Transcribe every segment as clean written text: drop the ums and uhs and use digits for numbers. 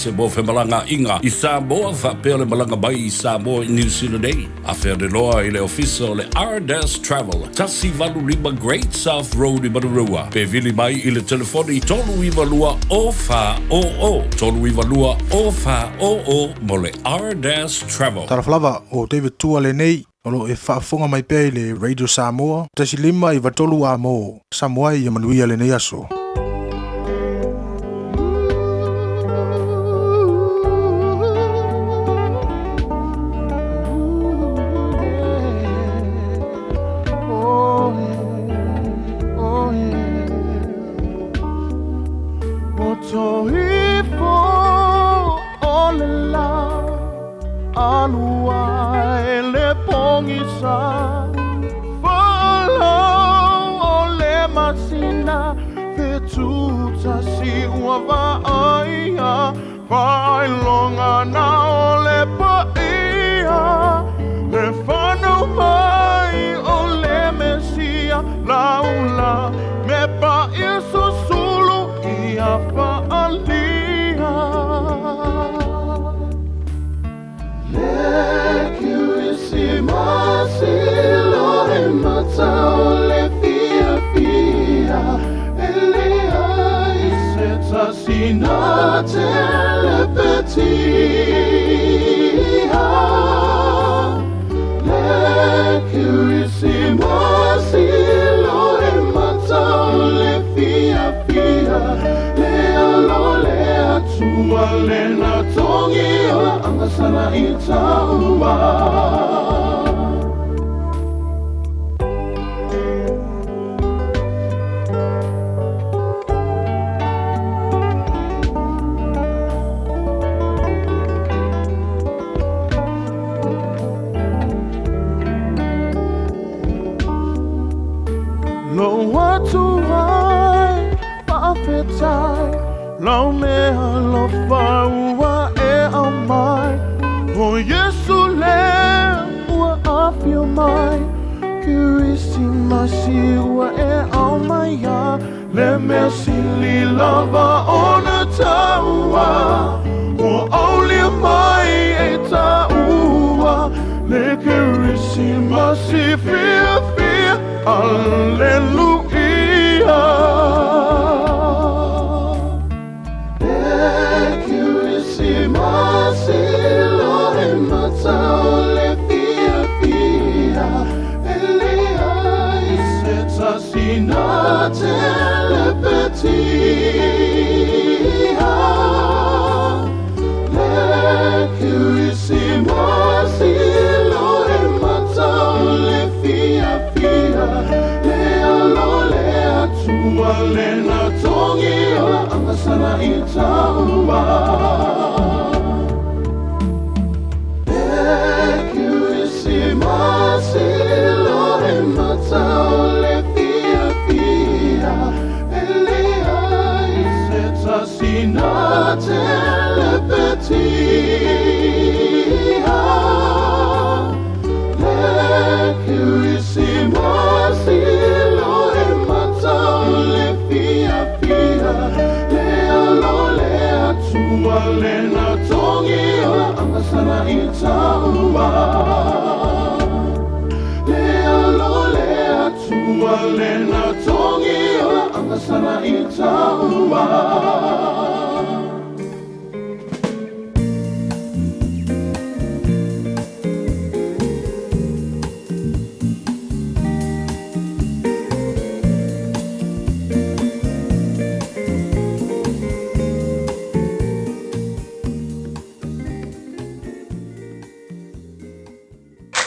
se mo fe malanga inga i Samoa fa pele malanga bai i Samoa i New Zealand ei. A fe de loa i le ofisa le R-Dash Travel. Tasi valu lima Great South Road i Marurua. Pe vili mai i le telefoni tolu iwa lua o fa o o. Tolu iwa lua o fa o o mo le R-Dash Travel. Taraflava o David Tua le nei. Olo e whaafonga mai pēi le Radio Samoa. Tasi lima i watolu a mo. Samoa i amanuia le nei aso.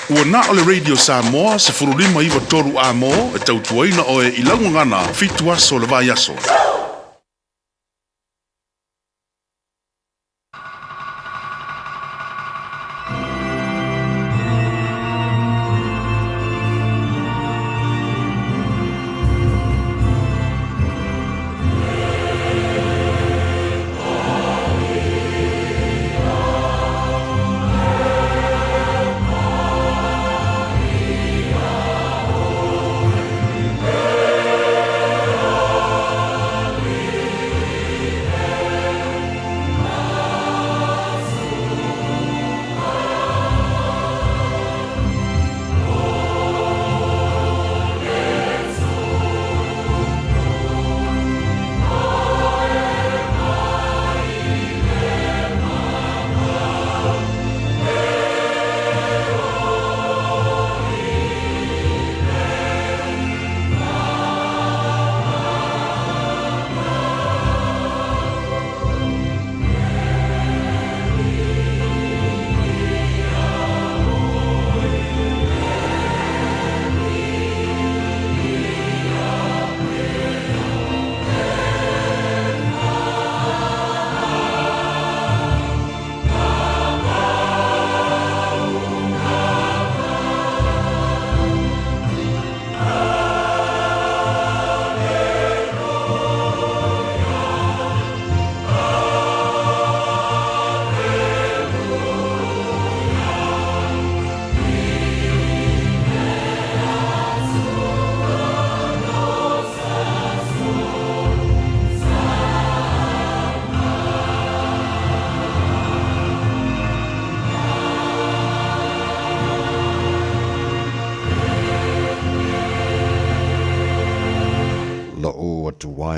Ua na o le Radio Samoa se furulima iwa toru a mo e tautuaina o e ilangu ngana fitu aso le vai aso.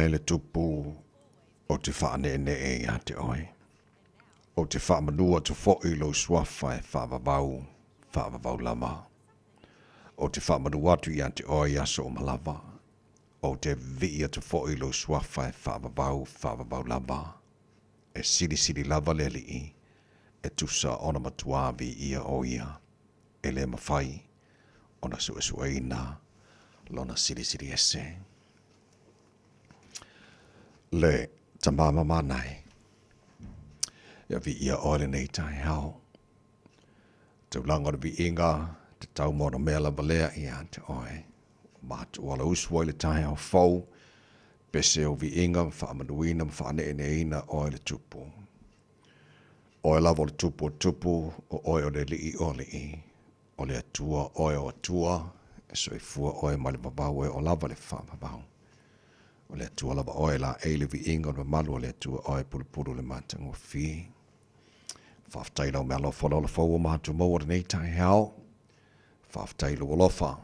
le tupu o te whaanene e a te oe. O te whaamanua tu fo'i lo suafa e whaavavau lama. O te whaamanua tu i a te oe aso o malava. O te via tu fo'i lo suafa e whaavavau lama. E siri lava le li e tusa ona matua vi ia o ia. E le mawhai ona suesueina lona siri ese. Le tamama manai. Ia vi ia oile nei tai hao. Te ulanga vi inga, te tau mona mea la valea ia te oe. Matu ala usua le tai hao fau, pese o vi inga, whaamanuina, whaaneeneina oile tupu. Oe lava le tupu, o oe o le lii o lii. O le atua, oe o atua, e soifua oe ma le babau e o lava le whaamabau. O le atua lava oe la eile vi inga, o malu o le atua oe pulupulu le matango fi. Whaftai lau mea lofa lola fau o mahatu maua nei tai hao. Whaftai lau lofa.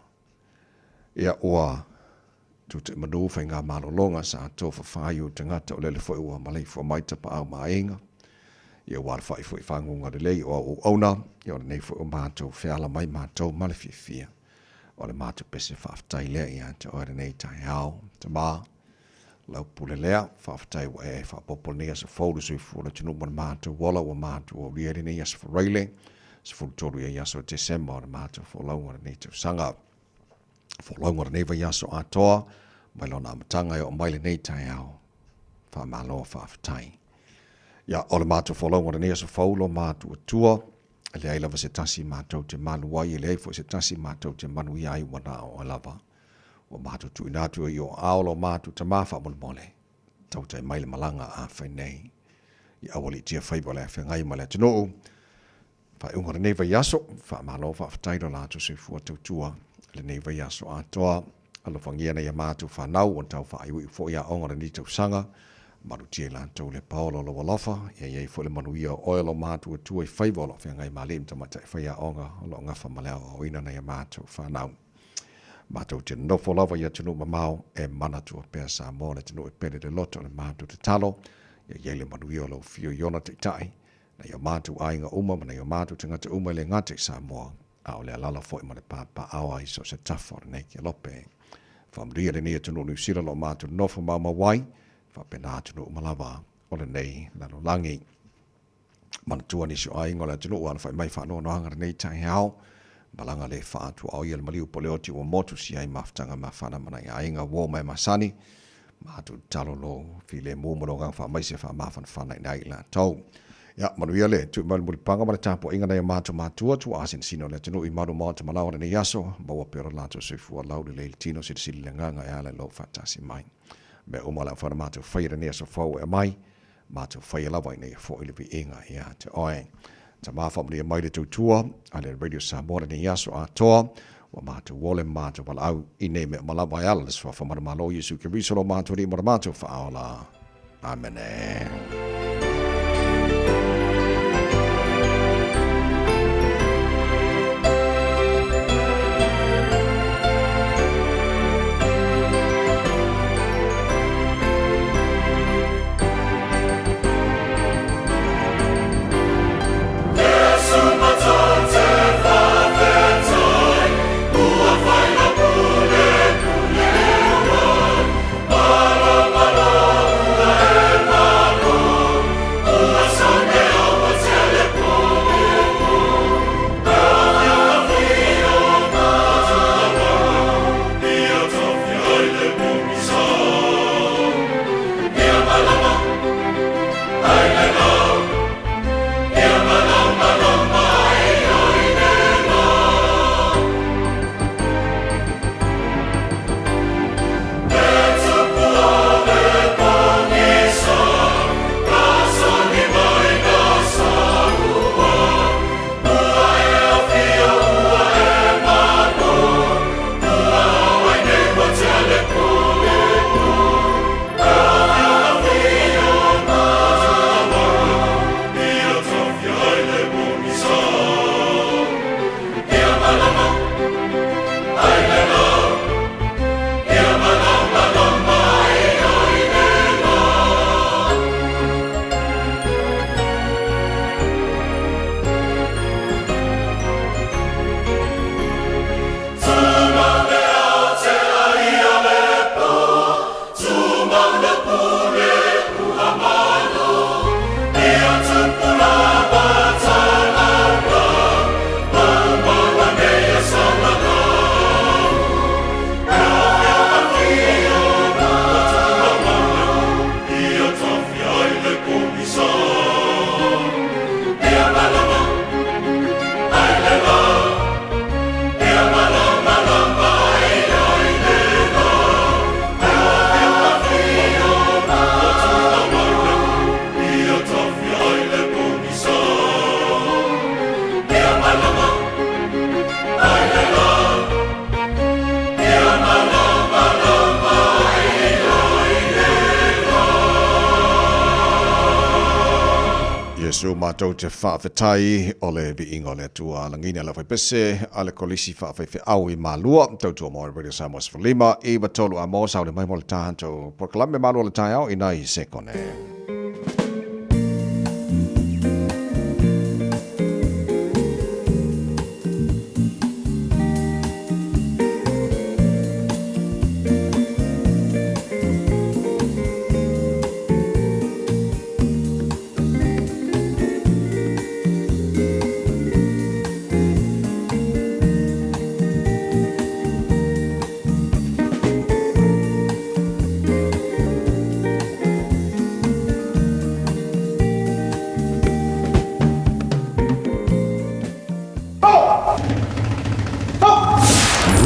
Ia ua tu te manu whai ngā malolonga sa ato whawhaiu te ngata o lele fwoi ua malei fwa maita pa au maenga. Ia wāra whai fwoi whangunga de lei o au auna. Ia ora nei fwoi o mahatu whiala mai mahatu male fia. O le mahatu pese whaftai lea ia te oere nei tai hao. Te maa. Lau pule lea, whawhatai wa e whapopo nea sa whauru sui fura tunu mana mahatu wala wa mahatu o riere nei as whareile, sa furu toru ia yaso December o mahatu wholaunga nei tau sanga. Wholaunga nei wa yaso atoa, mai lona amatanga o maile nei tai au, whamaloa whawhatai. Ia, o le mahatu wholaunga nei sa whaulo mahatu atua, le ai lava se tasi mahatu te manu wai, le ai fo se tasi mahatu te manu iai wana o lava. O mahatu tu inatu i o aolo mahatu ta mafa mole. Tau tai maile malanga a whai nei. I awali tia whaiwa le whengai ma le tino. Whai ungara nei vai yaso. Wha malo wha whatairo la tu se fua tau tua. Le nei vai yaso a toa. Alo whangia nei a mahatu whanau. O tau wha iwi fo ia ongara ni tau sanga. Maru tia la tau le paolo lo walofa. Ia iei fo le manu ia oelo mahatu a tua i whaiwa lo whengai ma lim tamata i whaia onga. Lo ngafa maleo o ina nei a mahatu whanau. Mātou te nofo lava ia tunu mamao e manatua pēr sa mō le tunu e pere le loto le mātou te talo ia iele manui o lau fio iona te tai na ia mātou ainga uma mana ia mātou te ngata uma le ngate sa mō a o le alala fo i mane pāpā awa i so se tafo re nei ki lope whamria le nia tunu New Zealand lo mātou nofo mauma wai whapena tunu umalawa o le nei lalo langi manatua ni so ainga le tunu ua whai mai whanua noanga re nei tai hao Malanga le whaatu au ia le maliu poleoti o motu si ai maftanga mawhana mana ia inga wō mai masani. Mahatu talo lo file mōmoro ngang wha maise wha mawhana whana ina ila tau. Ia, manu ia le, tu mali panga mana tapo inga nei mātu mātua tu asin sino le tunu i maru mātu malaura ni yaso. Bawa pero lato soifua lauri le tino si sili le nganga e ale lo whatasi mai. Me umala whana mātu whaira nea so whau e mai. Mātu whaia lawa i nei fo ilipi inga ia te oe. Ta mawhamri e maile tautua, ale Radio Samoa ni yaso a toa, wa mātou wole mātou wala au i nei me malawa e ala, leswa whamara malo Yesu ke risolo mātou ri mara mātou whaola. Amen. Yesu mātou te whaafetai o le vi ingo le tua langina la whai pese a le kolisi whaafai au I mālua tautua mo Radio Samoa Sifalima I watolu a mo sau le mai mo le tāhantou Porkalame mālua le tai au I nai se kone.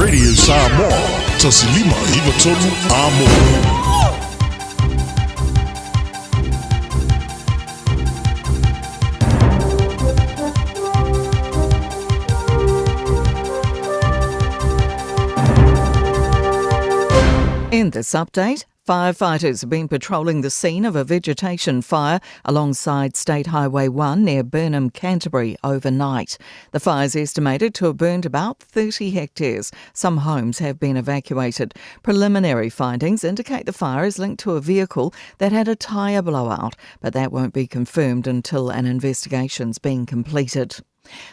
Radio Samoa, tasilima ivatolu amo. In this update, firefighters have been patrolling the scene of a vegetation fire alongside State Highway 1 near Burnham, Canterbury overnight. The fire is estimated to have burned about 30 hectares. Some homes have been evacuated. Preliminary findings indicate the fire is linked to a vehicle that had a tyre blowout, but that won't be confirmed until an investigation's been completed.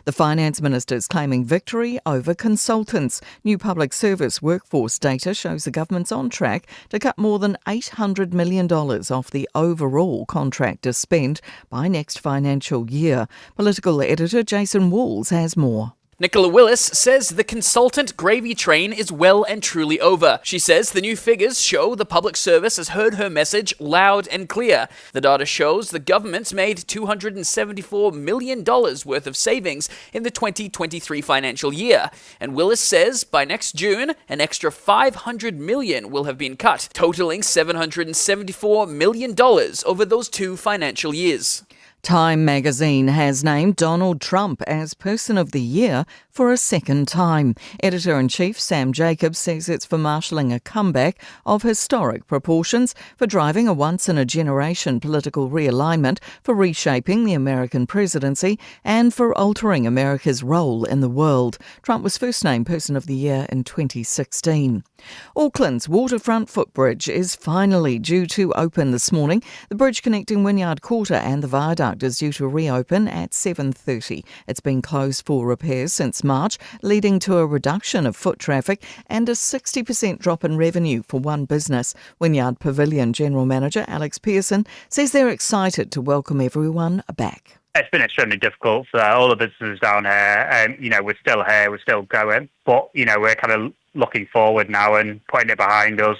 The Finance Minister is claiming victory over consultants. New public service workforce data shows the government's on track to cut more than $800 million off the overall contractor spend by next financial year. Political editor Jason Walls has more. Nicola Willis says the consultant gravy train is well and truly over. She says the new figures show the public service has heard her message loud and clear. The data shows the government's made $274 million worth of savings in the 2023 financial year. And Willis says by next June, an extra $500 million will have been cut, totaling $774 million over those 2 financial years. Time magazine has named Donald Trump as Person of the Year for a second time. Editor-in-Chief Sam Jacobs says it's for marshalling a comeback of historic proportions, for driving a once-in-a-generation political realignment, for reshaping the American presidency, and for altering America's role in the world. Trump was first named Person of the Year in 2016. Auckland's waterfront footbridge is finally due to open this morning. The bridge connecting Wynyard Quarter and the viaduct is due to reopen at 7:30. It's been closed for repairs since March, leading to a reduction of foot traffic and a 60% drop in revenue for one business. Wynyard Pavilion General Manager Alex Pearson says they're excited to welcome everyone back. It's been extremely difficult for all the businesses down here, and we're still here, we're still going, but we're kind of looking forward now and putting it behind us.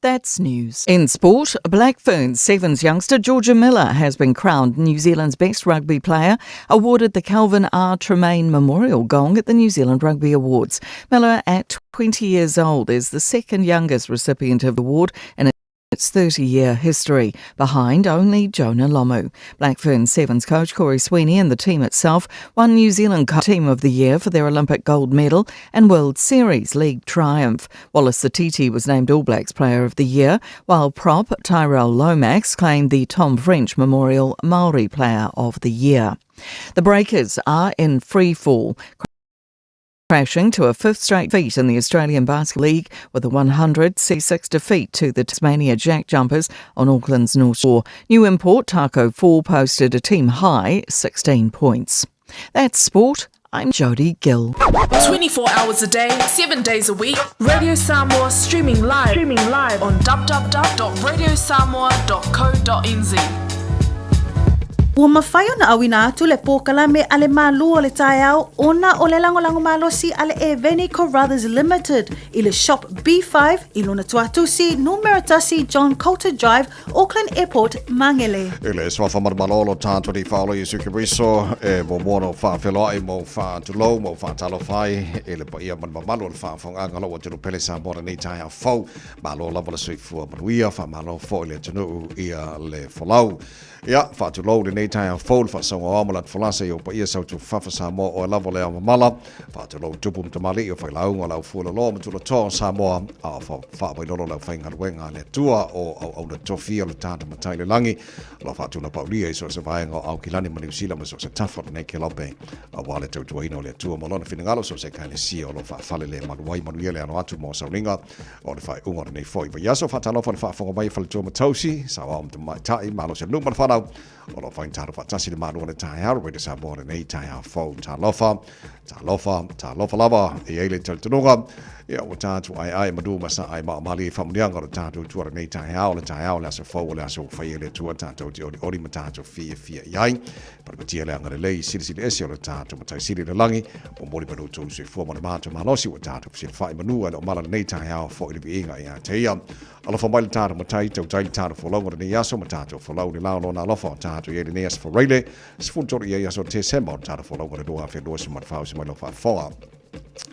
That's news. In sport, Black Ferns Sevens youngster Georgia Miller has been crowned New Zealand's best rugby player, awarded the Calvin R. Tremaine Memorial Gong at the New Zealand Rugby Awards. Miller, at 20 years old, is the second youngest recipient of the award in its 30-year history, behind only Jonah Lomu. Black Ferns Sevens coach Corey Sweeney and the team itself won New Zealand Team of the Year for their Olympic gold medal and World Series League triumph. Wallace Satiti was named All Blacks Player of the Year, while prop Tyrell Lomax claimed the Tom French Memorial Māori Player of the Year. The Breakers are in free fall, crashing to a 5th straight defeat in the Australian Basketball League with a 100-66 defeat to the Tasmania Jack Jumpers on Auckland's North Shore. New import Taco Fall posted a team-high 16 points. That's sport. I'm Jodie Gill. 24 hours a day, 7 days a week. Radio Samoa streaming live on www.radiosamoa.co.nz. Ua mawhai ona awina atu le pōkalame ale mālua le tai au, ona o le langolango malosi ale e Veni Carruthers Limited, i le Shop B5, i lona tuatusi, Numeratasi, John Coulter Drive, Auckland Airport, Mangele. Ele swafa malolo tātua di whaolo i sukiriso, mo mono whawheloi, mo whātulo, mo whātalo whai, ele pa ia man mamalo le whāwhonganga lo tunu pele sa mora nei tai au fau, malo lava le suifua manuia, whamalo fo le tunu ia le whalau. Ia, whātulo le nei nei tai fol fa so o malat folasa yo pa ia sau tu fa Samoa o lava le mala fa tu lo tupum te mali o fa la unga la fu lo tu lo to Samoa a fa ba lo la fa ngal wenga le tua o le tofi o le tata matai le langi lo fa tu na paulia so se vai ngo au kilani mani usila mo so se tafa nei ke lope a wale tu ino le tua mo lo fina ngalo so se kai le si o lo fa fale le maluai manuele ano atu mo saulinga o le fa unga nei foi va yaso fa talo fa fonga mai fa le tua matausi sa wa te mai tai malo se numa fa o lo fa intaro fa tasi le malu le tai ha re sa bo nei tai ha fo ta lofa lava e ele tal tunga ia o tatu ai madu masa ai mali famlianga o tatu tuara nei tai ha o le tai ha le sa fo le so fa ele tua tatu ti ori matatu fi yai per ti ele ngare lei sili esi o tatu matai sili le langi o mori padu tu se fo ma matu malosi o tatu si fa manu o mala nei tai ha fo ile inga ia te ia ala fa mai tatu matai tu tai tatu fo longo nei yaso matatu fo longo la lo na lo fo tatu ele nei as fo rele sfun tori ia so te semba tatu fo longo do afi do se mat fa se lo fa fo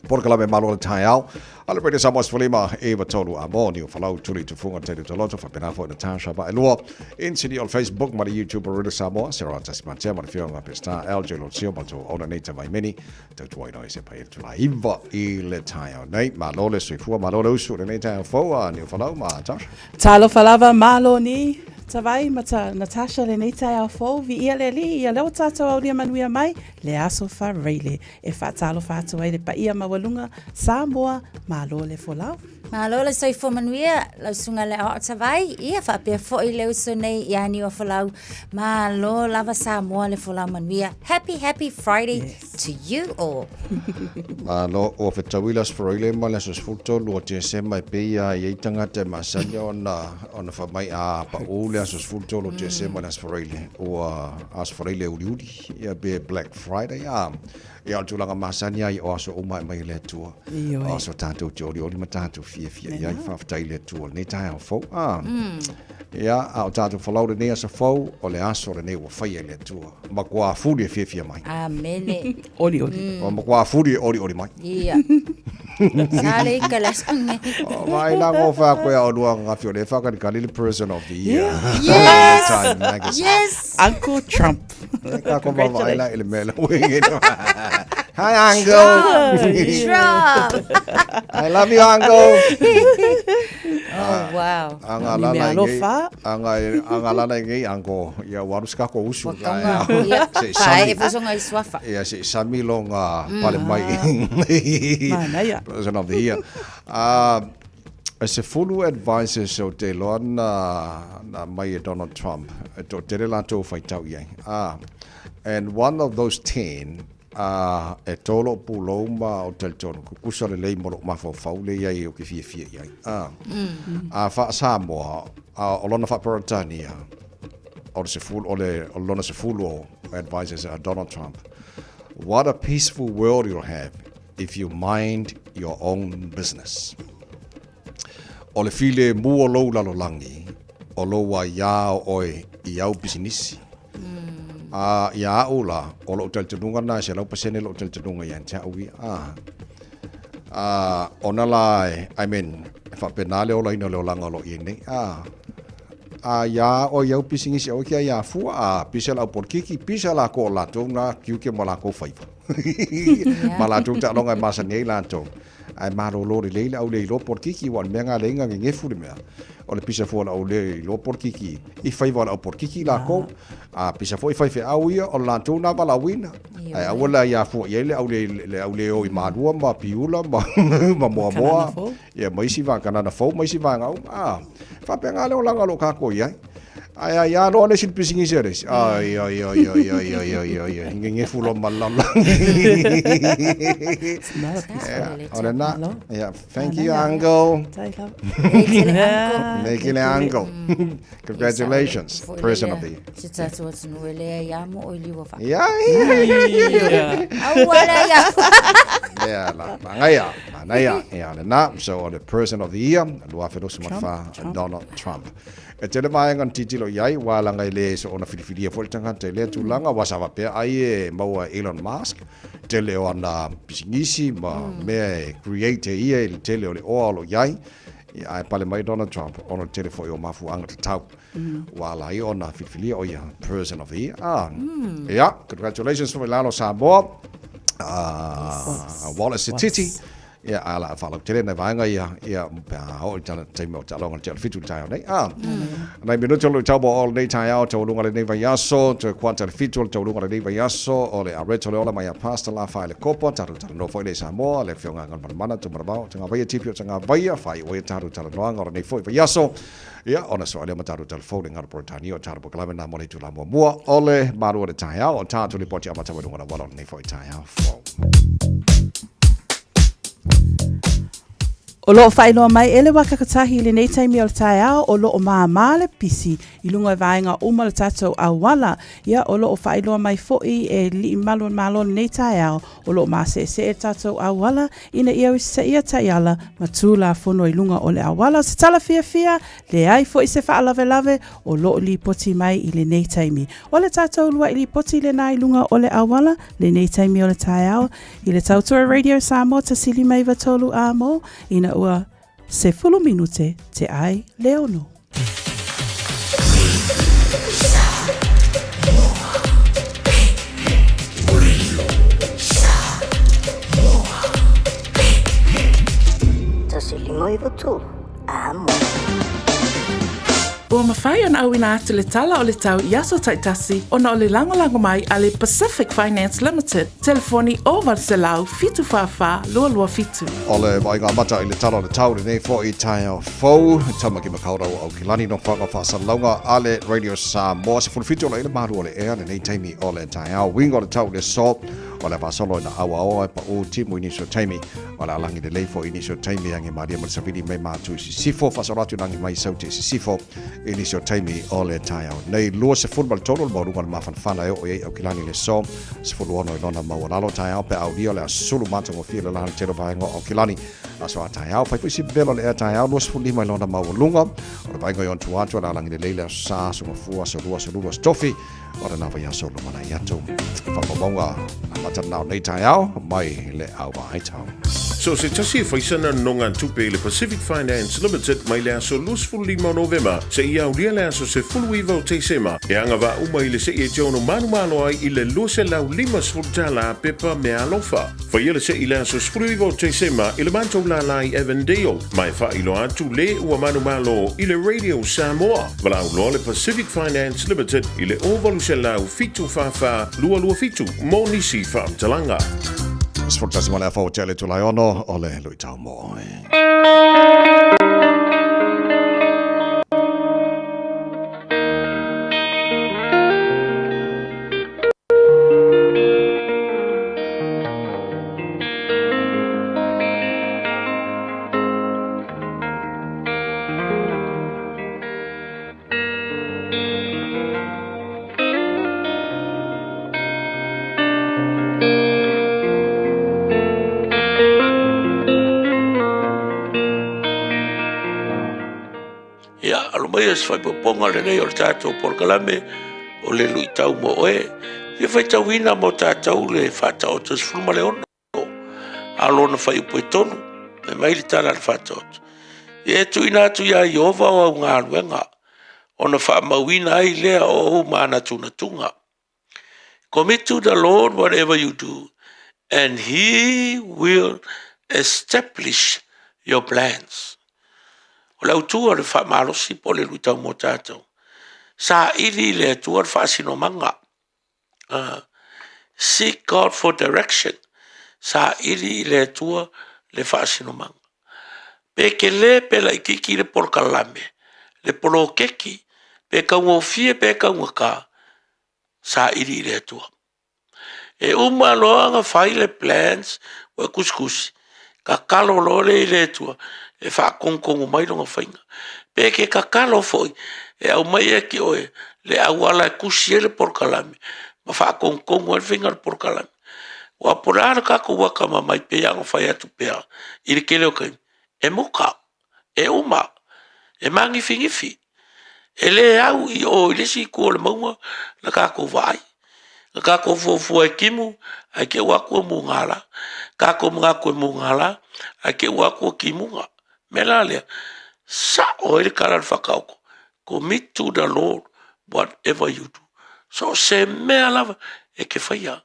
por kala me malo tai ao ala pede samos folima eva tolu amoni o falau tuli tu funga te to loto fa pena fo na tasha ba elo in city on Facebook ma YouTube radio samo sera tas ma tema fio nga pesta alge lo sio bato ona neta mai many to to ino se pa tu la iva ile tai ao nei malo le sui fu malo lo su ne tai fo ni falau ma tasha talo falava malo ni Tawai mata Natasha le nei tai au fo vi ia le li ia leo tato au lia manuia mai le aso fa reile e fa talo fa to ai le pa ia mawalunga Samoa malo le folau malo le soi fo manuia la sunga le o tawai ia fa pe fo i le so nei ia ni o folau malo lava Samoa le folau manuia happy Friday to you all malo o fe tawilas for ile mala so foto lo te se mai pe ia i tanga te masanya ona fa mai a pa o as fulto lo te se malas foreile o as foreile uri ia be Black Friday ia tu langa masania i o so o mai le tua o so tanto jori o matatu fia ia fa ftai le tua nei tai fo ia au tanto follow de nea so fo o le aso le nei o fai le tua ma kwa fudi fia mai amene oli o ma kwa fudi oli mai ia sale kalas vai la go fa ko o lua nga fio le fa ka little person of the year yes Uncle Trump ka ko va vai la ele mela hi uncle Trump I love you uncle oh wow anga la ngai uncle ya waruska ko usu se sai e songa iswafa ya se samilonga pale mai manaya person of the year as a full advisor so te lona na mai Donald Trump to te la to fight out ye and one of those 10 e tolo puloma o telton kukusa le lei molo mafo faule ye o ki fia ye fa Samoa o lona fa Peritania o se full o lona se full o advisors Donald Trump. What a peaceful world you'll have if you mind your own business. O le file mu o lo langi o lo wa ya oi I au business. Ya ula o lo tel tunga na se lo pasene lo tel tunga yan cha wi ona lai I mean fa penale o lo ino lo langa lo ini ya o ya business o kia ya fu pisela por kiki pisela ko la tunga kiuke mala ko fai mala tunga longa masa nei la to ai maro lo le au le lo por kiki wan menga lenga nge fu de mea o le pisa fo au le lo por kiki I fai wa au por kiki la ko pisa fo I fai fe au ia o la tuna va la wina ai au la ya fu ye le au le o I madua ma piula ma moa ya mai si va kana na fo mai si va ngau fa penga le o langa lo ka ko ia ai ya no le sin pisingi seres ai nge fu lo malala yeah thank you uncle make it uncle congratulations person of the year yeah so the person of the year Donald Trump e tele mai ngan titilo yai wala ngai le so ona filifili fo tanga tele tu langa wasava pe ai maua Elon Musk tele ona pisingisi ma me create ia tele ole o yai ia ai pale mai Donald Trump ona telefo o mafu anga te tau wala i ona fitfilia o ia person of the year yeah congratulations for Lalo Samoa Wallace Titi ia ala fa lo tele na vanga ia pa o tala taimo tala ngal tele fitu tai nei nai mino tolo tabo all nei tai out tolo ngal nei vayaso to quanta fitu tolo ngal nei vayaso ole a retolo ola mai pasta la fa le copo taru no foi le Samoa le fionga ngal mana to marabao tanga vai tipio tanga vai fai o taru tala no ngal nei foi vayaso ia ona so ale mataru telefone ngal portani o taru klame na mole tu la mo ole maru le tai out o taru le poti amata ngal wala nei foi tai out O loo whainoa mai ele wakakatahi le nei taimi o le tae ao o loo maa le pisi i lunga e vaenga uma le tatou a wala. Ia o loo whainoa mai foi e li malo nei tae ao o loo maa se e tatou a wala ina ia wisa ia tae ala matu la fono i lunga o le a wala. Se tala fia le ai foi se wha lave o loo li poti mai i le nei taimi. O le tatou lua i li poti le nai lunga o le a wala le nei taimi o le tae ao i le tautua Radio Samoa ta sili mai vatolu a mo ina ua se fulu minute te ai leono. Ta sili mai vatolu a mo. Ua mawhai ona awina atu le tala o le tau i aso taitasi ona o le langolango mai a le Pacific Finance Limited. Telefoni o Varselau fitu whawha lua fitu. O le vainga mata i le tala o le tau nei fo i tae au fau. Tama ki makaurau au kilani no whanga whasalaunga a le Radio Samoa. Se fulfitu o le ina maru o le ea le nei taimi o le tae au. Winga o le tau le so o le vasolo ina awa oa pa o timu inisio taimi. O le alangi le leifo inisio taimi angi maria mo le savini me matu i sifo. Fasoratu nangi mai saute i sifo. Inisio taimi o le tae au. Nei lua se fulbal tono le maurunga le mawhanwhana eo o ei au kilani le so. Se fulu ono i lona maualalo tae au pe au dio le asulu matango fia le lahana tero vaenga au kilani. Aso a tae au. Fai fuisi belo le ea tae au. Lua se fulu lima i lona maualunga. O le vaenga i on tuatu ala alangi le leile sa sunga fua se lua stofi. O le nawa yaso lo mana yato. Whakamonga matanao nei tae au. Mai le au vai tau. So se tasi faisana nonga tupe le Pacific Finance Limited mai le aso lusful lima November se ia ulia le aso se fulu iwa o teisema e anga va uma i le se e jono malo ai i le luse lau lima sfurtala pepa me alofa. Fa ia le se i le aso fulu iwa o teisema i le mantou la lai Evandale mai fa ilo atu le ua malo i le Radio Samoa. Vala uloa le Pacific Finance Limited i le ovalu se lau fitu fafa lua fitu mo nisi fa talanga. Sfortasi male a fau tele tu lai ono o le lui tau mo. Fai poponga le nei o tātou porkalame o le lui tau mo oe. Ia fai tau ina mo tātou le whātau tas fulma le ono. Alona fai upo e tonu, me mai le tāna le whātau. Ia tu ina atu ia i ova o au ngā luenga. Ona wha mawina ai lea o mana tuna tunga. Commit to the Lord whatever you do, and He will establish your plans. O lau tua le wha malosi po le lutau mo tātou. Sa ili le tua le wha sino manga. Seek God for direction. Sa ili le tua le wha sino manga. Pe ke le pe la ikiki le porkalame. Le polo keki. Pe kaunga fie pe kaunga ka. Sa ili le tua. E uma loanga whai le plans wa kuskusi. Ka kalo lo le tua. E wha kongkongo mai longa whainga. Pe ke kakalo foi, e au mai e ki oe, le au ala kusi e le porkalame, ma wha kongkongo e whainga le porkalame. Wa porara kako waka ma mai pe anga whai atu pea, i le kele o kai, e moka, e uma, e mangi fingifi, e le au i o i lesi kua le maunga, la kako vai, la kako fofua e kimu, a ke wakua mungala, kako mga koe mungala, a ke wakua kimunga. Mela lea, Sa o ele kara whakauko. Commit to the Lord whatever you do. So se mea lava e ke whaia.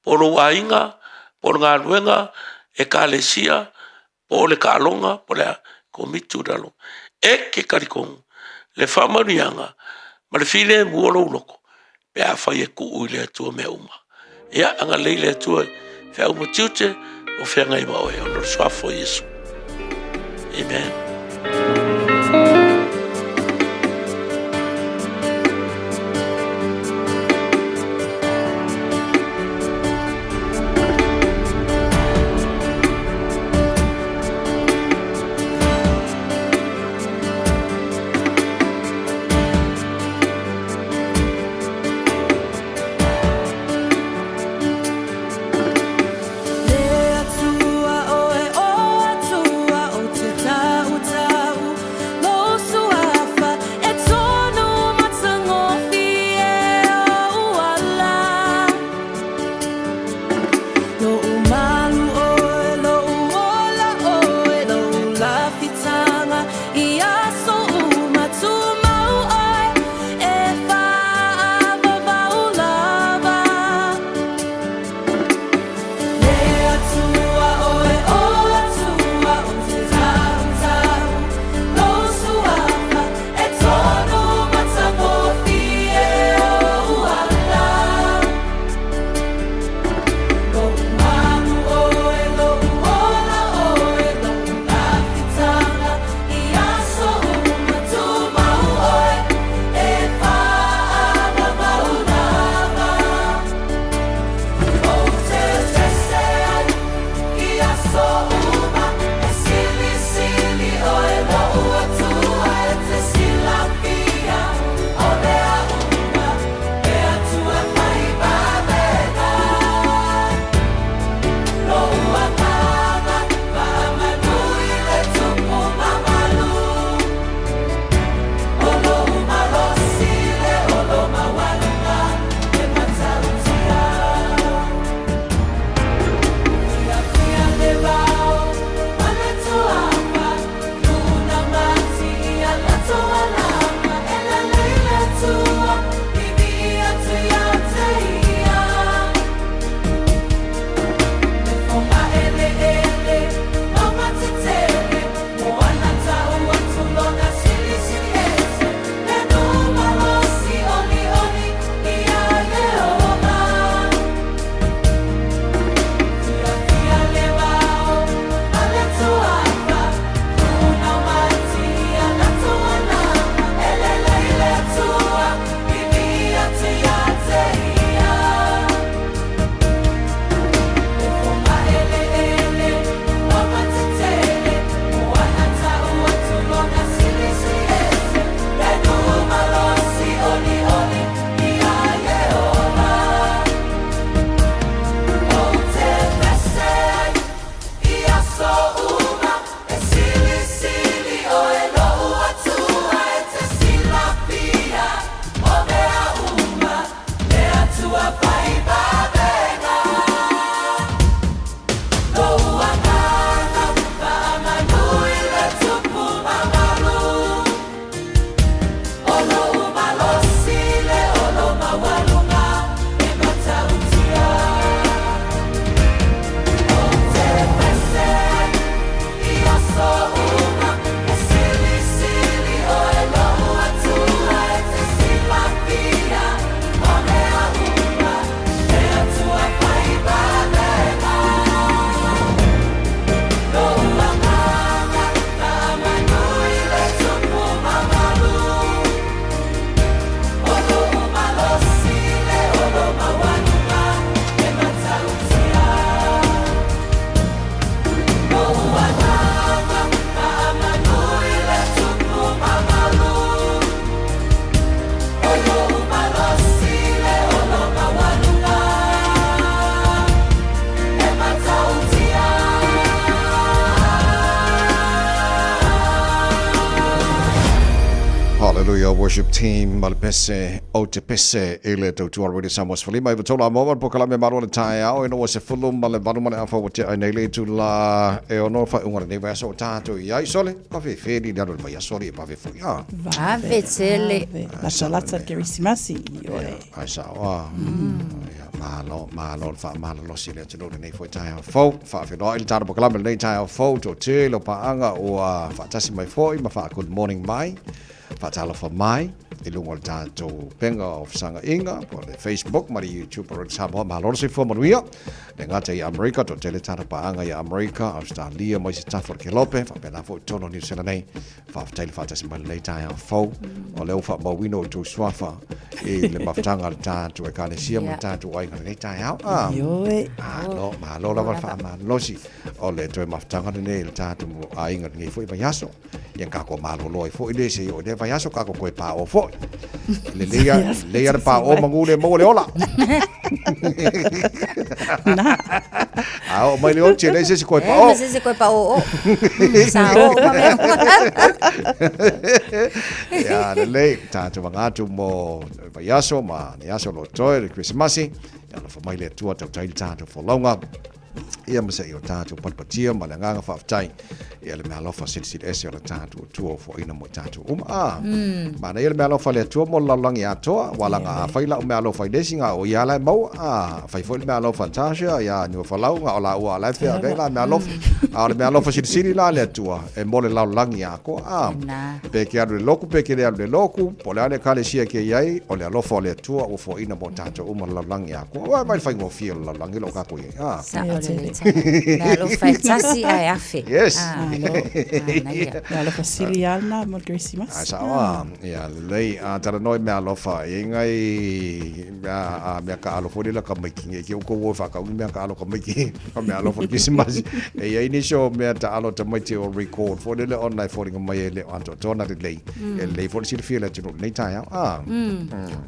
Poro wainga, poro ngā ruenga, e ka lesia, po le ka alonga, po le commit to the Lord. E ke karikong, le whamarianga, ma le while muolo uloko, pe a whaia ku ui le atua mea uma. Ia anga leile atua, whea uma tiute, o whea ngai maoe, o nore swafo Yesu. Amen. Le atua o e o atua o te tau worship team malpese o te pese ele to tu already Samoa fali mai tola mo po kala me maro na tai ao no se fulu male baru mane afa o te ai le tu la e ono fa unga ne va so tato ia sole pa fe fe di dalo vai sole pa fe fu ya va vetele la salata kirisimasi ore ai sa wa malo fa malo sile te no nei foi tai ao fo fa fe no il taro po kala me nei tai ao fo to te lo pa anga o fa tasi mai foi ma fa good morning mai Fatala for mai, e lungo tanto penga of sanga inga, por Facebook, mari YouTube, por sabo malor se for manuia, ngata i America to teletana paanga i America, Australia, mai se tafor ke lope, fa pena fo tono ni sela nei, fa tel fa tasi mal nei tai fo, o leo fa mawino to swafa, e le maftanga tanto e kale sia mo tanto ai nei tai au. Malo la fa malosi, o le to maftanga nei tanto ai ngai foi ba yaso. Yang kako malo loi fo ile se o de vayaso kako koe pa o fo le leia pa o mangule mo le ola na o mai le o chele se koe pa o se koe pa o sa o ya le tanto mangatu mo vayaso ma ne aso lo toi Christmasi ya lo mai le tua tai tanto fo longa ia masa i o tātou patpatia ma le nganga whaafitai ia le mea lofa sit ese o le tātou tua fo ina mo tātou mana ia le mea lofa le tua mo laulangi atoa walanga a whaila o mea lofa i desi ngā o ia lai mau whai fo le mea lofa Tasha ia niwa whalau ngā o la ua lai whea gai la mea lofa a le mea lofa sit la le tua e mo le laulangi a ko peke aru le loku peke le aru le loku po le ane kale sia ke iai o le alofa o le tua o fo ina mo tātou laulangi a ko mai whai ngō fia laulangi lo kako iai Lo fai tasi ai afe. Yes. Lo fasili alna mo Christmas. Sawa. Ya lei tara noi me alofa e ngai me ka alo fo la ka making ke ko wo fa ka me ka alo ka making me alofa Christmas. E ai ni show me ta alo ta mai o record for the online for mai le anto tona de lei. E lei for si feel at nei ta ya.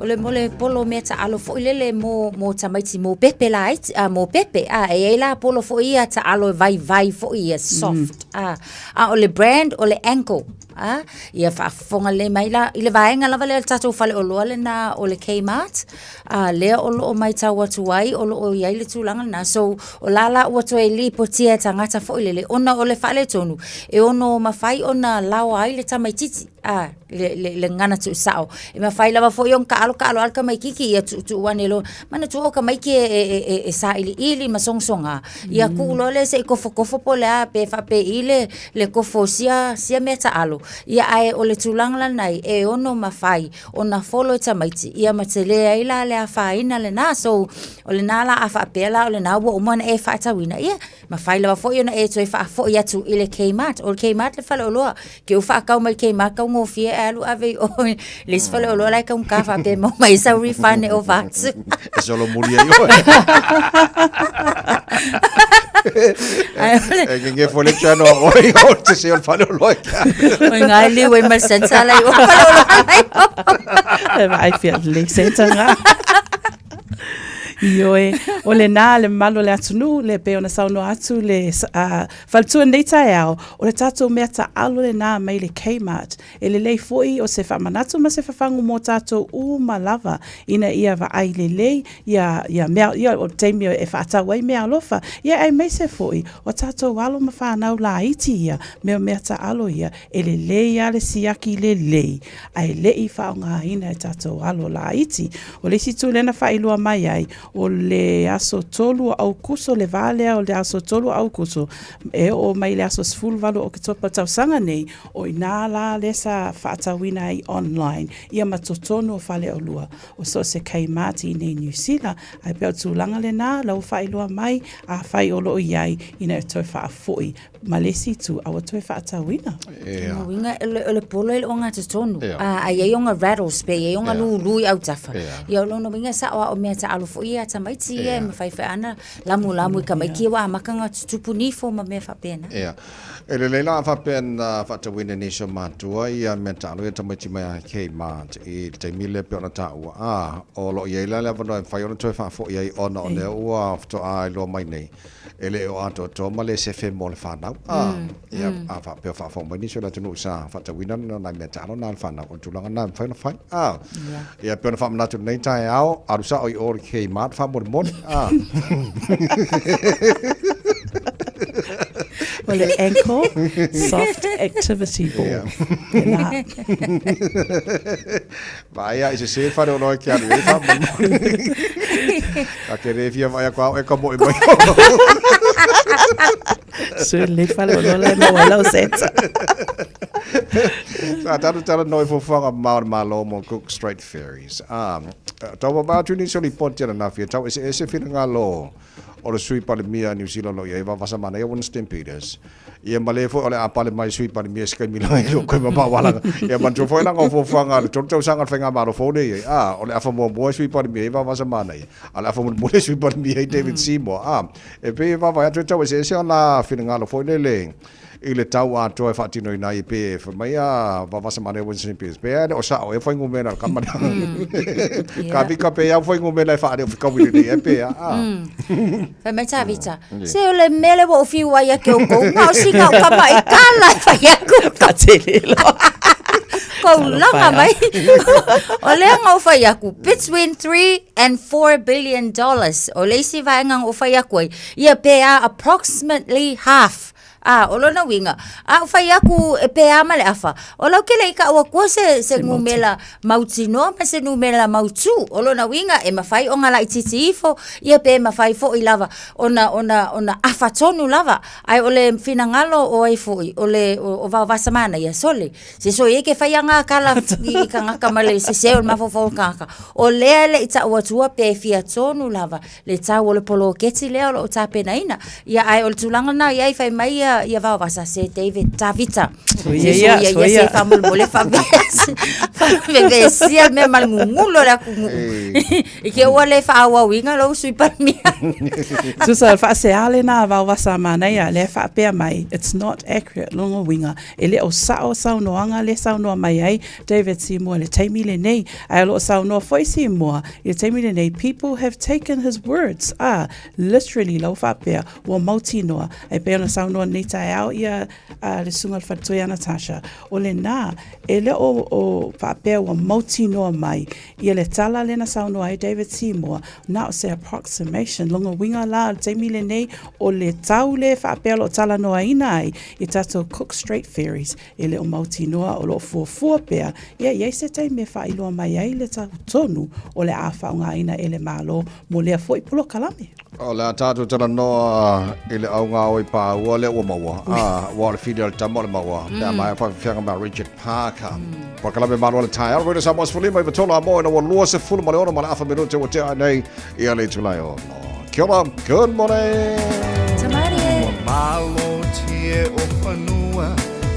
Ole mole polo me ta alo fo le mo ta mai mo pepe light mo pepe e la polo fo ia ta alo vai fo ia soft ole brand ole ankle ia fa fonga le mai la ile vaenga lava le tatu fale o lo le na ole Kmart le o mai ta watu ai o ia le tulanga na so o lala watu e li potia tangata fo ile ona ole fale tonu e ono mafai ona lawa ai le tamai titi le ngana tu sao e mafai lava fo yon ka alo alka mai kiki ia tu wanelo mana tu o ka mai ki e sa ili masongsonga ia kulo le se kofo po le pe fa pe ile le kofo sia meta alo ia ai o le tulanga nai e ono mafai ona follow tamaiti ia matele ai la le afa ina le na so o le nala afa pela o le na wo mon e fa tawina ia mafai la fo yona e to fa fo ia tu ile Kmart o Kmart le falo lo ke u fa ka mai Kmart ka ngo fie alu ave o le falo lo la ka un ka fa pe mo mai sa refund o va solo muria yo che fu le chano oi oltre se il falo lo ngai li we mar sensa lai o falo lo vai fia le sensa Ioe, o le nā le malo le atunu, le pe ona sauno atu, le faltua nei tae au, o le tātou mea ta alo le nā mai le Kmart, e le lei foi o se whamanatu ma se whawhangu mō tātou malava, ina ia wa ai le lei, ia mea, ia o teimio e whaatau ai mea alofa, ia ai mai se foi, o tātou alo ma whanau la iti ia, mea ta alo ia, e le lei a le siaki le lei, ai lei whaonga ina e tātou alo la iti, o le situ lena whailua mai ai, o le aso tolu au kuso le valea o le aso tolu au kuso e o mai le aso sfulu valo o ke topa tausanga nei o ina la le sa whaatawina ai online ia matotonu o fale o lua o so se Kmart i nei New Zealand ai peo tūlanga le nā lau whailua mai a whai o loo iai ina e toi whaafoi malesi tu awa toi whaatawina winga le polo ele onga te tonu a ia onga rattles pe ia onga lui au tafa ia lono winga sa o mea ta alo fo ia tamaiti e me fai ana lamu ka mai ki wa makanga tupuni fo ma me fa pena. Yeah. Ele leila fa pen fa te win initial matua ia mental e tamaiti mai ke mat e te mile pe ona ta wa o lo ye la va fa yo to fa fo ye ona o le wa to ai lo mai nei. Ele o ato to male se fe mo le fa na ia fa pe fa fo mai initial tu sa fa te win na mental na fa na o tu langa na fa ia pe fa na tu nei tai ao arusa o ke mat fa mo Well, the ankle soft activity ball. Vai ai se se fa no ke anu fa mo. Ka ke revia vai kwa e como e mai. So le fa no la senza. Sa tara no fo fa ma lo mo cook straight fairies. Tau ba tu ni so li ponte na fia tau se fina ngalo. O le sui pale mia New Zealand lo ia va vasa mana ia Winston Peters ia male fo ole apale mai sui pale mia skai mila i lo ko ma wala ia man fo la ngo fo fanga le tau sanga fenga ma ro fo ne ole afa mo sui pale mia va vasa mana ia ala afa mo sui pale mia David Seymour e pe va va tau se na fina lo fo ne le ile tau a to fa tino ina pe fa mai va vasa mana Winston Peters pe o sa o e foi ngumena ka ma ka vi ka pe ya foi ngumena fa de ka wi de pe Fa mai ta vita. Se o le mele wo fi wa ya ke o ko ma o singa o ka mai kala fa ya ku ka tele lo. Ko langa mai. O le nga o fa ya ku between $3 and $4 billion. O le si va nga o fa ya ku ia pe approximately half. O lona winga. Fai aku e pe ama le afa. O lau kele ika ua kua se ngumela mautino ma se ngumela mautu. O lona winga e mawhai o ngala i titi ifo. Ia pe mawhai fo i lava. Ona afa tonu lava. Ai o le finangalo o ai fo i. O vau vasamana ia sole. Se so eke fai anga kala i ka ngaka male se seo le mafofo kaka. O lea le ita ua tua pe fia tonu lava. Le tau o le polo keti lea o ta pena ina. Ia ai o le tulanga na ia fai mai ia va vasa se David Tavita. Ia se famul mole sia me mal ngulo la ku. E ke ole fa wa winga lo sui pa mia. Tu sa fa se ale na va vasa mana ia le fa pe mai. It's not accurate longa winga. Ele o sa no anga le sa no mai ai David Seymour le taimi le nei. Ai lo sa no foi Seymour. Le taimi le nei people have taken his words. Literally lo fa pe wa mauti no. Ai pe no sa no nei tai au ia le sunga fatoia Natasha o le na ele o papel wa mauti no mai ia le tala le na sauno ai David Seymour na o se approximation longa winga la taimi le nei o le tau le papel o tala no ina ai i tato cook straight fairies ele o mauti no o lo fo pea ia se taimi fa ilo mai ai le tau tonu o le afa nga ina ele malo mo le foi pulo kalame. O le tātou tala noa i le au ngā oi pā ua le ua maua. Wa le Fidel Tamo le maua. Pea mai a whawhianga ma Richard Parker. Kwa kalame manu le tai. Alwene sa mos fulima i vatola a moe na wa lua se fulu ma le ona ma le afa minute wa te nei i ale tulai o. Kia ora, good morning. Tamari. Malo tie o whanua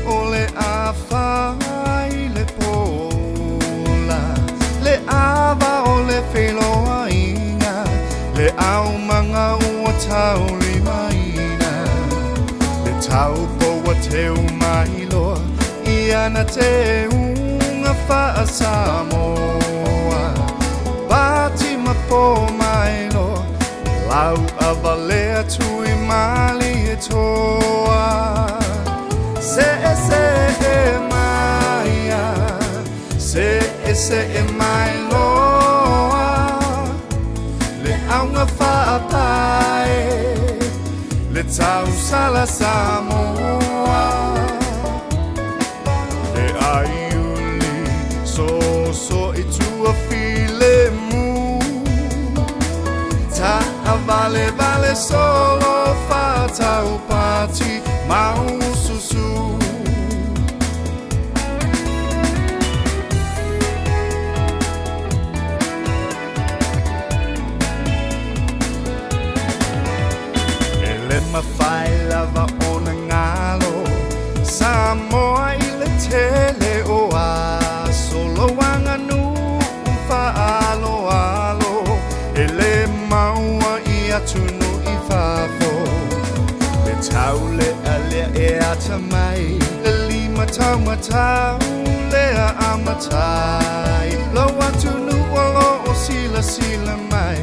o le afa i le pola. Le ava o le wheloa inga. Le au manga ua tau li maina. Le tau po te umailo. Iana te unga wha Samoa. Pati mapo mailo. Lau avalea tui mali e toa. Se e maia. Se e mailoa. Aunga whaapae Le tau sala Samoa Le aiuli So i tua file mu Ta vale solo Fatau pati Mau susu Mawhai lava o na ngalo Samoa i le tele o a Solo wanga nu wha alo E le mau tunu I whafo Le tau le alea e ata mai Le lima tau matau lea a matai Lo atunu alo o sila sila mai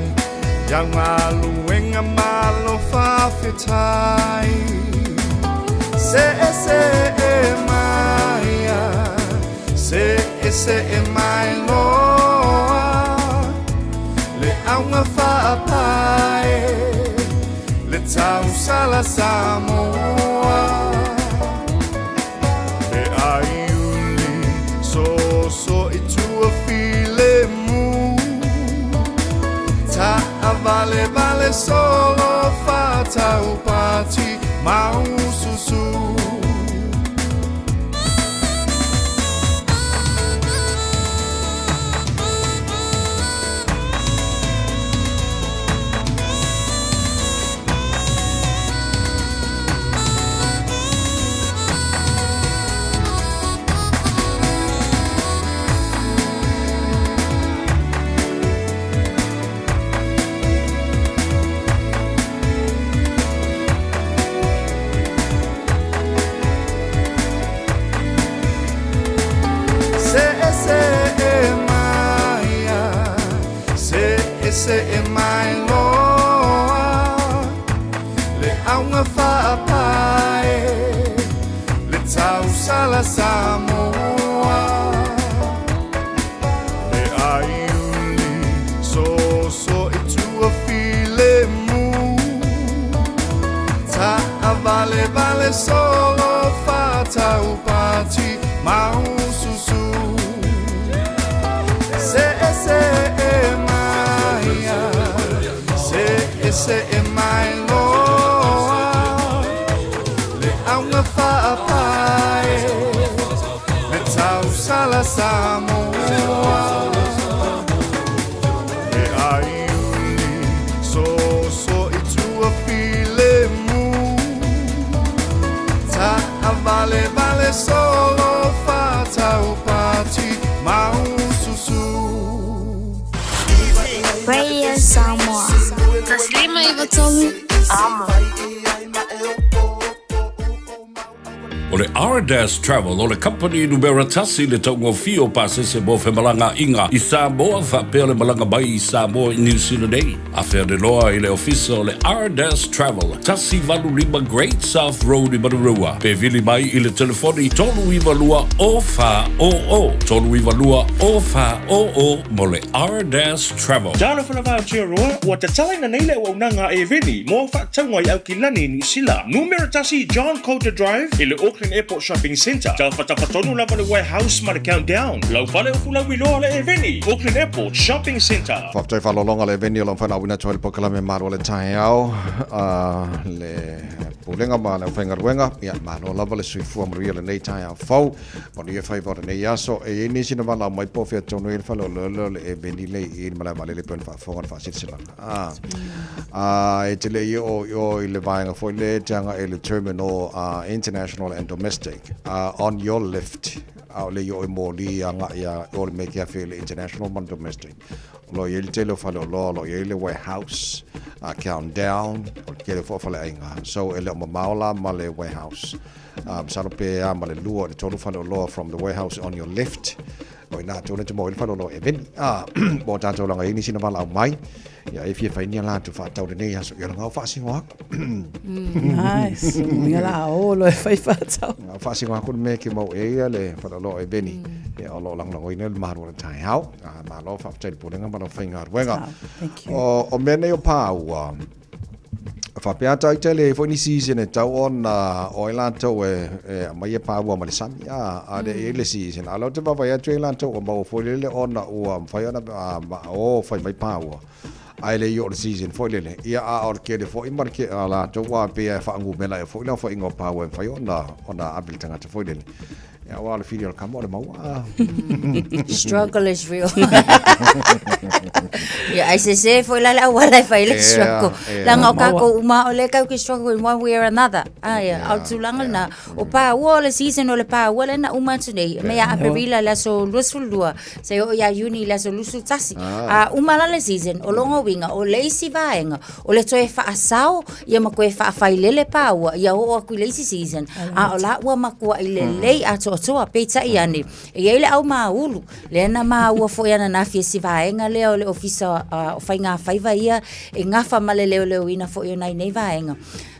Yang malu wenga malo whawhetai Se e maia Se e mai loa Le aunga whaapai Le tau sala Samoa Le aiuli So I tua file mu Ta vale solo fatau pati mau susu Se e mai loa Le aunga whaapai Le tau sala Samoa Le aiuli So I tua file mu Ta vale solo fatau pati mau susu Se Se e mai loa Le aunga whaapai Le tau sala Samoa Le aiuli So I tua file mu Ta vale solo fatau pati mau susu Radio Samoa Taslima Ivatolu Amo O le R-Dash Travel, o le company numero tasi le taungo fio pasese mo fe malanga inga I Samoa whapea le malanga bai I Samoa I New Zealand Day. A whea de loa I le offiso le R-Dash Travel, tasi valu lima Great South Road I Matarua. Pe vili mai I le telefoni tolu iwa lua o wha o o. Tolu iwa lua o wha o o mo le R-Dash Travel. Jana whanawha tia roa, ua te talaina nei le ua unanga e veni, mo whaatangwa I au ki lani ni sila. Numero tasi John Coulter Drive, I le Auckland Airport Shopping Centre. Tau whatawhatonu lava le warehouse ma le countdown. Lau whale o fula wiloa le e veni. Auckland Airport Shopping Centre. Whaftai whalolonga le veni o lau whanau ina tuale pokala me maro le tae au. Le pulenga ma le whaingaruenga. Ia maro lava le suifua maria le nei tae au fau. Manu ia whai vore nei aso. E ini sina wala mai pofia tonu i whalo lolo le e veni le i mala male le puen whafonga na whasitisilanga. E te le i o I le vaenga fo le tanga e le terminal international and domestic. On your left, le yo I moli anga ia o le meki a fele international and domestic. Lo ye le telo falo lo ye le warehouse countdown o ke le fo fale ainga. So ele mo maula ma le warehouse. Salope a ma le lua le tolu falo lo from the warehouse on your left. O ina tole te mo le falo lo e veni. Bo tato langa ini sina vala au mai. Ya if you find la to fa tau nei aso ia nga fa singo. Nice. Ia la o lo e fai fa tau. Fa singo ko me ke mo e le fa lo e veni. Ya o lo lang lang o ina le maru tai hau. Ma lo fa tau po nga ma lo finga wenga. Thank you. O mene o pa fa pia tai tele fo ni season e tau on o ila to e mai e pa wa ma le sami a de le season a lo te va ya tu ila to o mo fo le on o fa ya na o fa mai pa wa ai le yo season fo le ia a or ke de fo I marke ala to wa pe fa ngu mela fo ila fo ingo pa wa fa yo na ona abil tanga te fo le Ya wala fili al kamo le mau. Struggle is real. Yeah, I say for la wala fa ile struggle. La ngaka ko uma ole ka ki struggle in one way or another. Yeah, al tulanga na o pa wala season ole pa wala na uma today. Me ya aperila la so lusul dua. Say o ya uni la so lusul tasi. Uma la season o longo winga o lazy vaenga. O le toe fa asao ia makoe fa failele pa wa ia o ku lazy season. O la wa makua ile lei ato toa peita iani e ele au maulu le na maua fo yana na fie si vaenga le o le ofisa o fainga faiva ia e ngafa male le ina fo yana nei vaenga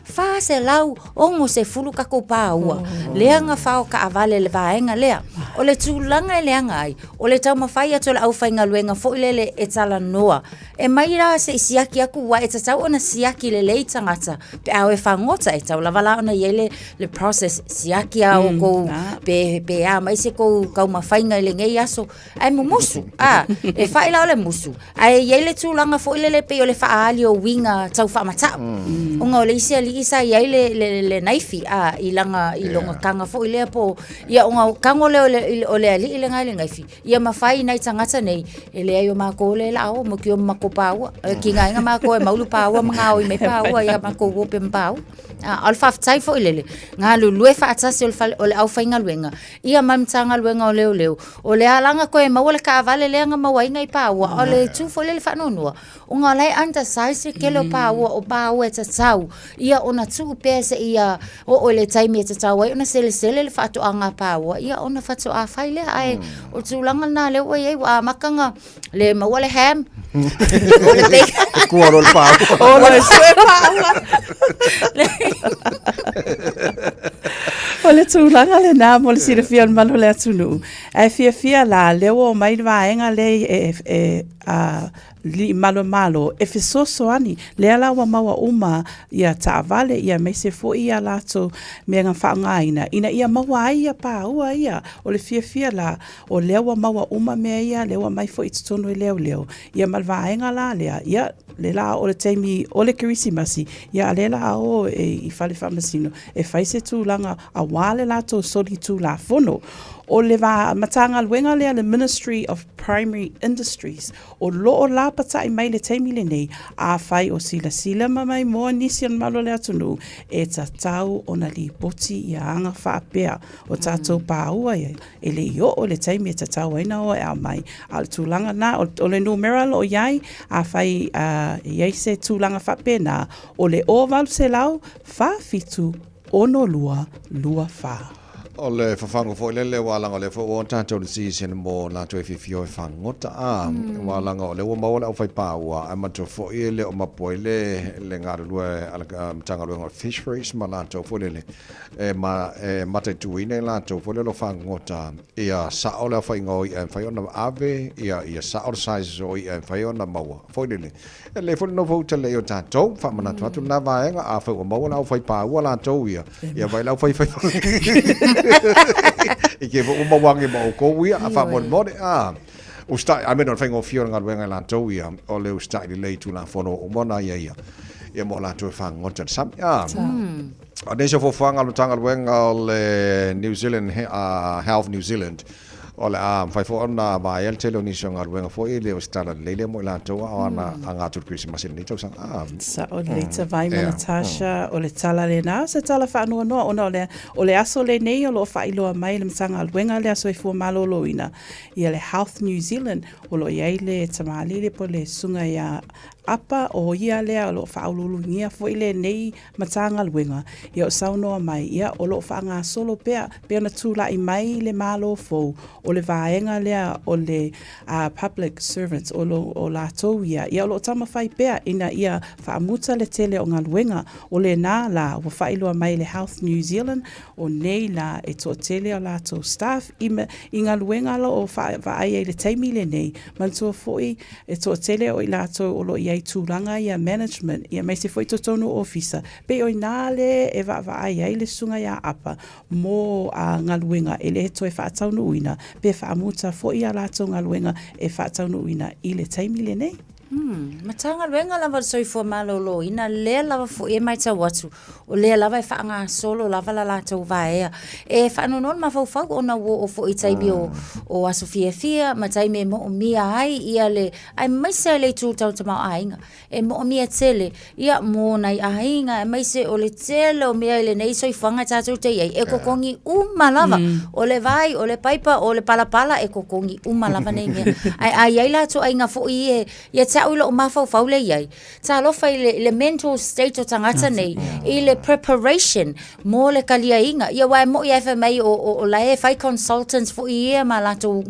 fa se lau ongo se fulu ka ko paua leanga fa o ka avale le vaenga lea o le tulanga leanga ai o le tau mafai ato le au fainga luenga fo ile e tala noa e maira se siaki aku wa e tau ona siaki le lei tangata pe au e fangota e tau lavala ona yele le process siaki au ko pe a mai se ko kau mafainga le ngai aso ai musu e fa ila le musu ai yele tulanga fo ile le pe o le fa ali o winga tau fa mata onga le isia isa ia le naifi ilanga ilonga kanga fo ile po ia onga kango le ole ali ile ngai le naifi ia mafai nai tangata nei ele ayo mako le la o mo kio mako paua ki ngai nga mako e maulu paua mga o me paua ia mako go pe pau alfa tai fo ile nga lu fa atasi ole au fainga luenga ia mamtanga luenga ole ole alanga ko e mawole ka vale le nga mawainga i paua ole tu fo le fa no unga lai anta size kelo paua o paua e tsau ia ona tu pese ia o le taimi te tawa ona sele le fatu anga pawa ia ona fatu a faile ai o tulanga na le o ye wa makanga le mawale ham o le pe ko ro le pawa o le se pawa o le tulanga le na mo le sire fia malo le atunu ai fia la le o mai va enga le li malo e fesoso ani le ala wa maua uma ia taavale ia me se fo ia lato me nga whaanga ina ia maua ia pa ua ia o le fia la o lewa maua uma me ia lewa mai fo itutonu leo ia malvaenga la lea ia le la o le taimi o le kirisimasi ia le la o i fale famasino e faise tu langa a wale lato soli tu la fono o le va matanga luenga lea le Ministry of Primary Industries o lo la pata i mai le taimi le nei a fai o sila mai mo nisian malo le atunu e tatau ona li poti i anga whaapea o tatou paua e le io o le taimi e tatau aina o e a mai al tulanga na o le numera lo iai a fai iai se tulanga whaapea na o le ovalu se lau wha fitu ono lua wha. O le whawhango fo le walanga le fo o tātou le season mo la toi fifio e whangota walanga o le o maola au whai pāua a mato fo i le o mapoi le ngāra lua tanga lua ngā fisheries ma la tau fo le mate tuine la tau fo le lo whangota ia sao le whai ngoi e whai ona ave ia sao le sizes o i e whai ona maua fo le fo no fo te le o tātou whamana tuatu na vaenga a whai o maola au whai pāua la tau ia vai lau whai e ke o mawangi ma o koia a fa mo o sta a me no fengo fio nga wenga la toia o le sta i le tu la fono o mona ia mo la to fa ngota sam a deso fo fanga lo tanga wenga le New Zealand Health New Zealand o le fai fo ona va el telo ni songa wenga fo ile o sta le mo la to ana anga tu Christmas ni to sang sa o le vai mo Natasha o le tala le na se tala fa no ona o le aso le nei o lo fa ilo mai le sanga wenga le aso e fo malo loina ia le Health New Zealand o lo ia le tamali le po le sunga ia apa o ia lea o lo whaululu ngia fo ile nei matanga luenga ia o saunoa mai ia o lo whaanga solo pea na tūla i mai le malo fo o le vaenga lea o le public servants o la tau ia o lo tama whai pea ina ia whaamuta le tele o ngā luenga o le nā la o whailua mai le Health New Zealand o nei la e tō tele o la tau staff i ngā luenga lo o whaai le taimi le nei mantua foi e tō tele o i la tau o lo ia tūranga ia management ia mai se foi tonu officer pe o inale e va ai le sunga ia apa mo a ngaluenga ele to e fa taunu uina pe fa amuta fo ia la to ngaluenga e fa taunu uina ile taimi le nei Matanga wenga lava soifua malolo ina lea lava fu e mai tau atu o lea lava e whaanga solo lava la lātou vaea e whanonon ma fau ona wo o fu i taibi o aso fia ma taime mo o mia ai ia le ai mai se le tu tau tamau ainga e mo o mia tele ia mo nai ainga e mai se o le tele o mia le nei soifuanga tātou te iai e kokongi uma lava o le vai o le paipa o le palapala e kokongi uma lava nei mea ai la tu ainga fu i e tau ilo o mafau faule iai. Ta alofa le mental state o tangata nei, i le preparation, mo le kalia inga. Ia wai mo i FMA o la e fai consultants fo i ea ma lato.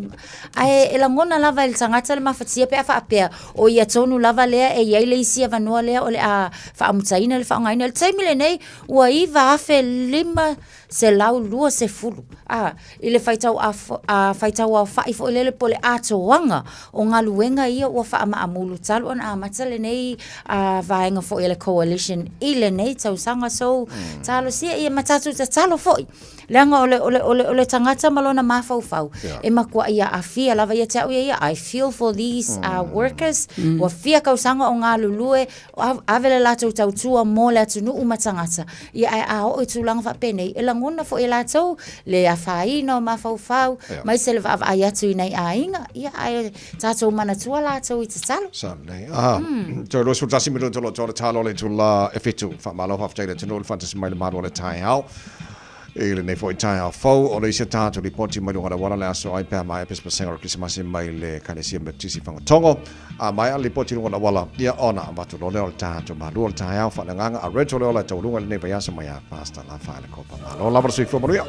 Ai e la ngona lava le tangata le mafatia pe a wha apea, o ia tonu lava lea e iai le isia vanua lea o le a wha amutaina le wha ngaina. Le taimi le nei, ua i va afe 5 se lau lua se fulu. I le faitau a whai fo lele po le atoanga o ngā luenga ia ua wha ama amulu talu on a mata le nei vaenga fo le coalition i le nei tau sanga so talo sia ia matatu ta talo foi. Leanga o le tangata malona mafau e makua ia a fia lava ia tau ia I feel for these workers wa fia kausanga o ngā lulue avele lato tau tua mo le atunu umatangata ia a o tulanga fa pene e langona fo e lato le a faina o mafau mai se le va ai atu nei ainga ia ai tato mana tua lato i te talo Sunday so lo sul tasi minuto lo talo le tula efetu fa malo fa tele tino fantasy mai le malo le tai au ele nei foi tai au fo o le seta to li poti mai ngora wala la so ai pa mai pes pasanga Christmas mai le kanesia metisi fanga tongo a mai ali poti ngora wala ia ona ba to lo le ta to ma lo tai au fa nganga a retro le to lunga le pa yasa mai pasta la fa le copa malo la verso fo maria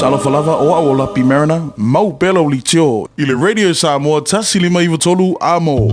Talo falava o au lapi marina, mau belo li tio, i le Radio Samoa tasi lima iwa tolu amo.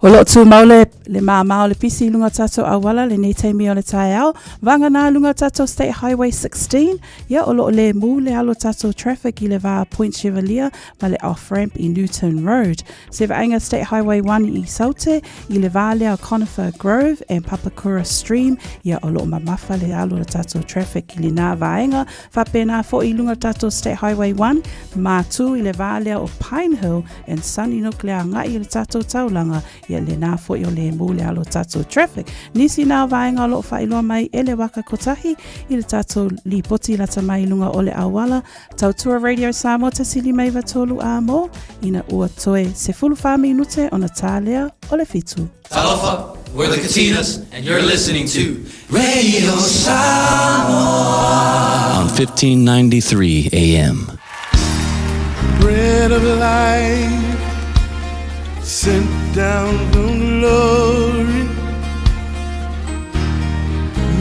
O lo tu maule le o le pisi lunga tato awala le nei taimi o le tai au. Vanga na lunga tato State Highway 16. Ia o lo le mu le alo tato traffic I le va Point Chevalier ma le off-ramp I Newton Road. Se vaenga State Highway 1 I Saute I le va le Conifer Grove and Papakura Stream. Ia o lo mamafa le alo le tato traffic I le na vaenga. Fa pena fo I lunga tato State Highway 1 ma tu I le va le o Pine Hill and Sunny Nuclear ngai I le tato taulanga. Ia le na fo I le mu le alo tato traffic. Nisi na vaenga lo fa iloa mai ele waka kotahi I le tato li poti la tamai lunga o le awala. Tautua Radio Samoa te sili mai vatolu a mo. Ina ua toe se fulu wha minute o na tālea o le fitu. Talofa, we're the Katinas, and you're listening to Radio Samoa on 1593 AM. Bread of life sent down from glory.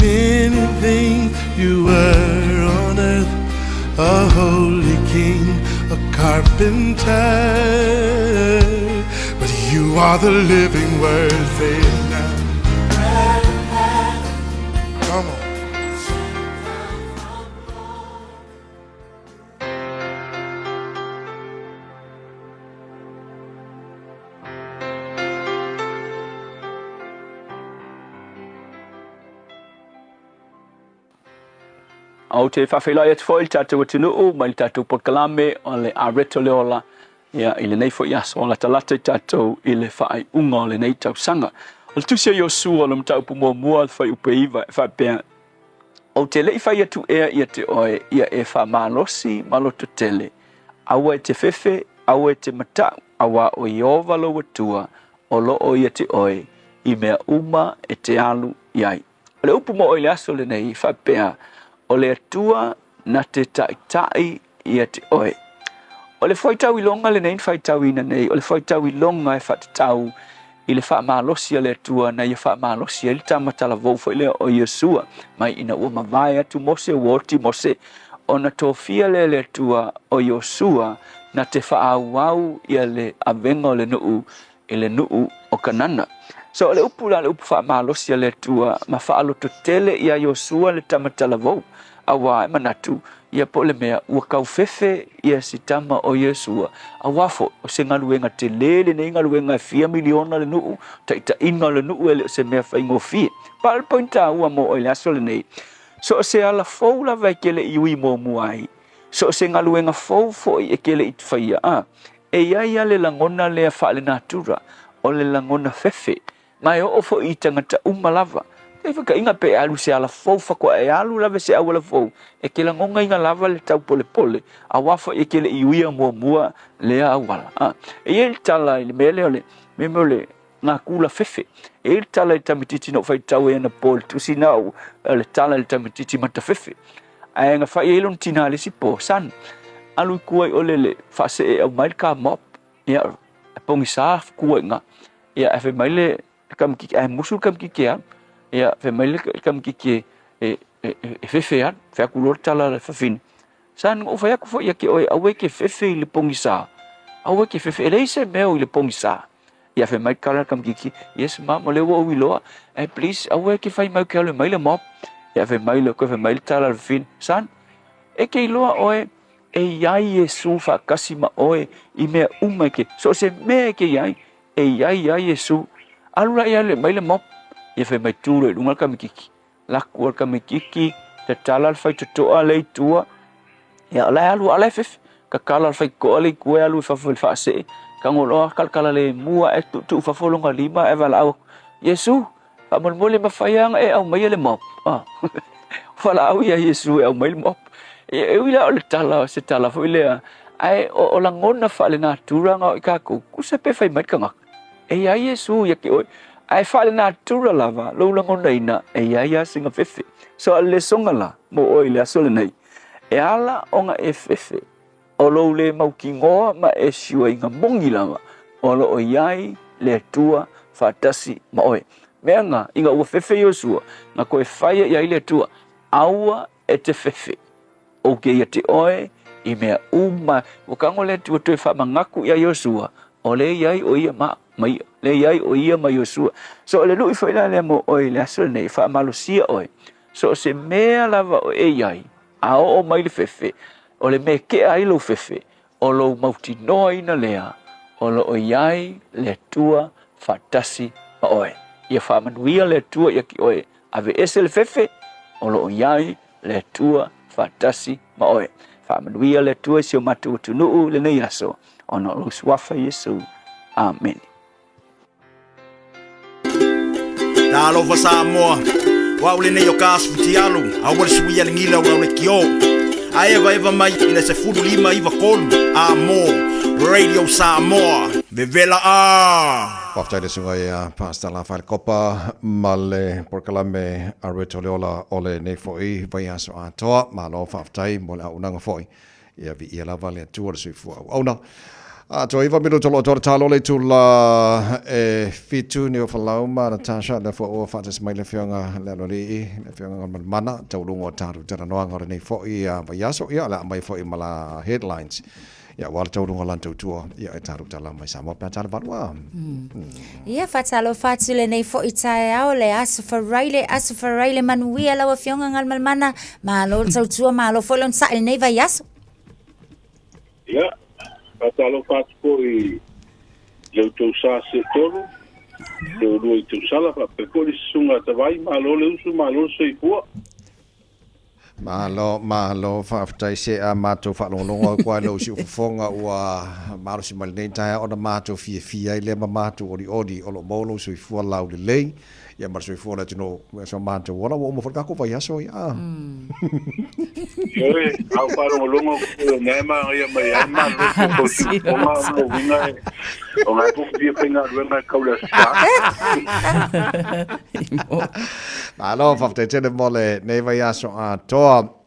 Many things you were on earth, a holy king, a carpenter, but you are the living word. Say it now. Come on. Au te whawhila e te whoi tātou atunu o, mai tātou pokalame o le areto leola, ia I le nei fo iaso, o la talata tātou I le whaai unga o le nei tau sanga. O le tusia Iosua o le mtau pumoa mua le whai upe iwa e whapea. O te lei whai atu ea ia te oe, ia e wha malosi maloto tele. Awa e te whewhe, awa e te matau, awa o Iova lo watua, o lo o ia te oe, I mea uma e te alu iai. O le upu mo o le aso le nei whapea, o le atua na te tai ia te oe. O le whaitau I longa le nei whaitau ina nei, o le whaitau I longa e whatatau I le whaamalosia le atua na ia whaamalosia I le tamatala vauwha I le o Iesua, mai ina ua mawai atu mose woti mose, o na tofia le atua o Iosua na te whaauau ia le avenga o le nuu, I le nuu o kanana. So le upu whaamalosia le atua, ma whaaloto tele ia Iosua le tamatala vau, awa e manatu, ia po le mea ua kauwhewhe ia si tama o Iesua. Awafo, o se ngaluenga te lele ne ngaluenga 4 miliona le nuu, taita inga le nuu ele o se mea whaingo fie. Pal pointa ua mo o le aso le nei. So se ala fau la vai kele iui mo muai. So se ngaluenga fau fo I e kele I whaia. E ia le langona lea whaale natura, o le langona whewhe. Mai o fo I tangata umalava. E whaka inga pe alu se ala fau whakua e alu lava se awala fau. E ke langonga inga lava le tau pole pole. A wafa e ke le iuia mua lea awala. E il tala I le mele ole, me ole ngā kula whewhe. E il tala I tamititi no whai tau e na pole tusi nau, le tala I tamititi mata whewhe. A e ngā whai elon tina le si po san. Alu kuai ole le whase e au mail ka mop. Ia, e pongi saa kuai ngā. Ia, e whai maile kam kiki, e musul kam kiki a. Ia, whai maile kam kiki e whewhe an. Whai kulor tala le whawhine. San o whai aku whai ake oe, awe ke whewhe I le pongi saa. Awe ke whewhe, e reise meo I le pongi saa. Ia, whai maile kala kam kiki. Yes, ma, mo lewa o iloa. E, please, awe ke whai mau ke ale maile mop. Ia, whai maile, koe whai maile tala le whawhine. San, e ke iloa oe, e iai Yesu whakasi ma oe I mea umake. So se mea ke iai, e iai Yesu. Alura ia le maile mop. Ia whai mai tūre, rungal ka mikiki. Laku al ka mikiki, te tala al whai tutoa lei tua. Ia alai alu alai whiwhi. Ka kala al whai koa lei kue alu I whawhai whaase. kangolo kalkala le mua e tu fa folonga lima e vala au Yesu fa mole mafayanga e au mai le mop fala au ya Yesu e au mai le mop e wila o le tala se tala fo ile ai o la ngona fa le natura nga ka ku se pe fai mai kanga e ya Yesu ya ki o ai fa le natura lava lo la ngona ina e ya singa fefe so le songala mo o ile asole nei e ala onga e fefe o lo le mau kingoa ma e siwa inga mongi lava o lo o iai le tua fatasi ma oe meanga inga ua fefe Yosua na koe whaia iai le tua aua e te fefe o ke ia te oe i mea uma o kango le tua tue wha mangaku ia Yosua o le iai o ia mai le iai o ia ma Yosua so le lui whaila le mo oe le asole nei wha malusia oe so se mea lava o e iai a o mai le fefe o le me ke ai lo fefe o lo mauti noa ina lea o lo o iai le tua fatasi ma oe ia whamanuia le tua ia ki oe ave ese le fefe o lo o iai le tua fatasi ma oe whamanuia le tua si o matu tunuu le nei aso o no lo swafa Yesu amen Talo fa Samoa wa ule nei o kasputi alu a wale suia le ngila wa ule kio a eva mai ina se fudu lima iwa kolu amo Radio Samoa vevela Whaftaile sunga ia pasta la whaile kopa male porkalame areto leola ole nei foi vai aso atoa ma lo whaftai mo le aunanga foi ia vi ia lava le atua le suifu au auna to iwa milo tolo to talo le tula e fitu ni o falauma Natasha le fo o fates mai le fionga le lori le fionga mana taulungo taru tara noa ngore nei foi ia vai aso ia la mai foi mala headlines ia wala taurunga lantou tua ia e taru tala mai Samoa pe tala valua ia fatalo fatule nei fo itae au le asu faraile manuia lawa fionga ngal malmana ma lo tautua ma lo folon sa nei vai asu ia fatalo fatpo i le to sa se toro le do i to sala pa pe ko sunga tavai ma lo le usu ma lo se pu Malo whaftai se a mātou whalongonga kua lau si ufufonga ua maro si malinei taia o na mātou fia i lema mātou ori o lo molo sui fua lau le lei ia mara sui fua na tino so mātou wala wa umawhalkako vai aso i a Ie, au whalongolongo nema ia mai ama lo si ufufonga mo vinga o ngai puku pia whainga ruenga kaula Malo whaftai tene mole nei vai aso a toa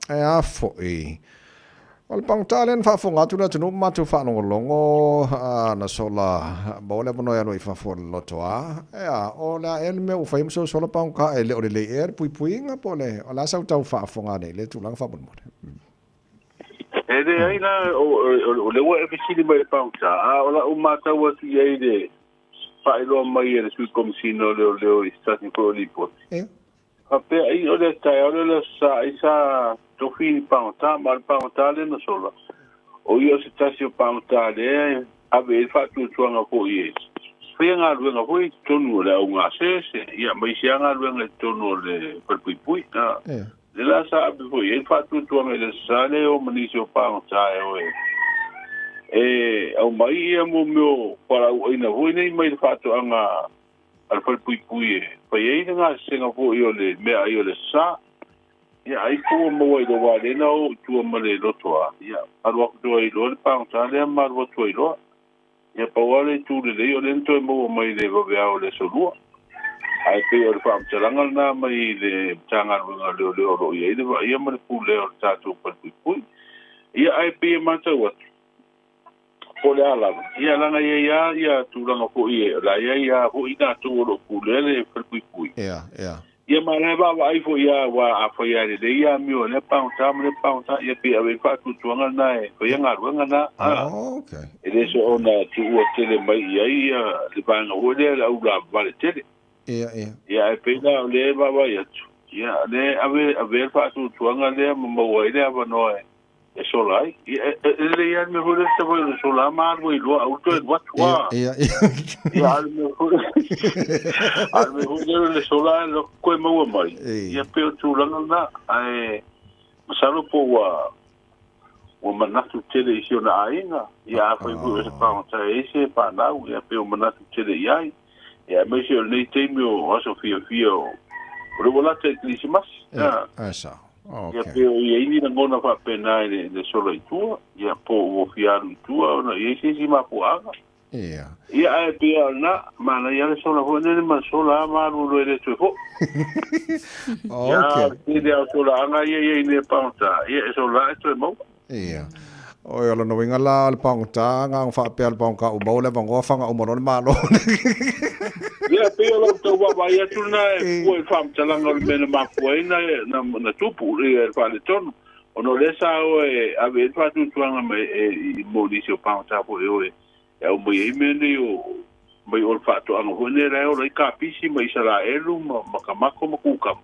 e a foi. Wal pang talen fa fonga tu na tunu matu fa longo na sola bole bono ya no i fa for lotoa e a ola el me u fa imso sola pang ka ele o le er pui nga pole ola sa tau fa fonga nei le tu lang fa bon mo. E de ai na o le wa e fisi mai pang ta ola o mata wa ki ai de fa ilo mai e su komisino le i stati ko li pot. Ape ai o le tai o le sa isa tofini pauta mal pauta le no sola o io se tasio pauta le ave il fatto tuanga ko ye fianga luenga foi tonu le unga se ia mai sianga luenga tonu le perpui na le la sa ave foi il fatto tuanga le sale o manisio pauta e au mai mo meu para o ina foi nei mai fatto anga al perpui pa ye nga singa fo io le me io le sa ya ai ko mo i do wa le no tu mo le lo to ya aro do i lo pa ta le ma ro to i lo ya pa wa le tu le io le to mo mai le go ya o le so lu ai pe o pa ta la na mai le tanga ro lo ye de ya mo pu le o ta tu pa pu ya ai pe ma ta wa po le ala ya la na ya tu la ko i la ya ho i na tu ro pu le pu ya ia mana ba ai fo ia wa a fo ia de ia mi o le pauta ia pe ave fa tu tuanga na e ko ia ngaruanga na okay ele so ona tu o tele mai ia le banga o le au la vale tele ia pe na le ba ia tu ia le ave fa tu tuanga le mo o ile ava no e so lai ele ia me ho le se vo so la ma vo lo auto e what wa ia me ho le so la lo ko mo mai ia pe tu la na ai masalo po wa o manatu tele isi o na ainga. Ia a whai pu e se pāngata e se pānau, ia pe o manatu tele iai. Ia me se o nei teimi o aso fia o rewalata e Christmas. Asa. Ia pe o ia ini na ngona whapena e le solo i tua. Ia po o fiaru i tua, o na ia se si mapuanga. Ia. Ia e pe o na, mana ia le sola ho nene ma sola maru lo e le tui ho. Ia, tine au sola anga ia ine pāngata. Ia e sola e tui mau. Ia. O ia lana winga la le pāngata, ngā whapea le pāngata o mau le wangoa whanga o mono le malo. Ia pe o lau tau wawa ia tuna e kua e whamtalanga o mena makuaina na tupu e whale tonu. O no lesa o e ave e whatu tuanga me e monisi o pāngata po e oe. E au mai e mene o mai o le whatu anga hone reo rei ka pisi mai sara elu makamako makukamo.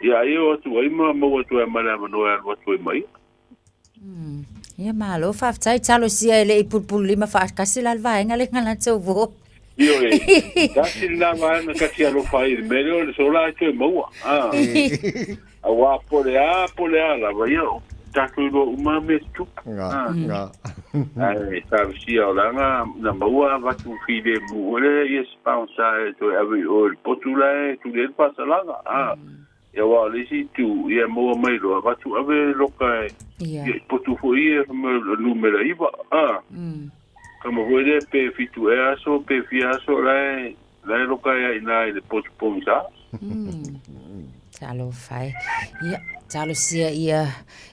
Ia e o atu aima mau atu e mara manoe anu atu e mai. Ia malo whaftai talo sia ele i pulpulu lima whaakasi la alvaenga le ngana tau vo. Io e, kasi la vaenga kasi alo whai, mele o le sola atu e maua. A wā pole a la vai au. Tātou ilo umame tupu. Ngā. Ai, tāwisia o langa, na maua watu while muore, yes, paunsa e toi awi o le potula e tu le pasalanga. Ia wā lesi tu, ia maua mai roa, watu awe loka e potu hoi e numera iwa. Kama hoi le pe fitu e aso, pe fi aso, lai loka e ina e le potu pomisa. Talo fai. Ia, talo sia ia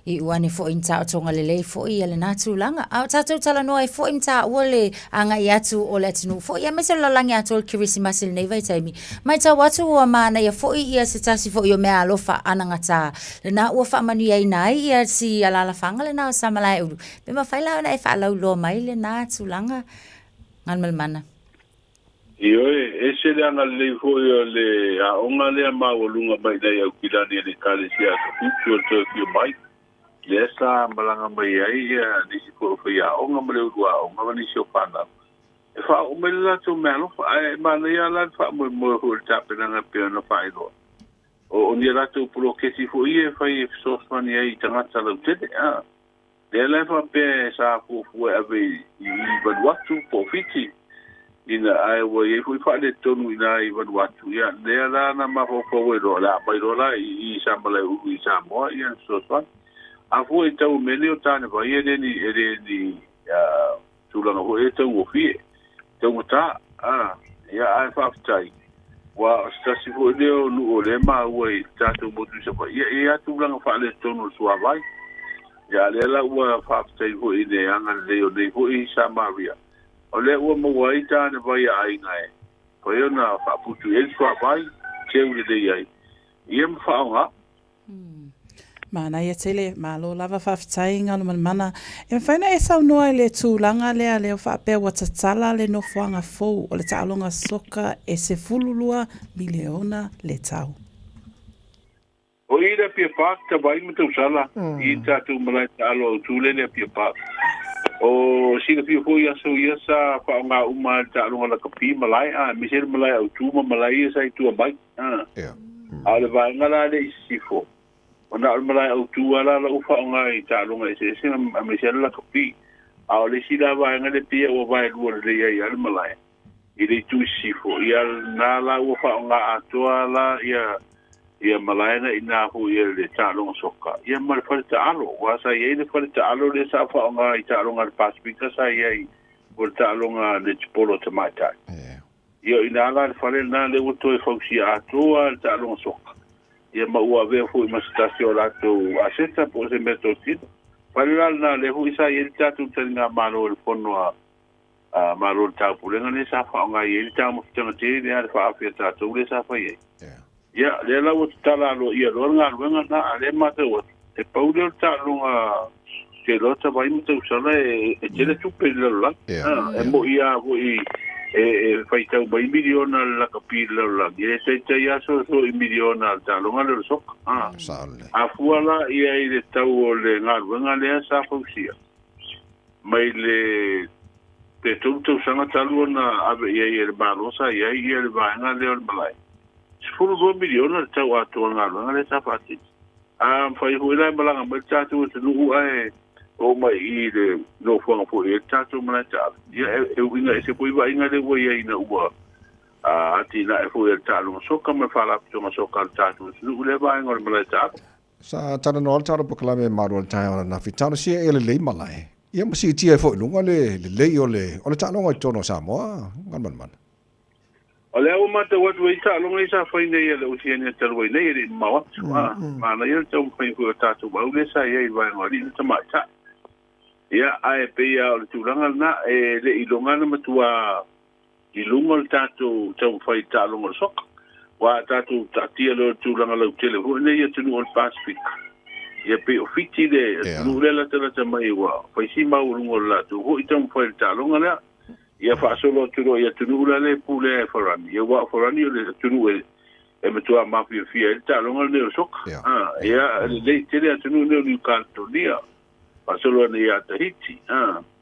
I uane fo in tau tonga lelei fo I ele natu langa. Au tatou tala noa e fo in tau ole anga I atu o le atinu. Fo ia mese lalangi atu o kirisimasi le nei vai taimi. Mai tau atu ua mana ia fo I ia se tasi fo I o mea alofa ananga tā. Le na ua wha manu ia inai ia si alala whanga le na o samalai uru. Pema whailau na e wha lau loa mai le natu langa. Ngan malmana. Io e se le anga le fo io le a onga le ma o lunga mai dai au kilani le kale sia ku tu ki mai le sa malanga mai ai ni si ko fo ya onga mele ua onga ni si o pana e fa o mele la tu melo ai ma le ya la fa mo ho ta pena na pe no fa ilo o ni la tu pro ke si fo I fa I so fani ai tanga tala tete le la fa pe sa fu ave I ba watu po fiti ina ai wo ye fu fa le tonu ina I va watu ya le la na ma fo fo we ro la mai ro la I sa mala u I sa mo ia so so a fu e tau mele o tane va ye ni tu la no e tau o fi tau ta ya ai fa tai wa sta si fu le o nu o le ma we ta tu mo tu sa ya tu la fa le tonu so vai ya le la wa fa tai fu I le anga le o le fu I sa maria o le ua mawai tāne vai ai ngai. Ko eo na whaputu e swa vai, teu le dei ai. Ia mwhaonga. Mana ia tele, malo lava whawhitai ngalo mana. E whaina e sau noa le tūlanga lea leo whapea watatala le no whanga fou o le taolonga soka e se fululua miliona le tau. O ira pia pak, ta vai matau sala. I tātou malai tālo au tūle le pia pak. O sina pia fo ia so ia sa pa nga uma ta longa la kapi malai misel malai au tuma malai sa I tu mai ale vai ngala le sifo ona malai au tu ala la ufa nga I ta longa se sina misel la kapi ale sila vai ngale pia o vai lu le ia ale malai ile tu sifo ia na la ufa nga atoala ia malaina ina hu ia le talonga soka ia mal falta alo wasa ia le falta alo le sa fa nga I talonga Pacifica sa ia o talonga le chipolo tamata ia ina la fale na le uto e fausi atoa talonga soka ia ma ua ve fu ma stasio la to aseta po se meto sit fale na le hu isa ia tatu tanga malo le fono a malo tapu le ngane sa fa nga ia tamu tanga te ia fa afia tatu le sa fa ia ya le la o tala lo ia lo nga na le mate o e paulo ta lo nga ke lo ta vai mate usala e tele tu pe la e mo ia vo e fai tau bai miliona la kapila la ye te ya so miliona ta lo nga le sok a fuala ia I le tau o le nga le sa fausia mai le te tu sanga talu na ave ia le barosa ia le va nga le malai Fulu 2 miliona tau atu ngalo ngale tapati. Fai huila malanga mai tatu tu ai o mai I le no whanga po e tātou mana tāla. Ia e winga e se pui wa inga le wa ia ina ua. Ati na e fo e tālu soka me whala pitonga soka tātou. Sinu ule wa inga le mana tāla. Sa tana no alta po kala me maru al tai ona na fitano si ele le malai. Ia masi tia fo lunga le le tano ngai tono Samoa ngan man. Ole o mata wat we ta longa isa foi nei le usiania talwai nei ri mawa. Ma na ia tau foi ko tātou ba ule sa ia vai ngari ta mata. Ia ai pe ia o tulanga na e le ilonga na matua ilunga tātou tau foi ta longa sok. Wa tātou tatia lo tulanga lo tele ho nei ia tunu on Pacific. Ia pe ofiti de nule la tala mai wa. Foi si ma ulunga la tu ho itam foi ta longa la. Ia fa solo tuno ia tunu la le pule forani. Ia wa forani le tunu e metua mafia fia ta longa le sok. Ia le tele tunu le ni kantonia. Fa solo ni ia Tahiti.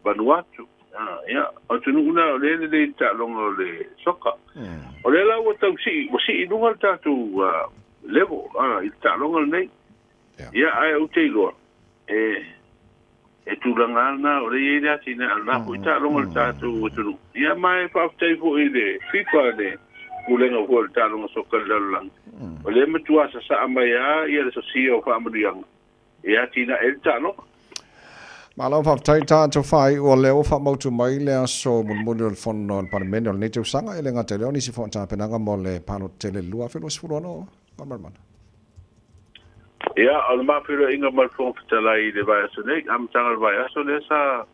Vanuatu. Ia o tunu una le ta longa le soka. O le la wa tau si lunga ta tu level. I ta longa nei. Ia ai o te loa. E tulangana o le ia tina ana po ta longa tātou tunu. Ia mai fa tai fo ile FIFA le kulenga fo ta longa soka lalang. O le matua sa mai ia le sio fa amriang. Ia tina el ta no. Malo fa tai ta to fai o le o fa mo tu mai le so mun le fon no parlamento le tu sanga ele ngate le oni si fon ta penanga mo le pano tele lua fe lo sfurono. Kamarman. Ia, al mapira inga malfong fitalai le vai asone, am tangal vai asone sa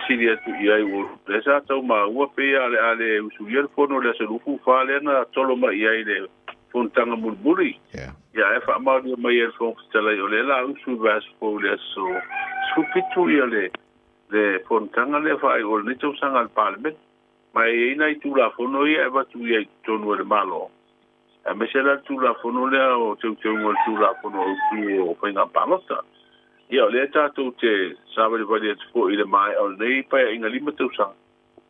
siria tu iai u. Le sa tau ma ua pe ale usuia fono le se lufu fa le na tolo ma iai le fontanga mulburi. Ia e fa ma dia mai el fong fitalai o le la usu vas po le so supitu ia le fontanga le fa i ol ni tau sanga al parliament. Mai ina I tu la fono ia e batu ia tonu le malo. A mesela tu la fono le o te ngol tu la fono o pinga palota. Ia le tatu te sabe vai te fo ile mai o nei pa inga lima tu sang.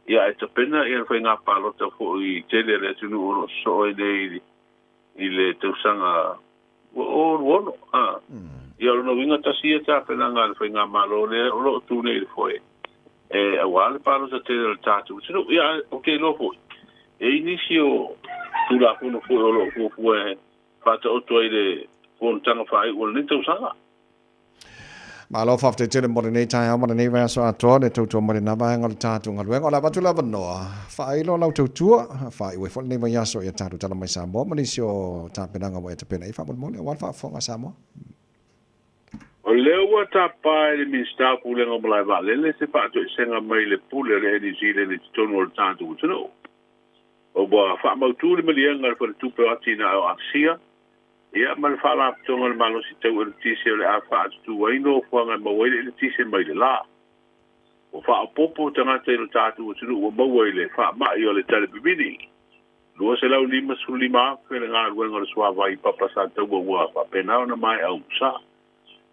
Ia e te pena ia pinga palota fo I te le tu no so nei ile tu sanga o Ia no winga tasia ta pena ngal pinga malo le o tu nei fo e awal palota te tatu. So ia okay no fo. E inicio tu la fono fo lo fo fata o toile con tanga fai o le tau sanga. Malo fa te tele mo nei tai mo nei va so ato ne to mo na ba ngal tatu ngal wenga la batula bano fai lo lau tu fai we fo nei va yaso ya tatu tala mai sa mo ni sio ta penanga mo te pena I fa mo le wa fa fo nga sa mo. O leo wa ta pai le minsta pule ngo blai va le se fa to senga mai le pule le di zile le tono o tatu no. O boa fa mau tu le malianga for tu pe atina o asia. Ia mal fa la tonga le malo si tau le tisi le a fa tu waino fuanga mo wele le tisi mai le la. O fa popo tanga te le tatu tu o mo wele fa ma yo le tele bibini. Lo se la lima su lima fe le nga wenga le swa vai papa sa tau wa fa pena na mai au sa.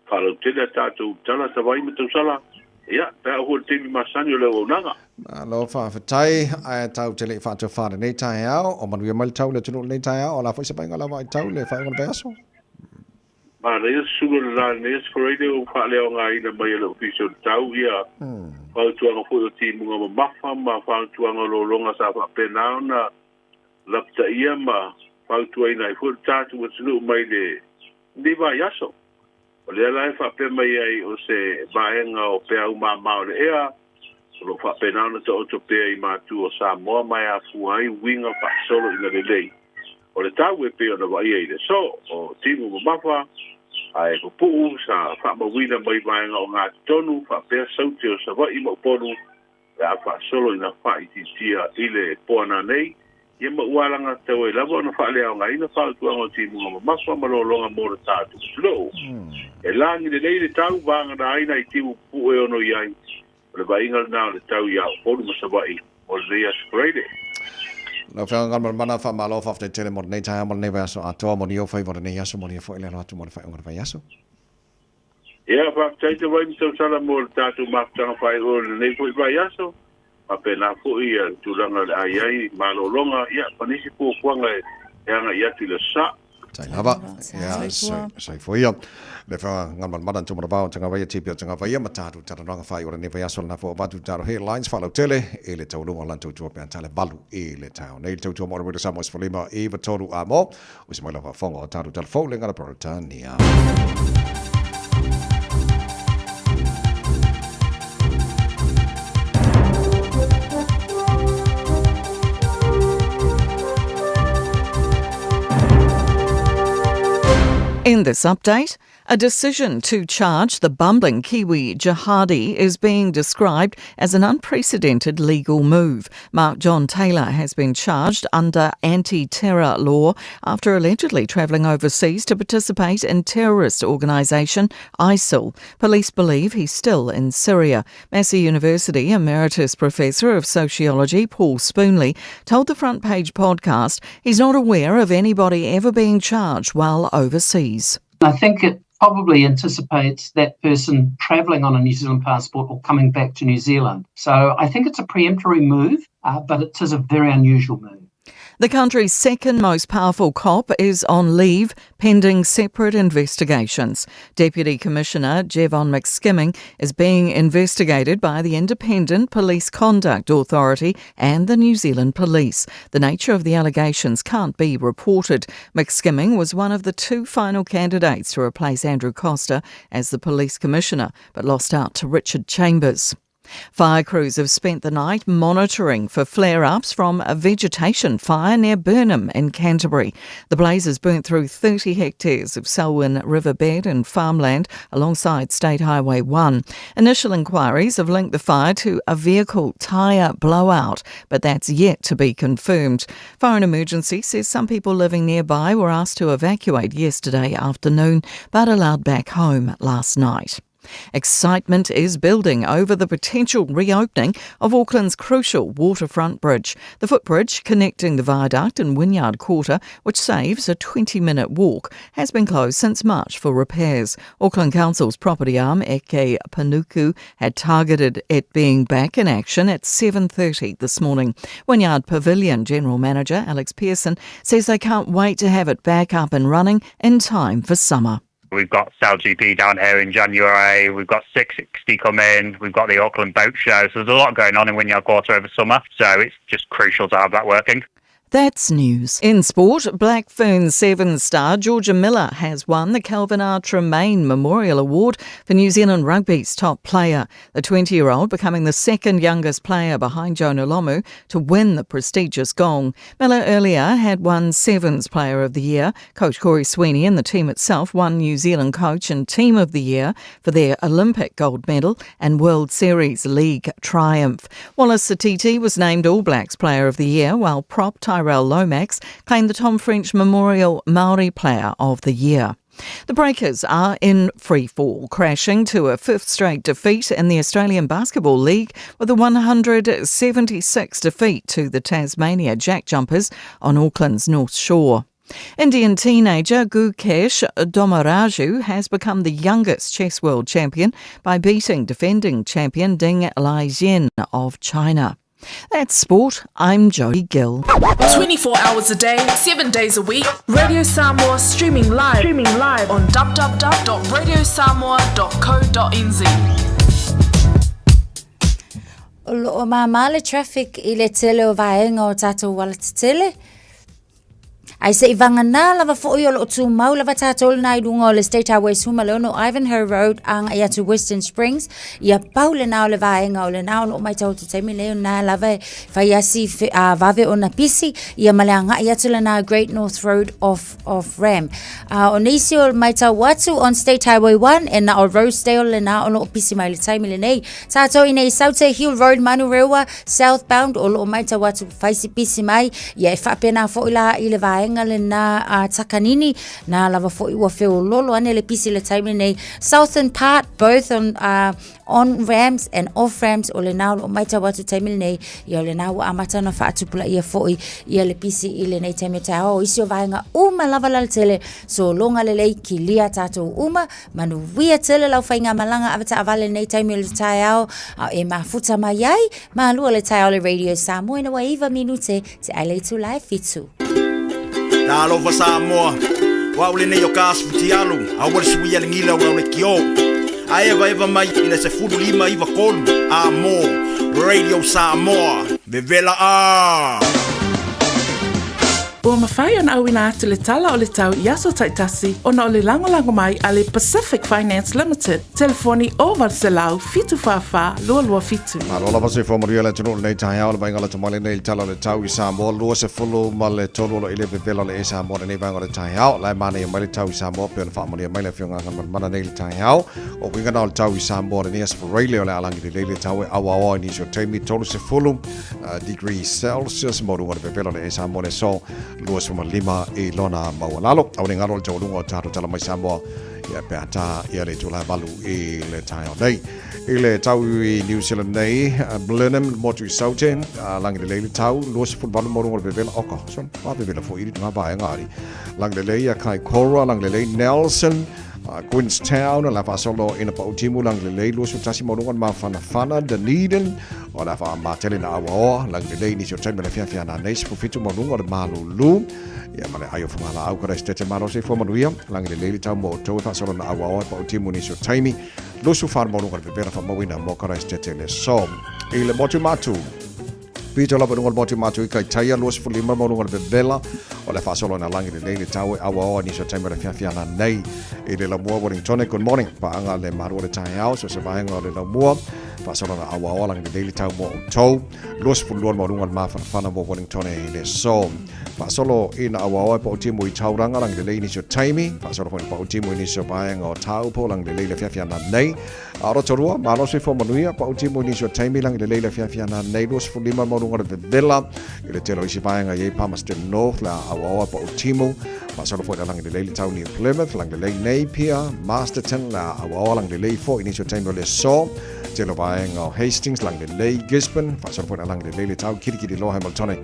Fa lo te le tatu tala ta vai me tu sala. Ia, ta ho te mi masani le o nanga. Malo fa tai ai tau tele fa to fa nei tai ao o man wi mal tau le tunu nei tai ao la fa se pa ngala vai tau le fa ngol peso. Ma le sugo la nes for radio fa le nga ina mai le official tau ia. Fa tu nga fo ti mo mafa ma fa tu nga lo longa sa fa pena na lapta ia ma fa tu ina fo tatu o tunu mai le ni va yaso. O le lai fa pe mai ai o se vaenga o pe au ma le ea. Lo fa pena na to pe I ma tu o sa mo mai a fu ai winga fa solo ina le lei. O le tau e pe o na vai ai le so o timu mo mafa ai ko pu sa fa mo wina mai vaenga o nga tonu fa pe sauti o sa vai mo ponu ya fa solo ina fa I tia ile pona nei. Ia ma ualanga tau e lava na fa lea o nga ina fa tu o timu mo mafa ma lo longa mo le tatu. Slow. E langi le leile tau vanga na aina I timu pu e ono iai. Le vainga na le tau ia o ma sabai o le ia sprede. La fa ngal mana fa malo fa te tele mo nei tai mo nei va so ato mo ni o fa mo nei aso mo ni fo ile no atu mo fa ngor va yaso. Ia fa te vai mi so sala mo le tatu ma tanga fa o nei fo va yaso. Apena fo ia tu langa ai ai malo longa ia panisi po kwanga e anga ia tu le sa Tai lava. Ya, sai foi. Le fa ngan madan tuma ba tanga vai tipia tanga vai matatu taranga fai ora ne vai asol na fo batu tar headlines follow tele ele tolu on lanto to pe tale balu ele tau nei to mo mo sa mo sfolima eva tolu amo usimala fa fongo taru tal fo lenga pro tania. In this update, a decision to charge the bumbling Kiwi jihadi is being described as an unprecedented legal move. Mark John Taylor has been charged under anti-terror law after allegedly travelling overseas to participate in terrorist organisation ISIL. Police believe he's still in Syria. Massey University Emeritus Professor of Sociology Paul Spoonley told the Front Page podcast he's not aware of anybody ever being charged while overseas. I think it probably anticipates that person travelling on a New Zealand passport or coming back to New Zealand. So I think it's a preemptory move, but it is a very unusual move. The country's second most powerful cop is on leave pending separate investigations. Deputy Commissioner Jevon McSkimming is being investigated by the Independent Police Conduct Authority and the New Zealand Police. The nature of the allegations can't be reported. McSkimming was one of the two final candidates to replace Andrew Costa as the Police Commissioner, but lost out to Richard Chambers. Fire crews have spent the night monitoring for flare-ups from a vegetation fire near Burnham in Canterbury. The blazes burnt through 30 hectares of Selwyn riverbed and farmland alongside State Highway 1. Initial inquiries have linked the fire to a vehicle tyre blowout, but that's yet to be confirmed. Fire and Emergency says some people living nearby were asked to evacuate yesterday afternoon, but allowed back home last night. Excitement is building over the potential reopening of Auckland's crucial waterfront bridge. The footbridge connecting the viaduct and Wynyard Quarter, which saves a 20-minute walk, has been closed since March for repairs. Auckland Council's property arm, Eke Panuku, had targeted it being back in action at 7:30 this morning. Wynyard Pavilion General Manager Alex Pearson says they can't wait to have it back up and running in time for summer. We've got SailGP down here in January. We've got 660 come in. We've got the Auckland Boat Show. So there's a lot going on in Wynyard Quarter over summer. So it's just crucial to have that working. That's news. In sport, Black Ferns Sevens star Georgia Miller has won the Calvin R. Tremain Memorial Award for New Zealand Rugby's top player. The 20-year-old becoming the second youngest player behind Jonah Lomu to win the prestigious gong. Miller earlier had won Sevens Player of the Year. Coach Corey Sweeney and the team itself won New Zealand Coach and Team of the Year for their Olympic gold medal and World Series League triumph. Wallace Satiti was named All Blacks Player of the Year, while prop Tyrell Lomax claimed the Tom French Memorial Māori Player of the Year. The Breakers are in free fall, crashing to a fifth straight defeat in the Australian Basketball League with a 176 defeat to the Tasmania Jack Jumpers on Auckland's North Shore. Indian teenager Gukesh Domaraju has become the youngest chess world champion by beating defending champion Ding Lijian of China. That's sport. I'm Jodie Gill. 24 hours a day, 7 days a week. Radio Samoa streaming live on www.radiosamoa.co.nz. O loo mamale traffic i le tele o vaenga o tatou wala tele. Ai se ivanga na lava fo'i o loo tu mau lava tātou na i runga o le State Highway Sumalono Ivanhoe Road ang ia to Western Springs. Ia pau le nao le vaenga o le nao loo mai tau tu taimi leo na lava fai asi vave o na pisi. Ia maleanga ia tu le nao Great North Road of Ram. O nisi o mai tau watu on State Highway 1 e na o Rosedale le nao o loo pisi mai le taimi le nei. Tātou i nei Saute Hill Road Manurewa southbound o loo mai tau watu faisi pisi mai. Ia e whapena fo'i la i le vaenga le na takanini na lava fo'i ua feo lolo ane le pisi le taimi nei southern part both on Rams and off Rams o le nao o maita watu taimi nei ia le nao amata na whaatupula ia fo'i ia le pisi i le nei taimi tau isi o vaenga uma lava lal tele so longa le lei ki lia tātou uma manu wia tele lau whainga malanga avata avale nei taimi le tai au e mafuta mai ai ma lua le tai au le Radio Samoa ina wa iwa minute te ai le tu live fitu. Talofa Samoa, wa ule nei o kasputi alu a wale sui ale ngila ula ule kio a eva mai ina se fulu lima iwa kolu a mo Radio Samoa Vevela a Ua mawhai ona awina atu le tala o le tau i aso taitasi ona o le lango mai a le Pacific Finance Limited. Telefoni o Varselau fitu whawha lua fitu. Lola pasi whamaria le tunu nei tahi au le vainga le tamale nei tala le tau i Samoa lua se fulu ma le tolu lo ile Vevela le e Samoa nei vainga le tahi au lai mana i mai le tau i Samoa pe le whamaria mai le whiunga ngan mana nei le tahi au o winga na le tau i Samoa le nias Australia le alangi le tau e awa ni so teimi tolu se fulu degrees Celsius mo runga le Vevela le e Samoa le so luas from lima e lona mawalalo au ngalo le tolunga tato tala mai Samoa ia peata ia le tula balu e le taio nei ile tau i New Zealand nei Blenheim motu sauten lang le tau luas from balu mo le Vevela oka so pa Vevela fo iri nga ba ngari lang le ia kai Cora lang le Nelson Queenstown la fa solo in a pautimu lang le luas tasi mo ma fana Dunedin o la fa matele na awa lang le ni so tsaime le fia na nei spo fitu mo le malulu ia male ayo fumala au kara stete maro se fo manuia lang le tau mo to fa solo na awa pautimu ni so taimi lusu far mo le Vevela fa mo wina mo kara stete le so ile motu matu Pito la benungal moti matu i kai taia luas fulima mo nungal Vevela o le fasolo na langi le tau awa ni so taime le fia na nei i le la mua Wellington good morning pa anga le maru le tai au so se vaenga le la mua fasolo na awa langi le tau mo to luas fulua mo nungal ma fana mo Wellington i le so fasolo ina awa pa utimu i tauranga langi le ni so taimi fasolo pa utimu ni so vaenga o tau po langi le fia na nei aro torua malo se fo manuia pa utimu ni so taimi langi le fia na nei luas fulima mo ngora Vevela i le telo isi vaenga i Palmerston North la awa pa utimu pasalo fo lang le tau ni Plymouth lang le Napier Masterton la awa lang le fo ini so taimo le so telo vaenga Hastings lang le Gisborne pasalo fo lang le tau kirikiri lo Hamilton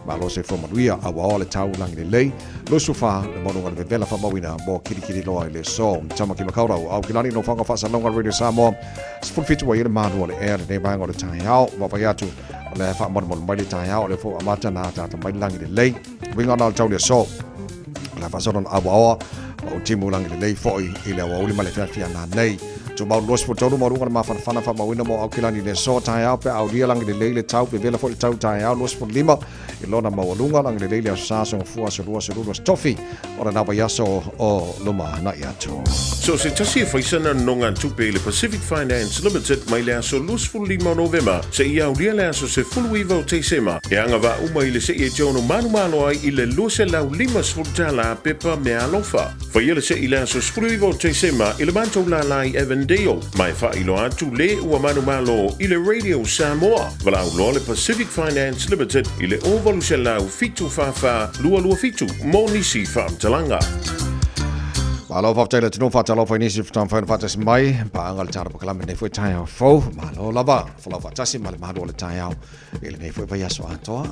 malo se fo manuia awa le tau lang le lo sufa le mo ngora Vevela fa mawina mo kirikiri lo le so tama ki makaura au kilani no fanga fa salonga Radio Samoa full fit wa ile manu le air le vaenga le tai au wa pa yatu le fa mo mai le tai au le fo amata na ta mai lang le winga na tau le so la fa sono awa o timu lang le fo i le wa uli male fia na nei to mau los fo tolu mo runga ma fana fa mawina mo au kilani le so tai au pe au dia lang le tau pe vela fo tau tai au los fo lima i lona ma lunga lang le sa so fu so tofi ora na ba yaso o luma na ya to so se tasi faisana nonga tupe le Pacific Finance Limited mai le so lus fu lima November se ia dia le so se fu wivo te sema e anga va uma ile se e jono manu ai ile luse la lima sfutala pepa me alofa fa ile se ile so fu wivo te sema ile manto la lai Evendale mai fa ilo atu le ua manu ile Radio Samoa vala lo le Pacific Finance Limited ile ovaluselau fitu fafa lua fitu monisi fa talanga Malo fa tele tino fa talo fa inisi fa fa fa mai pa angal tara pa kalam nei foi tai fo malo lava fa tasi mal malo le tai au ele nei foi pa yaso ato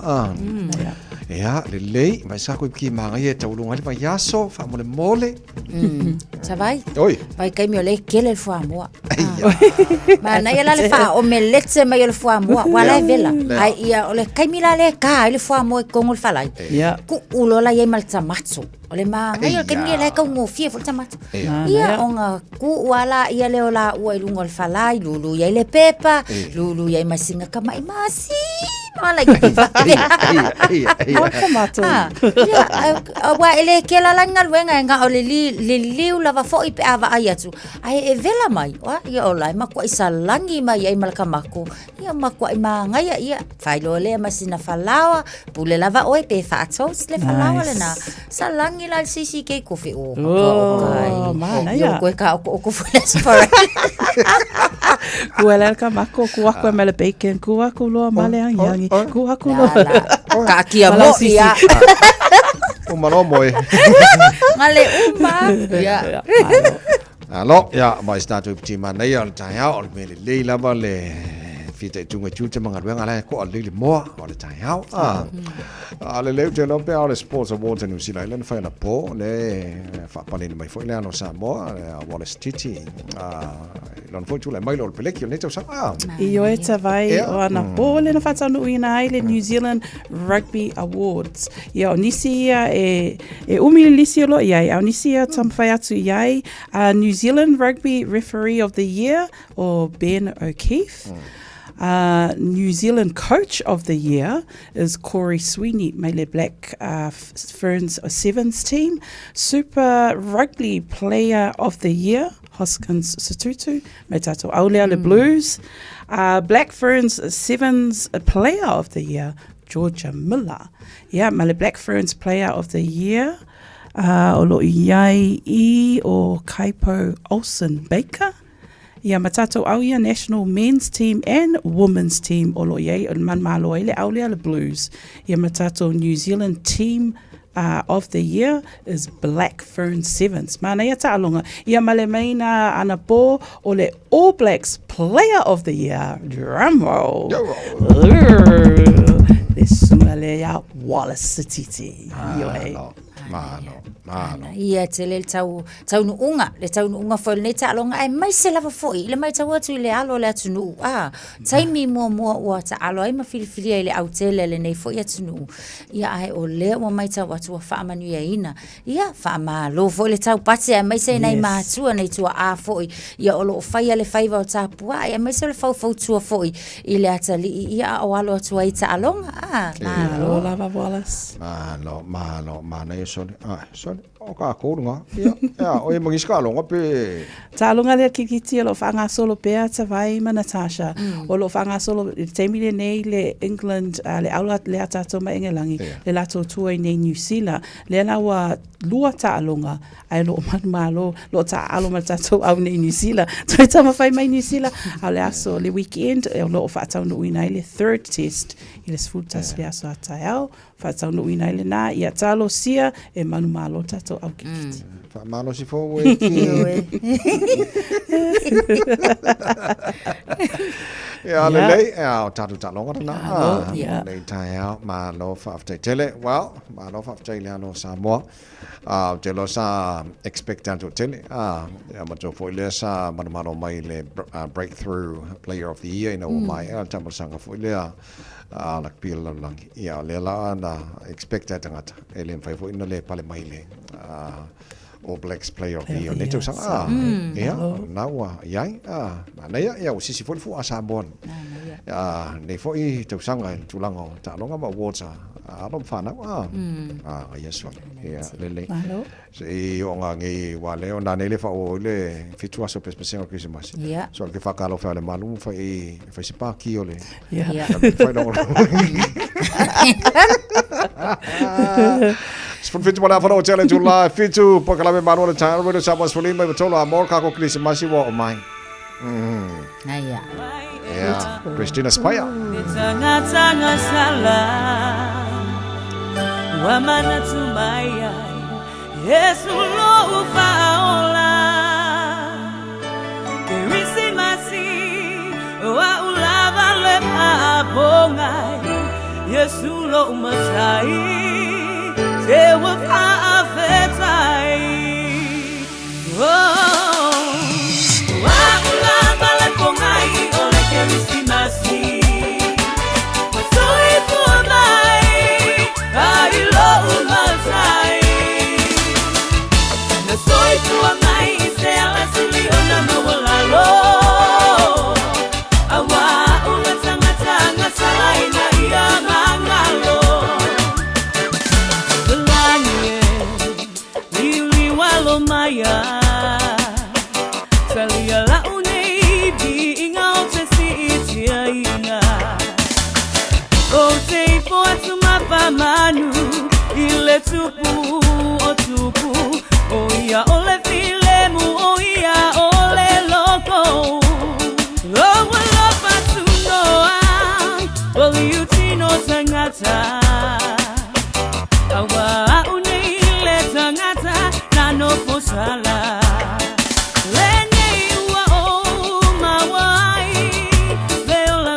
ya le mai sa ko ki manga ye tau lunga le pa yaso fa mole sa vai oi vai kai mi ole kele fo amua ma na yala le fa o meletse mai le fo amua wala vela ai ia ole kai mi la le ka le fo amua kongol fa lai ku ulola ye mal tamatsu ole ma ngai ke ni le ka ngo fie fo tamatsu ia onga ku wala ia le ola ua ilungo le falai lulu ia le pepa lulu ia masinga ka mai masi mala ki fa tomato wa ele ke la langa wenga nga ole li liu lava fo i pe ava ayatu ai e vela mai wa ia ola ma ko isa langi mai ai malka mako ia ma ko ma ngai ia failo le masina falawa pule lava oi pe fa tos le falawa le na salangi la sisi ke kofi o mana ya ko ka o ko fles for ku ele ka mako ku ako mele bacon ku ako lo male yangi ku ako lo ka kia mo ia o mano moi ngale uma ya alo ya mai sta tu ti mana ya ta ya o me le lava le fita tunga chuta mga ruanga la ko ali mo o le tai hau le le te no pe o le sports awards in New Zealand fa na po le fa pale mai foi le no Samoa Wallace Titi lon foi tu le mai lo peleki ne tau sa I o e tawai o ana po le na whatanu ina ai le New Zealand Rugby Awards. Ia o nisi ia e umili lisi o lo iai, au nisi ia tamwhai atu iai New Zealand Rugby Referee of the Year o Ben O'Keefe. New Zealand Coach of the Year is Corey Sweeney, mai le Black Ferns Sevens team. Super Rugby Player of the Year, Hoskins Sotutu, mai tātou Aulea le Blues. Black Ferns Sevens Player of the Year, Georgia Miller. Yeah, mai le Black Ferns Player of the Year, o lo iai I o Kaipo Olsen Baker. Ia matato au ia national men's team and women's team o lo iai man malo le Aulea le Blues. Ia matato New Zealand team of the year is Black Fern Sevens. Mana ia ta'alonga. Ia male maina ana po o le All Blacks Player of the Year. Drum roll. Le sunga le ia Wallace Titi. Ia te le tau nu unga, le tau nu unga foi nei ta'alonga ai mai se lava foi, le mai tau atu le alo le atu nu. Taimi mua ua ta'alo ai mawhirifiri ai le autele le nei foi atu nu. Ia ai o le ua mai tau atu a whaamanu ia ina. Ia whaamalo foi le tau pati ai mai se nei mātua nei tua a foi. Ia o lo whaia le whaiva o tāpua ai mai se le whau tua foi i le atali. Ia o alo atu ai ta'alonga. Malo lava Wallace. Malo, sorry. O ka kounga. Ia, o e mangiska longa pe. Tālonga lea kikiti lo whanga solo pea tawai ma Natasha. O lo whanga solo teimi le nei le England, le aula le atato ma Engelangi, le lato tua nei New Zealand. Le ana wa lua tālonga ai lo malo lo tālo ma tato au nei New Zealand. Toi tama whai mai New Zealand. Au le aso le weekend, e lo whaatau no uinai le third test. I le sfutas le aso atai au. Whaatau no uinai le nā. Ia tālo sia e manu malo tato au kikiti. Malo si fo we Ya le au tatu talonga na le tai au malo fa tele well malo fa tele no Samoa te lo sa expectanto tele ya mato fo le sa mano mai le breakthrough player of the year no mai tamo sanga fo le la pila lang ya le la na expected ngata ele fai fo le pale mai le All Blacks Player of the Year. Neto sang ya nawa yai na ya o sisi fu asabon. Ne fo I to sanga tulango ta longa ma water. Rom fana yes one. Ya lele. Se o nga ngi wale o na le fa o le fitua so especial Christmas. So ke fa kalo fa le malu fa si pa ki ole. Fa no. Spun fitu wala fa no challenge la fitu pa kala me manu ta ro sa pas fuli mai tolo amor ka ko Christmas wo mai. Aya. Yeah, Christina Spaya. Tanga sala. Wa mana tumaya. Yesu lo faola. Christmasi wa ulava le abongai. Yesu lo masai. They will afetai. Wa ulava le bongai ole Christmasi. Pasoi por mai. Ai lo masai. Na soi por mai se ala suli ona mawalalo. Awa una tanga salai na ia mangalo. Maya Salia la unei di ingao te si itia inga O te po atu mapa manu Ile tupu o tupu O ia ole filemu O ia ole loko O wala patu noa Oli utino tangata Awa unei le tangata no posala lene wa o mawai veola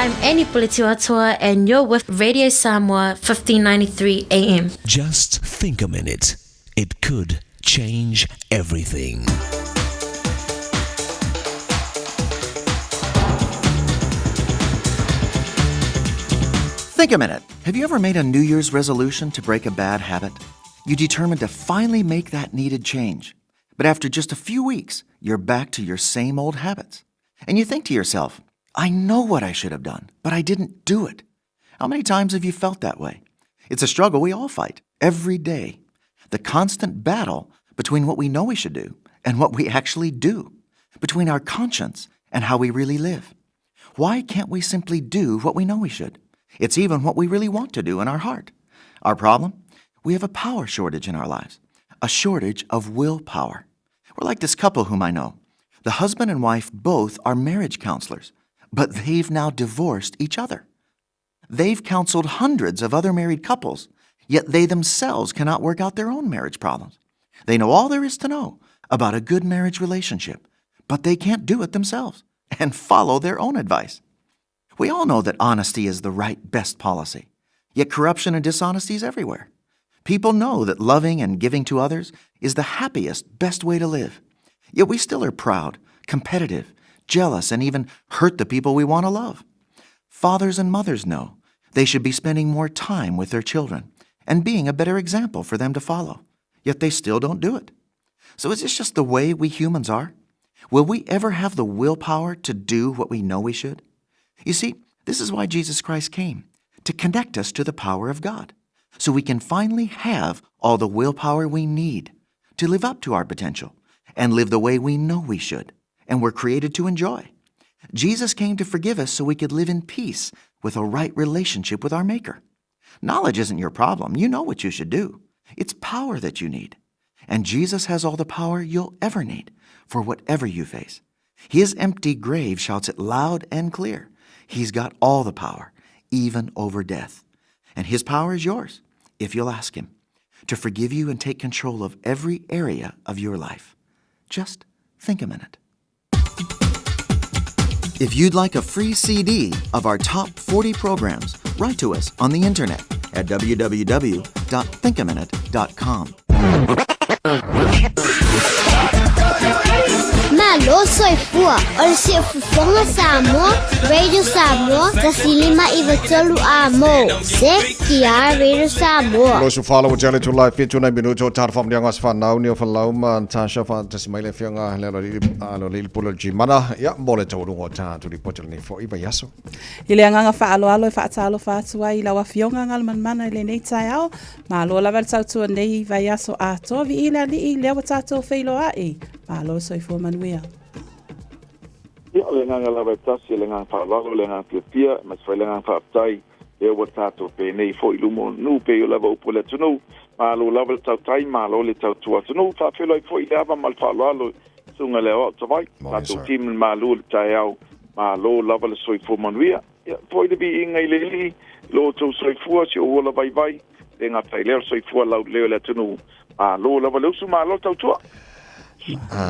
I'm Annie Puletiwatua, and you're with Radio Samoa 1593 AM. Just think a minute. It could change everything. Think a minute. Have you ever made a New Year's resolution to break a bad habit? You determined to finally make that needed change. But after just a few weeks, you're back to your same old habits. And you think to yourself, I know what I should have done, but I didn't do it. How many times have you felt that way? It's a struggle we all fight every day. The constant battle between what we know we should do and what we actually do, between our conscience and how we really live. Why can't we simply do what we know we should? It's even what we really want to do in our heart. Our problem? We have a power shortage in our lives, a shortage of willpower. We're like this couple whom I know. The husband and wife both are marriage counselors, but they've now divorced each other. They've counseled hundreds of other married couples, yet they themselves cannot work out their own marriage problems. They know all there is to know about a good marriage relationship, but they can't do it themselves and follow their own advice. We all know that honesty is the right, best policy, yet corruption and dishonesty is everywhere. People know that loving and giving to others is the happiest, best way to live, yet we still are proud, competitive, jealous, and even hurt the people we want to love. Fathers and mothers know they should be spending more time with their children and being a better example for them to follow, yet they still don't do it. So is this just the way we humans are? Will we ever have the willpower to do what we know we should? You see, this is why Jesus Christ came, to connect us to the power of God, so we can finally have all the willpower we need to live up to our potential and live the way we know we should and were created to enjoy. Jesus came to forgive us so we could live in peace with a right relationship with our Maker. Knowledge isn't your problem. You know what you should do. It's power that you need. And Jesus has all the power you'll ever need for whatever you face. His empty grave shouts it loud and clear. He's got all the power, even over death. And his power is yours, if you'll ask him, to forgive you and take control of every area of your life. Just think a minute. If you'd like a free CD of our top 40 programs, write to us on the internet at www.thinkaminute.com. Malo soifua, ol se fufonga Samoa, Radio Samoa, tasilima iwa tolu amo, se kia Radio Samoa. Lo su follow jale to live fit na minuto tar fam diang asfan now ni of lauma tasha fa tasmaile fianga lo li pulo jimana ya mole to ngo ta to report ni for iba yaso. Ile anga fa alo fa talo fa tua ila wa fionga ngal man ile nei taiao, malo la versa tu nei va yaso ato vi ila li ile wa tato feilo ai. Malo soifua manuia. Ia le nganga la tasi le nganga whalalo le nganga pia mas whai le nganga whaaptai e o tato pe nei fo ilumo nu pe o lava upo le tunu malo lava le tau tai malo le tau tua tunu whaapelo i fo i lava mal whalalo sunga le o tawai tato tim malo le tai au malo lava le soifua manuia fo i le bi inga i le li lo tau soifua si o wola vai vai le ngā tai leo soifua lau leo le tunu malo lava le usu malo tau tua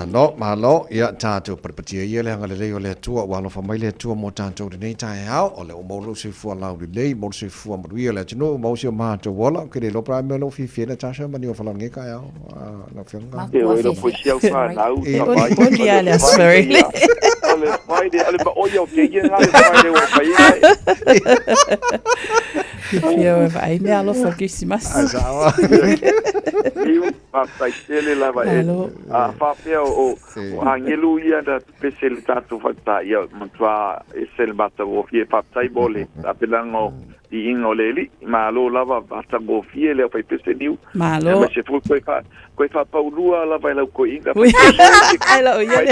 no malo ya tato perpetia ye le ngale le tua wa lo famile tua mo tanto nei tai hao o le mo lo se fu la le mo se fu mo wi le no mo se ma to wala ke le lo prime lo fi fi na tasha mani o fala nge ka ya na fianga e o lo pu sia fa na u Buen día, le sorry. Ole Friday, ale ba oyo ke ye na Friday wa pa ye. Io vai me allo forgissimas. Sawa. Io pa sai tele la va. A fa pe o angelu ia da specialità tu fatta io montua e sel batta o fie fa sai bole apelango di ingoleli ma lo lava basta go fie le fai peste diu. Ma lo se fu coi fa paulua la vai la co inga. Ai lo ia.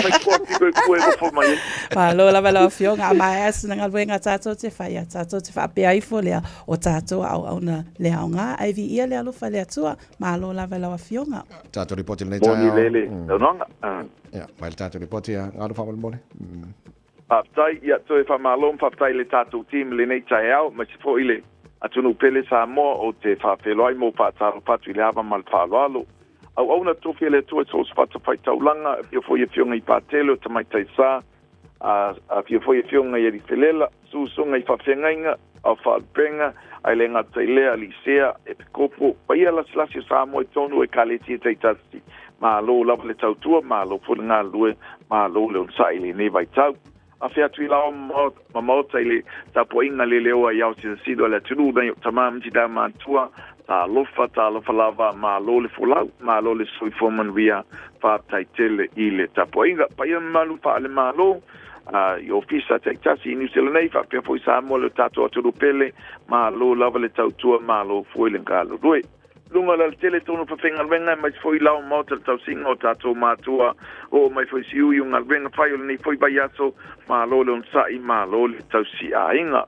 Mai Ma lo la vela fionga ma es nga venga tato te fai tato te fa pe ai folia o tato au na leonga ai vi ia le alo fa le tua ma lo la vela fionga tato ripoti nei tai lele no ya ma il tato ripoti a ngalo fa mole Paptai ia toe fa malom paptai le tato team le nei tai au ma se fo ile atunu pele sa mo o te fa peloi mo pa taro patu ile ava mal palo au na tofi le tu so spata fai taulanga yo fo ye fionga I patelo te mai tai sa a fia foi fionga ia felela susunga I fafengainga a falpenga ai le ngata ilea lisea e kopo paia la slasi sa mo tonu e kaleti te tasi ma lo la le tautua ma lo funga lue ma lo le unsa ile ne vai tau a fia tui la ma mota ile tapo inga le leo ai au si sido le tunu na tamam ti da mantua ta lofa lava ma lo le fulau ma lo le sui foman via fa taitele ile tapo inga paia malu fa le ma lo yo fisa te tasi New Zealand nei fa pe foi sa mo le tato atu pele ma lo lava le tautua ma lo foi le ngalo doi lunga la tele tono fa fenga venga mai foi la mo tau singo tato matua o mai foi siu yung venga fai nei foi bayaso ma lo le sai ma lo le tau si ainga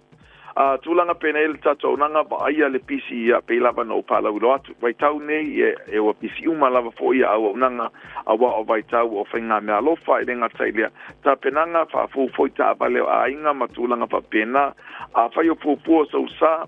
tulanga penel tato nanga ba ia le pisi ya pe lava no pala ulo atu vai tau nei e o pisi uma lava foi a o nanga a wa o vai tau o fenga me alo fai denga tailia ta penanga fa fu foi ta vale a inga matulanga pa pena a fai o fu so sa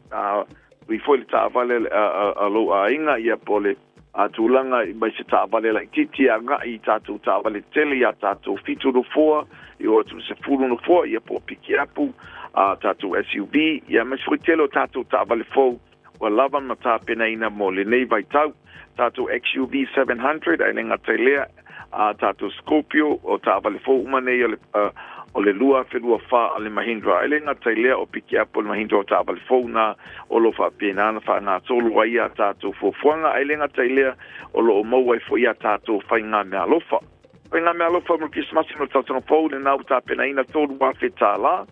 we foi ta vale a lo a inga ia pole a tulanga mai se ta vale like titi anga I tatu ta vale tele ya tatu fitu do foa yo tu se fulu no foa ia po piki apu tatu SUV ia mas fritelo tatu ta vale fo o lava mata pena ina mo le nei vai tau tatu XUV 700 ai lenga telea tatu Scorpio o ta vale fo umane o le lua felua fa ale Mahindra ai lenga telea o piki apu Mahindra o ta vale fo na o lo fa pena na fa na tolu ai tatu fo fuanga ai lenga telea o lo mo wai fo ia tatu fa nga me alofa Nga me alofa mo Christmas no tatu no fo na uta pena ina tolu wa fetala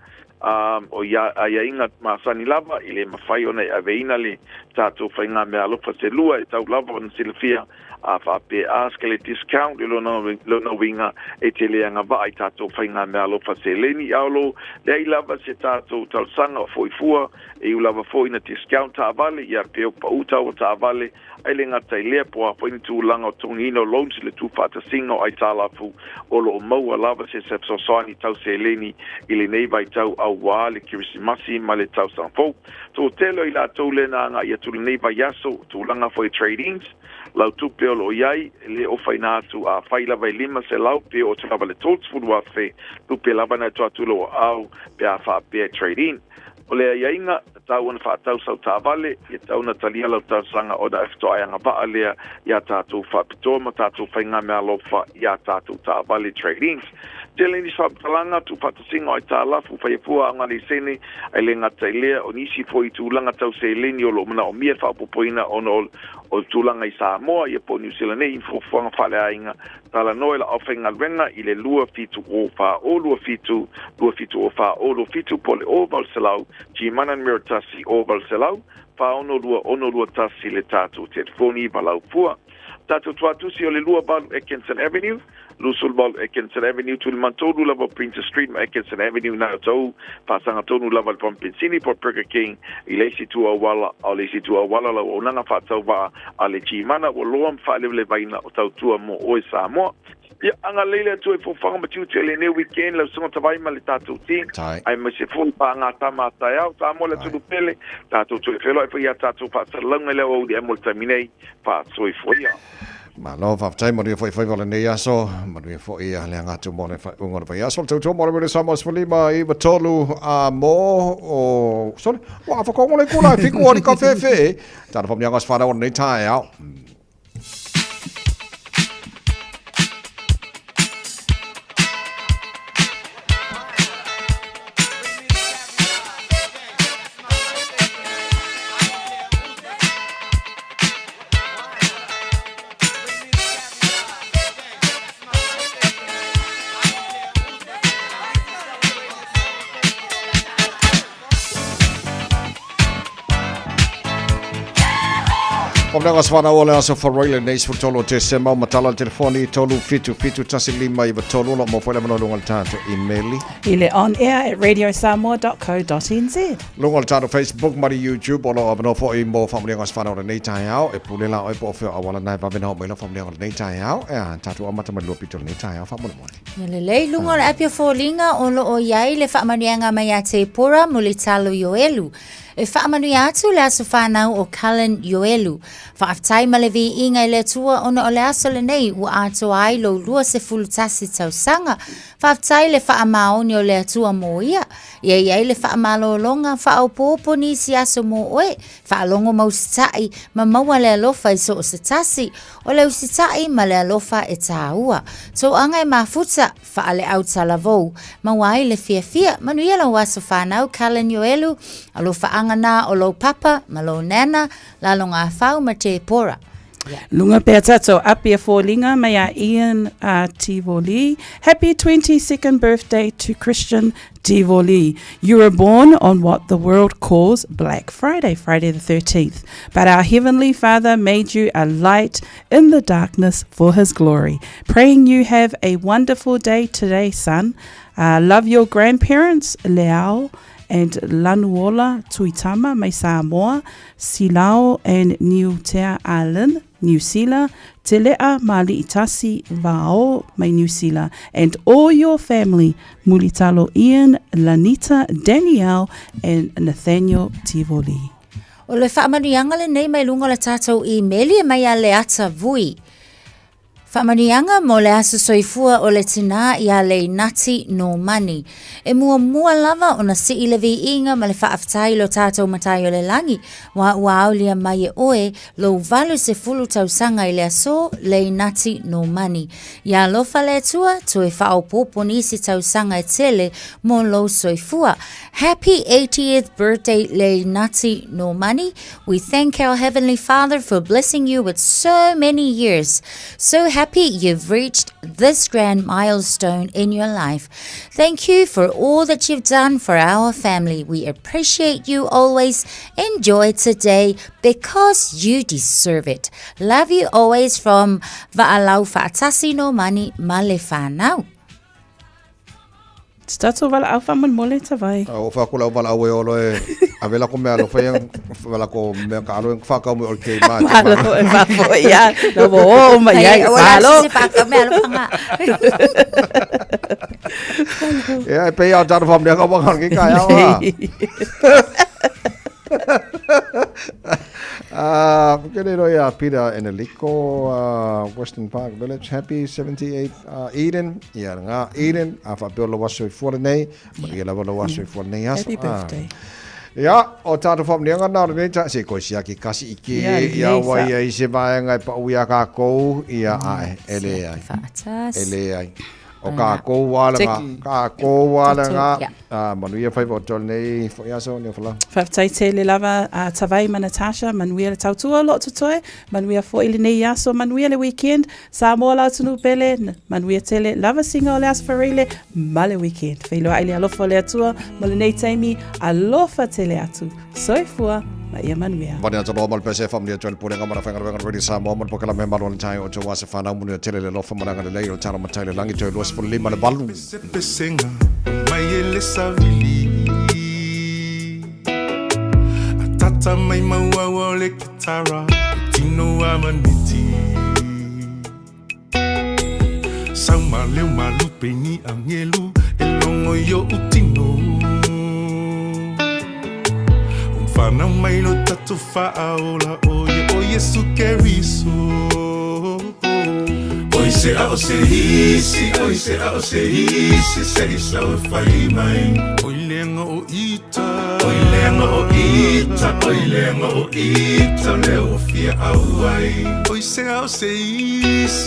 o ia inga masani lava ile mafai ona aveina le tato fainga me alofa se lua e tau lava on silfia a fa pe ask le discount lo no winga e tele anga va ai tato fainga me alofa se leni aulo le lava se tato tal sanga foi fua e u lava foi na discount ta vale ia pe pa uta o ta vale ai le ngata ile po a point tu langa tongino loans le tu fata singo ai tala fu o lo mo lava se so sani tau se leni ile nei vai tau wa le Christmasi ma le tau sanfo to telo ila to le na nga ia tu nei vai yaso tu langa foi tradings lau tu pe lo yai le o faina tu a faila vai lima se lau pe o tava le tots fu wa fe tu pe lava na tu lo au pe a fa pe trading o le ia inga tau on fa tau sau ta vale e tau na talia lau tau sanga o da efto ai anga ba ale ia tatu fa pito ma tatu fainga me alofa ia tatu ta vale tradings Teleni sa talanga tu patasingo ai tala fu fai fu anga ni sene ai le ngata ile o nisi foi tu langa tau se leni o lo mana o mia fa popoina on o tu langa I Samoa ia po New Zealand nei fu fanga fale ainga tala noela ofenga venga ile lua fitu o fa o lua fitu o fa o lo fitu pole o valselau ki manan mertasi o valselau fa ono lua tasi le tatu telefoni balau fua tatu tuatu si o le lua balu Atkinson Avenue Lusul bal Atkinson Avenue tu mantonu lava Prince Street Atkinson Avenue na tau pasanga tonu lava from Pincini por Burger King ilesi tu awala la onanga fa tau va ale chimana o loam fa le vaina o tau tu mo o Samoa ia anga leile tu fo fanga matu tele ne weekend la songa tavai mali tatu ti ai me se fo pa nga tama ta ya ta mo le tu pele tatu tu felo ai ia tatu fa salanga le o di mo terminei fa soi foi ma lo fa tai mo foi vole nei aso ma foi ia le anga tu mo le fa ungo fa aso tu mo le samos fuli ma I batolu a mo o so wa fa ko mo le kula fi ko ni cafe fe ta fa mi anga sfara on nei tai out Omnanga swana ole aso for Royal Nays for tolo te sema matala telefoni tolu fitu tasi lima iwa tolu lo mo fwele mano lungal tato emaili ile on air at radiosamoa.co.nz lungal tato Facebook mari YouTube olo abano fo I mo famlianga swana ole nei tai au e pulela o e po feo awala nai babena ho melo famlianga ole nei tai au e tato amata malu pitolo nei tai au famona mo le lungal apia fo linga olo o yai le famanianga mai ate pora mo le talo yoelu e whaamanu atu le aso whanau o Cullen Yoelu. Whaaftai ma le vi inga le tua ona o le aso le nei ua ato ai lo lua se fulutasi tau sanga. Whaaftai le wha amaoni o le atua mo ia. Iai le wha amalo longa wha au popo ni si aso mo oe. Wha alongo mau sitai ma maua le alofa i so o sitasi. O le usitai ma le alofa e tāua. So anga e mafuta wha ale au talavou. Ma wai le fia fia manu ia la waso whanau Kalen Yoelu. Alo wha angana o lo papa ma lo nana la longa whau ma te pora. Lunga pea tato apia fōlinga mai a Ian Tivoli. Happy 22nd birthday to Christian Tivoli. You were born on what the world calls Black Friday, Friday the 13th. But our Heavenly Father made you a light in the darkness for His glory. Praying you have a wonderful day today, son. Love your grandparents, Leao and Lanuola Tuitama, mai Samoa, Silao and Niutea Island, New Zealand, Te Lea Mali Itasi Vao, mai New Zealand, and all your family, Mulitalo Ian, Lanita, Danielle, and Nathaniel Tivoli. O le whaamanianga le nei mai lunga le tātou I meli mai a le ata vui. Whamanianga mo le aso soifua o le tina I a le nati no mani. E mua lava o na si I le vi inga ma le whaaftai lo tātou matai o le langi. Wa au lia mai e oe lo valu se fulu tau sanga I le aso le nati no mani. Ia lofa le tua to e whao popo nisi tau sanga e tele mo lo soifua. Happy 80th birthday le nati no mani. We thank our Heavenly Father for blessing you with so many years. So happy you've reached this grand milestone in your life. Thank you for all that you've done for our family. We appreciate you always. Enjoy today because you deserve it. Love you always from Va'alau Fa'atasi no Mani Malefanau. Stato wala au whaman mole ta vai. O whakula o wala au e olo e a vela ko mea lo whaiang wala ko mea ka alo e whakau me o kei maa. Malo e whako ia. No mo o ma ia. Malo. Si whakau me alo whanga. Ia e pei au taro whamnea ka wangan ki kai awa. Kukere roi a Peter Eneliko, Western Park Village. Happy 78th Eden. Ia ngā Eden. A whapeo lo waso I fuare nei. Ia lawa lo waso I fuare nei aso. Happy birthday. Ia, o tātou whamnea ngā nāra nei ta. Se koe sia ki kasi ike. Ia wai ai se vaenga I pa ui a kākou. Ia ai. Ele ai. Ele ai. O kākou wāla ngā. Kākou wāla ngā. Manuia whaiva o tole nei. Fo aso ni o whala. Whaftai te le lava Tawai ma Natasha. Manuia le tautua lot to toi. Manuia fo ili nei aso. Manuia le weekend. Samoa lau tunu pele. Manuia te le lava singa o le aso whareile. Ma le weekend. Whailua ai le alofa o le atua. Ma le nei taimi. Alofa te le atu. Soifua. Ma ia manuia. Vani ata loa mal pese family atuel purenga mana whengara wengara radio Samoa man pokala me malu tai o te wase whanau muni o tele le lofa mananga le lei o tana matai le langi teo luas puli lima le balu. Pesenga mai ele savili atata mai maua o le kitara tino amaniti sauma leu malupe ni angelu elongo yo utino Fana mai no tatu fa'aola o Yesu keriso Oi se a o se hisi se isa o fai mai Oi lenga o ita leo fia auai Oi se a o se hisi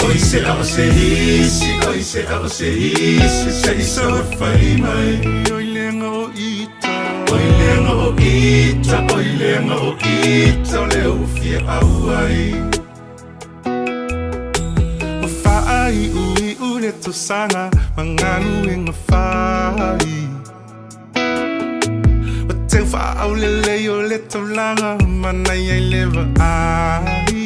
se isa o fai mai Oi lenga o ita leo fia auai Mawhai ui ule to sanga Manganu e ngawhai Wateu whaau le leo le to langa Manai ai lewa ai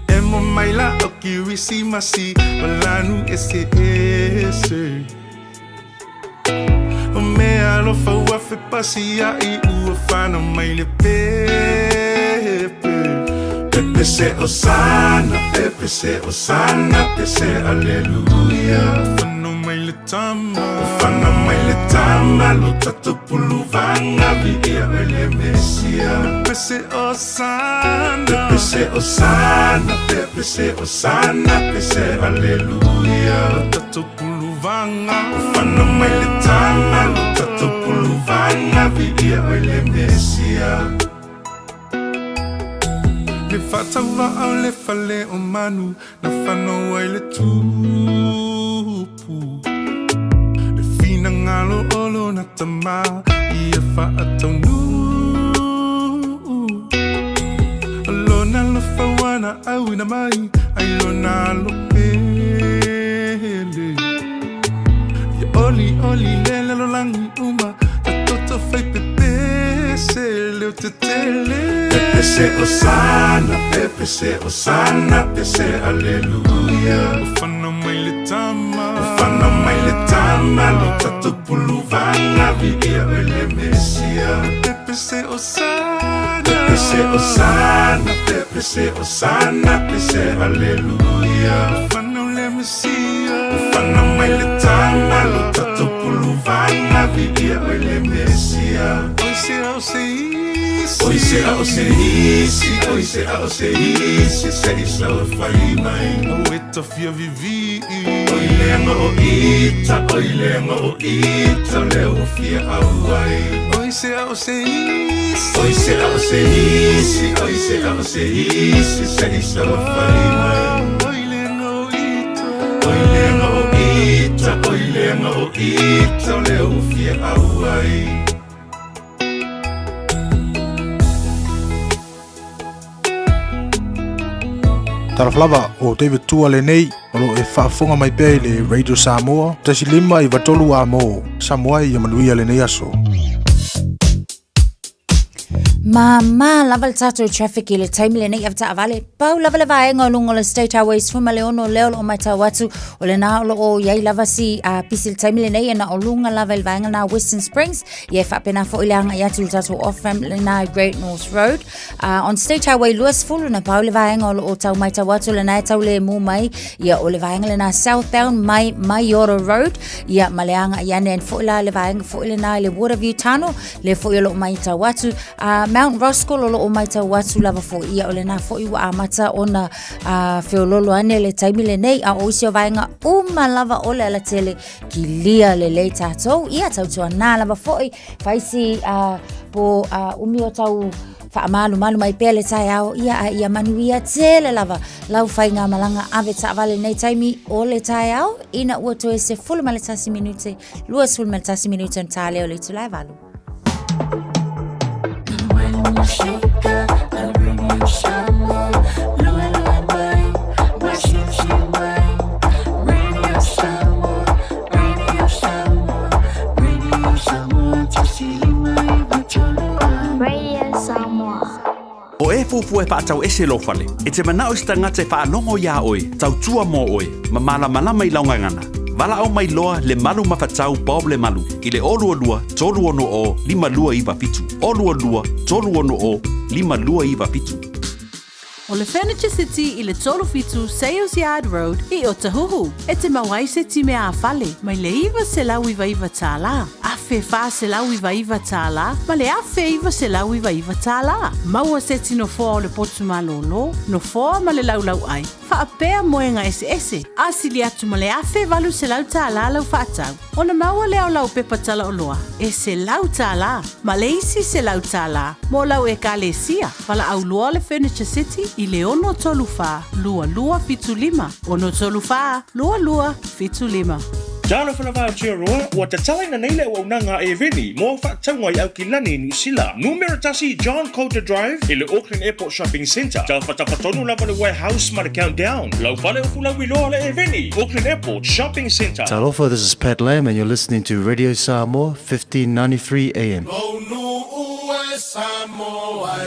Emo maila o kirisi masi Malanu ese Mea lo fau a fe pasia I ua whana mai le pepe Pepe se osana, pepe se osana, pepe se aleluia Whana mai le tama, whana mai le le tama lo tatu pulu vanga vidia ele mesia. Pepe se osana, pepe se osana, pepe se osana, pepe se aleluia. Tatu pulu vanga, ufana mai le tama lo tatu pulu vanga vidia ele mesia. Le fatava au le fale o manu na whanau ai le tupu. Le fina ngalo olo na tamau ia whaatau nu. Alona lo whawana au ina mai ai lona lo pele. Ia oli oli lele lo langi uma a toto fai pepe se leo te tele. Pepe se osana, pepe se osana, pepe se aleluia. Ufana mai le tama, ufana mai le tama, lo tatu pulu vanga vidia ele mesia. Pepe se osana, pepe se osana, pepe se osana, pepe se aleluia. Ufana le mesia, ufana mai le tama, lo tatu pulu vanga vidia ele mesia. Oi se au se Oi se au se isi, oi se au se isi, se isa o fai mai. O eta fia vivi. Oi lenga o ita, oi lenga o ita, leo fia au ai. Oi se au se isi, oi se au se isi, oi se au se isi, se isa o fai mai. Oi lenga o ita, oi lenga o ita, oi lenga o ita, leo fia au ai. Taraflava o David Tua le nei o lo e whaafonga mai pēi le Radio Samoa. Tasi lima I watolu a mo Samoa I amanuia le nei aso. Mama lava le tatou traffic I le taimi le nei avata avale. Pau lava le vaenga o lungo le State Highways fuma le ono leo o mai tawatu o le na o yai lava si pisi le taimi le nei e na o lunga lava le vaenga na Western Springs. Ie whapena fo ileanga I atu le tatou off-ramp le na Great North Road. On State Highway luas fulu na pau le vaenga o tau mai tawatu le na e tau le mu mai. Ia o le vaenga le na southbound mai Mayora Road. Ia maleanga iane en fo ila le vaenga fo ile na le Waterview Tunnel le fo ilo mai tawatu. Mount Roscoe lolo o mai tau watu lava fo ia o le na fo iwa amata o na whiololo ane le taimi le nei a oisi o vaenga lava o le ala tele ki lia le lei tātou ia tau tua nā lava fo I faisi po umi o tau whaamalu mai pele tai au ia manuia tele lava lau whai ngā malanga ave ta avale nei taimi o le tai au ina ua toe se fulu maletasi minute luas fulu maletasi minute on tāle o le tulai valu. Shika, the radio Samoa, lua lua mai, washington mai, radio Samoa, radio Samoa, radio Samoa, tasili mai, watolu Radio Samoa. O e fufu e whaatau ese lo fale, e te manao sta ngate whaanongo ia oi, tau tua mo oi, ma malama I laungangana. Vala au mai loa le malu mawhatau Bob le malu I le olua tolu ono o 5 iwa pitu. Olua tolu ono o 5 iwa pitu. O le Furniture City I le tolu fitu Sales Yard Road I Otahuhu. E te mawai se ti mea awhale, mai le iwa se lau iwa tāla. Afe wha se lau iwa tāla, ma le afe iwa se lau iwa tāla. Maua se tino foa o le potu malolo, no foa ma le lau ai. Whaapea moenga ese. Asili atu ma le afe valu se lau tāla lau whaatau. O na maua leo lau pepa tala o loa. E se lau tāla, ma le isi se lau tāla. Mo lau e ka le sia, wala au loa le Furniture City I le ono tolu wha, lua fitu 5. Ono tolu wha, lua fitu 5. Talo whanawha o Aotearoa, ua te talaina neile o unanga e veni, mō whaataunga I Aukilani, New Zealand. Numeratasi John Coulter Drive, I le Auckland Airport Shopping Centre. Tau whatapatonu lava le warehouse ma le countdown. Lau whale o fulau I loa le e veni, Auckland Airport Shopping Centre. Talofa, this is Pat Lamb and you're listening to Radio Samoa, 1593 AM. Long no Samoa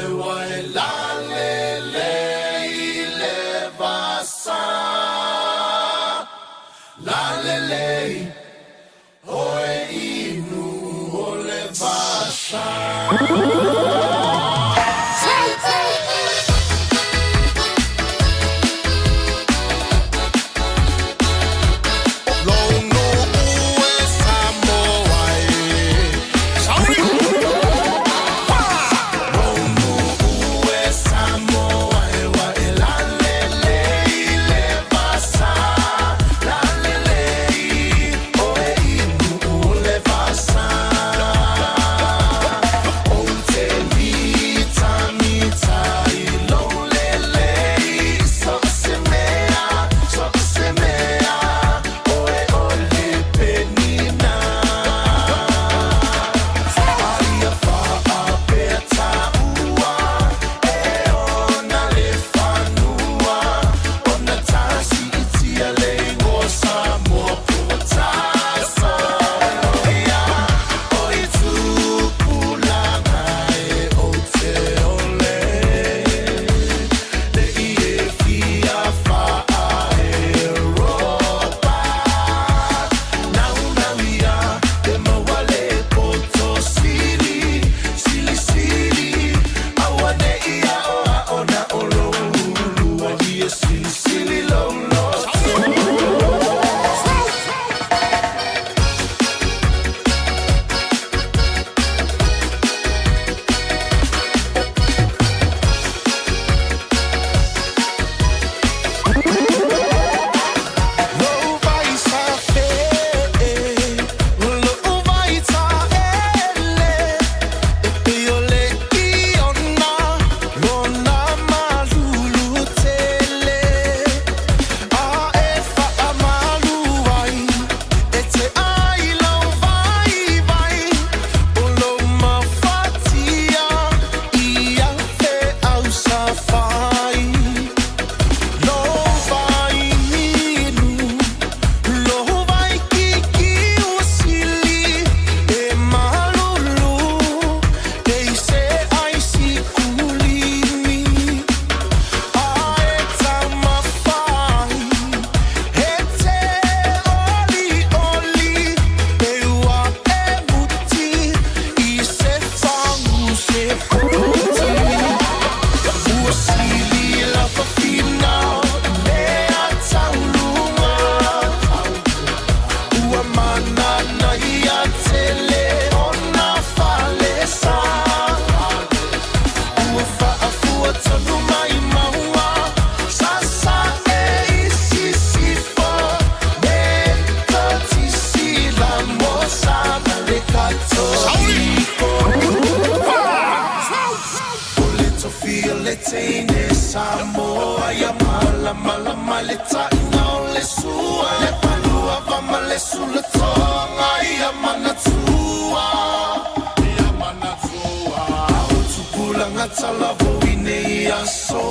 le taina o le sua le palua vama le sula tonga ia manatua au tupula ngata la voine ia so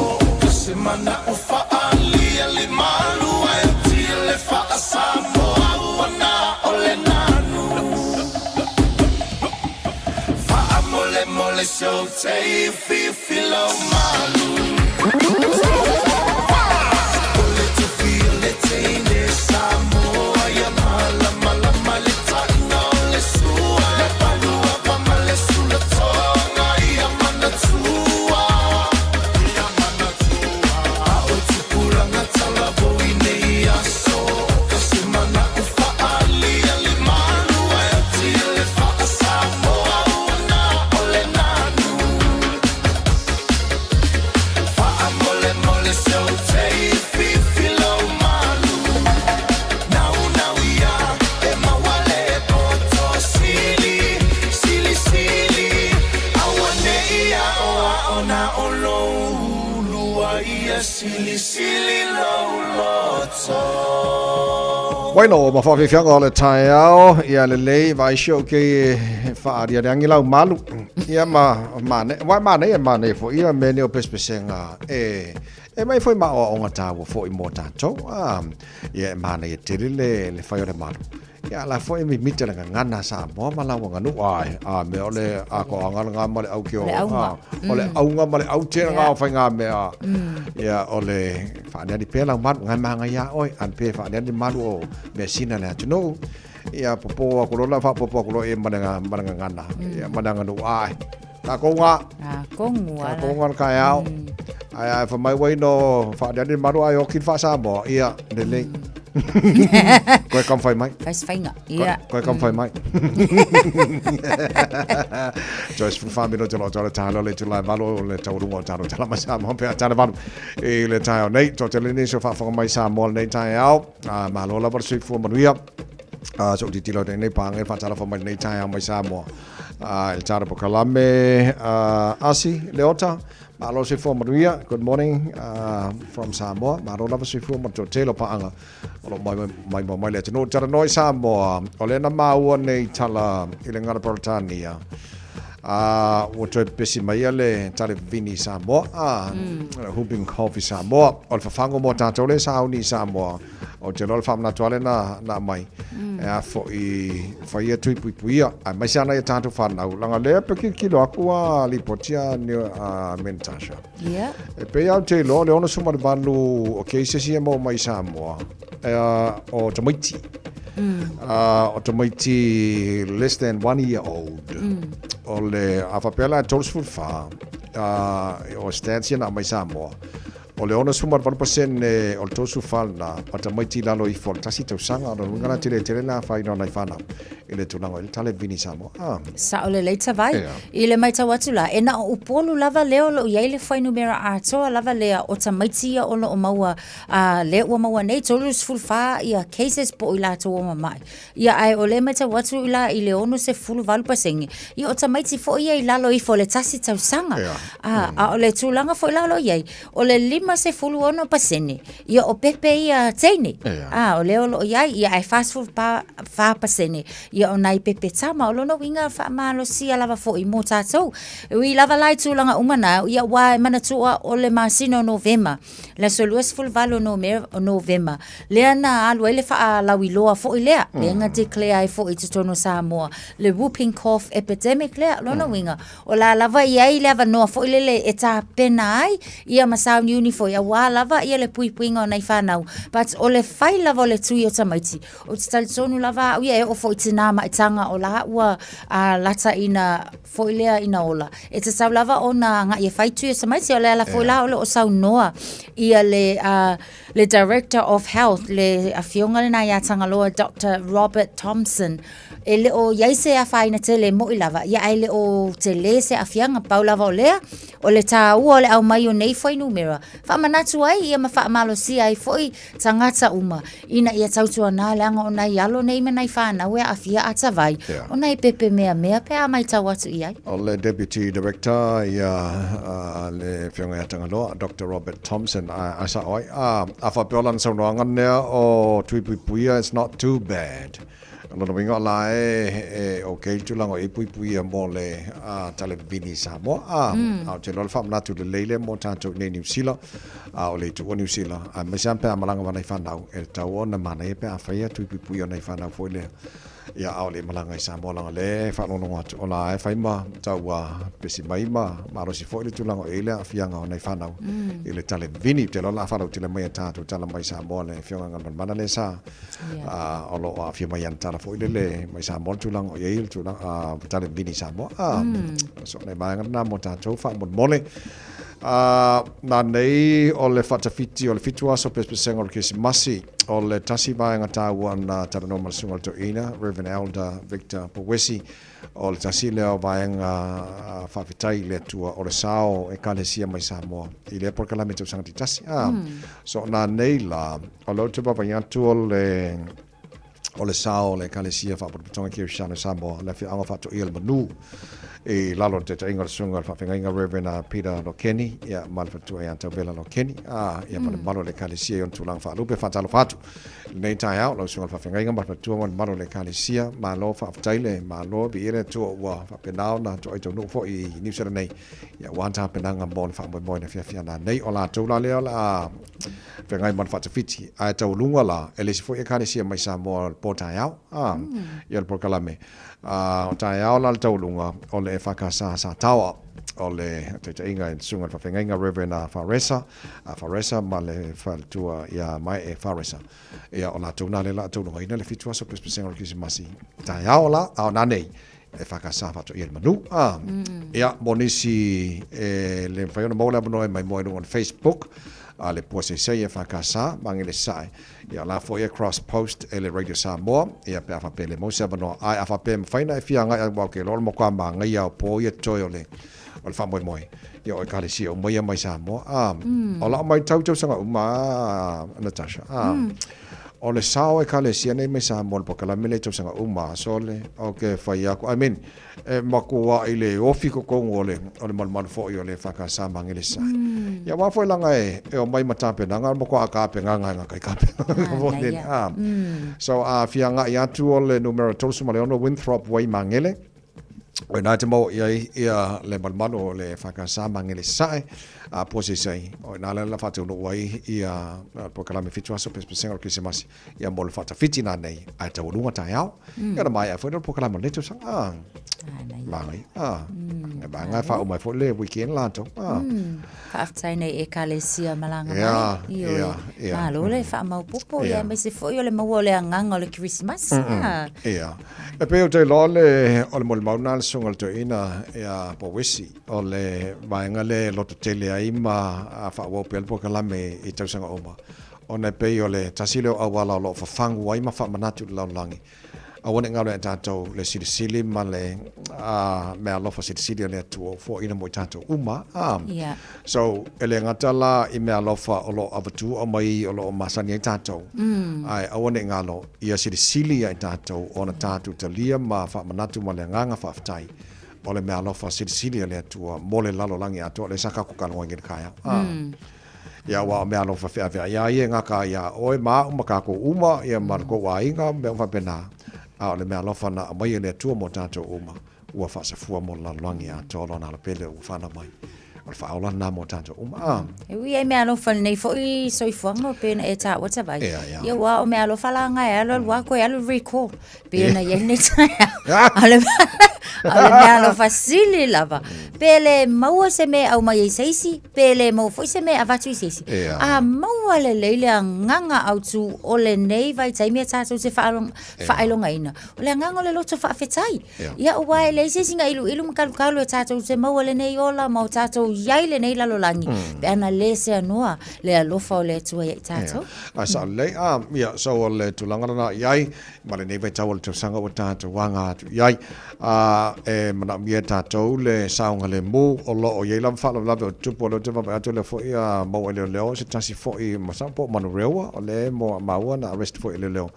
se mana o faalia le malu ai tia le faa Samoa wana o le nanu faa mole mole so te filo malu ole tu file te ne Samoa ya mala mala male taina le sua le palua vama le sula tonga ia manatua au tupula ngata la voine ia so kasi mana ufaalia le malu ai atia le faa Samoa wana ole nanu faa mole mole so te filo malu nau nau ia e mawale e poto sili sili sili awane ia oa ona olo lua ia sili sili lo loto Bueno, ma fa fi fianga le taiao ia le lei vai show ke fa dia dangi lau malu. Ia ma ne fo ia me ne o pespesenga e mai foi ma o ngata wo fo i mota to ia ma ne te le fa yo le malu. Ia la foi mi mitela ngana sa mo mala wa nganu ai me ole a ko ngana ma le au ke o ole au nga ma le au te nga fa nga me ia ole fa dia di pela mat ngai manga ia oi an pe fa dia di malu o me sina le tu no ia popo ko lo la fa popo ko lo e mananga ngana ia mananga no ai ta ko nga ka au ai fa mai wai no fa dia di malu ai o kin fa sa mo ia de le Koe kam fai mai. Fai whainga. Ia. Koe kam fai mai. Joyce Fufami no talo talo talo le tula valo le taurungo talo tala masa mo pe tala valo. E le tayo nei to tele ni so fa fa mai sa mo nei tayo. Ma lo la por sui fu manuia. So di tilo nei pang e fa tala fa mai nei tayo mai sa mo. El taro po kalame asi leota. Malo si fo manuia. Good morning from Samoa. Malo la si fu mo telo paanga. Olo mai le tino tara noi Samoa. Ole na maua nei tala ile ngara Britania. O te pesi mai le tale vini Samoa. Hooping coffee Samoa. Ol fafango mo tato le sauni Samoa. O te lol fam na toale na mai. Fo ia tui puia. Mai sana ia tato whanau. Langa lea peki kilo akua li potia ni mentasha. Yeah. E pe au te lo le ona sumari banu o keisesi e mo mai Samoa. O Tamaiti. O Tamaiti less than 1 year old. O le awhapela tolsful fa. O stansia na mai Samoa. O le ona sumar 1% o tosu falna o Tamaiti lalo i fol tasi tau sanga o ngana tire na fa ina nai fana ile tulanga ile tale vini Samoa. Sa ole leita vai. Ile mai tau atu la. E na o upolu lava leo lo iai le whainu mera a toa lava lea o Tamaiti ia ono o maua le ua maua nei tolus fulfa ia cases po ila to o mai. Ia ai ole mai tau atu ila ile ono se fulu valu pasengi. Ia o Tamaiti fo ia ilalo i fo le tasi tau sanga. A ole tulanga fo ilalo iai. Ole lima se fulu ono pasene. Ia o pepe ia teine. O leo lo iai ia ai fast food fa pasene. Ia o nai pepe tama o lono winga fa malo sia lava fo i mo tatou. Ui lava lai tūlanga umana ia wai manatua o le masino Novema. Le soluas ful valo Novema. Lea na alu ele fa lawi loa fo i lea. Lea nga declare ai fo i tutono Samoa. Le whooping cough epidemic lea lono winga. O la lava iai leva noa fo i lele e tā pena ai. Ia masau niuni fo ia wā lava ia le puipuinga o nei whanau. But o le whai lava o le tui o Tamaiti. O te talitonu lava ia e o fo i tina maitanga o la ua lata ina fo i lea ina ola. E te sau lava o na nga ia whai tui o Tamaiti o lea la fo i la o sau noa. Ia le Director of Health, le awhionga le na ia tangaloa Dr. Robert Thompson. e le o iai se a whaina te le mo i lava, ia ai le o te le se a fianga pau lava o lea, o le tā ua o le au mai o nei foi numera. Wha manatu ai, ia ma wha malo si ai foi tangata uma, ina ia tautua nā leanga o nai alo nei me nai whanau e a fia ata vai, o nai pepe mea pe a mai tau atu i ai. O le Deputy Director, ia le whiunga ia tangaloa, Dr. Robert Thompson, a sa oi, a whapeolan sa unoanga nea o tuipuipuia, it's not too bad. Lona winga la o kei tulango e puipuia mo le televini sa mo, au te lola whamnatu le leile mo tātou nei New Zealand, o le tu o New Zealand, a mesian pe a malanga wanai whanau, e tau o na mana e pe a whaia tuipuipuia nei whanau fwoi lea. Ia au le malanga i sa mo langa le whanononga atu o la e whaima tau pesi maima marosi fo i le tulango e le a fianga o nei whanau i le tale vini te lola a whanau te le mai tātou tala mai sa mo le whionga ngan mana le sa o lo a fia mai antara fo i le mai sa mo tulango i le tulango tale vini sa mo so nei mai ngana mo tātou wha mo mole nā nei o le whatawhiti o le fitua so pespesenga o le kisimasi o le tasi vaenga tāua na tarano marasunga to ina Reverend Elder Victor Powesi o le tasi leo vaenga whawhitai le tua o le sao e kalesia mai Samoa i le porkalame tau sangati tasi so nā nei la o lo te papa iantu o le sao le kalesia whapaputonga ki o Shana Samoa le whianga whato i le manu e lalo te ta inga sunga fa fenga inga Reverend Peter Lokeni ya malfatu ya tabela Lokeni ya malo le kalesia on tulang fa lupe fa talo fatu nei tai out lo sunga fa fenga inga malfatu on malo le kalesia malo fa taile malo bi ere to wa fa penao na to ito no fo i New Zealand nei ya wanta penanga bon fa mo na fia na nei ola to la le ola fenga man fa fiti a to lunga la elisi fo e kalesia mai sa mo po tai out ya por kalame tai out la to lunga o le whakasa sa tawa o le te inga in sunga whawhenga inga Reverend Faresa ma le whaltua ia mai e Faresa ia o la tūna le la tūna ina le fitua so pespesenga o kisimasi tai ao la au nanei e whakasa whatu ia manu ia monisi le whaiona maula manoe mai moenu on Facebook le pose se ia whakasa mangi le sai ia la fo ia cross post ele Radio Samoa ia pe afa pele mo se bano ai afa pe faina e fianga ia wa ke lol mo kwa manga ia po ia toile o le famoi moi ia o kale si o mai mai Samoa o la mai tau sanga uma Natasha o le sao e kale si nei mai Samoa po kala mele tau sanga uma sole o ke fai aku I mean makua ile ofiko kongole o le mal fo i o le whakasa mangi le sai ia wa foi langa e o mai matape nanga mo ko aka pe nganga kai kape so fianga ia tu o le numero tolu maleono Winthrop Way mangele o na te mo ia le malmano le whakasa mangi le sai pose sai o na le fatu no wai ia po kala me fitua so pespesenga o kisimasi ia mo le fata fitina nei a te ulunga tai au ia mai a foi no po kala mo leto sang Mai banga fa o mai fo le weekend la to after nei e kalesia malanga mai ia lo le fa mau popo ia me se fo yo le mau le nganga le Christmas ia e pe o te lo le o le maunal sungal to ina ia Powesi o le banga le loto tele ai ma fa o pel po kala me i tau sanga oma ona pe o le tasilo awala lo fa fangu ai ma fa manatu la langi awane ngalo tato le sili ma le me alofa sili le tu fo ina mo tato uma so ele ngatala i me alofa olo avatu o mai olo masani tato ai awane ngalo ia sili ai tato ona tato talia ma fa manatu ma le nganga fa ftai ole me alofa sili le tu mo le lalo langi ato le saka ko kalonga ngi kaya ia wa me alofa fa ia ia ngaka ia oi ma umaka ko uma ia marko wa inga me fa pena le mea lofa na mai le tua mo tato uma ua whasa fua mo la langi a tolo na la pele u whana mai o le whaola na mo tato uma e ui e mea lofa nei fo i soifuanga pena e ta wata vai ia wa o mea lofa la ngai alo wako e alo recall pena ia nei tai Ole mea lo fasili lava. Pele maua se me au mai seisi, pele mau foi se me avatu seisi. A maua le leile nganga au tu ole nei vai tai me tatu se failonga ina. Ole nganga le loto fa fetai. Ia uai le seisi nga ilu makalu e tatu se maua le nei ola mau tatu yai le nei lalolangi. Pe ana le se anua le alofa ole tua ia tatu. Asa le ia so ole tulanga na yai ma le nei vai tau le sanga o tatu wanga yai e mana mia tatu le saunga le mu o lo o yai lam fa la o tupo lo tupo atu le fo ia mo le leo se tasi fo i masampo manu rewa o le mo maua na arrest fo le leo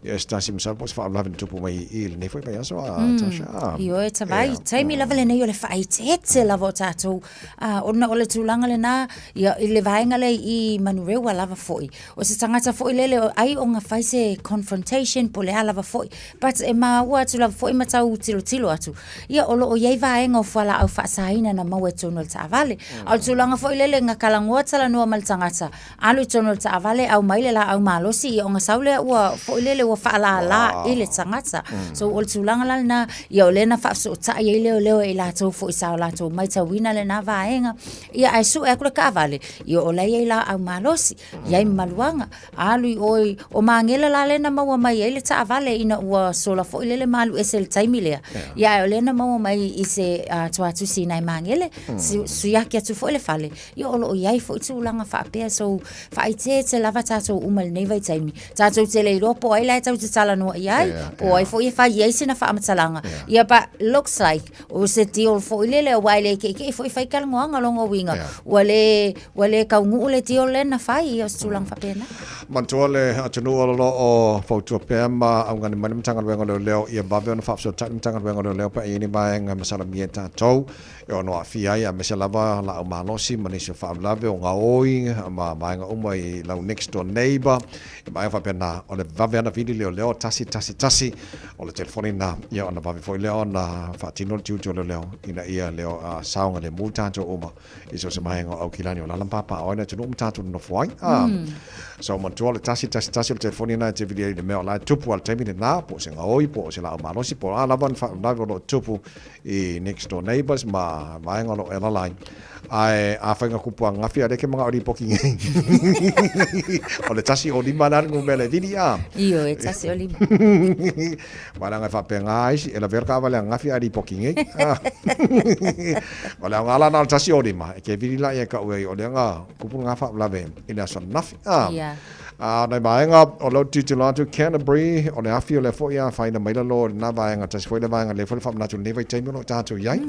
ia se tasi masampo se fa la tupo mai i le nei fo mai aso tasha io e tavai taimi lava le nei o le fai tete lava o tatu ona o le tulanga le na ia i le vaenga le i manu rewa lava fo i o se tangata fo i lele ai o nga fai se confrontation po le lava fo i but e maua tu lava fo i matau tilo atu ia o lo o yai vaenga o fala au faasaina na mau e tono le taavale au tulanga fo i lele nga kalangoa tala nua mal tangata alu i tono le taavale au maile la au malosi o nga saule ua fo i lele ua faala la i le tangata so o le tulanga la na ia o lena faaso ta ia leo i la tau fo i sao la tau mai tawina le na vaenga ia ai su e kule kaavale ia o lai i la au malosi iai maluanga alu i oi o mangela la lena maua mai i le taavale ina ua sola fo i lele malu ese le taimilea ia o lena maua mai i se tuatu si nai mangele suyaki atu fo i le fale ia o lo iai fo i tulanga faapea so faite te lava tatou umal nei vai taimi tatou te le ropo ai lai tau te tala noa iai po ai fo i fai iai sina faamatalaga ia pa looks like o se tio fo i lele wai le ke fo i fai kalangoanga longo winga wale kaungu le tio lena fai ia tulanga faapea na mantua le atunu lo o fautua pema au ngani mani mtanga wengo leo ia babe ona fafso tani mtanga wengo leo pa ini baenga masala mieta tou e ono afia ia mesalava la o malosi manisha faulave o ngaoi ma baenga uma i lau next door neighbor e baenga fapena o le vave ana vidi leo tasi o le telefoni na ia ona vave foi leo na fatino tiuto leo ina ia leo saunga le multato uma iso se baenga au kilani o lalampapa o ina tunu mtato no foi so mantua le tasi le telefoni na te vidi le meo la tupu al temine na po se ngaoi po se la o malosi po ala van fa lo tupu i next door neighbors ma vaenga lo ela line ai a fainga kupu ngafi ade ke mga ori poking o le tasi o lima na ngumele vidi io e tasi o lima wala nga fa penga isi ela verka wala ngafi adi poking wala ngala na tasi o lima ke vidi la e ka o le nga kupu ngafa lave ina son nafi na vaenga o lo titulatu Canterbury o le afi o le fo ia faina mai lo na vaenga tasi foi le vaenga le fo fa na tu neva taimi lo tatu yai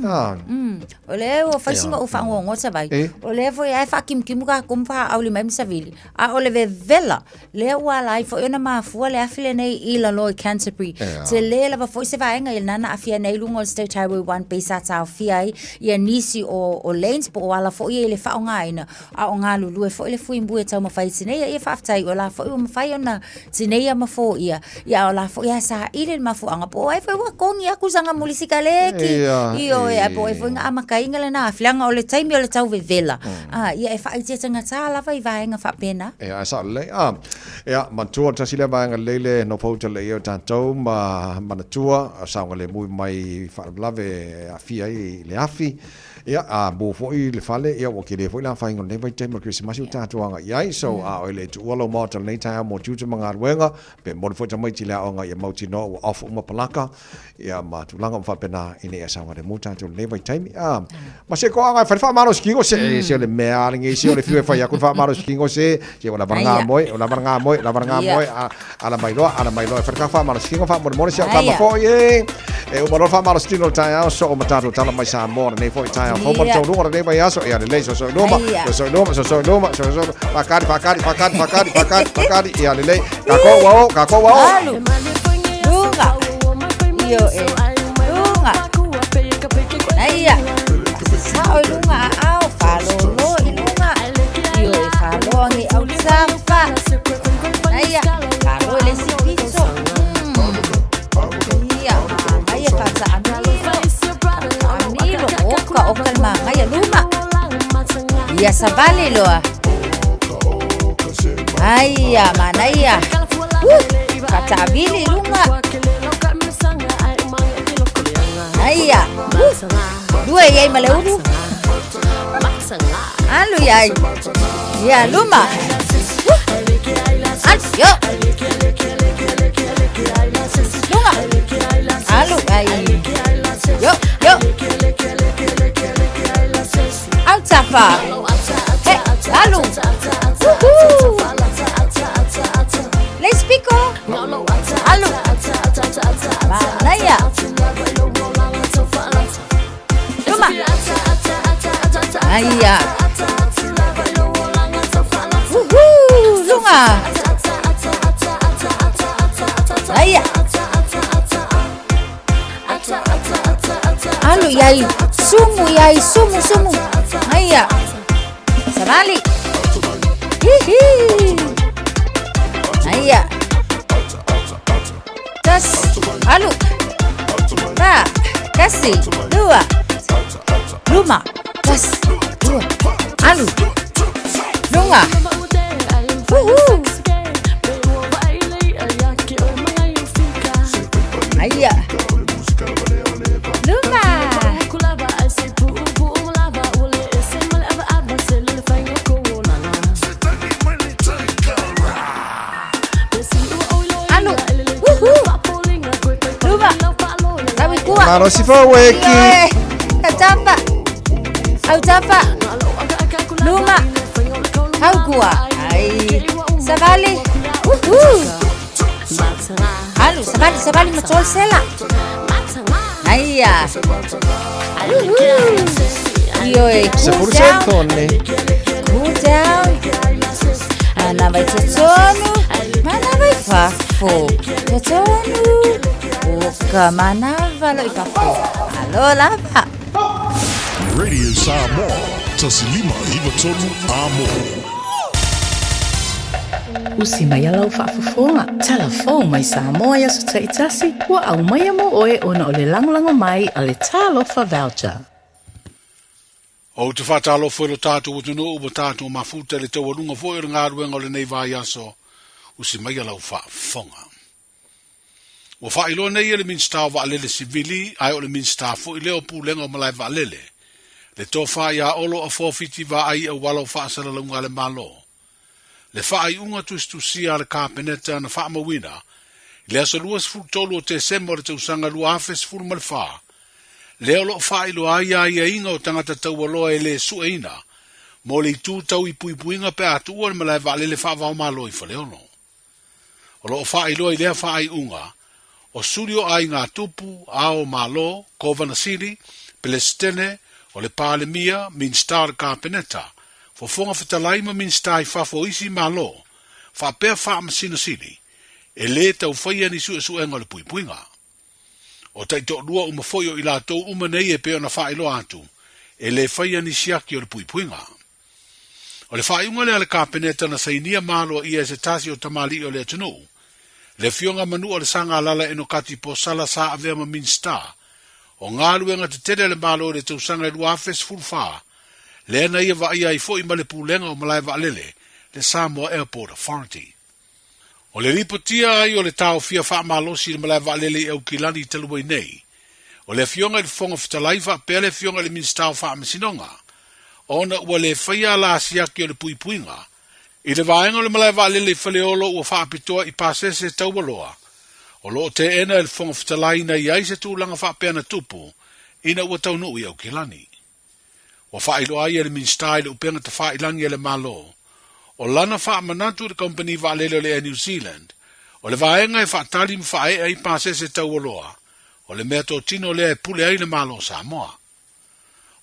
o le o fasinga o fango ngota vai o le fo ia fa kim ka kumpa au le mai savili a o le vela le wala fo ina ma fu le afi le nei i la lo Canterbury te le la fo se vaenga il nana afi nei lungo State Highway 1 pesa ta fia ia nisi o lanes po wala fo ia le fa ngaina a o nga lulu fo le fu imbu e tau ma fai sine ia fa tai la fo o mafai ona tinei ama fo ia la fo ia sa ile mafu anga po ai fo kongi aku sanga mulisika leki io e po fo nga ama kainga le na flanga o le taimi o le tau vela ia e fai te tanga tala vai vaenga fa pena sa le mantua tasile vaenga lele no fo le io tanto ma manatua saunga le mui mai fa lave afia i le afi ia bo fo i le fale ia o ke le fo la fainga ne vai te mo Christmas u tatuanga ia so o le tu olo mo ta nei ta mo tu manga wenga pe mo fo ta mai ti la onga ia mo ti no off uma palaka ia ma tu langa fa pena ine esa ngare mo ta tu le vai time ma se ko anga fa maro skingo se le me alingi se le fiu fa ia ku fa maro skingo se la baranga moi ala mai lo fa maro skingo fa mo se ka fo e o mo fa maro skingo ta so o matato tala mai sa mo nei fo ta ho mo to lunga nei vai aso ia le so noma pakari ia lele kako wao lunga io e lunga aia sao lunga au falo lunga io e falo ni au safa aia falo le sipiso ia aia pasa amilo oka ma aia luma ia savale loa Aya, manaya. Katabili lunga. Aya. Dua yai maleudu. Alu yai. Ya luma. Yo. Lunga. Alu yai. Yo. Altafa. Hey, alu. Let's pick up. Alu. Naya. Luma. Naya. Lunga. Naya. Alu yai. Sumu yai. Sumu. Naya. Sabali. Hihi. Naya. Das. Alu. Ba. Kasih. Dua. Luma. Das. Dua. Alu. Lunga. Naya. Luma. Mano si fa weki. Autapa. Luma. Haugua. Ai. Sabali. Alu, sabali macol sela. Aiya. Io Se forse tonne. Cool down. Ana vai tsono. Mana vai fafo. Tsono. Oka mana valo ifafo. Alo lava. Radio Samoa. Tasilima iwa tonu amo. Usi mai alau whaafafonga. Telefon mai Samoa ia so taitasi. Wa au mai amo oe ona o le langolango mai a le talofa voucher. O te whatalo whero tātou o tunu o tātou mafuta le tau arunga fo e ngā ruenga o le nei vai aso. Usi mai alau whaafonga. O whailo nei e le minsta wa alele sivili, ai o le minsta fo i leo pūlenga o malai wa alele. Le tō whai a olo a fōwhiti wa ai au walo whaasara launga le malo. Le whai unga tustusia le kāpeneta na whaamawina, le aso luas fultolo o te semo le tausanga lua afes fulma le whaa. Le olo whailo ai ai inga o tangata taualoa e le sueina, mo le tū tau i puipuinga pe atua le malai wa alele whaavao malo i whaleono. O lo whailo i lea whai unga, o surio ai ngā tupu, ao malo, Kovana City, Pelestene, o le Palemia, Minstar Kāpeneta, fo fonga whatalaima Minstar i whafo isi malo, whapea whaamasina City, e le tau whaia ni suenga le puipuinga. O taito lua umafoio i la tau umanei e peo na whaelo atu, e le whaia ni siaki o le puipuinga. O le whaiunga le ale Kāpeneta na sainia malo i e se tasi o tamali o le atunu, le fionga manu o le sanga lala eno kati po sala sa avea ma Minstar, o ngā luenga te tere le malo le tausanga i luafes fulfa, le ena ia wa ia i fo i male pūlenga o malai wa alele, le Samoa Airport Authority. O le ripotia ai o le tau fia wha malosi le malai wa alele i au kilani i taluwai nei, o le fionga i le fonga fitalaiva pe le fionga le Minstar wha amasinonga, o na ua le whaia la siaki o le puipuinga, i le vaenga le malai wa alele i whaleolo ua wha apitoa i pasese taualoa, o lo te ena il fonga fitalaina i aise tūlanga whapeana tupu, ina ua taunu i au kilani. Wa whailo ai le Minstar le upenga te whailangi le malo, o lana wha manatu le company wa lelo le New Zealand, o le vaenga e whaatali mwhae ai pasese taualoa, o le mea tō tino le e pule ai le malo Samoa.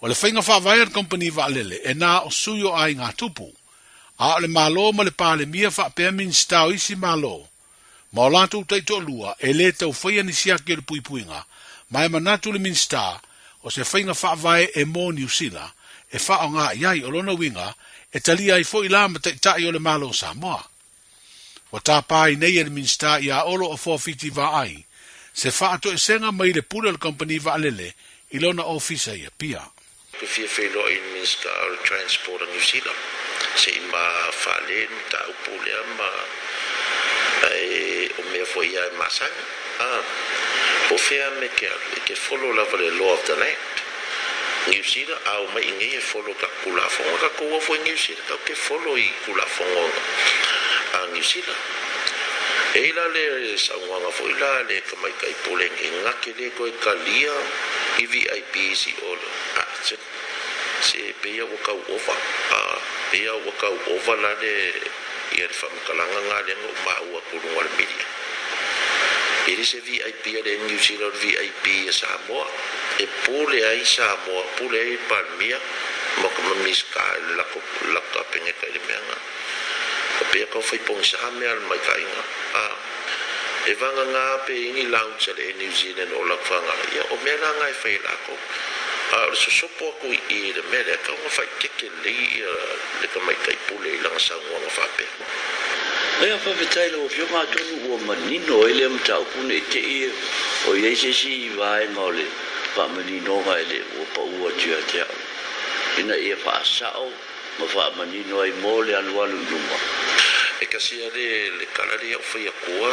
O le whainga whaavaya le company wa lele e nā o suyo ai ngā tupu, a o le malo ma le pāle mia whaapea Minstar o isi malo, ma o lātou taito lua e le tau whaia ni siaki o le puipuinga, mai manatu le Minstar o se whainga whaavae e mō New Zealand, e wha o ngā iai o lona winga, e tali ai fo i la ma tai o le malo Samoa. O tā pāi nei e le Minstar i a olo o fōwhiti wa ai, se wha ato e senga mai le pura le company wa alele, i lona ofisa i a pia. Pe fia whelo i Minstar Transport New Zealand, se i ma whalen ta upulea ma o mea fo ia e masanga. Po fea me ke follow lava le law of the land. New Zealand au mai ngai e follow ka kula fonga ka ko fo New Zealand ka ke follow I kula fonga a New Zealand e la le sa nga fo ila le ka mai kai poleng nga ke le ko kalia I VIP si olo a se pe ya ka over pe ya ka over la le ia fa kalanga nga le no ma u ko ngol media ele se VIP de New Zealand VIP Samoa e pule ai Samoa pule ai Palmia mo ko miska la ka penga ka le menga pe ko foi pong sa me al mai ka inga e vanga nga pe ingi lounge le New Zealand o la fanga ia o mena nga e fai la ko so sopo ko I de mele ka nga fai keke le ka mai kai pule la sa nga fa pe Ea whawhetai lau whio ngā tonu ua manino ele mtau pune te I o iei se si vai ngau le whamanino nga ele ua pa ua tia te au. Ina ia whaasao ma whamanino ai mō le alualu nunga. E kasi le kalari au whai a kua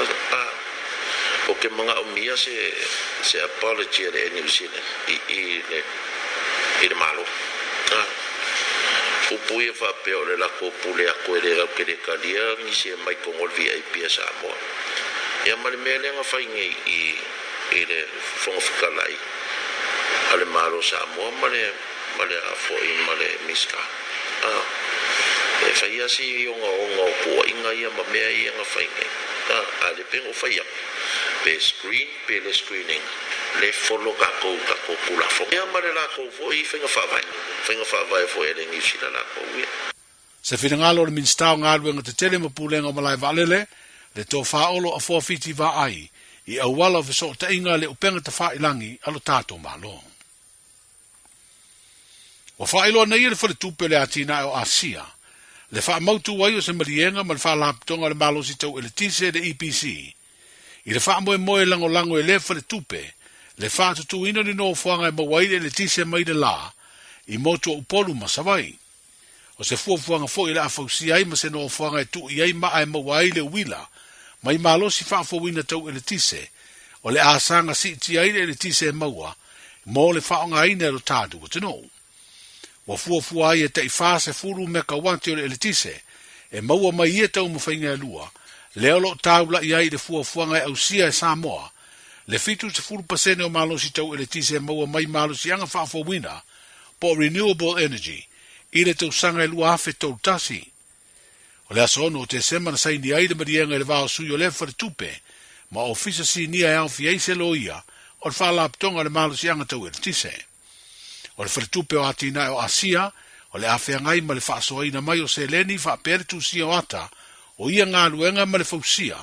o ke mga o mia se apology le New Zealand I le malo. Upui fa peo le la ko pule a ko le ke le kalia ni se mai ko ngol VIP sa mo ya mal mele nga fa ngi I le fonga fikalai ale malo sa mo male a fo I male miska e fa ya si yo ngo ko inga ya ma me ya nga fa ngi ale pe o fa ya pe le screening le follow ka ko pula fo ya male la ko fo I finga fa vai fo ele New Zealand la ko wi Se whingalo le minstau ngā ruenga te tele ma pūlenga malai valele, le tō whaolo a whawhiti wa ai, I awala o so te inga le upenga te whailangi alo tātou malo. Wa whailo na ia le whare tūpe le atina o Asia, le wha mautu wai o se marienga ma le wha laptonga le malo si tau ele tise de EPC, I le wha moe lango e le whare tūpe, le wha tutu ino ni no whuanga e mawaile le tise mai de la, I motu o upolu masawai. O se fuafuanga fo I le afausi ai ma se no fuanga e tu I ai maa e mawai le wila, mai malo si whaafawina tau ele tise, o le asanga si iti ai le tise e maua, mo le whaonga ina lo tātu o te no. Wa fuafua ai e te I whaase furu me ka wanti o le tise, e maua mai ia tau mawhainga e lua, leo lo taula I ai le fuafuanga e ausia e Samoa, le fitu se furu pasene o malo si tau ele tise e maua mai malo si anga whaafawina, po renewable energy, I le tau sanga e lua afe tau tasi. O le asono o te sema na saini ai le marienga e le vao sui o le whare tupe, ma ofisa si nia e alfi ei se loia, o le wha laptonga le malo si anga tau e le tise. O le whare tupe o atina o Asia, o le afe angai ma le wha soaina mai o se leni wha pere tu sia o ata, o ia ngā luenga ma le fausia,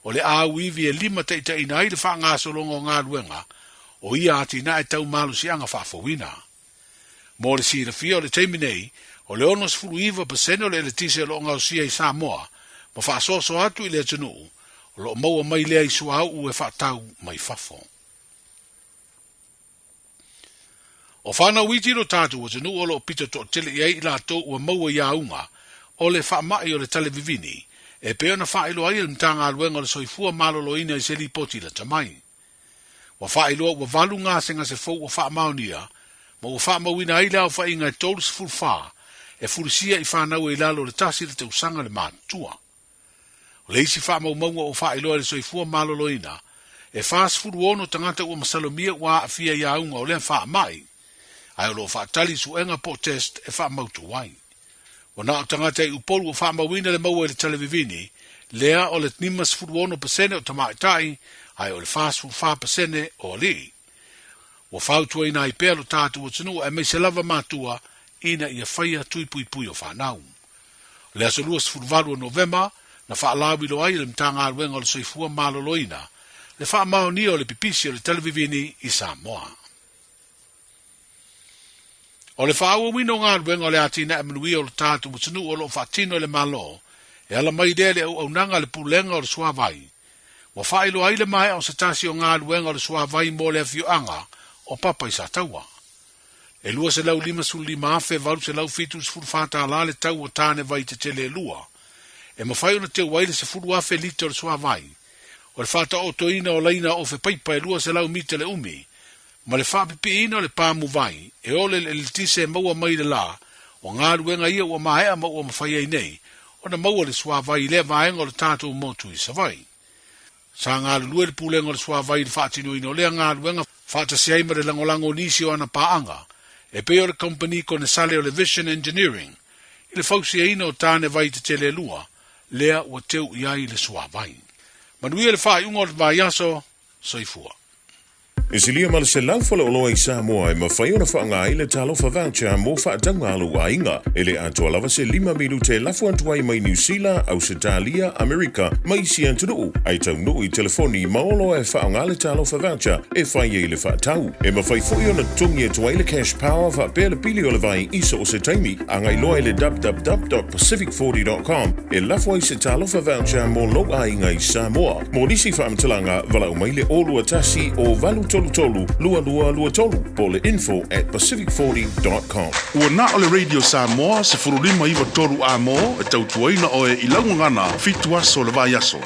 o le au iwi e lima te ita ina ai le wha ngā solonga o ngā luenga, o ia atina e tau malo si anga wha fawina. Mo le si rafia o le teimi nei, o le ono sfuru iwa pasene o le tise lo ngau sia I Samoa, ma wha asoso atu I le tunu, o lo maua mai lea I suau u e wha tau mai fafo. O whana witi lo tātu o tunu o lo pita to tele I ai I la tō ua maua ia unga, o le wha mai o le televivini, e peo na wha ilo ai le mtanga aluenga le soifua malolo ina I se li poti la tamai. Wa wha ilo ua valu ngā senga se fau o wha maunia, ma ua wha mawina ai lao wha inga tolu se fulfaa, e furisia I whanau e lalo le tasi le te usanga le mātua. O le isi wha maunga o wha iloa le soifua maloloina, e whaas furu ono tangata ua masalomia ua afia ia unga o le wha mai, ai o lo wha tali suenga protest e wha mautu wai. O na o tangata I upolu o wha mawina le maua le televivini, lea o le nimas furu ono pasene o tamaitai, ai o le whaas furu wha pasene o li. Wa whautua ina I pēr o tātu o tunu e mei se lava mātua ina ia whaia tui pui pui o whanau. Le aso luas furuvalu o Novemba, na whaalawi lo ai le mtanga aruenga o le soifua maloloina, le wha mao ni o le pipisi o le televivini I Samoa. O le wha wino ngā aruenga o le atina e manui o le tātu o tunu o lo whatino le malo, e ala mai dele au nanga le pulenga o le suavai. Wa whailo ai le mai o se tasi o ngā aruenga o le suavai mo le afio anga, o papa I sa taua. E lua se lau lima sul lima afe varu se lau fitu se furu whata ala le tau o tāne vai te tele lua. E mawhai ona te waile se furu afe lito le sua vai. O le whata o toina o laina o fe paipa e lua se lau mite le umi. Ma le whapipiina o le pāmu vai, e ole le tise maua mai le la, o ngā ruenga ia ua mahea maua mawhai ei nei, o na maua le sua vai le vaenga o le tātou motu i sa vai. Sa ngā lulue le pūlenga o le sua vai le whaatinu ino lea ngā ruenga whaatasi aima le langolango nisi o ana paanga, e pe o le company ko ne sale o le Vision Engineering, i le fausi e ina o tāne vai te tele lua, lea ua teu iai le sua vai. Manuia le whaai unga o le vai aso, soifua. E silia ma le se laufale o loa i Samoa e mawhai ona whaanga i le talofa voucher mō whaatanga alu a inga. E le atua lava se 5 milu te lafu antuai mai New Zealand, Australia, Amerika, mai si anturu. Ai tau nuu i telefoni maolo e whaanga le talofa voucher e whai e le whaatau. E mawhai fui ona tungi e tuai le cash power wha pēle pili o le vai iso o se taimi. Angai loa i le www.pacific40.com e lafu ai se talofa voucher mō loa inga i Samoa. Mō nisi whaamtalanga wala o mai le olua tasi o valu tolu, lua tolu, po le info@pacific40.com. Ua na o le Radio Samoa se furulima iwa toru a mo e tautuaina o e ilaungangana fitu aso le vai aso.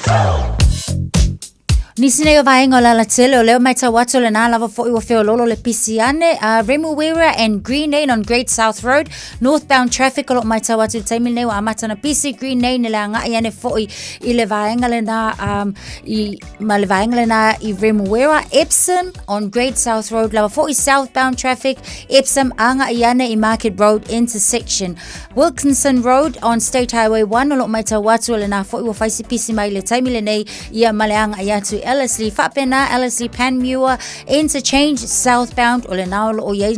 Nisi nei o vaenga o la tele o leo mai tau watu le nā lava fo iwa wheo lolo le pisiane. Remuera and Green Lane on Great South Road. Northbound traffic o lo mai tau watu le taimi nei o amatana pisi. Green Lane le anga iane fo i le vaenga le nā ma le vaenga le nā i Remuera. Epsom on Great South Road lava fo i southbound traffic. Epsom anga iane i Market Road intersection. Wilkinson Road on State Highway 1 o lo mai tau watu le nā fo iwa whaisi pisi mai le taimi le nei ia ma le anga iatu Ellerslie, Whapena, Ellerslie, Panmure, interchange, southbound, o le naolo o iei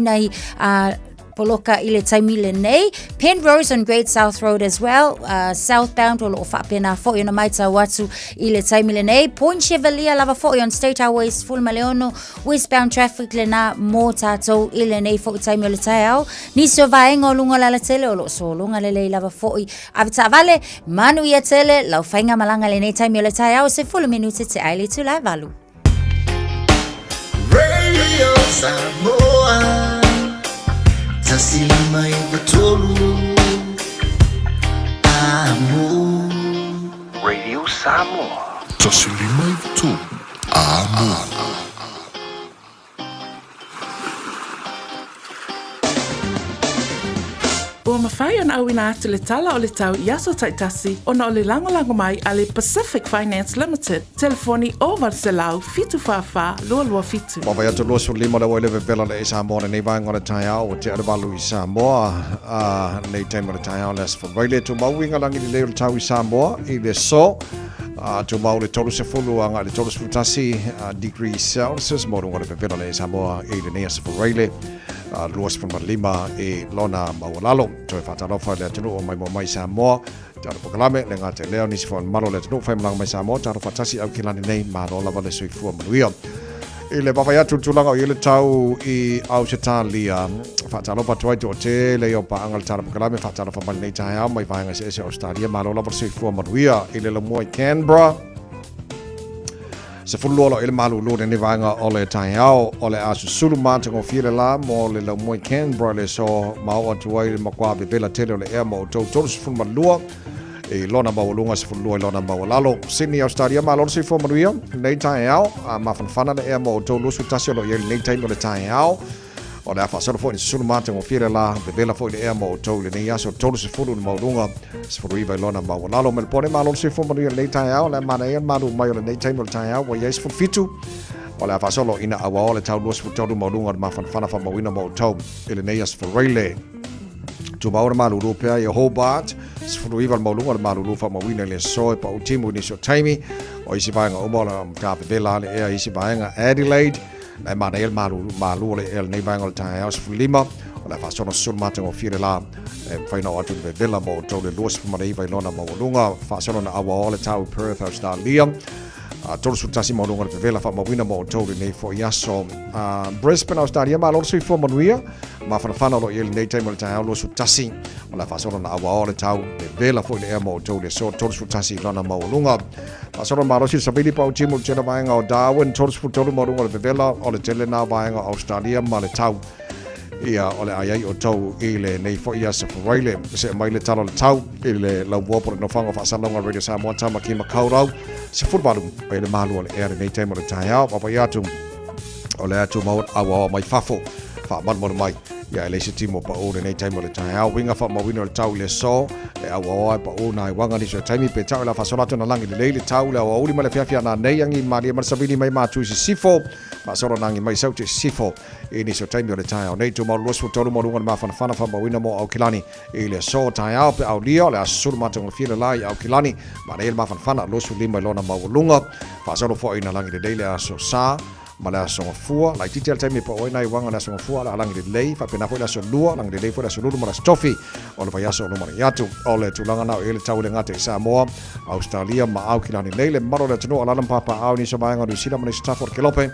poloka i le taimi le nei. Penrose on Great South Road as well, southbound, o lo Whapena, fo'i ona mai tau watu i le taimi le nei. Point Chevalier lava fo'i on State Highways, Fulmaleono, westbound traffic le nā mō tātou i le nei fo'i taimi o le tai au. Nisi o vaenga o lunga la tele, o lo so lunga le lei lava fo'i. Avita vale, manu ia tele, lau whainga malanga le nei taimi o le tai au, se fulu minute te aile tu lai valu. Radio Samoa Tasilima Ivatolu Amo Radio Samoa Tasilima Ivatolu Amo Ua mawhai ona au ina atu le tala o le tau Yaso Taitasi ona o le langolango mai a le Pacific Finance Limited. Telefoni o Varselau fitu whawha lua fitu. Mawai atu lua su lima lewa lewe pela le Samoa nei vaenga le tai au o te arabalu i Samoa nei teima le tai au le asfawaile tu mauinga langi li leo le tau i Samoa i le so tu mau le tolu se fulu anga le tolu se futasi degrees Celsius mo runga le pela le Samoa i le nei asfawaile luas pun lima e lona mawalalo to e fatalo fa le tunu o mai Samoa taro pokalame le ngate leo nisi fon malo le tunu fa mlang mai Samoa taro fatasi au kilani nei maro lava le soifua manuia e le papa ya tulanga o ile tau i Australia fatalo pa toi to te le o pa angal taro pokalame fatalo fa mai tai au mai vaenga se Australia maro lava le soifua manuia ile le mo Canberra se fulolo ele malu lo ne vanga ole tai au ole asu sulu mata ngo file la mo le lo mo Canberra le so ma o tuai ma kwa be bela tele le e mo to se ful malua e lona ba lunga se fulu lona ba lalo Sydney Australia ma lo se fo manuia nei tai au ma fana le e mo to lu su tasio lo ele nei tai mo le tai au o le afa solo fo ni sulu mata ngo file la be bela fo le e mo to le nei aso to se fulu mo lunga se fulu i lona ba lalo mel pone ma lo se fo manuia nei tai au le mana e ma lu mai le nei tai mo le tai au wa yes fo fitu o le afa solo ina awa o le tau lu se fo to mo lunga ma fana fa mo wina mo to ele nei as fo rele tu maura malulu pea i Hobart sifuru iwa maulunga le malulu fa mawina le soe pa utimu ni so taimi o isi vaenga umola mkape vela le ea isi vaenga Adelaide na mana el malulu le el nei vaenga le tae au sifuru lima o le fasona sul mata o fire la whaina o atu le vela mo tau le luas pumana iwa ilona maulunga fasona na awa o le tau Perth Australia tolu su tasi maulunga le vela fa mawina mo tau le nei fo yaso Brisbane Australia ma lor sui fo manuia ma fana lo il nei taimo le tau lo su tasi o la fasona na awa o le tau le vela fo le ea mo tau le so tolu su tasi lona maulunga fasona ma lo si sabili pa uchimu le tena vaenga o Darwin tolu su tolu maulunga le vela o le tele na vaenga Australia ma le tau ia ole ai o tau i le nei fo ia se foile se mai le talo le tau i le lau wopo no fanga fa salonga Radio Samoa tama ki makaurau se futbalu pe le malu ole era nei tema le tai au papa ia tu o le atu mau awa mai fafo fa man mai ya le se timo pa o nei time le tai au winga fa mo wino le tau le so le awa pa o nai wanga ni so time pe tau la fa sola tona langi le tau le o uli male fia na nei angi mari mar sabini mai ma tu sifo fa sola nangi mai sauti sifo ini so time le tai au nei tu mo lo so tolu mo lunga ma fa fa mo wino mo au kilani ile so tai au pe au lia le asul ma tong fia lai au kilani ma nei ma fa lo so lima lona mo lunga fa sola fo ina langi le aso sa mala songa fua la titel time pa oi nai wanga na songa fua la langi lei fa pena foi la so lua langi lei foi la so lua mala stofi o le vayaso no mara yatu o le tulanga na ele tau le ngate Samoa Australia ma au kilani lei le maro le tunu ala papa au ni so manga du sila mani Stafford Kelope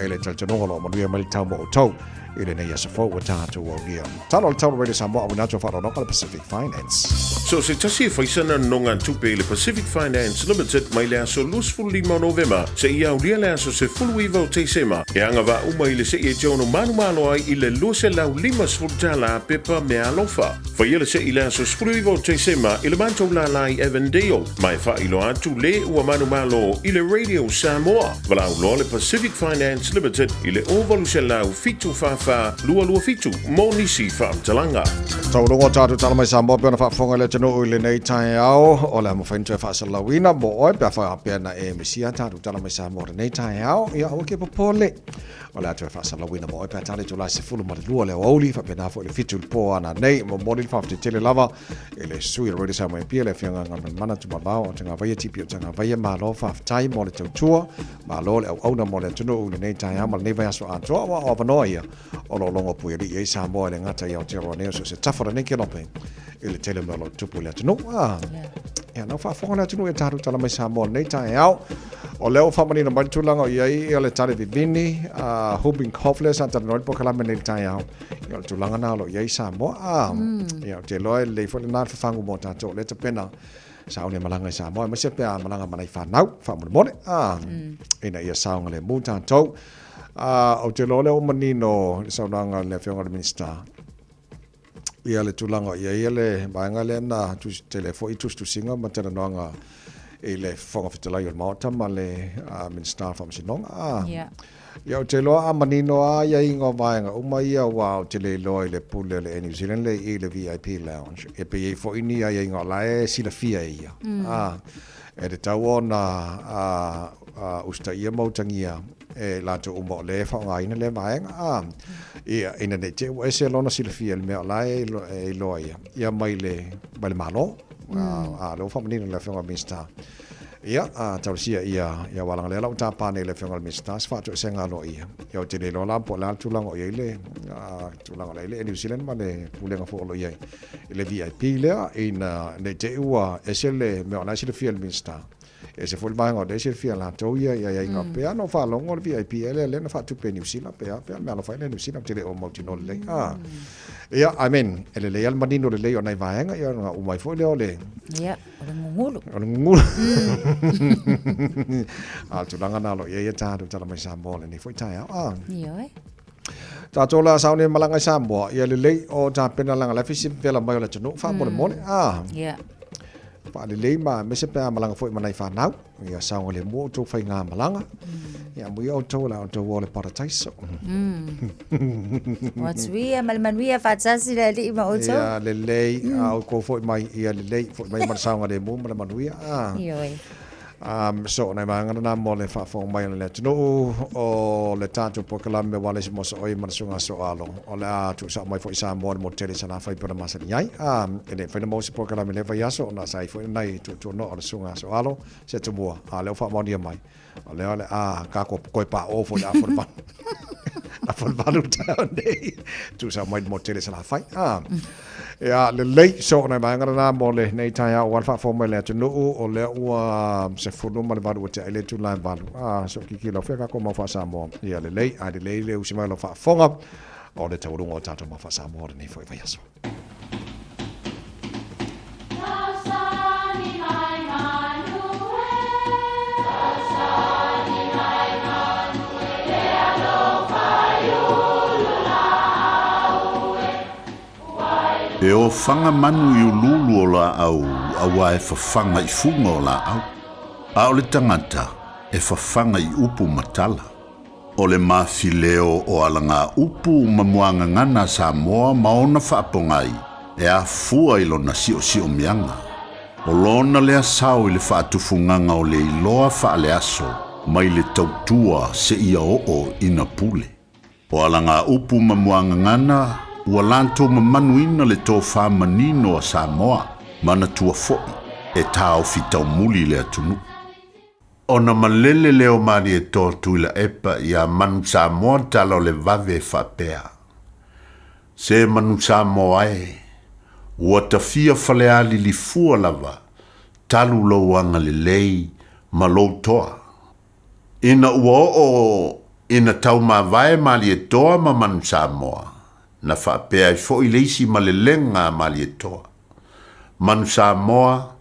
ele tunu lo mo dia mal tau mo tau ile nei asa fo wa tatu o dia talo tau radio Samoa wa nato fa no Pacific Finance so se tasi faisana nonga tupe le Pacific Finance Limited mai le aso lusfuli mo November se ia ulia le aso se fulwi vo te sema e anga va uma ile se e jono manu malo ai ile luse lau lima sfurtala pepa me alofa fa ile se ile aso fulwi vo te sema ile manto la lai Evandale mai fa ilo atu le ua manu malo ile radio Samoa vala ulo le Pacific Finance Limited ile ovalu se lau fitu fa lua fitu mo nisi fa talanga tau rongo tatu tala mai Samoa pe na fa fonga le tano ile nei tai au o le mo fainto fa salawina mo oi pe fa pe na e mesia tatu tala mai Samoa nei tai au ia o ke popole o le atu fa salawina mo oi pe tale to la se fulu mo lua le oli fa pe na fo le fitu po ana nei mo mo fa te tele lava ele sui re sa mai pe le fianga ngana mana tu ba o tanga vai tipi o tanga vai ma lo fa tai mo le tua ma lo le au na mo le tano ile nei tai au ma nei vai so atro o va noia o lo longo pui e Samoa le ngata ia o te roa neo so se tafara ne kelope ele tele melo tupu le tunu ia na fa fonga le tunu e taru tala mai Samoa nei tai au o leo fa mani na mai tulanga ia ia le tale vivini hoping hopeless anta no po kala nei tai au ia le tulanga na lo ia Samoa ia te loe le fo na fa fangu mo tato le te pena sa o le malanga Samoa ma se pe malanga manai fa nau fa mo mole ina ia saunga le mu tato o te lole o manino sa nanga le fionga le minister ia le tulanga ia le baanga le na tu telefo i tu singa matana nanga ele fonga fitala yo mauta male minister from sinonga ia o te loa a manino a ia ingo baanga uma ia wa te le loa le pule le New Zealand le i le VIP lounge e pe i fo ini ia ingo la e sila fia ia e te tau ona usta ia mautangia e la to umbo le fa nga ina le vaenga ia ina de te wa se lona silfia le me la e loia ia mai le malo lo fa menino le fa mista ia tau sia ia wala le la ta pa ne le fa mista fa to se nga lo ia ia te le lo la po la tu lango ia le tu lango le New Zealand ma le pulenga fo lo ia le VIP le ina ne te wa se le me la silfia le mista e se foi mai ngode se fia la toia ia inga pe no fa longo le VIP le na fa tu pe New Zealand pe me lo fa le New Zealand te le o mo tino le ia amen ele le al manino le o nai vaenga ia nga o mai foi le ole ia o ngulu tu langa na lo ia ta tu tala mai Samoa le ni foi tai ia ta tola saune malanga Samoa ia le o ta pena langa la fisi pela mai le tunu fa mo ia pa le ma me se pe malanga foi manai fa nau ia saunga le mo to fai nga malanga ia mo ia to la to wole paradise what's we malman we fa tsasi le li ma oto ia le au ko foi mai ia le foi mai mar saunga le mo malman we so na manga na mo le fa fo mai le no o le tanto po kala me wale mo so oi man sunga so alo o la tu sa mai fo isa mo mo tele sana fa por ma sa nyai ene fa mo se po kala me le fa yaso na sai fo nai tu no o sunga so alo se tu mo ale fa mo dia mai ale ale ka ko pa o fo da fo ba a fo ba lu ta nei tu sa mai mo tele sana fa ia le lei so na manga na mo le nei tai a wa fa fo mai le tu no o le wa se funu ma le valu te ele tu la valu so ki lo feka ko ma fa sa mo ia le lei a le lei le u sima lo fa fonga o le tau rungo tato ma fa sa mo nei foi vai aso E o whanga manu i ululu o la au, awa e whawhanga i funga o la au. A o le tangata, e whawhanga i upu matala. O le mafileo o alanga upu mamuanga ngana Samoa maona whaapongai e a fua ilo na sio mianga. O lona lea sao i le whaatufunganga o le iloa whaale aso mai le tautua se ia o ina pule. O alanga upu mamuanga ngana ua lanto mamanuina le tō whamanino a Samoa mana tua foi e tau fitau muli le atunu. Ona malele leo mari e tōtu ila epa ia manu Samoa talo le vave whapea. Se manu Samoa ua tawhia whaleali li fua lava talu lauanga le lei ma lou toa. Ina ua o ina tau mawai mali e toa ma manu Samoa na whapea i fo i leisi ma le lenga mali e toa. Manu Samoa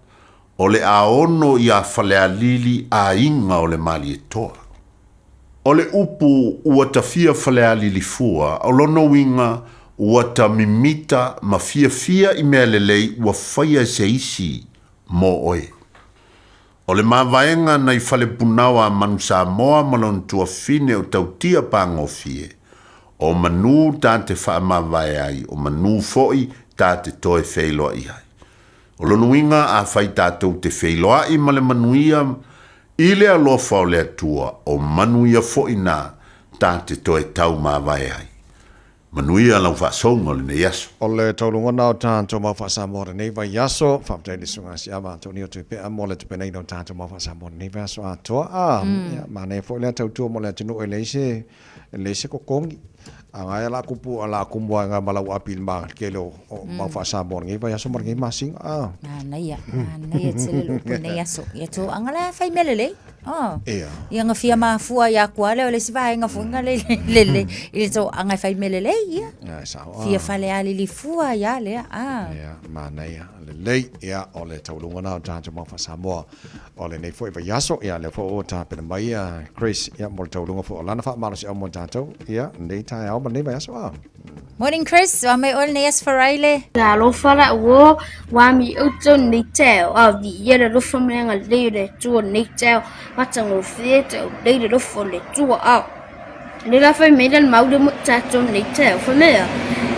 o le aono i a whalealili a inga o le mali e toa. O le upu ua tawhia whalealili fua o lono winga ua ta mimita ma fia i mea lelei ua whaia se isi mo oe. O le mawaenga nei whale punawa manu Samoa malon tua fine o tautia pango fie. O manu tante wha mawae ai, o manu foi tate toe wheiloa i ai. O lonuinga a whai tātou te wheiloa i male manuia i lea lofa o lea tua o manuia foi nā tate toe tau mawae ai. Manuia lau whaasonga le nei aso. O le taulungona o tātou mau whaasamora nei vai aso, whaaptei ni sunga si awa Antonio Tupea, mo le tupenei no tātou mau whaasamora nei vai aso atoa. Ma nei fo lea tautua mo lea tunu e leise kokongi. A ngai la kupu ala kumwa nga malau apil ma kelo mau whaasamora nei vai aso margai masing. Nei tele lupu nei aso. Ia tō angala whai melele. Ia nga fia mafua ia kua leo le siwa inga funga le ili tō angai whai melele ia. Fia whale ali li fua ia lea. Ma nei le lei ia o le taulungana o tātou mau whaasamoa. O le nei fwoi vai aso ia le fo o tāpena mai Chris ia mo le taulunga fo o lana wha maro si au mo tātou ia nei tai au ma nei vai aso Morning Chris, wa mai ol nei as wharaile. Nga lofa la uo, wami uto nei teo, di ia le lofa menga leo le tua nei teo, matango fieta o lei le lofa le tua au. Le la fai mea le maude mo tato nei teo, fa mea,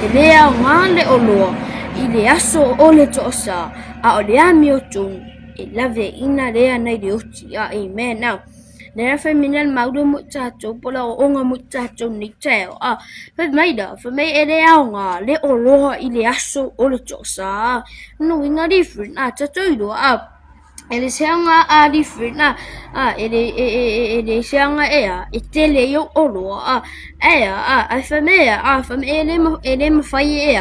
e lea o ngā le oloa, i le aso o le tosa, a o le ami o tung, e lave ina lea nei le oti, amen now. Le la fai mea le maude mo tato, pola o onga mo tato nei teo, fa maida, fa mea e lea o ngā le oloa i le aso o le tosa, no inga different, tato ilo, ele seanga a different ele seanga e tele yo olo a famea ele ma fai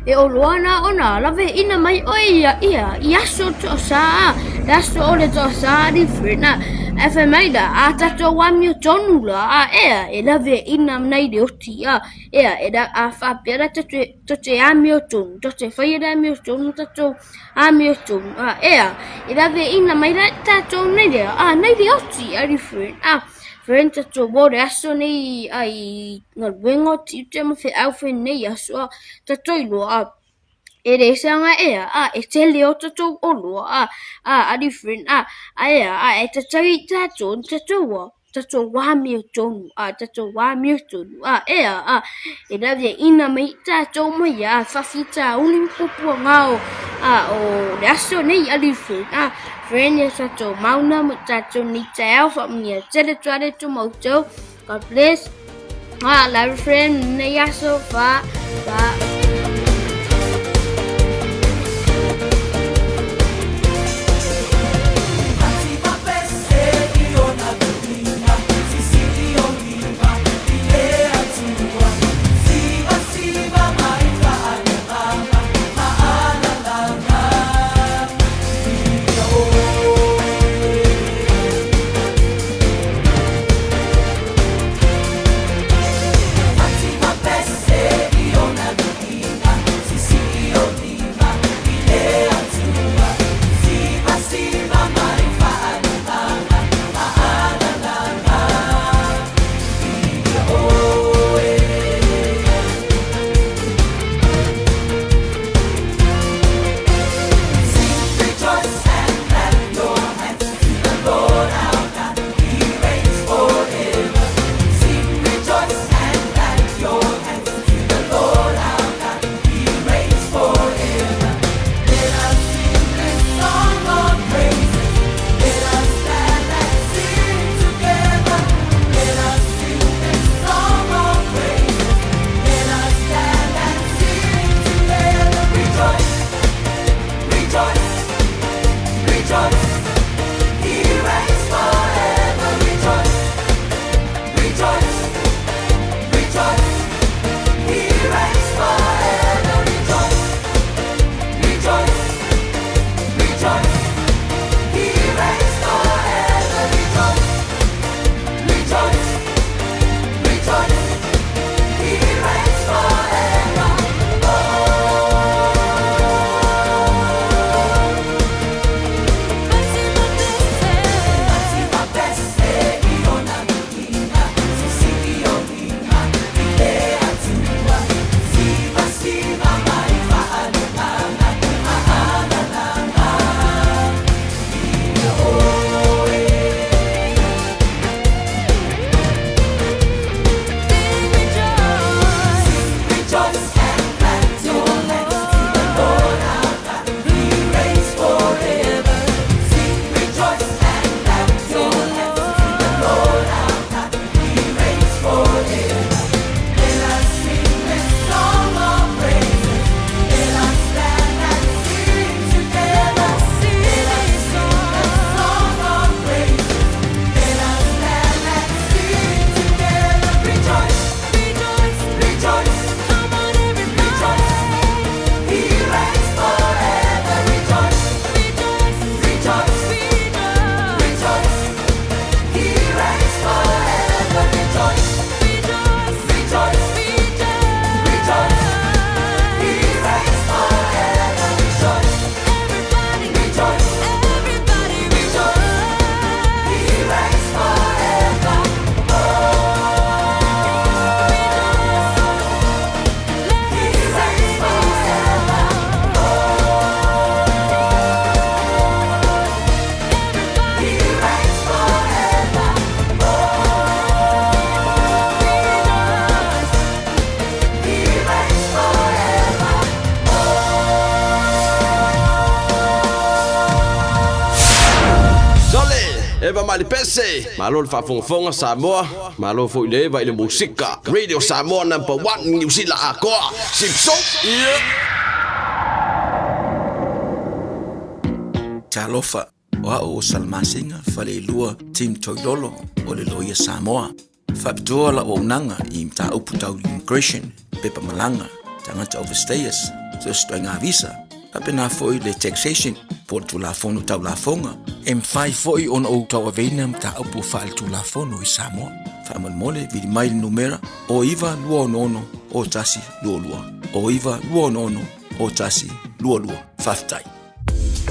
e olo na ona lave ina mai oia ia so to sa that's all the sa different a famea a tato wami tonula e lave ina nai de oti e da a fa pera to te ami ton to te fai da mi ton tato ami ton e lave ina mai la tato nei de nei de oti different friend tato bo de aso nei ai ngal wengo ti te mo fe au fe nei aso tato ilo e re sanga e tele o tato olo different e tato tato wami o tonu tato wami o tonu e lave ina mai tato mai fafita uli popo ngao o aso nei different friend tato mauna mo tato ni tau fa mia tele tuare to moto God bless love friend nei aso fa Ati mapese di ona le pese. Malo le whafonga Samoa. Malo fo ile vai le musika. Radio Samoa #1 New Zealand akoa. Sipso. Talofa. Wa o salmasinga fale lua team toilolo o le loia Samoa. Fapitoa la o nanga I mta uputau immigration. Pepa malanga. Tangata overstayers. So stoinga visa. Apena foi le taxation. Por tu la fono tau la fonga. M5 foi on o tau avena mta upu fal tu la fono I Samoa. Famal mole vidi mai numera. O iwa lua nono o tasi lua lua. O iwa lua nono o tasi lua lua. Faftai.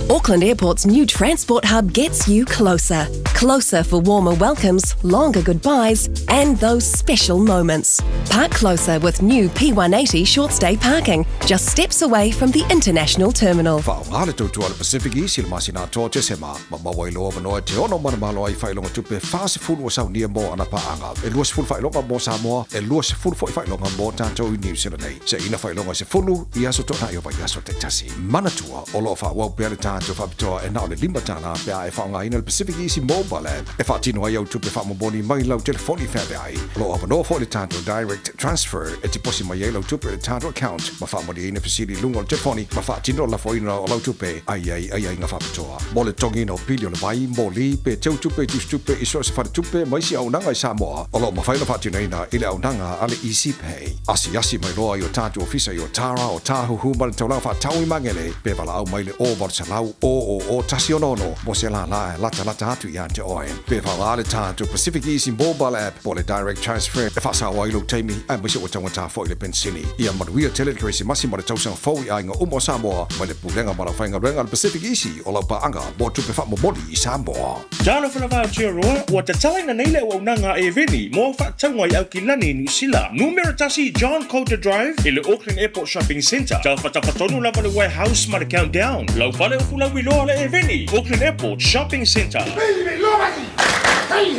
Auckland Airport's new transport hub gets you closer. Closer for warmer welcomes, longer goodbyes, and those special moments. Park closer with new P180 short stay parking, just steps away from the international terminal. Whaale tautua le Pacific East il masina tote sema mamawa iloa manoa te ono manamalo ai whailonga tupe whaase fulu o saunia mo ana paanga. E lua se fulu whailonga mo Samoa, e lua se fulu whailonga mo tātou I New Zealand nei. Se ina whailonga se fulu I aso tona I o vai aso te tasi. Manatua o loa whawau pere tātou whabitoa e nao le lima tāna pia e whaonga ina le Pacific East mobile app. E whaatino ai au tupe whamoboni mai lau telefoni whabe ai. Loa manoa fo le tātou direct transfer e ti posi mai e lau tupe le tātou account. Ma whamoni ina fasili lungo le telefoni. Ma whaatino la foina o lau tupe ai ngā whapitoa. Mo le tongi no pilio le vai, mo li pe teu tupe tu stupe iso se whare tupe mai si au nanga I Samoa. O lo ma whaina whaatino ina ile au nanga ale Easy Pay. Asi mai loa I o tātou ofisa I o Tara o Tāhuhu ma le taulau whaatau I mangele. Pe wala au mai le o varsalau o tasi o nono. Mo se la lata atu I ante oe. Pe wala ale tātou Pacific Easy mobile app. Mo le direct transfer. E whasa au ailo teimi. Ai misi o tangata fo I le pensini. Ia manuia tele le kresi masi ma le tausanga fau I ainga umo Samoa. Ma le pulenga ma la whainga renga le Pacific Easy o lau paanga mo tupe whamomoli I Samoa. Tana whanawha tia roa, ua te talaina neile ua unanga e veni, mo whaatangwa I Aukilani New Zealand. Numera tasi John Coulter Drive, I le Auckland Airport Shopping Centre. Tau whatapatonu lava le warehouse ma le countdown. Lau pale o fula wiloa le e veni, Auckland Airport Shopping Centre. Hey!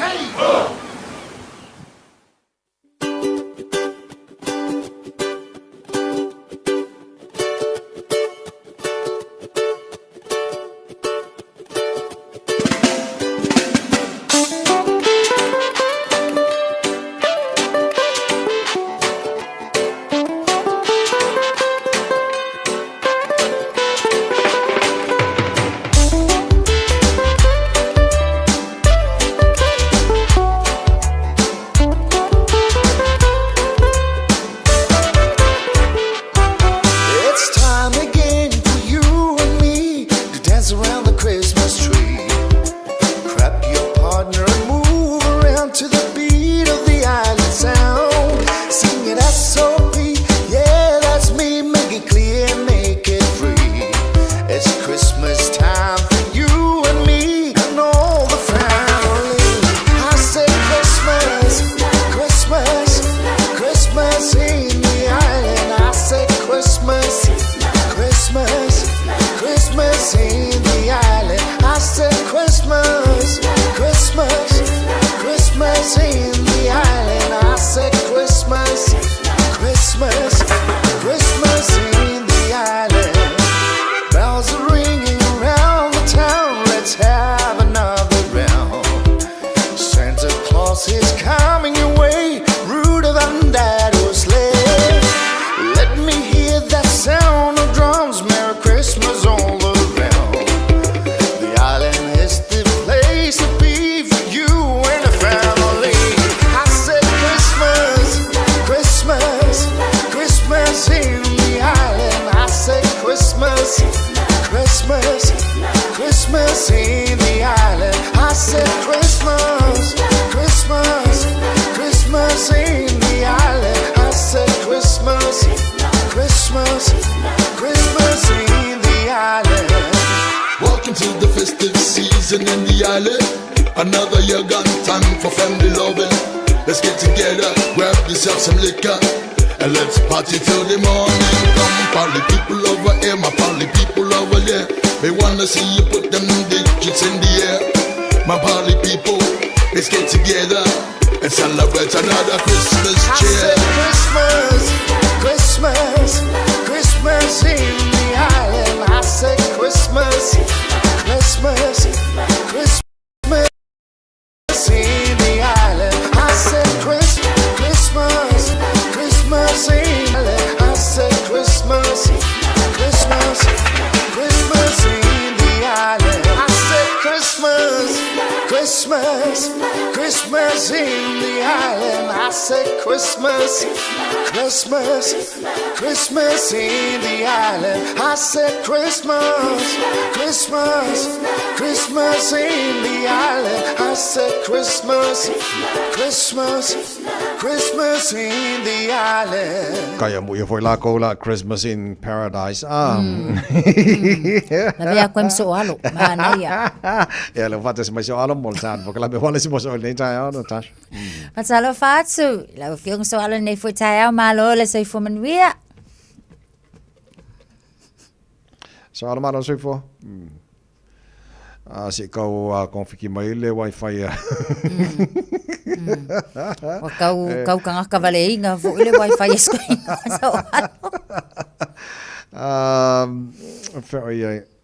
Christmas in the island. I said Christmas, Christmas, Christmas in the island. I said Christmas, Christmas, Christmas in the island. I said Christmas, Christmas, Christmas in the island. Kaya mo foi la ko la Christmas in Paradise. Labi ako yung soalo. Mana ya. Ya, lo fates mai soalo mo san, porque la me wala si mo soalo nei tai no tash. Masalo fatsu. La fiong soalo nei foi tai malo le sei fo manuia. Soalo malo soi fo. Si kau konfiki mai le wifi ya. O kau kanga kavaleinga fo le wifi esko.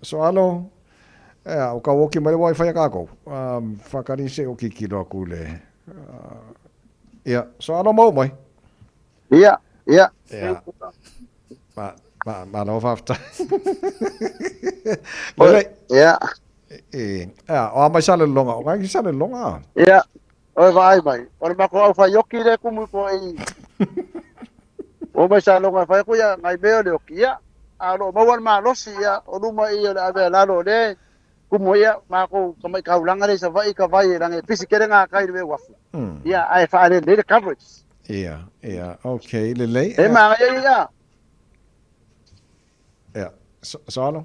Soalo o ka woki mai le wifi ka ko. Fakari se o kikilo aku le. Ya, soalo mau mai. Ia. Ya. Ma no fafta. Ia. O mai sale longa, o mai sale longa. Ia. Oi vai mai. Ora ma ko fa yoki le kumu ko i. O mai sale longa fa ko ya ngai meo le yoki ia. Alo mawan ma losi ia o luma ia le ave lalo le kumu ia ma ko kamai kaulanga le sa vai ka vai range pisikere nga kai le wafu. Ia ai fa le coverage. Ia, okay, le. E ma ia. Ja, Salo?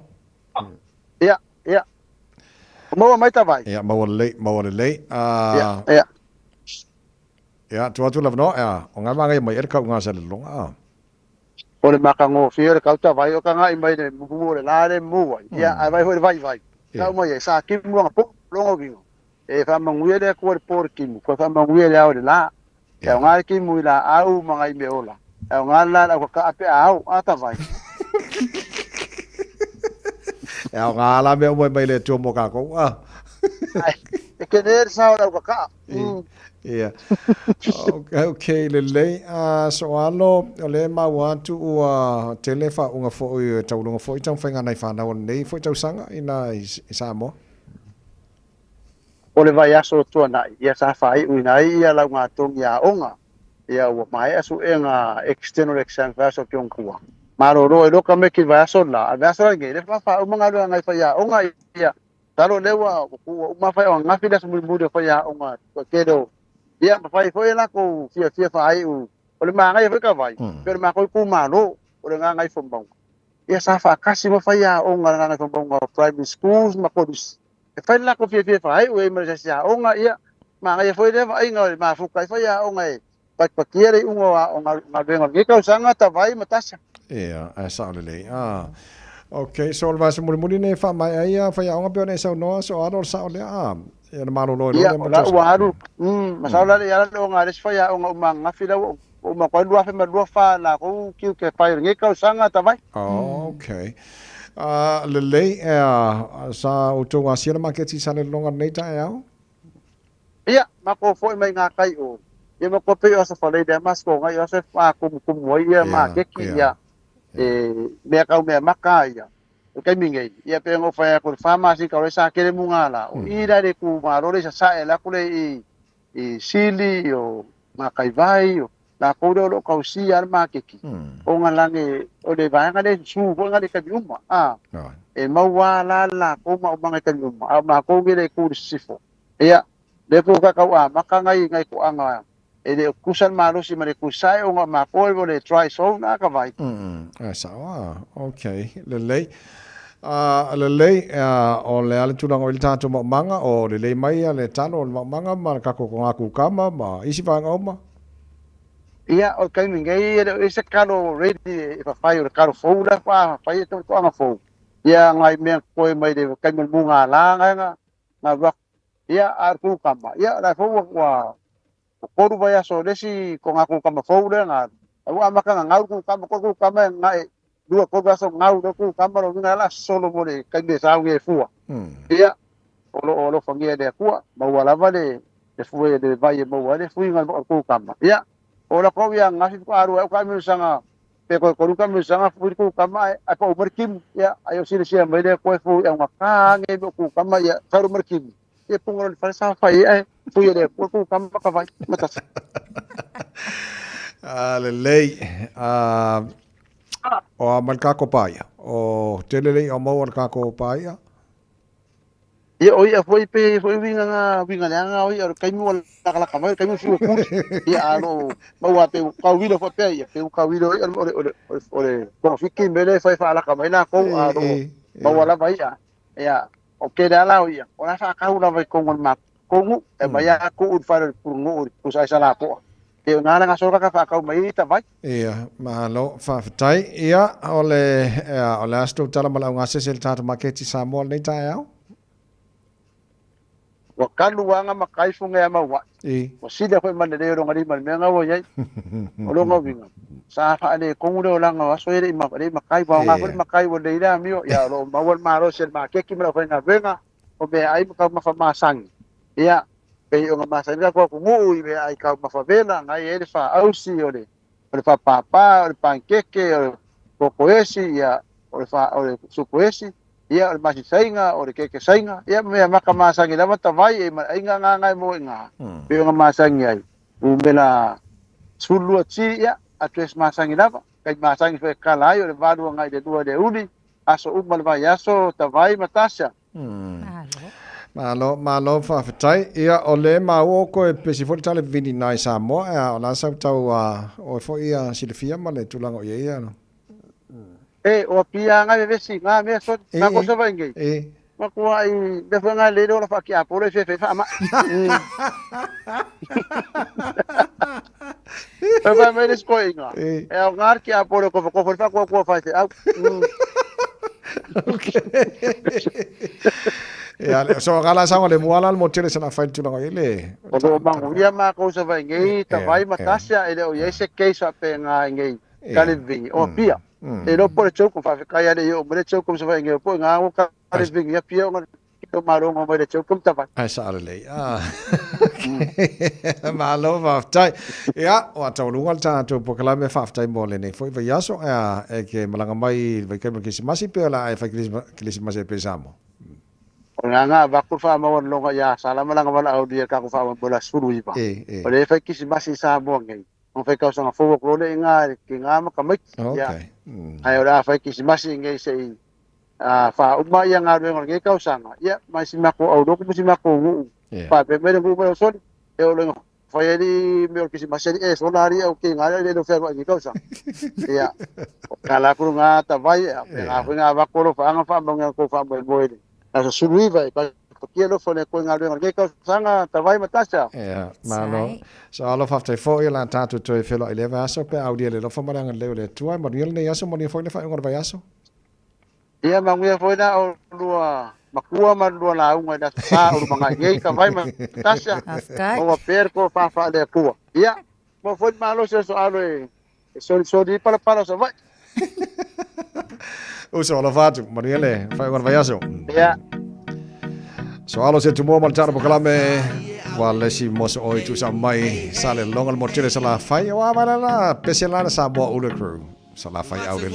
Ja. Mau mai ta vai. Ja, mau le. Ja. Ja, tu la no, ja. O nga mai mai ka nga sa longa. O le makango fiere ka ta vai o ka nga mai le mu le la le mu. Ja, ai vai. Ka mo ye sa ki mu nga po longo vingo. E fa manguie le ko por ki mu, ko fa manguie le au le la. Ya nga ki mu la au mga i meola. Ya nga la ka ape au ata vai. Ya nga la me mai le tu mo ka ko. E ke ne sa ora ka. Yeah. Okay, le soalo le ma watu o telefa unga fo tau lunga fo tau whainga nei whanau nei fo tau sanga ina Samoa. O le vai aso tua nai, ia sa whai ui nai ia lau ngā tongi a onga. Ia ua mai aso e ngā external exam vaso ki ongkua. Maroro e loka me ki vai aso la, a vaso la ngei le wha umanga lua ngai whai a onga ia. Taro lewa uma whai o ngafi leso muri whai a onga kedo. Ia mawhai whai la ko fia whai u. O le maa ngai whai ka vai, pero maa koi ku malo, o le ngā ngai whambong. Ia sa whakasi mawhai a onga ngā ngai whambong o primary schools ma kodus. E whai la ko fia whai u e marasasi a onga ia. Maa ngai whai lewa ai ngā maa fukai whai a onga e. Pakiere ungo a ngā venga. Ngai kau sanga ta vai matasa. Ia, sa ole le. Okay, so le vasa muri ne wha mai ai whai a onga pio ne sau noa, so aro sa ole ia na maro loe. Ia, la uaru. Masaula le ala le onga res whai a onga umanga whila o ma koe lua whema lua wha la kou kiu ke whai. Ngai kau sanga ta vai. Okay. Le sa o tō ngā sira maketi sa le longa nei tae au? Ia, mako foi mai ngā kai o. Ia mako pe o sa whalei de masko ngai o se wha kumu ia ma keki ia. Mea kau mea maka ia. O kai mingei. Ia pe ngo whai ako whamasi kau re sa kere munga la. O ira re ku marore sa sae la kule i sili o ma kai vai o. La kore o lo kau si ar ma keki. O ngā lange o le vai ngā le su ko ngā le kabi uma. E maua la ko ma o mga kabi uma. A ma ko gire ku sifo. Ia. Le ko ka kau a maka ngai ko anga. E le kusan marosi ma le kusai o ngā ma ko le try so na ka vai. Sawa. Okay. Le o le ale tunanga o le tātou manga o le mai le tano o le manga ma kako ko ngā kukama ma isi whanga oma. Ia, o kai mingai e se karo ready e whai o le karo fou la whai e tau anga fou. Ia, ngai mea koe mai de kai munga la ngā wak. Ia, ar kukama. Ia, la fou wa koru vai aso resi ko ngā kukama fou le ngā. Au amaka ngau kukama ngai dua koru aso ngau do kukama ro ngā la solo mo le kai me sau nge fua. Ia, olo whangia le kua, maua lava le fue le vai e maua le fui ngā kukama. Ia, ora ko yang ngasih ko aru ka mi sanga pe ko ka mi sanga fu ko kama ai pa umarkim ya ayo sila mai de ko fu yang maka nge ko kama ya taru markim e punga le fa sa fa e fu le ku kam ka vai matas le lei o amal ka ko paia o telele o mo ka ko paia e oi a foi winga nga oi ar kai mo la kala kamai kai mo fu ku e alo mau pe ka wilo fa pe e pe ka wilo ore ko fiki mele fa la kamai na ko alo mau la vai ya o ke da la oi ona fa ka ula vai ko ngon mak ko ngu e mai a ku u fa pu ngu ku sai sala po e nga nga so ka fa ka mai ta vai ia malo fa tai ia ole asto tala mala nga se tata maketi sa mo nei ta ya wa kaluanga makai funga ma wa o sida ko man de ro ngari man nga wo yai o lo ngobinga sa fa de ko ngure la nga so ire ma de makai ba nga ko makai wo de ira mio ya lo ma won ma ro sel ma ke ki ma fa nga venga o be ai ma ma fa ma sang ya be o nga ma sang ko ngu be ai ka ma fa vela nga ye fa ausi o de fa papa o pankeke o ko esi ya o fa o su ko esi ia o masi sainga o ke sainga ia me maka masangi lava tavai e inga nga mo inga pe nga masangi ai u mela sulu ti ia atres masangi lava kai masangi fe kala ai o le valu nga de dua de uli aso u mal vai aso tavai matasha malo fa fatai ia o le mau ko e pesi fo tale vini nai sa mo o la sa tau o fo ia silfia male tulango ia no o pia nga vesi nga me so na ko so vai ngai ma ko ai de fa nga le do la fa ki a pole fe fa ma fa me des ko inga o ngar ki a pole ko fa ko fa te ya so gala sa le muala mo tele sana fa tu nga ile o do bangu ia ma ko so vai ngai ta vai matasia ele o yese ke sa pe nga ngai kalivi o pia e no por choco fa ka ya de yo mo choco so vai ngai po nga o kalivi ya pia o to maro mo de choco ta va ai sa le malo va tai ya o ta lu ngal ta to po kala me fa tai mo le nei foi va yaso e ke malanga mai vai ke ke masi pe la e fa ke masi pe samo nga va ku fa mo lo nga ya sala malanga wala o dia ka ku fa mo bola suru ipa o le fa ki masi sa mo ngai on fe ka so nga fo ko le nga ki nga ma ka mai ya ai ora fa ki masi ngai sei fa uma yang nga ngor ngai ka usanga ya masi ma ko au do ku masi ma ko fa pe me ku mo so e o le fa ya di me ki masi e so la ri o ki nga le do fe ngai ka usanga ya kala ku nga ta vai nga va ko lo fa nga fa mo nga ko fa mo boile asa suluiva ka kielo fone ko nga ngor ngai ka usanga ta vai matasha malo so alo fa te fo ila tatu to e felo ele va so pe audio le lo fa maranga le le tua mo ni le yaso mo ni fo le fa ngor va yaso ia manguia foi na o lua makua ma lua la unga da sa o manga ngai ka vai matasha o per ko fa de kua ia mo foi malo so alo e so di para so vai uso alo fatu mo ni le fa ngor va yaso ia so alo se tumo mal tara pokalame wale si mos oi tu sa mai sale longal mortire sala fai wa la peselana sa bo ule crew sala fai au le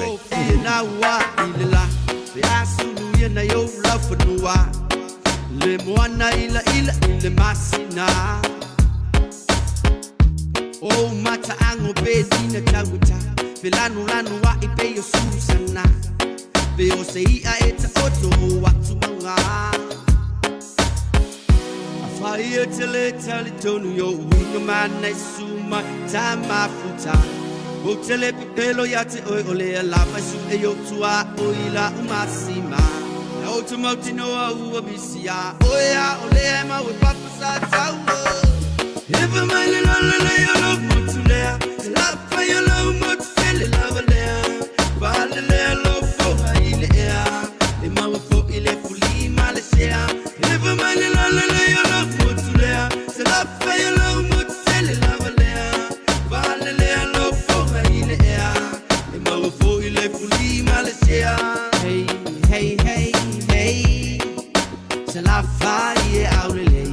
na wa ile se asulu ye na yo la funua le moana ila masina o mata ango bedina tawuta filanu lanu wa ipe yo susana be o sei a eta oto watu manga Fire tele tonu yo winga mana suma tama futa Hotele pelo yate oi ole la fasu e yo tua oila umasima Na automati no au bisia oya ole ma we papa sa tawo If a man la yo love mutule la fa yo love mutule la vale ba le love fo ile ya e ma fo ile fuli malsia If a man la yo love mutule la fa yo love mutule la vale ba le love fo ile ya e ma fo ile fuli malsia Hey hey hey hey se la fa ye aurele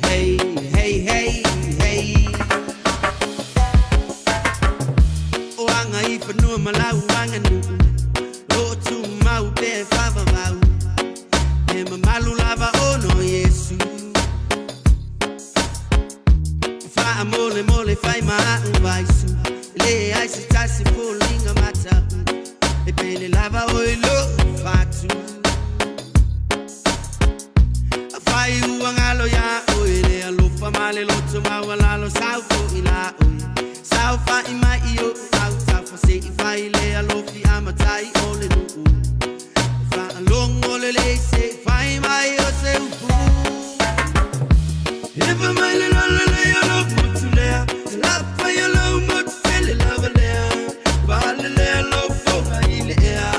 Hey hey hey hey O anga ifa no malau anga nu O tu mau be fava mau E malu lava o no Yesu mole mole fai ma vai su le ai si tassi falling mata e pele lava oilo fatu fai uangalo ya oile alo fa male lo tuma wala lo sauko ila oi saufa ima io auta fa se fai le alo fi amatai ole nu fa long ole le se fai mai o se u if a mile la la la you look good to there love for you love but feel love there bal le love for ile ya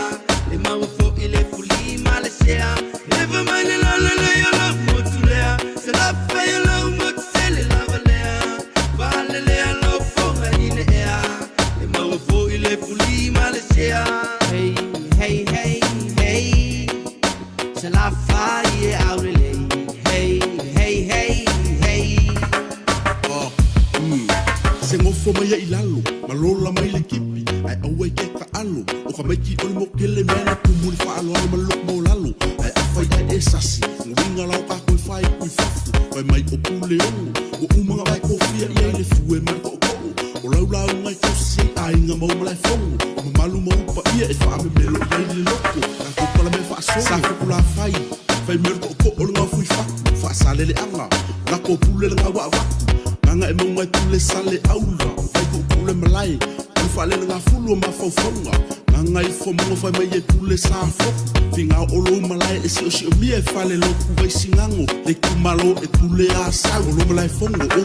le mau for ile fuli Malaysia if a mile la la la you look good to there love for you love but feel love there bal le love for ile ya le mau for ile fuli Malaysia hey hey hey hey c'est la faille out hey hey hey se ngofo mai ai lalo malola mai le kipi ai au ke ka alo o ka meki o mo kele mena ku mu fa alo ma lo mo lalo ai afai ai esasi nginga la ka ko fai ku fafu vai mai o pule o uma vai ko fia ia le fu e ma ko o la mai ko si ai nga mo mai fongo ma malu mo pa ia e fa me melo ia le loko ka ko pala me fa so sa ko la fai vai mer ko o nga fu fa sale le anga la ko pule le wa nga e mo tu le sale aula vai ku le malai ku fale nga fulu ma fofonga nga i fo mo fa mai tu le sa fo finga o lo malai e si mi e fale lo ku vai singango le ku malo e tu le asa o lo malai fongo o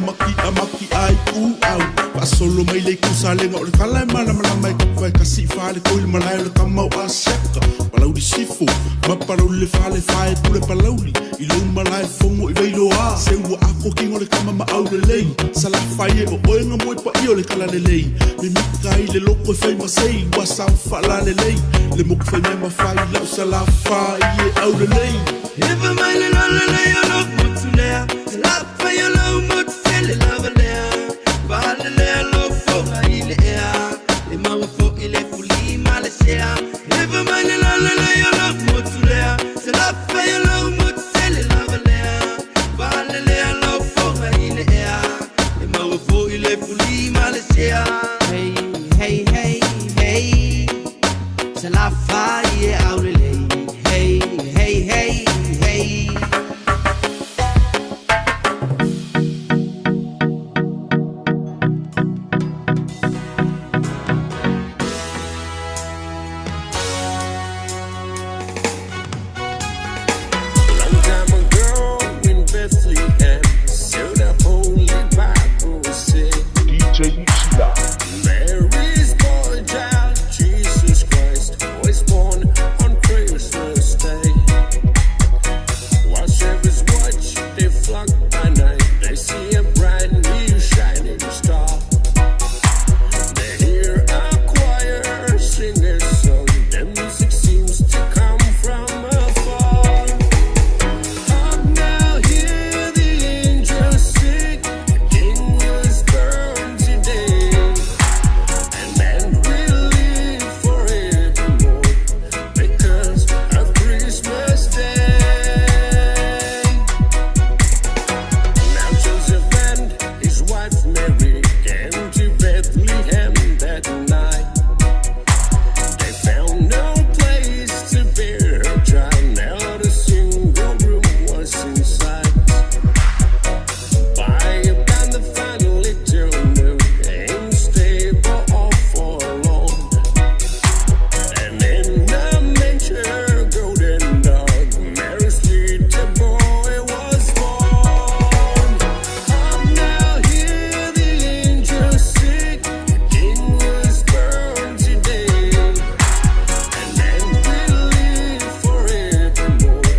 maki ai ku au pa solo mai le ku sale nga o le kala mala mai ku vai kasi fale ko le malai le kamau aseka palau di sifu ma palau le fale fai tu le palauli i lo malai fongo i vai lo a se u ako kingo le kama ma au le lei sala fai o oenga moi pa io le kala le lei mi mikai le loko fai ma sei wa sa fala le lei le mo fai ma fai la sala fai au le lei if a mile la la la you look good to there love for you love but feel love there bal le love for ile ya le mau for ile fuli Malaysia if a mile la la la you look good to there love for you love but feel love there bal le love for ile ya le mau for ile fuli Malaysia hey hey hey hey c'est la faille out le hey hey hey hey Mary's boy child, Jesus Christ, was born on Christmas Day. Watchers watch, they flock by night, they see a bright new shining star. They hear a choir sing a song, the music seems to come from afar. Up now, hear the angels sing, the King was born today. And then we'll live forevermore because of Christmas Day. Now Joseph and his wife Mary came to Bethlehem that night. They found no place to bear her child. Not a single room was in sight. By about the final little nook, ain't stable or forlorn. And in the manger, golden dog, Mary's little boy was born. Up now, hear the angels sing, the King was born today. And then we'll live forevermore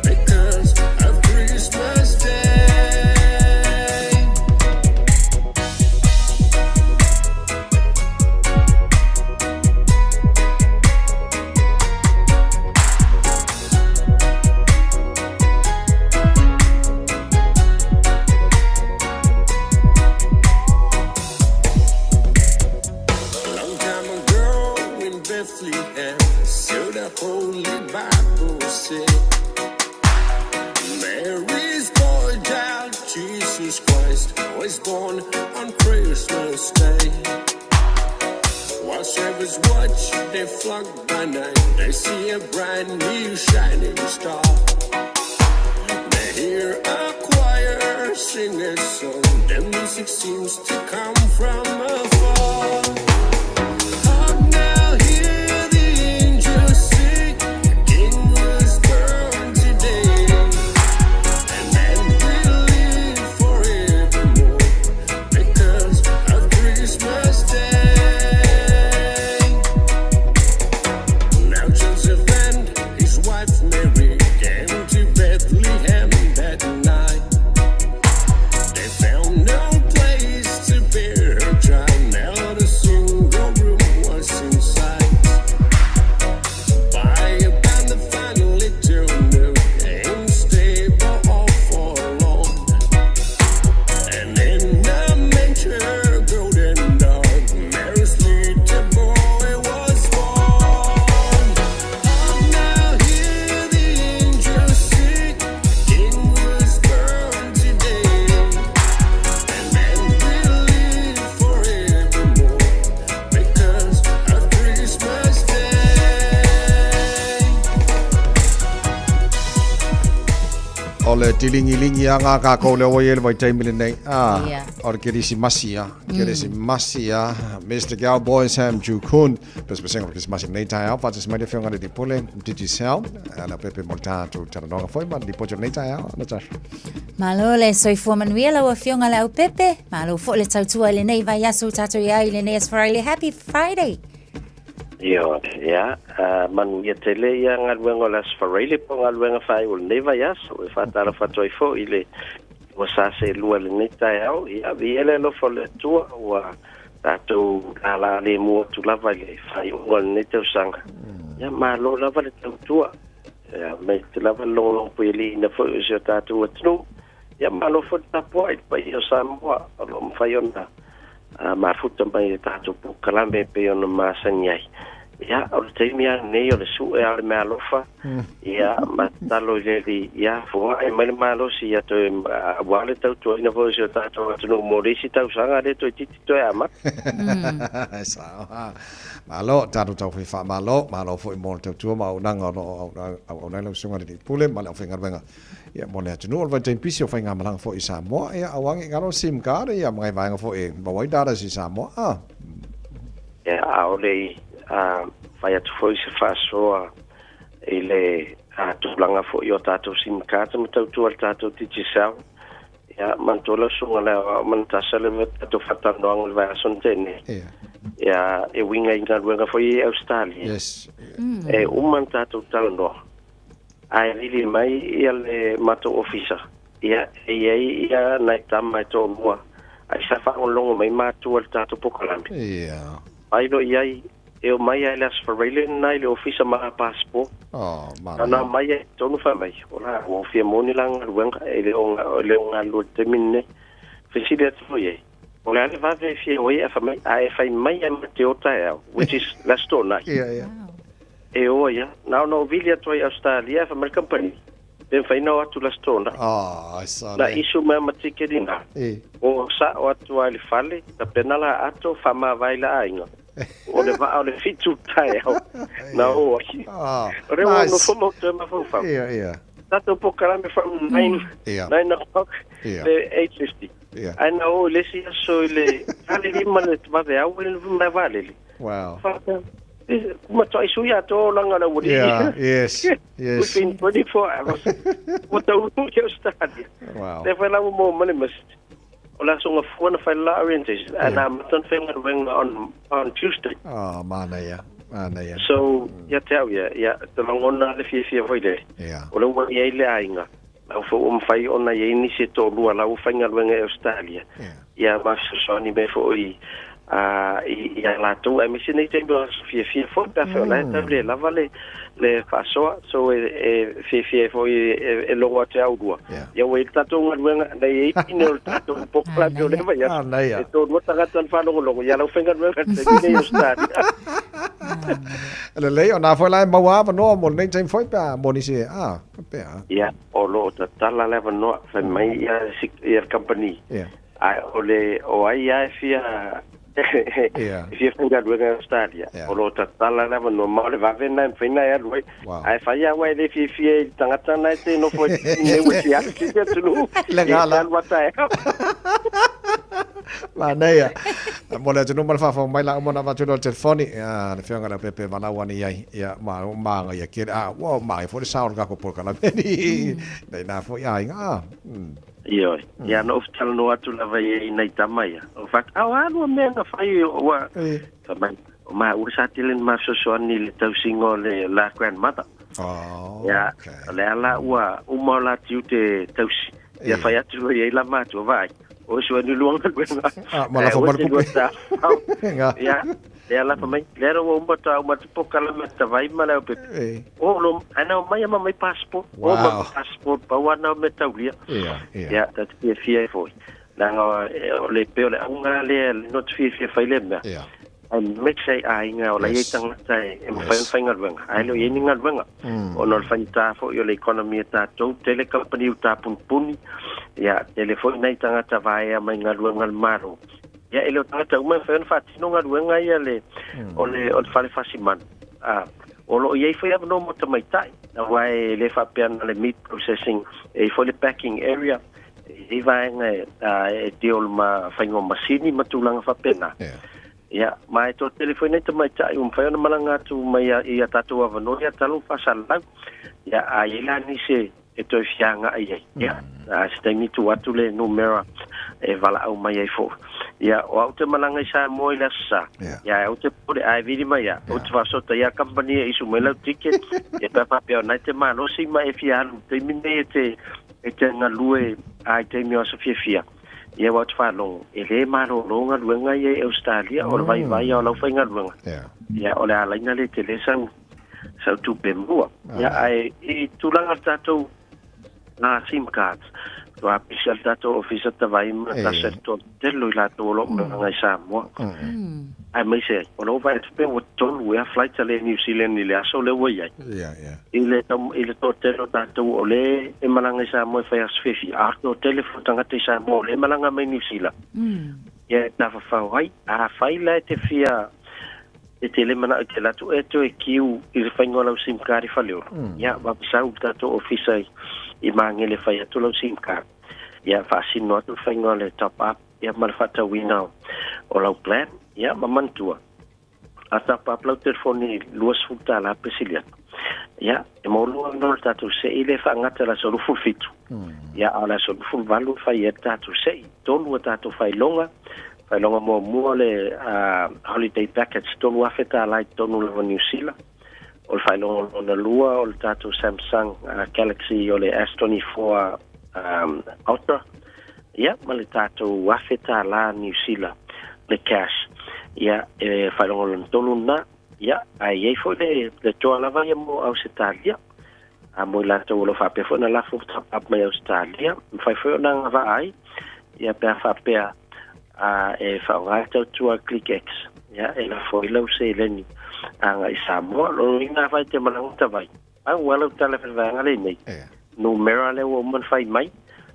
because of Christmas Day. Long time ago in Bethlehem, so the Holy Bible said, Mary's boy child, Jesus Christ, was born on Christmas Day. While shepherds watch their flock by night, they see a bright new shining star. They hear a choir sing a song. The music seems to come from afar. Hark now, hear the angels sing. The King was born today, and man will live forevermore because of Christmas Day. Now Joseph and his wife Mary came to Bethlehem that night. They found no place to bear her child. Not a single room was in sight. By about the final little nook, ain't stable or forlorn. And in a manger, golden dog, Mary's little boy was born. Oh, now hear the angels sing. The King was born today, and man will live forevermore because of Christmas Day. Ole tilingi-lingi anga ka ko le wayel vai taimile nei. Yeah. Or kirisi masia. Kirisi masia. Mr. Cowboy Sam Jukun. Pes peseng kirisi masia nei tai au. Fatis mai de fianga de pole. Digi sound. Ala pepe monta tu taranonga foi man di pojo nei tai au. Na tash. Malo le soifua manuia lau a fionga lau pepe. Malo fo le tautua le nei vai aso tato ia i le nei asfarele. Happy Friday. Yo, ya, man ia tele ia ngaluenga las farele po ngaluenga fai ul neva ya, so e fatala fatoi fo ile wasa se lua le neta au, ia viele lo fo le tua wa tato ala le mo tu lava le fai ul neta usanga. Ya malo lava le tua. Ya me te lava lo po ile na fo se tato tnu. Ya malo fo tapo ai pa io Samoa, lo fai ona. Ma futa mai tato po kalambe pe ona masanyai. Ya, o te mea nei o le su e ale mea lofa. Ya, matalo le ya fua e mai malo si ya to wale tau to ina vo se tato atu morisi tau sanga le to titi to ama. Sa. Malo tato tau fa malo fo mo tau tu ma unanga no au nei lo sunga di pule malo finga venga. Ya mo le atu no va tem pisio fa nga malang fo isa mo ya awangi ngaro sim card ya mai vanga fo e ba wai data si sa mo. Ya, ole fai atu foi se fasoa ele tulanga fo yo tato sim card mo tau tu al tato titi sao. Ya, mantola sunga la mantasale to fatando ang va sontene. Ya, e winga inga luenga foi Australia. Yes. E man tato talando. Ai really mai ele mato officer. Ya, ia na tama to mo. Ai sa fa un longo mai mato al tato pokalambi. Yeah. Ai do iai eu mai elas farele na ile officer ma passport. Oh, Ana mai tonu fa mai. Ora o fie moni lang luenga ele onga lu temine. Fisidet foi. Ola le va verifier oi fa mai ai fa mai mateota which is la stona. Yeah. E oia, no vilia toi Australia fa mal company. Ben fa ina atu la stona. I saw Na that. isu ma matikedina. O sa o atu ali fale, ta penala ato fa ma vai la ainga. O le va o le fitu tai au. Na o. Ore no fomo te ma fa. Yeah. Tato po karame from 9 o'clock le 8:50. Yeah. I know lesi so le ali limane va de au le va vale. Wow. Kuma to isu ya to langa na wuri. Yeah, yes. Within 24 hours. What the you study. Wow. They fell out more money must. Ola so of one of la orientation and I'm not finger on Tuesday. Oh, mana ya. So, ya tell ya, the long on the fie voide. Yeah. Ola wa ye le ainga. Au fo fai ona ye ni se to lua la u fainga luenga Australia. Ya ma so ni me fo i ia la tu e misine te bo fie fo da fo la table la vale le faso so fie fo e lo wa te au dua ia we tato ngwa na e pino tato po kla jo le ya to no ta tan fa lo ia lo fenga no te ni sta le le ona fo la ma wa no mo nei tem foi pa mo ni se pe ia o lo ta la le no fa mai ia company ai ole o ai ai fia fia finga luenga Australia o lo tatala na no mole va vena fina ya lui ai fa ya wai le fia tangata na te no foi ne wesi ya ki te lu Legala. wata Mana ya. Mole tu number fa mai la mo na va tu telefoni le fianga la pepe va la wani ai ya ma ya ki wa mai fo sound ka ko por kala beni dai na fo ya nga Io, ya no oftal no atu la vai nei tamaya. O fak awano me nga fai wa. Tamai. Ma ursa tilen ma so ni le tau singo le la grandmother. Oh. Ya, le ala wa umola tiute tau. Ya fai atu ye la ma tu vai. O so ni luang ka gwen. Mala fo mar ku. Ya. Le ala pa mai. Le ro umba ta umba tu pokala me ta vai mala pe. O lo ana mai ma mai passport. O ma passport pa wana me ta ulia. Ya, dat is fie foi. Dan le pe le unga le not fie fai le me. En met sy ainga o la ye tang tai em fai ngal ai lo ye ngal wenga. O no fa ta fo yo le economy ta to tele company ta pun. Ya, telefon nei tanga ta vai mai ngal ngal maro. Ya elo tata uma fa tino nga ruenga ia le o fale fasiman o lo ye foi no mo ta mai tai na vai le fa pian le meat processing e foi le packing area e vai nga e diol ma fango masini matulanga fa pena ya mai to telefone ta mai tai fa na malanga tu mai ia tatu wa no ya talu fa sala ya aila ni se e to fianga ai ya stemi tu atule numero e vala au mai ai fo ya o auto malanga sa moi la sa ya auto pode ai vidi mai ya auto va sota ya company isu mela ticket e pa pe na te malo si mai fia te mine te nga lue ai te mi oso fia ya wat fa long e le malo longa luenga ye Australia o vai o la fa nga luenga ya o la la le tele sang sa tu pemua ya ai i tulanga tato na sim cards to official dato official ta vai ma ta certo dello la to lo nga sa mo ai mai se o lo vai te o ton we flight ale New Zealand ile aso le we ya ile to telo dato o le e malanga sa mo fa as fifi arto telefon tanga te sa mo le malanga mai New Zealand ya na fa vai a fai la te fia e tele mana ke la tu e to e kiu i fa ngola sim card fa le ya va sa dato official i mangele fa ya tulo sim card ya fa sino tu fa ngole top up ya mal fata wina o la plan ya mamantua ata pa plau telefoni luas futa la pesilia ya e mo lu no tatu se ile fa ngata la solu fu fitu ya ala solu fu valu fa ya tatu se tolu tatu fa longa mo le holiday package tolu afeta la tonu le New Zealand o fa longa ona lua o tatu Samsung Galaxy o le S24 Ultra ya male tatu afeta la New Zealand le cash ya fa longa tolu na ya ai foi le to la va mo Australia mo la to lo fa pe fo na la fu up mai Australia fa fo na va ai ya pe fa pe e fa va to ClickX ya e la foi lo se leni anga isamo lo ina vai te malang ta vai wala tala fa va ngale nei numero le wo mon fai mai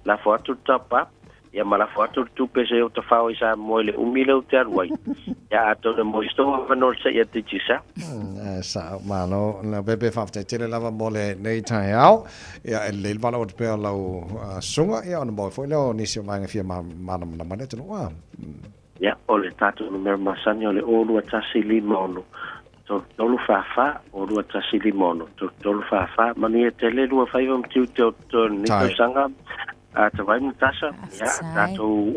la foto top up ya mala foto tu pese o te fa isa mo le umile te arwai ya to le mo sto va no se ya te chisa sa malo la bebe fa te tele lava mole nei tai au ya le bala o pe la sunga ya on mo foi lo ni se manga fia ma na mane tu wa ya o le tatu numero masanyo le o lu tasi limono to lu fa o lu tasi limono to lu fa mani tele lu fa im tu to ni to sanga te vai mutasa ya tatu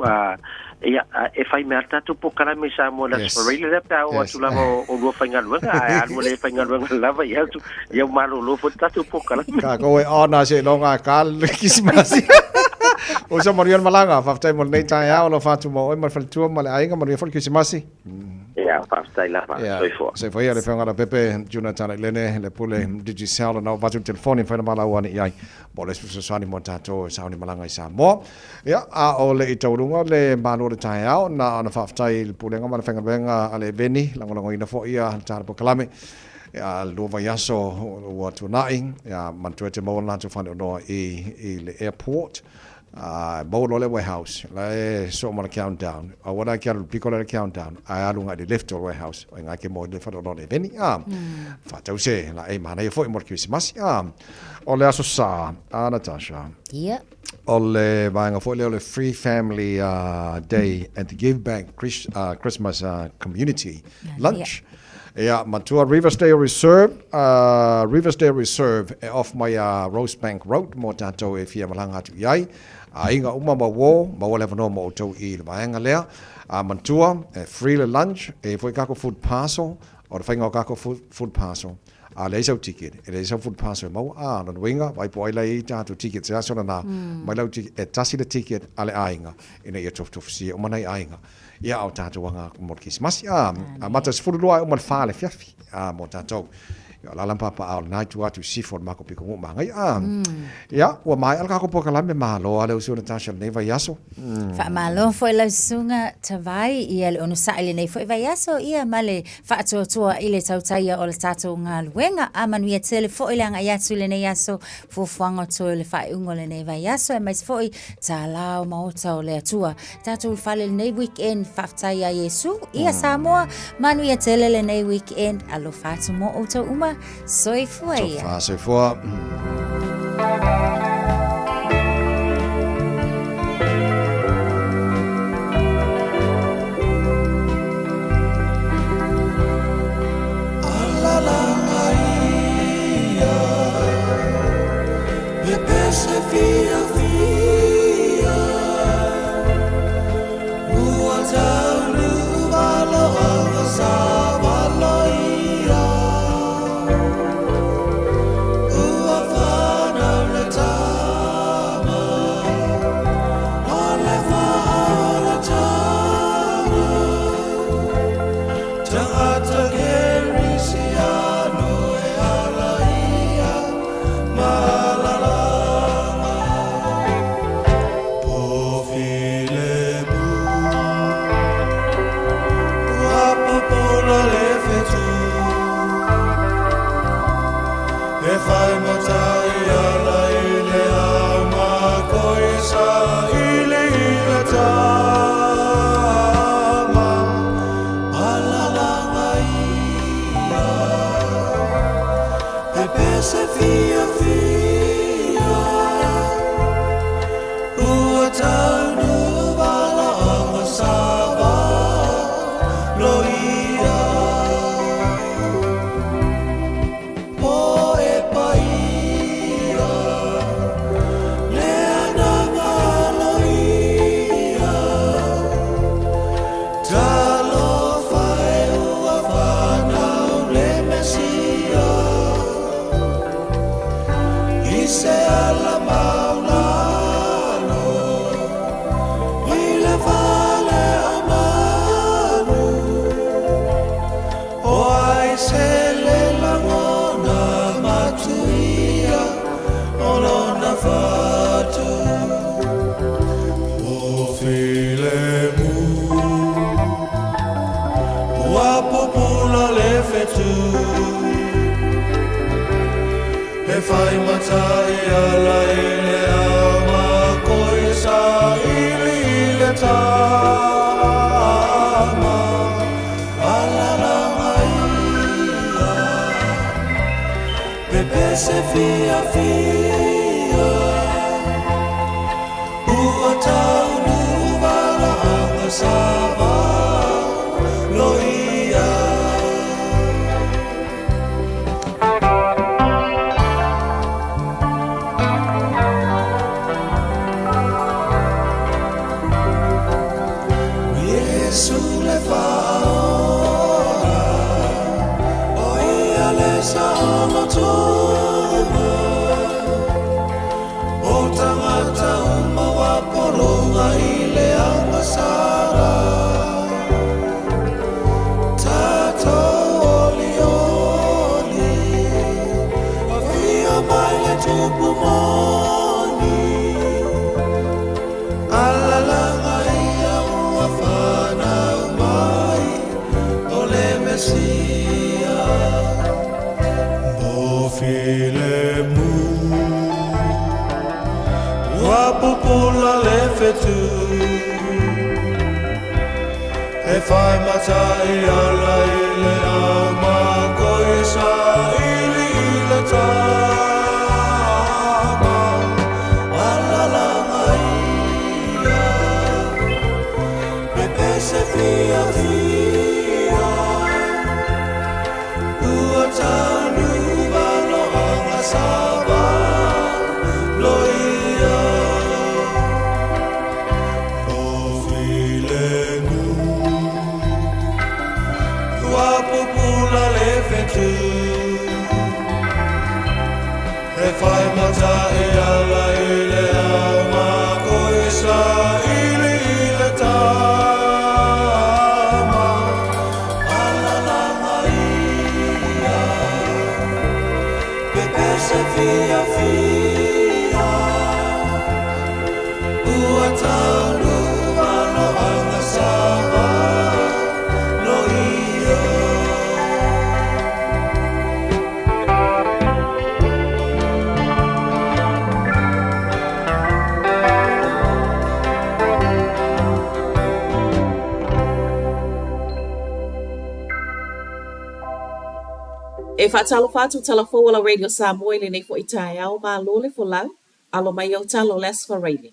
ya e fai merta tu po kala me sa mo la really le pa o tu la o lu fa ngal wanga a lu le fa ngal wanga la va ya tu ya malo lu fo tatu po kala ka ko e ona se longa kal kismasi o sa morion malanga fa tai mo nei tai ao lo fa tu mo e mo fa tu mo le ai nga morion kismasi ya fa tai la fa se foi ale fanga la pepe Jonathan lene le pule digital na va tu telefoni fa mala wani ai bo le su sani mo tato sa ni malanga isa mo ya a o le itaurunga le malo le tai ao na fa tai le pule nga mala fanga venga ale veni lango ina fo ia ta po kalame ya lo va yaso wa tu nai ya mantu te mo na tu fa no e le airport Mau lo le warehouse, la so mo countdown. A wala kia piko le countdown. A alunga de left warehouse. O nga ke mo le fa lo le veni. Fa tau se la e mana e foi mo Christmas. O le aso sa, Natasha. Yeah. O le vanga foi le Free Family Day and to give back Christmas community lunch. Yeah, Matua Riversdale Reserve, off my Rosebank Road, mo tato e fia malanga tu iai. Inga uma ma wale vano mo tau I le vaenga lea. Mantua, free le lunch, e foi kako food parcel, o le whainga o kako food parcel. Le isau ticket, le isau food parcel mau, na winga, vai po ai tātou ticket, se asona na, mai lau ticket, tasi le ticket, ale ainga, ina ia tof o manai ainga. Ia au tātou wanga mo Christmas, mata se furulua o man whale fiafi, mo tātou. La lampa pa al nai tu atu sifon mako piko mo mangai ya wa mai al kako poka lambe malo ale usu Natasha nei vai yaso fa malo foi la sunga tavai ia le onu saile nei foi vai yaso ia male fa to ile tautaia o le tato nga luenga amanu ia tele foi le nga yaso le nei yaso fo fanga to le fa ungo le nei vai yaso e mais foi talao maota o le atua tato fale nei weekend fa taia Yesu ia Samoa manu ia tele le nei weekend alo fa mo o to uma Soy foi. Soy foi. Fai matai ala ile ama koisa ile tama ala la maia bebe se fia uatau nu vara sava loia Popula fetu e whai mata i ala i le au mā koe sa ili i le tāma alalanga ia me pese fia fia ua tanu wano anga saba loia o filenu ua pupula le fetu e whai mata e ala i le au mā koe sa ili i le tāma alalanga ia pe pese fia fia ua taunu wano anga saba no ia E whaatalo whātu talafo ala Radio Samoa le nei fo i tae au mā lole fo lau, alo mai au talo les for radio.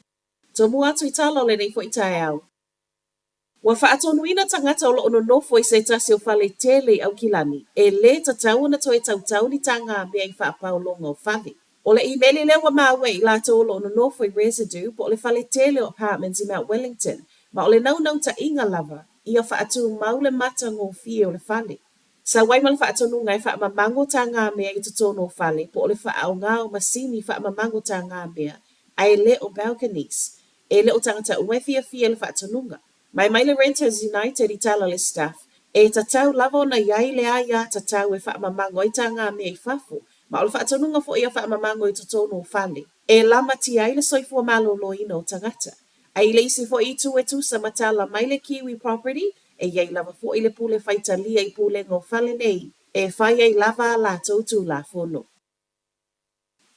Tomu atu i talo le nei fo i tae au. Wa whaatonuina tangata o loono nofo i se tasi o whale tele au kilani, e le tatau na toe tautau ni tanga mea i whaapau longa o whale. O le imeli lewa mawe i lato o loono nofo i residue, po o le whale tele o apartments i Mount Wellington, ma o le nau ta inga lava, ia whaatu maule mata ngō fie o le whale. Sa wai mal whaatonu ngai whaamamango tā ngā mea i tutono o whale, po o le whaau ngā o masini whaamamango tā ngā mea, ai le o balconies, e le o tangata uwefia fia le whaatonunga. Mai le Renters United i tala le staff, e tatau lava o na iai le aia tatau e whaamamango i tā ngā mea i whafu, ma o le whaatonunga fo ia whaamamango i tutono o whale, e lama ti ai le soifua malolo ina o tangata. Ai le isi fo i tu e tu sa matala mai le Kiwi property, e iai lava fo i le pule whaitalia i pule ngō whale nei, e whai ai lava la tautu la fono.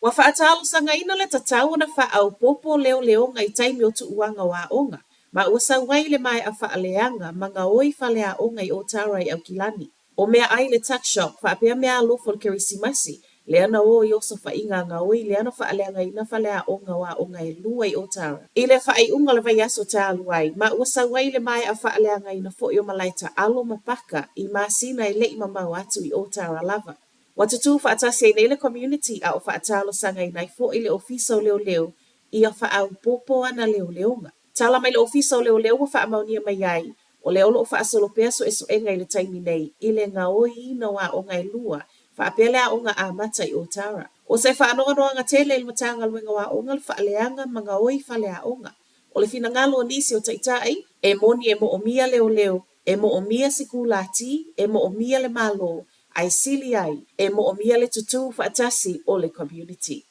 Wa whaatalo sanga ina le tatau na whaau popo leo leo ngai taimi o tu uanga wa onga, ma uasa wai le mai a whaaleanga ma ngā oi whale a onga i o tarai au kilani. O mea ai le tuck shop, whaapea mea alofo le kerisimasi, le ana o i oso whainga ngā oi, le ana whaaleanga ina whale a onga wa onga e lua i o tara. I le whaai unga le vai aso ta aluai, ma uasa wai le mai a whaaleanga ina fo i o malaita alo mapaka i masina i lei mamau atu i o tara lava. Watutu whaatasi nei le community a o whaatalo sanga i nai fo i le ofiso leo leo i a whaau popo ana leo leonga. Tala mai le ofiso leo leo wa whaamaunia mai ai, o leo lo whaasolo pea so eso enga i le taimi nei, i le ngā oi ina wa onga i lua, whaapele a onga a mata i o tara. O se whaanoa noa ngā tele il matanga luenga wa onga le whaaleanga ma ngā oi whale a onga. O le fina ngalo o nisi o taitai, e moni e mo o mia leo leo, e mo o mia sikulati, e mo o mia le malo, ai sili ai, e mo o mia le tutu whaatasi o le community.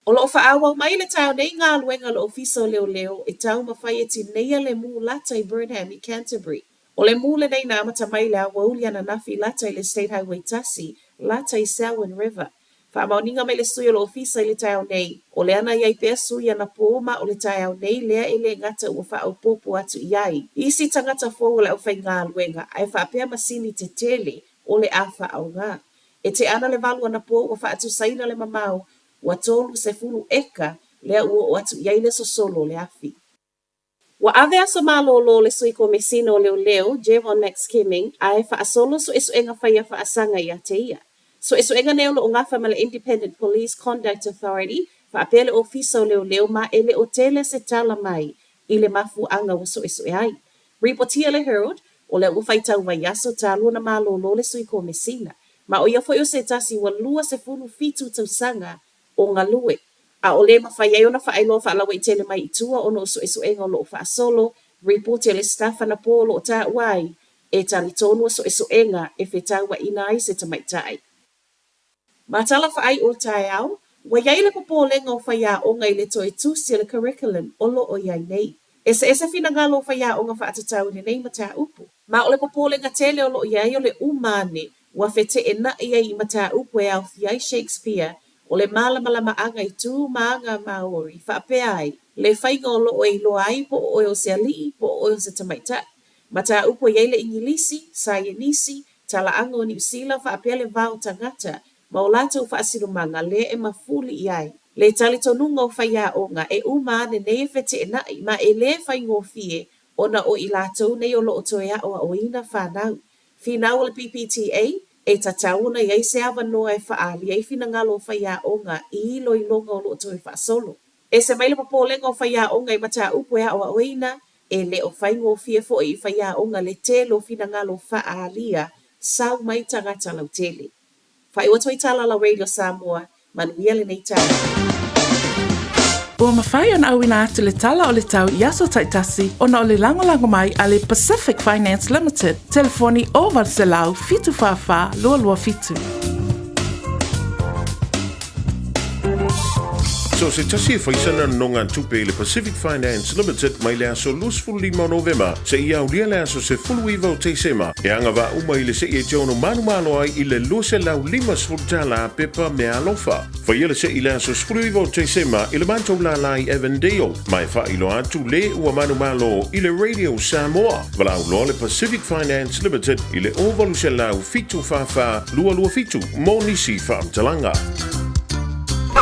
O lo whaawa mai le tau nei ngā luenga le ofiso leo leo e tau mawhai e tineia le mū lata i Burnham i Canterbury. O le mū le nei nā mata mai le awa uli ana nafi lata i le State Highway Tasi, lata i Selwyn River. Whaamauninga mai le sui o le ofisa i le tau nei, o le ana iai pēr sui ana pōma o le tau nei lea e le ngata ua whaau pōpō atu iai. Isi tangata fōu le au whai ngā luenga, ai whaapea masini te tele o le awha au ngā. E te ana le valu ana pō ua whaatu saina le mamau, ua tolu se fulu eka lea ua o atu iai le sosolo le afi. Wa ave aso malolo le sui ko mesina o leo leo, Javon Max Kimming, ai whaasolo so esu enga whaia whaasanga i a te ia. So esu enga neo lo o ngafa ma le Independent Police Conduct Authority, whaapele ofiso leo leo ma ele o tele se tala mai i le mafu anga wa so esu e ai. Reportia le Herald, o le uwhaitau vai aso tālua na malolo le sui ko mesina, ma o ia foi o se tasi wa lua se fulu fitu tausanga o ngā lue. A o le mawhai e ona whaelo whaalawa i tele mai i tua ono so esu enga o lo whaasolo, reportia le staff ana pōlo o tā uai, e tali tonu so esu enga e whetaua ina ai se tamaitai. Ma tala whaai o tai au, wa iai le popolenga o whaia o ngai le toi tusi le curriculum o lo o iai nei. Ese fina ngalo whaia o ngā whaatatau ni nei mata upu. Ma o le popolenga tele o lo iai o le umane, wa whete e na iai mata upu e au thiai Shakespeare, o le malamalama anga i tū maanga Maori, whaapea ai, Le whainga o loo e loa ai po o se alii po o se tamaita. Ma tā upo iei le ingilisi, saienisi, talaanga o New Zealand whaapea le vau tangata, ma o lātou whaasilumanga le e mafuli iai. Le tali tonunga o whaia o ngā e umane nei e whete e nai, ma e le whaingo fie, ona o i lātou nei o loo toea o a oina whanau. Finau le PPTA, e tatauna iei se awa noa e whaali, e fina ngalo whaia o ngā i loi longa o loo toe whaasolo. E se maile papolenga o whaia o ngā i mata upo ea o a oina, e le o whaingo fie fo i whaia o ngā le telo fina ngalo whaalia, sau mai tangata lau tele. Whai o toi tala la Radio Samoa, manuia le nei tala. Ua mawhai ona auina atu le tala o le tau Yaso Taitasi ona o le langolango mai a le Pacific Finance Limited. Telefoni o Valselau fitu whawha lua fitu. So se tasi e whaisana nonga tupe le Pacific Finance Limited mai le aso lusfulu 5 November se ia ulia le aso se fulu iwa o teisema e anga wa uma i le se i e jono manu malo ai i le luse lau 5 sfurtala pepa me alofa. Whaia le se i le aso sfulu iwa o teisema i le mantou la lai Evandale mai wha ilo atu le ua manu malo i le Radio Samoa. Wala uloa le Pacific Finance Limited i le ovalu se lau fitu whawha lua fitu mo nisi whaamtalanga.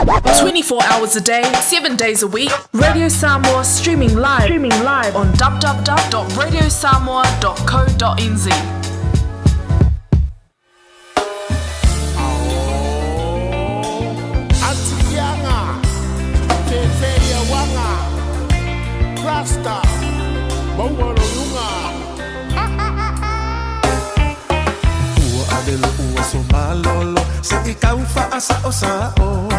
24 hours a day, 7 days a week. Radio Samoa streaming live on www.radiosamoa.co.nz. Atianga, Tefeya Wanga, Rasta, Bawaro Lunga. Ua adelo ua so malolo, se ikau faasa o sao.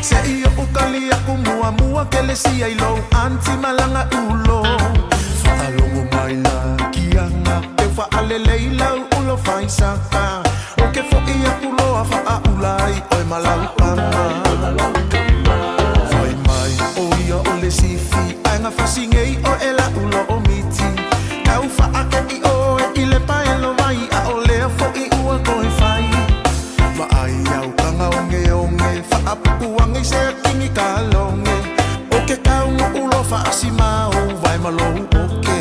Se iyo ukali aku mua ke le sia ilo anti malanga ulo Faalongo mai na kianga Te faale leila ulo faisaka O ke fo iya kuloa faa ulai Oi malau ama Fai mai o ia o le sifi Ainga fasingei o ela ulo o miti Kau faa ke i o e ile paelo mai A o lea fo i ua koe fai Ma ai au kanga onge Faapuku wangi se kingi kalonge O ke kaunga ulo faasima o vai malo oke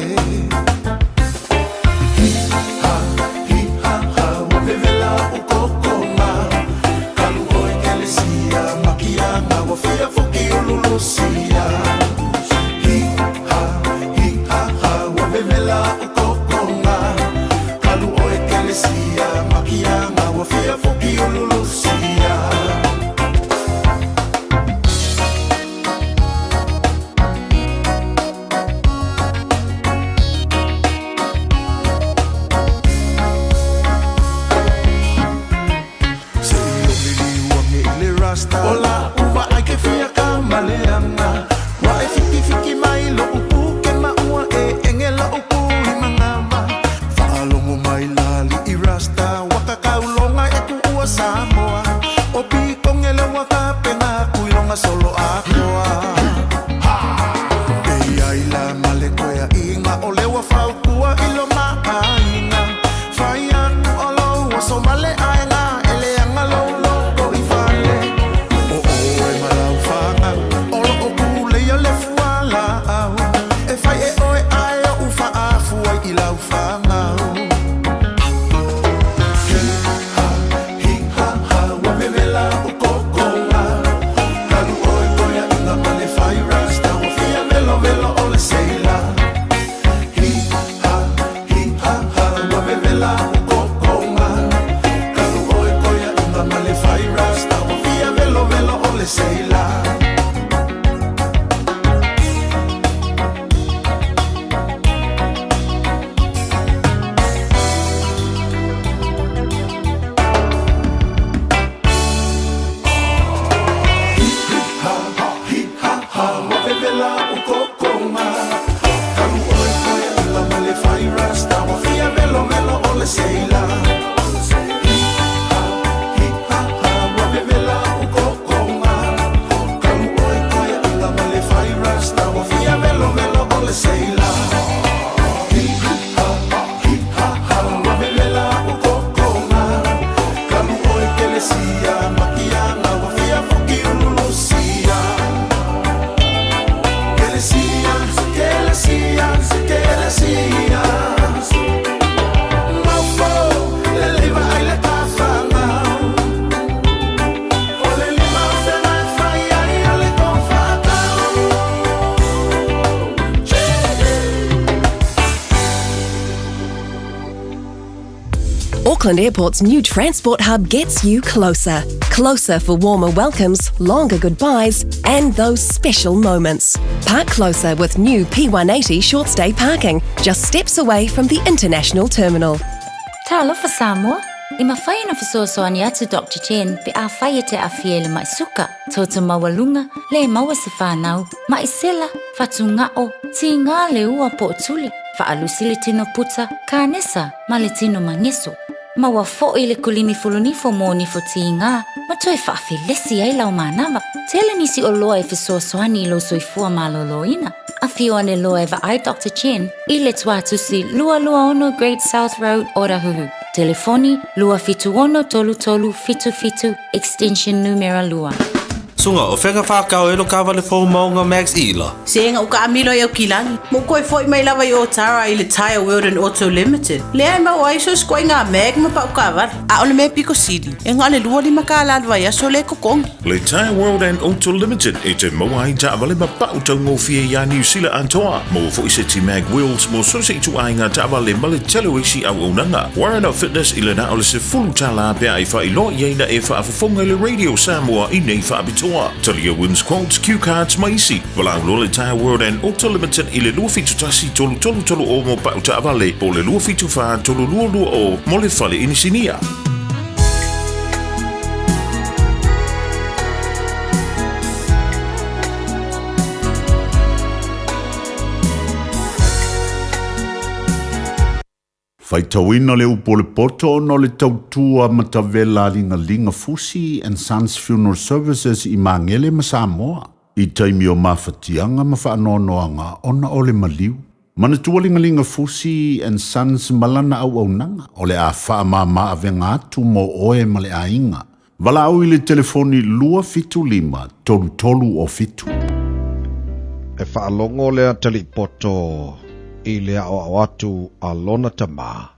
Hi ha Wavevela o kokonga Kalu oi kelesia Makianga wafia foki o lulusia Hi Auckland Airport's new transport hub gets you closer. Closer for warmer welcomes, longer goodbyes, and those special moments. Park closer with new P180 short stay parking, just steps away from the international terminal. Talofa Samoa. I mawhai na whasoasoani atu Dr. Chen pe a whai te a fiele mai suka. Tōta mawalunga, le maua se whanau, mai sela, whatungao, ti ngā le ua po tuli, whaalusi le tino puta, kānesa, ma le tino mangeso. Maua fo'i le kulimi fulunifo mō nifo ti ngā, ma toi whaafilesi ai lau mānawa. Tele nisi o loa e whasoasoani I lo soifua maloloina. A whioane loa e ai Dr. Chen, I le tuatusi lua ono Great South Road, Orahuhu. Telefoni lua fitu ono tolu tolu fitu fitu extension numero lua. Sunga o whenga whakao ero ka wale fō maunga Max Ila. Senga o ka amilo e o kilangi. Mo koe fōi mai lawa I o Tara I le Tire World and Auto Limited. Lea mau ai so skoi ngā meg ma pa o ka wale. A ole me Pico City. E ngā le lua lima ka alalwa ia so le kokong. Le Tire World and Auto Limited e te maua I ta wale ma pa o tau ngōwhia ia New Zealand antoa. Mo fōi se ti Mag Wheels mo so se I tu ai ngā ta wale ma le telewishi au unanga. Warren Up Fitness I le na ole se fulu tala pia I wha I lo ieina e wha afafonga le Radio Samoa I nei wha abitoa. Talia wins quotes, cue cards, maisi. Walang Lola Tire World and Auto Limited I le lua fitu tasi tolu o mo pa uta avale. Po le lua fitu wha tolu lua o mo le whale inisinia. Faitauina le upo le poto no le tautua matavela linga Fusi and Sons Funeral Services I Mangele ma Samoa. I taimi o mawhatianga ma whaanonoanga ona o le maliu. Manatua linga Fusi and Sons malana au nanga o le a wha ma avenga atu mo oe ma le ainga. Wala au I le telefoni lua fitu lima tolu o fitu. E whaalongo lea tali poto I lea o atu a lona tama,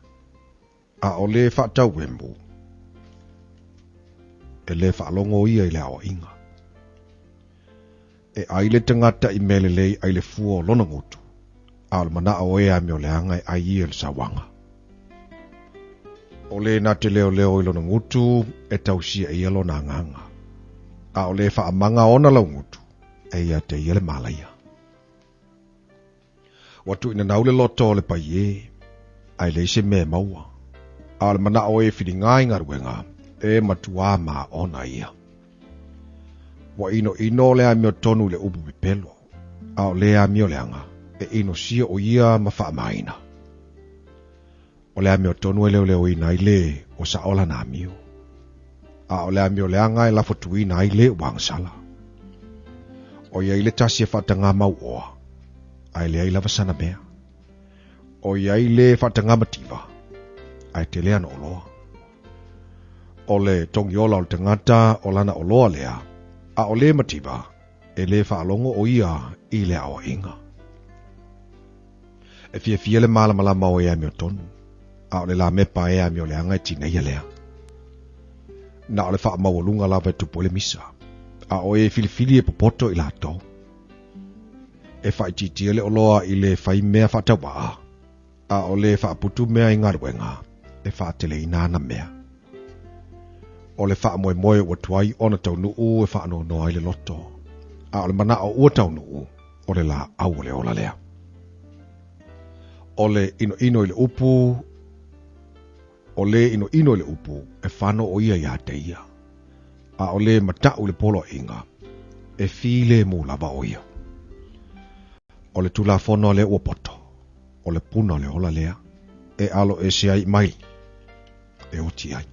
a o le whaatau wembu. E le whaalongo ia I lea o inga. E aile tangata I melelei aile fua o lona ngutu, a o mana o ea me o leanga I ia le sawanga. O le na te leo I lona ngutu, e tausia ia lona nganga. A o le whaamanga ona lau ngutu, e ia te ia le malaya. Watu ina naule loto le paie, ai le se me maua. A le mana o e whiringa inga ruenga, e matua ma ona ia. Wa ino le a mio tonu le upu pipelo, a o le a mio leanga, e ino sia o ia ma wha maina. O le a mio tonu e leo ina ile o sa ola na mio. A o le a mio leanga e lafo tuina ile wangsala. O ia ile tasi e whatanga mau oa. Ai le ai lava sana mea. O iai le whatanga mativa. Ai te lea na oloa. O le tongi ola o le tangata o lana oloa lea. A o le mativa. E le whaalongo o ia I le awa inga. E fia le malama o ea mio tonu. A o le la mepa ea mio leanga I tina ia lea. Na o le wha mawalunga lava tupo le misa. A o e filifili e popoto I la tau. E whaititia le oloa I le whai mea whatawaa. A o le whaaputu mea I ngaruenga. E whaatele inana mea. O le whaamoe ua tuai ona tau nuu e whaano noa I le loto. A o le mana o ua tau nuu. O le la au le ola lea. O le ino I le upu. O le ino I le upu. E whano o ia ia te ia. A o le matau le polo inga. E file mu lava o ia. O le tula fono le ua poto. O le puna le ola lea. E alo e se ai mai. E uti ai.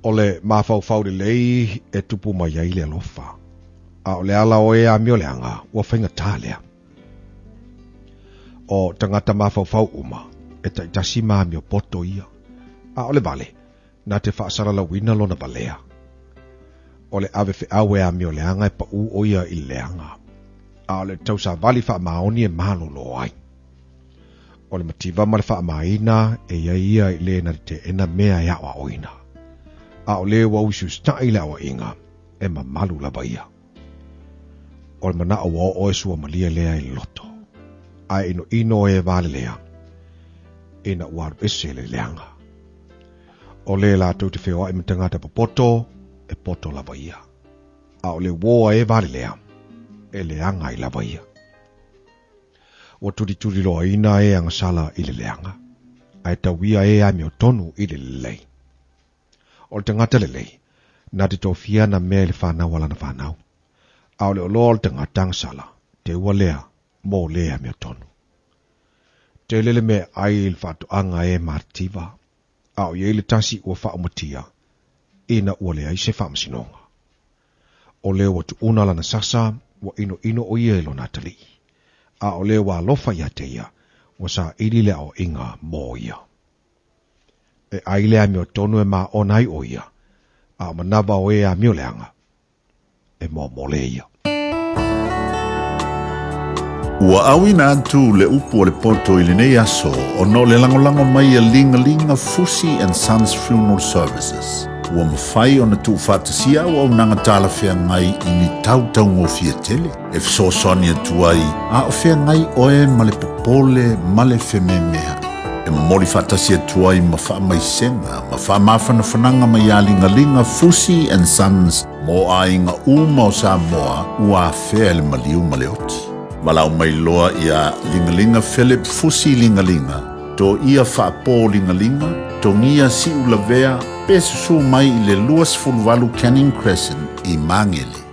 O le mawhau le lei e tupu mai ai le alofa. A o le ala o e a mio leanga ua whainga tā lea. O tangata mawhau uma e taitasi maa mio poto ia. A o le vale na te whaasara la wina lona balea. O le ave fe awe a mio leanga e pa u o ia I leanga. A o le tausa vali wha maoni e malo lo ai. O le mativa ma le wha maina e ia I le na te ena mea e awa oina. A o le wa usu stai le awa inga e ma malu la baia. O le mana o e sua malia lea I loto. A ino e vale lea. ina waru ese le leanga. O le la tau te whewha i matangata pa poto, e poto lava ia. A o le woa e vale lea, e leanga i lava ia. O turi loa ina e angasala i le leanga. Ai tawia e ami o tonu i le lei. O le tangata le lei, na te tofia na mea le whanau wala na whanau. A o le oloa le tangata angasala, te ua lea, mō lea ami o tonu. Te lele me ai il whatu anga e martiva. A o ye le tasi ua wha umatia. Ina ua lea i se wha masinonga. O leo watu unala na sasa, wa ino o ie ilo natali. A o leo wa lofa ia te ia, wa sa ili lea o inga mō ia. E ai lea mi o tonu e maa onai o ia. A o manaba o ea mi o leanga. E mō le ia. Ua awina atu le upu o le poto i le nei aso o no le langolango mai a linga Fusi and Sons Funeral Services. Ua mawhai o na tu whātasia o nanga tala whea ngai i ni tautau ngō fia tele. E fsosoni atu ai, a o whea ngai oe ma le popole ma le whememea. E mori whātasia atu ai ma wha mai senga, ma wha mawhana whananga mai a linga Fusi and Sons mo a inga uma o Samoa ua whea le maliu ma le oti. Malau mai loa ia lingalinga Philip Fusi lingalinga, to ia whaapō lingalinga, to ngia si ulavea, pesusu mai i le luas fulvalu Canning Crescent i Mangele.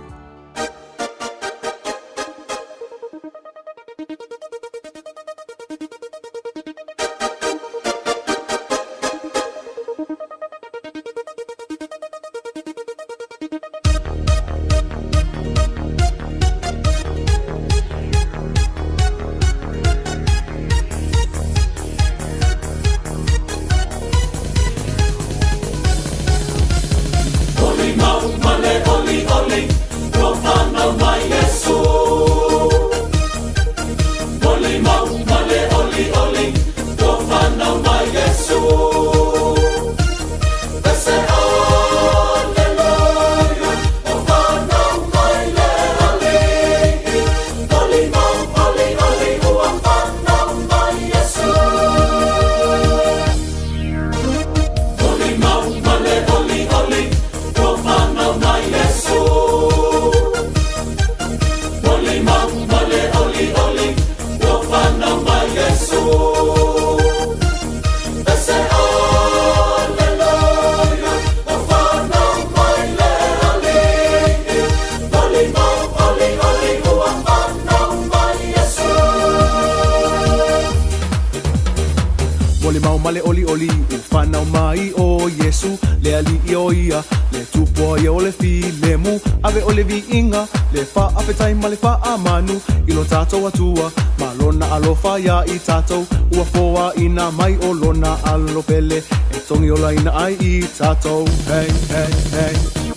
Ia i tātou, ua fōa ina mai o lona alopele, e tongi o laina ai i tātou, hey, hey, hey.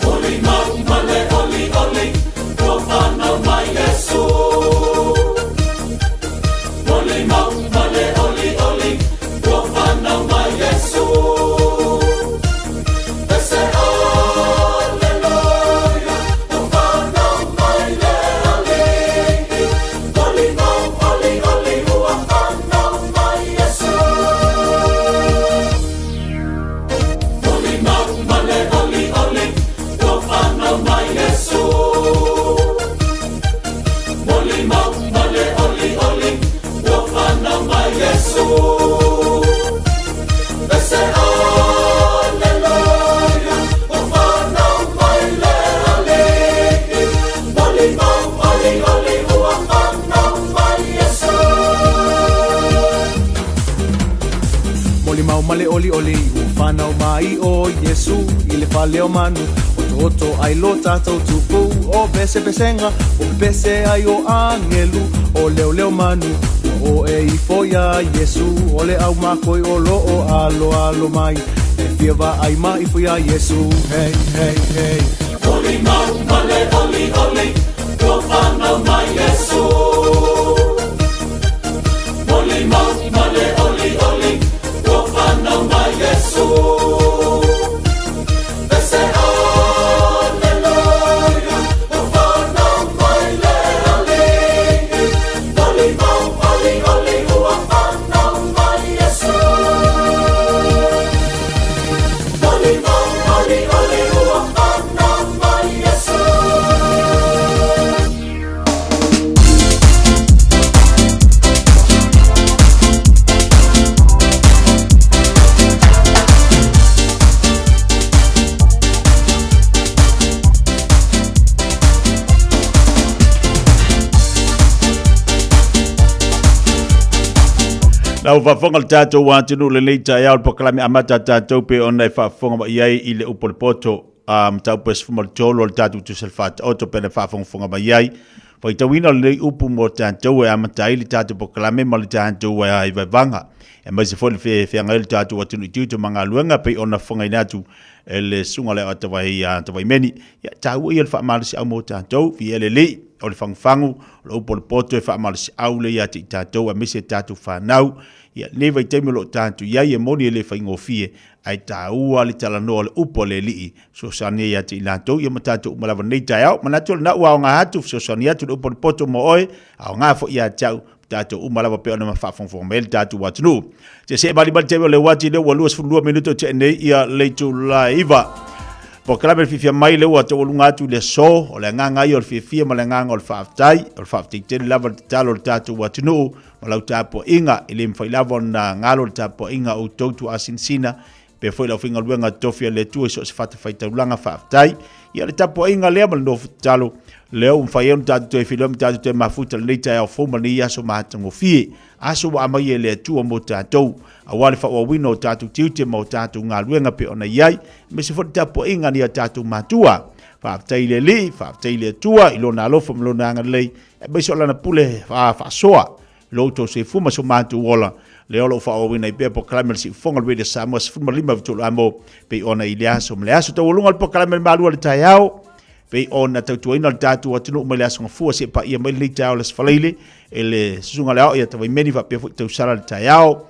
Oli mau male, oli, ua whanau mai Yesu. Oli mau male, oli, ua whanau mai Yesu. Ese aleluia, ua whanau mai le alii. Oli mau, oli, ua whanau mai Yesu. Oli mau male, oli, ua whanau mai Yesu. Oli mau male, oli, ua whanau mai Yesu. Ese aleluia, ua whanau mai le alii. Oli mau, oli, ua whanau mai Yesu. Moli mau male oli oli, ua whanau mai o Yesu, i le whale o manu, o toto ai lo tātou tupu, o pese pesenga, o pese ai o angelu, o leo manu, o e i foia Yesu, o le au makoi o lo o alo mai, e fiava ai ma i foia Yesu, hey, hey, hey. Oli mau male, oli, ua whanau mai Yesu. Oli mau male, oli, ua whanau mai Yesu. Ese aleluia, ua whanau mai le alii. Oli mau, oli, ua whanau mai Yesu. Lau whafonga le tātou wātinu le nei tai au pokalami amata tātou pe ona e whafonga ma iai i le upo le poto tau pes fumal tolo le tātou tu selfata oto pene whafonga ma iai Pai tawina le nei upu mo tātou e amata i le tātou pokalami ma le tātou e ai vaivanga e mai se foli whenga le tātou watinu i tiutu mga luenga pe ona whonga inatu e le sunga le o tawai meni ia tāu i le whaamalisi au mo tātou vi ele lei o le whangwhangu o le upo le poto e whaamalisi au le ia te i tātou a mise tātou whanau ia ne vai teimi lo tātou iai e moni e le whaingofie ai tāua le talanoa le upo le lii so sani ia te i lātou ia ma tātou umalawa nei tai au manatu le na ua o ngā hatu so sani atu le upo le poto mo oe au ngā fo ia tau tātou umalawa pe ona ma whawhongwhong me le tātou watunu se bali teimi o le wati le ua 2 minuto te nei ia leitu laiva po kalame fifia mai le ua te olunga atu le so o le nganga i o le fifia ma le nganga o le whaafitai te lava te talo le tātou watunu ma lau tāpo inga i le mwhailava na ngalo le tāpo inga o tautu asinsina pe foi lau whinga luenga tofia le tua so se whata whaitaulanga whaafitai ia le tāpo inga lea ma le nofu talo leo mwhaienu tātou e whilom tātou te mafuta le neita au foma ni aso mahatango fie aso wa amai e le tua mo tātou a wale wha wino o tātou tiute mo tātou ngā luenga pe ona iai me se whata tāpo inga ni a tātou matua whaafitai le li, whaafitai le tua ilo nā lofa mlo nā ngalei e beiso lana pule whaasoa loto se fuma so mātou wola le olo wha wina i pia po kalamel si fonga lwede Samoa se fuma lima vitolo amo pe ona i le aso mle aso tau olunga po kalamel maalua le tai au pe ona tautuaina le tātou atunu umai le aso ngafua se pa ia mai le tai au le sfaleile e le susunga le au ia tawai meni wha pia fo i tau sara le tai au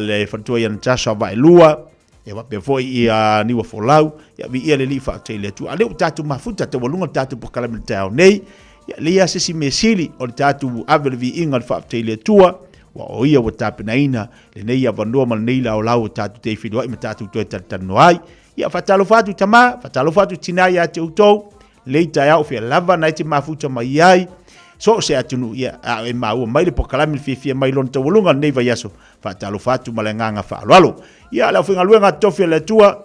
le whantua ia Natasha wa elua e wa pia fo i niwa folau ia vi ia le li wha tei le tu a leo tātou mafuta tau olunga le tātou po kalamel tai au nei ia le ia sisi mesili o le tātou avele vi inga le wha tei le tua wa o ia wa tapena ina le nei a vanua ma nei la o lau tātou te whilua i ma tātou toi tatano ai ia whatalo fatu tama whatalo fatu tinai a te utou lei tai au fia lava nai te mafuta mai ai so se atunu ia a e maua mai le pokalami fia mai lon te walunga nei vai aso whatalo fatu ma le nganga whaaloalo ia la whinga luenga tofia le tua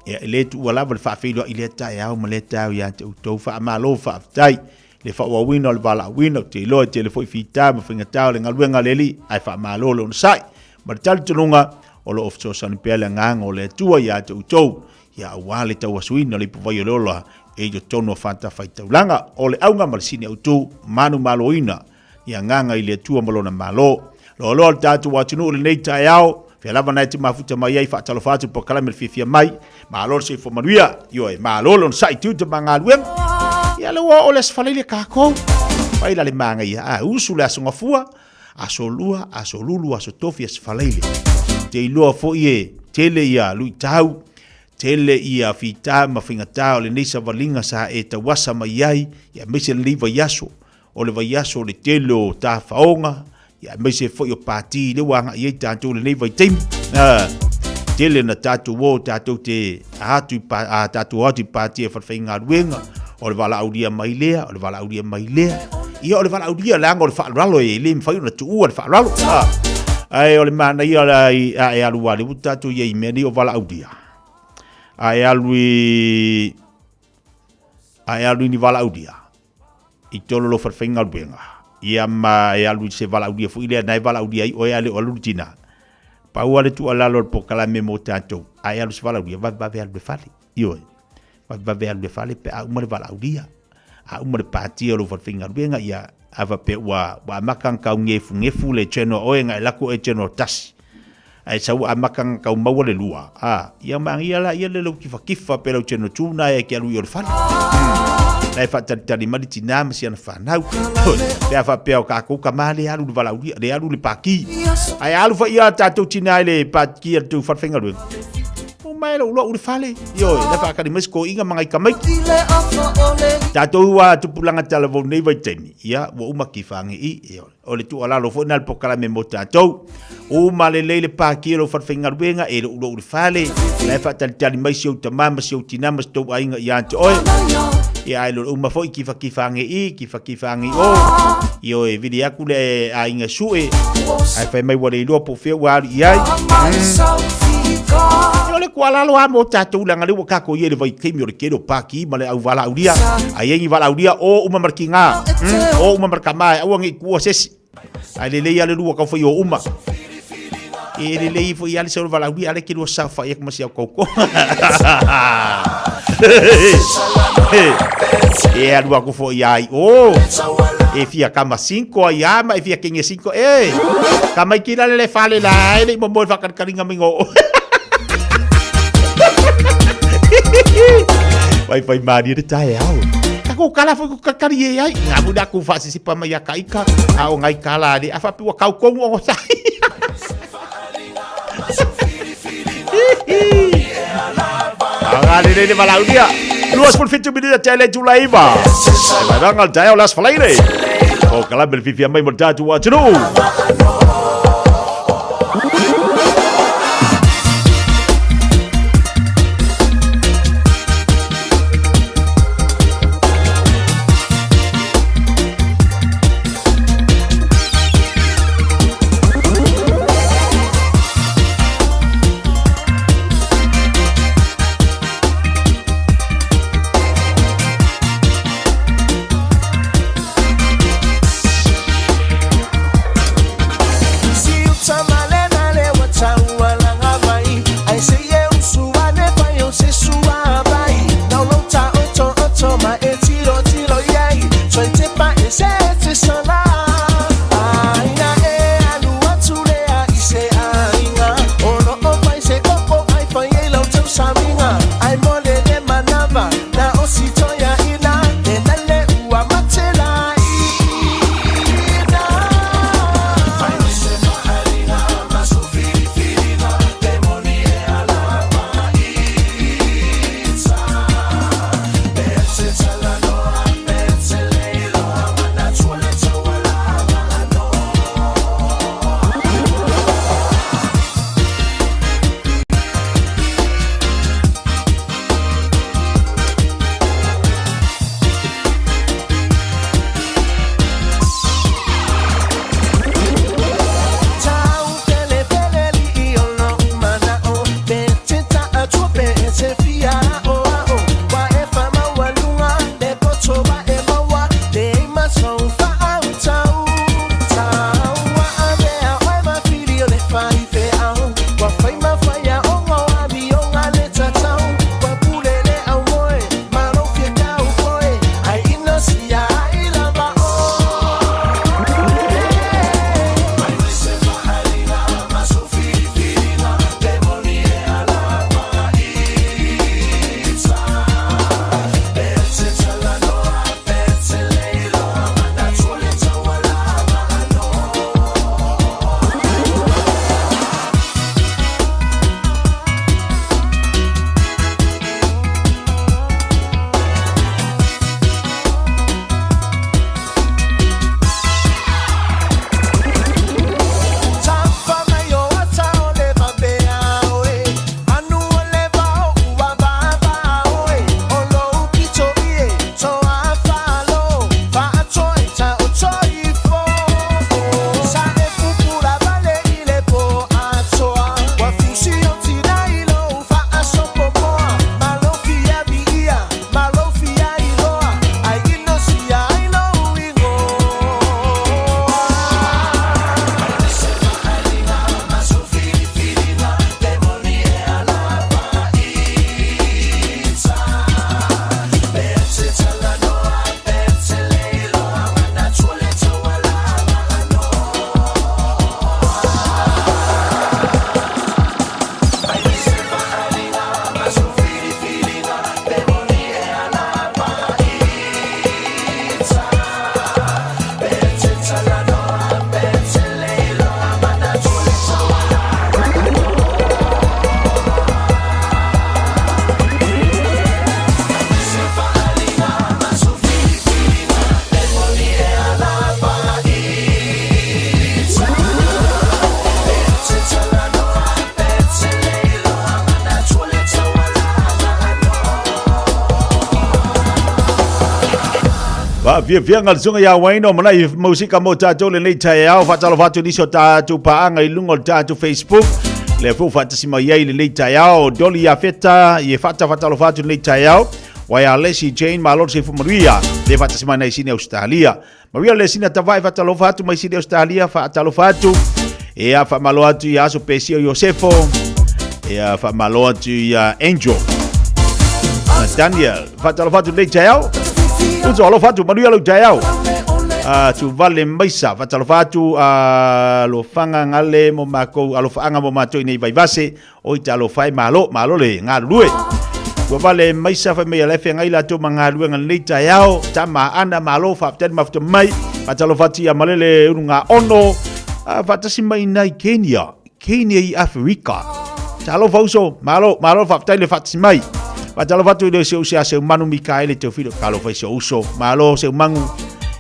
ia le tu lava le whawhilua i le tai au ma le tau ia te utou whaamalo whaafitai le whaawawina o le wala awina o te iloa te le fwoi whita ma whinga tau le ngaluenga leli ai whaamalo le unsai ma le tali tununga o lo ofso sani pia le nganga o le tua ia te utou ia awale tau asuina le puvai o le ola e jo tono whanta whaitaulanga o le aunga ma le sini autu manu maloina ia nganga i le tua malona malo lo lo le tatu watunu o le nei tai au fia lava nai te mafuta mai ai whaatalo whatu po kalame le fifia mai malo se fomanuia ioe malo le unsai tu te mga luenga ia le o le sfaleile kako pai la le manga ia usu le aso ngafua aso lua aso lulu aso tofi sfaleile te iloa fo ie tele ia lui tau tele ia fita ma finga tau le nisa valinga sa e tawasa mai ai ia mese le liva yaso o le vayaso le telo ta faonga ia mese fo yo pati le wanga ia tanto le nei vai tem tele na tatu wo tatu te atu pa tatu atu pati e farfinga ruenga o le wala audia mai lea o le wala audia mai lea ia o le wala audia langa o le whaalalo e le mwhai na tu ua le whaalalo ai o le mana ia e alu wale utatu ia i meni o wala audia ai alu ni wala audia i tolo lo farfinga ruenga ia ma e alu se wala audia fu ilea nai wala audia i o e ale o alu tina pa ua le tu alalo po kalame mo tatou ai alu se wala audia va ve alu fali ioe va ve alu fali pe a umare wala audia a umare pati o lo farfinga ruenga ia ava pe wa makang kau ngefu le cheno oenga lako e cheno tas ai sau a makang kau mau le lua ia mangia la ia le lo kifa pe lo cheno tuna e ke alu yo fali lai fa tali mali tina masi ana fanau pe fa pe o ka ku kamale alu vala udi le alu le paki ai alu fa ia tatu tina le paki tu farfinga ruenga o mai lo uli fale yo le fa ka di mesko inga mangai kamai tatou wa tupulanga talavo nei vai temi ia wo uma kifangi i o le tu ala lo fo nal pokala me mo tatou o male le pa kilo farfinga ruenga e lo uli fale le fa tali mai sio tamama sio tinama sto ainga ia to oi ia ai lo uma fo kifangi o yo e vidi aku le ainga sue ai fa mai wale lo po fe wa ia le kuala lo amo tatu langa le waka ko yele vai kemi o le kedo paki male au vala audia ai ngi vala audia o uma markinga o uma markama au ngi ku sesi ai le le ale lua ka foi o uma e le le foi ale se vala wi ale ki lo sa fa e como se ko e alua ko foi ai e fia kama 5 ai ama e fia kinge 5 kama kila le fale la ele mo mo fa karinga mingo vai mari de tai au ko kala foi ko kakari ai nga buda ku fa si pa mai kaika a o ngai kala de afa pi wa kau ko o sai Agora ele vai lá o dia. 2.20 minutos até Julaiva. Vai dar al dia las falaire. O kala bel fifi mai mo tatu wa tru. via ngal sunga ya waino manai musika mo tato le nei tai au fatalo fatu ni so tato pa anga ilungo tato Facebook le fu fata sima yai le nei tai au doli ya feta ye fata fatalo fatu nei tai au Wai a Lesi Jane malo se fu Maria le fata semana i sini Australia. Maria le sini tavai fata lo fatu mai sini Australia fata lo fatu. E a fa malo atu ya so pesio Josefo. E a fa malo atu ya Angel. Daniel fata lo fatu le jao. Uzo lo fatu Maria lo jao. Tu vale maisa fata lo fatu lo fanga ngale mo mako alo fanga mo mato nei vai vase o ita lo fai malo le ngalue. Wa vale maisa fa me lefe ngai la to manga luenga leita yao tama ana malo fa ten mafto mai atalo fati ya malele unga ono fata simai nai Kenya i Afrika talo fauso malo fa ten fati simai atalo fatu de se manu Mikael te filo kalo fa se uso malo se mangu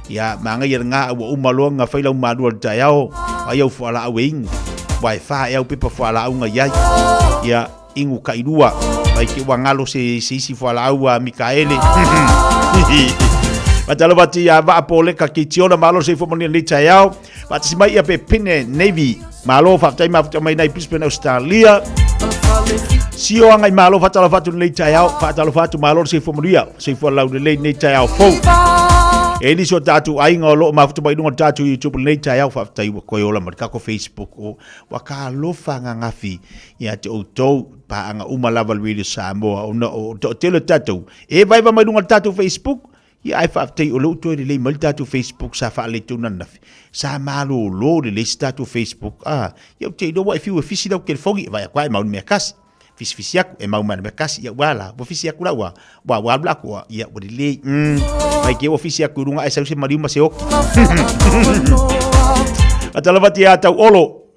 ya manga ya nga wa umalo nga fa ila umadu ta yao ayau fa la wing wifi ya pipa fa la unga ya ingu kaidua mai ki wangalo se fala au Mikaele Matalo bati ya va pole ka kitiona malo se fo moni lita yao bati simai ya pe pine navy malo fa tai mai nai Brisbane Australia sio angai malo fa talo fatu lita yao fa talo fatu malo se fo moni se fo lau de lita yao fo Eni so tatu ainga lo mafuta bai nunga tatu YouTube lita yao fa tai ko yola marka ko Facebook o waka lo fanga ngafi ya te auto pa anga umalava video Samoa o tele tatu e vai va mai nunga tatu Facebook ya ai fa tai o lo to le mal tatu Facebook sa fa le tu nafi sa malo lo le tatu Facebook ya te do wa fiu fisi da ke fongi vai kwa mau me kas fisi aku e mau man me kas ya wala bo fisi aku la wa bla ko ya o le mai ke ofisi aku runga ai sa se mari maseo atalabati ya tau olo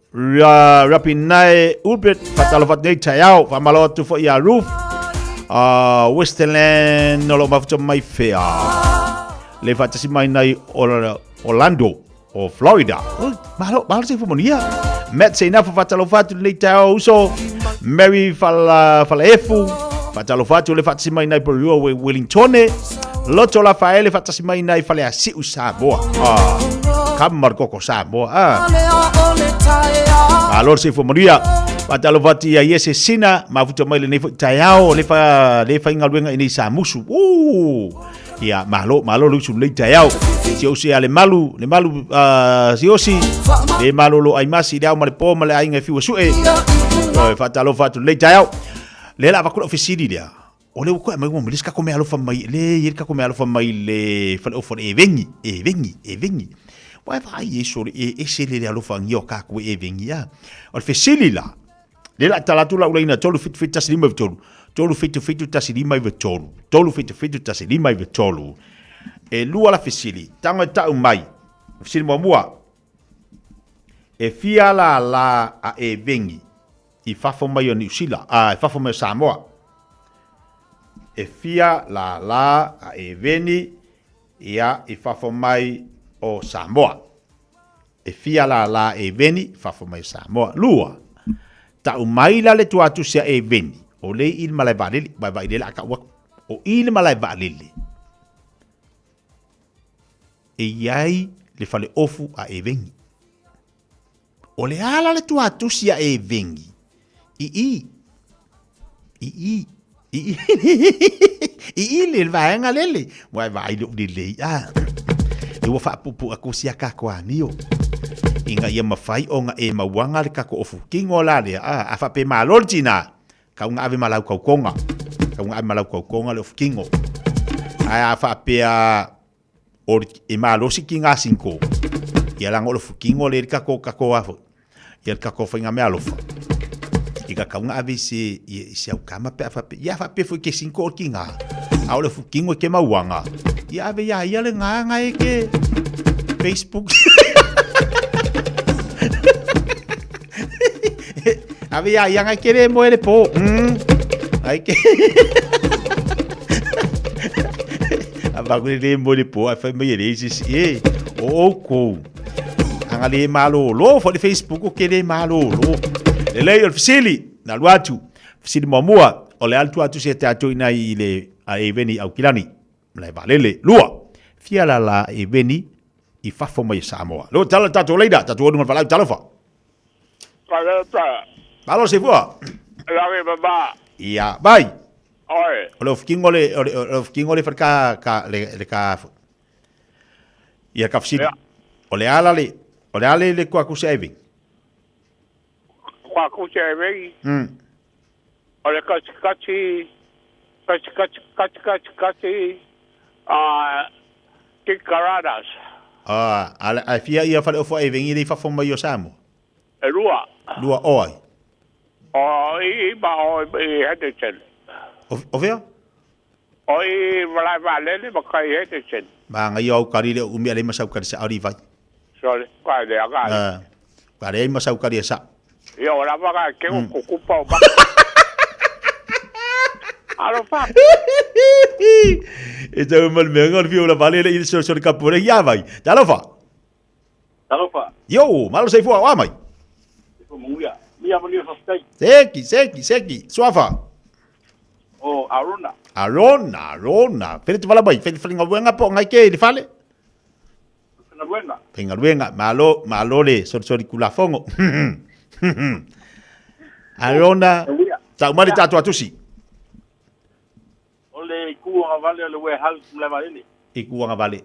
rapinai ulbet fatalavat nei tayao famalo tu fo ya roof Westland no lo mafuta mai fea le fatasi mai nai Orlando o Florida malo se fo monia met se na fatalavat nei tayao so Mary fala efu fatalavat le fatasi mai nai Peru Wellington Loto la faele fatasi mai nai fale asi Samoa kamar koko Samoa alor se fo moria patalo vati ya yese sina mafuta mai le tayao le fa ingaluenga ini samusu ya malo lu su le tayao sio se ale malu siosi le malu lo aimasi dau male po male ainga fiu sue fatalo fatu le tayao le la vakula ofisidi dia ole ko mai mo miliska ko me alo fa mai le yirka ko me alo fa mai le fa ofo e vengi Wai vai yeso e sele le alo fa ngio ka ko e vengi ya o fesili la le la talatula ulaina tolu fit taslima vitolu tolu fit taslima vitolu tolu fit taslima vitolu e lua la fesili tanga ta mai fesili mua e fia la a e vengi I fafo mai o New Zealand e fafo mai Samoa e fia la a e veni ia I fafo mai o Samoa e fia la e veni fafo mai Samoa lua ta mai la le tuatu sia e veni o le il malai valili vai le aka wa o il malai valili e iai le fale ofu a e veni o le ala le tuatu sia e veni i le vaenga lele vai lo di le e wa fa pupu aku sia ka kwa nio inga ia mafai o nga e mawanga le kako ofu kingo la le a fa pe malortina ka unga ave malau kaukonga le ofu kingo a fa pe a or e malosi kinga cinco ia lango le ofu kingo le kako afo ia kako finga me alofa ika ka unga ave se au kama pe fa pe ia fa pe fu ke cinco kinga a le ofu kingo ke mawanga ia ave ia le nga e ke Facebook Había yang ai kere mo ele po. Ai ke. Abago le mo le po, fa me ele isi o ko. Anga le malo lo fo le Facebook o kere malo lo. Le lei officiali na luatu. Fisili mamua o le altu atu se tato ina ile a eveni au kilani. Mlai valele lua. Fia la eveni I fafo mai Samoa. Lo tala tato leida, tato o nunga tala fa. Paleta. Malo se fua. Lave baba. Ia, bai. Oi. O le ofikingo le ofikingo le ka le ka ia ka fsiri. O le ala le kwa ku saving. Kwa ku saving. O le kati kikaradas. Ala ai fia ia fa o saving i fa fo mai o samo. E lua. Lua oi. O i ba o i Henderson. O vea? O i valele ba kai Henderson. Ba ngai au kari le umi ale masau kari sa ari vai. Sole, kwa le aga. Ka le masau kari sa. Yo la ba ke ko kupa ba. Alo fa. E tau mal me ngol fiu la vale le so ka pure ya vai. Talo fa. Yo, malo sei fu a mai. Seki, suafa. Oh, Arona. Arona. Pele te wala bai, pele wenga po ngai ke di fale. Wenga, malo le, sorry kula fongo. Arona, tau mari tatu atusi. Ole kuanga vale le warehouse le vale. Ikuanga vale.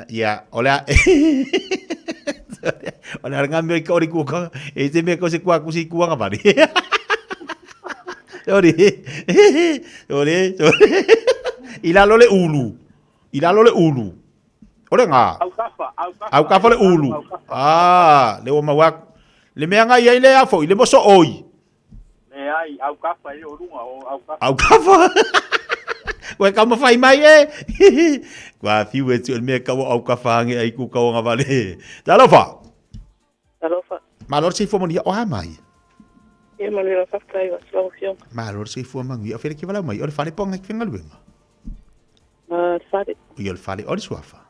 Ya, ola. Ola ngambil ke ori kuanga, e te me ko se kusi kuanga vale. Sorry. Ila lole ulu. Ore nga. Au kafa le ulu. Le o mawak. Le mea nga ia le afo, le moso oi. Le ai au kafa i o runga o au kafa. Koe ka mawhai mai e. Kua fiu e tu mea ka au kafa hange ai ku kaonga vale. Talofa. Malor si fo monia o ha mai. E manuela whakaiwa, slawhiong. Malor si fo mangi, o fere ki wala mai, o le whare ponga ki whenga luenga. Whare. O le whare, o le suafa.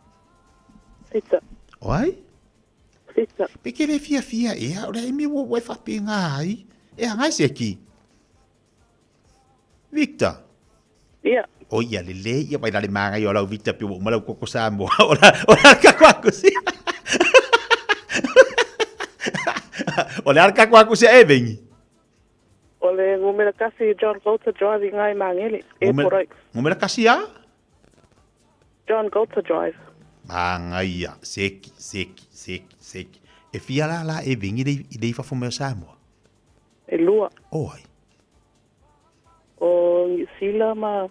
Sita. Oai? Sita. Peke le fia ea, o le imi wo wai whape ngai. E hangai se ki. Victor. Ia. O ia le, ia pai lale mangai o lau Victor pi wo malau koko sambo. O la kakwaku si. O le arka kwaku si e vengi. O le ngumela kasi John Golter Drive ngai mangeli. Airport Oaks. Ngumela kasi a? John Golter Drive. Mangai a, seki. E fia la e vengi i dei fa fumeo Samoa. E lua. Oi. O Sila ma...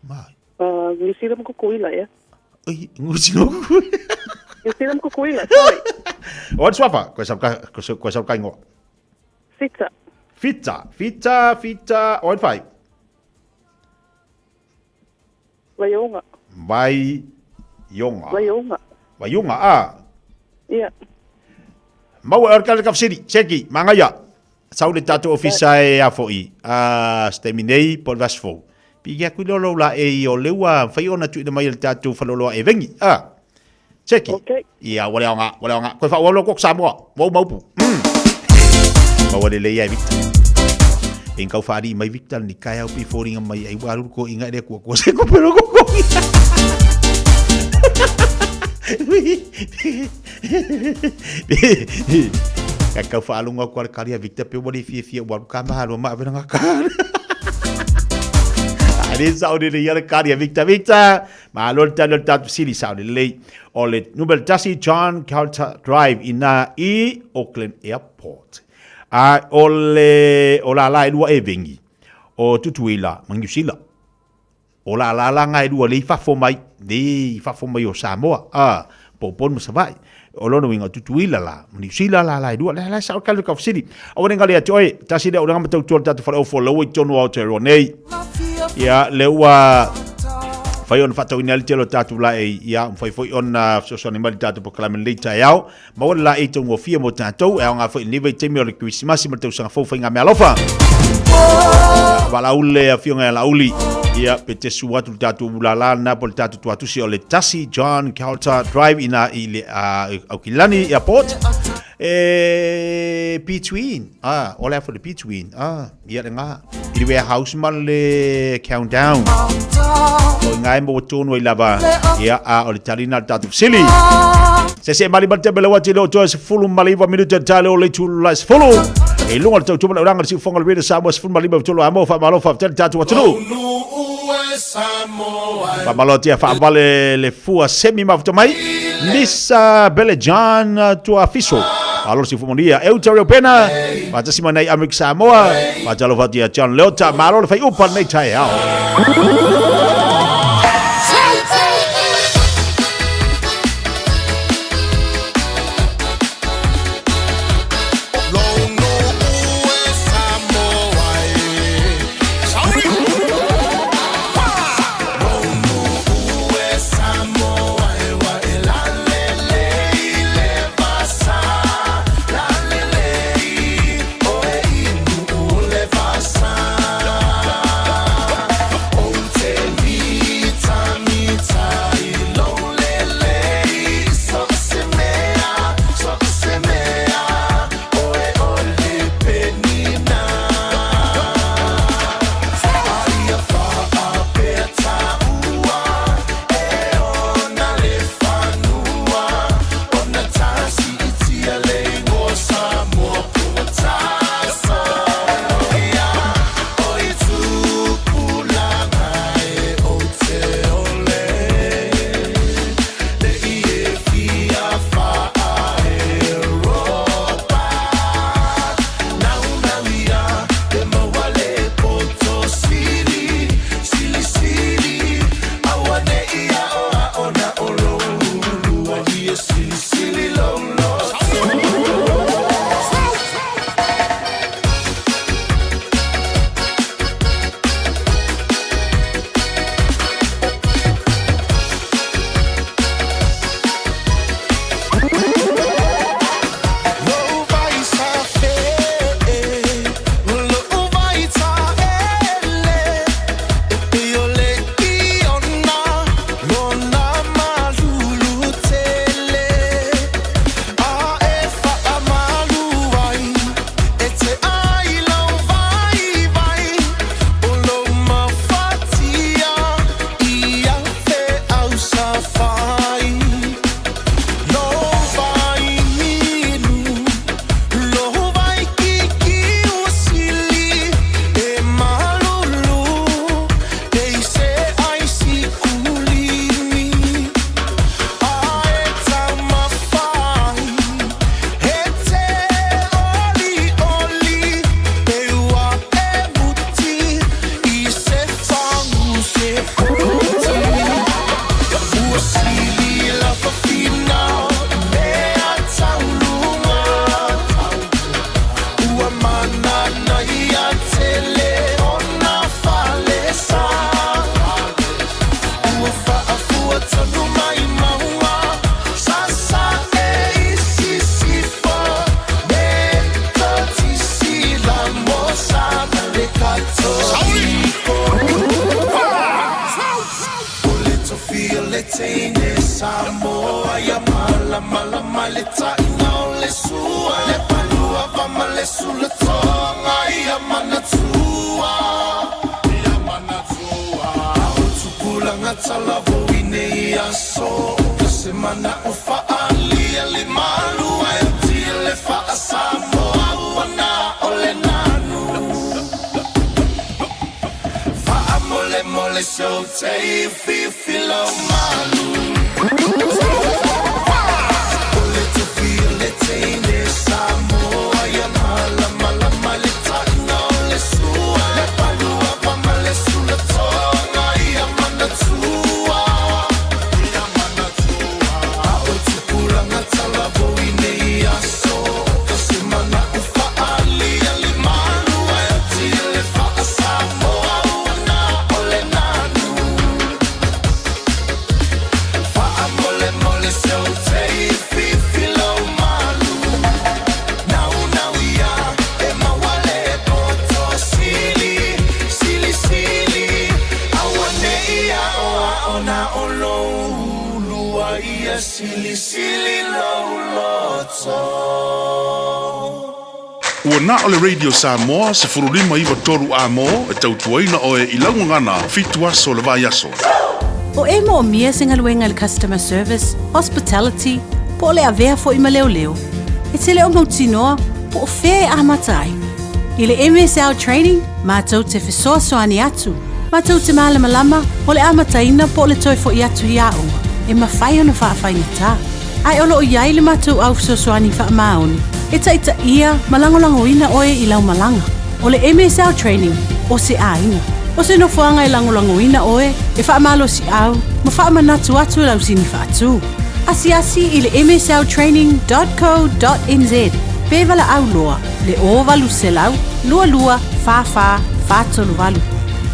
Mai. New Zealand kukuila, ya? Oi, New Zealand kukuila. New Zealand kukuila, sorry. O suafa, koe sauka ingoa. Fita, oin fai. Vaiunga, Ia. Mau e orkale kafsiri, seki, mangaya. Sau le tatu ofisa e a foi, steminei por vasfo. Pigia kuilolo la e o leua, fai ona tu ina mai le tatu faloloa e vengi, seki. Ia, wale onga, koe fa walo kok Samoa, wau maupu. Mau le leia e Victor. En kau fari mai Victor ni kai au pi foringa mai ai waru ko inga de ko se ko pero ko. Kau falunga ko kali Victor pe wali fia waru ka ma lo ma venga ka. Ali saudi le yale kali Victor, ma lo ta sili saudi le ole Nubel Tassi John Carter Drive ina i Auckland Airport. Ola la edua e vengi o tutuila mangiusila ola la nga edua le fafo mai o Samoa popon masavai o lono winga tutuila la mangiusila la edua la sa kalu ka fsiri o wenga le atoe tasida o nga matu tu tatu fa o fo lo tonu o te ronei ya lewa fai on fato ina le telo tatu la e ia fai on so so animal tatu po kala men leita yao ma wala la e tongo fia mo tatu e nga foi nive temi o le Christmas ma tau sanga fo fai nga me alofa wala ule a fionga la uli ia pete suatu tatu bulala na pol tatu tu si o le Tassi John Carter Drive ina ile Aukilani Airport between all for the between ia nga i warehouse mal le countdown o ngai mo tonu i lava ia o le talina tatu sili se mali balte bela wati lo to se fulu mali va minuto tale o le tu las fulu E lunga le tautua le uranga le siufonga le Radio Samoa sifun malima tolo amo fa malo fa tele tatu watulu. Fa malo tia fa vale le fua semi maftomai. Lisa Belejan tua fiso. Alo si fumonia Euterio Pena. Mata si manai Amerika Samoa. Mata lo fatia John Leota malo le fai upan nei tai ao. Ua na o le Radio Samoa se furulima iwa toru a mo e tautuaina o e ilangu ngana fitu aso le vai aso. O e mo mia singa luenga le customer service, hospitality, po le avea fo ima leo leo. E te leo mautinoa, po fe amatai. Ile MSL training, mātou te whesoasoani atu. Mātou te malama o le amataina po le toi fo i atu i aua. E mawhai ona whaafaigatā. Ai olo o iai le mātou au whesoasoani whaamaoni. E taita ia malangolangoina oe i lau malanga. O le MSL training, o se ainga. O se nofoanga i langolangoina oe, e whaamalo si au, ma whaamanatu atu lau sini whaatu. Asi i le msltraining.co.nz. Pevala au loa, le o valu se lau, lua, fa, tolu valu.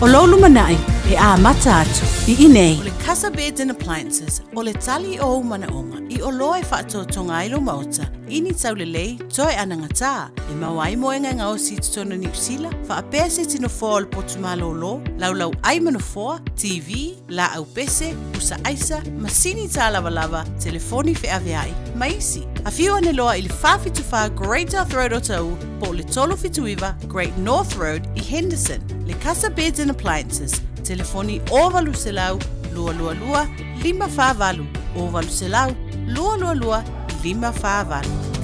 O lolu manai, e a mata atu, i inei. O le Casa Beds and Appliances, o le tali o manaonga, i o loa e whaatotonga ilo maota, ini tau le lei, toe anangata, e mawai moenga ngao si tutono ni usila, whaapea se tino fōa le potumalo lo, lau ai manofoa, TV, la au pese, usa aisa, masini tā lava, telefoni fe aveai, maisi. A fiu ane loa i le whawhituwha Great North Road o tau, po le tolo fituiva Great North Road i Henderson. Le Casa Beds and Appliances, telefoni o valu se lau, lua, 5 o valu se lau, lua, 5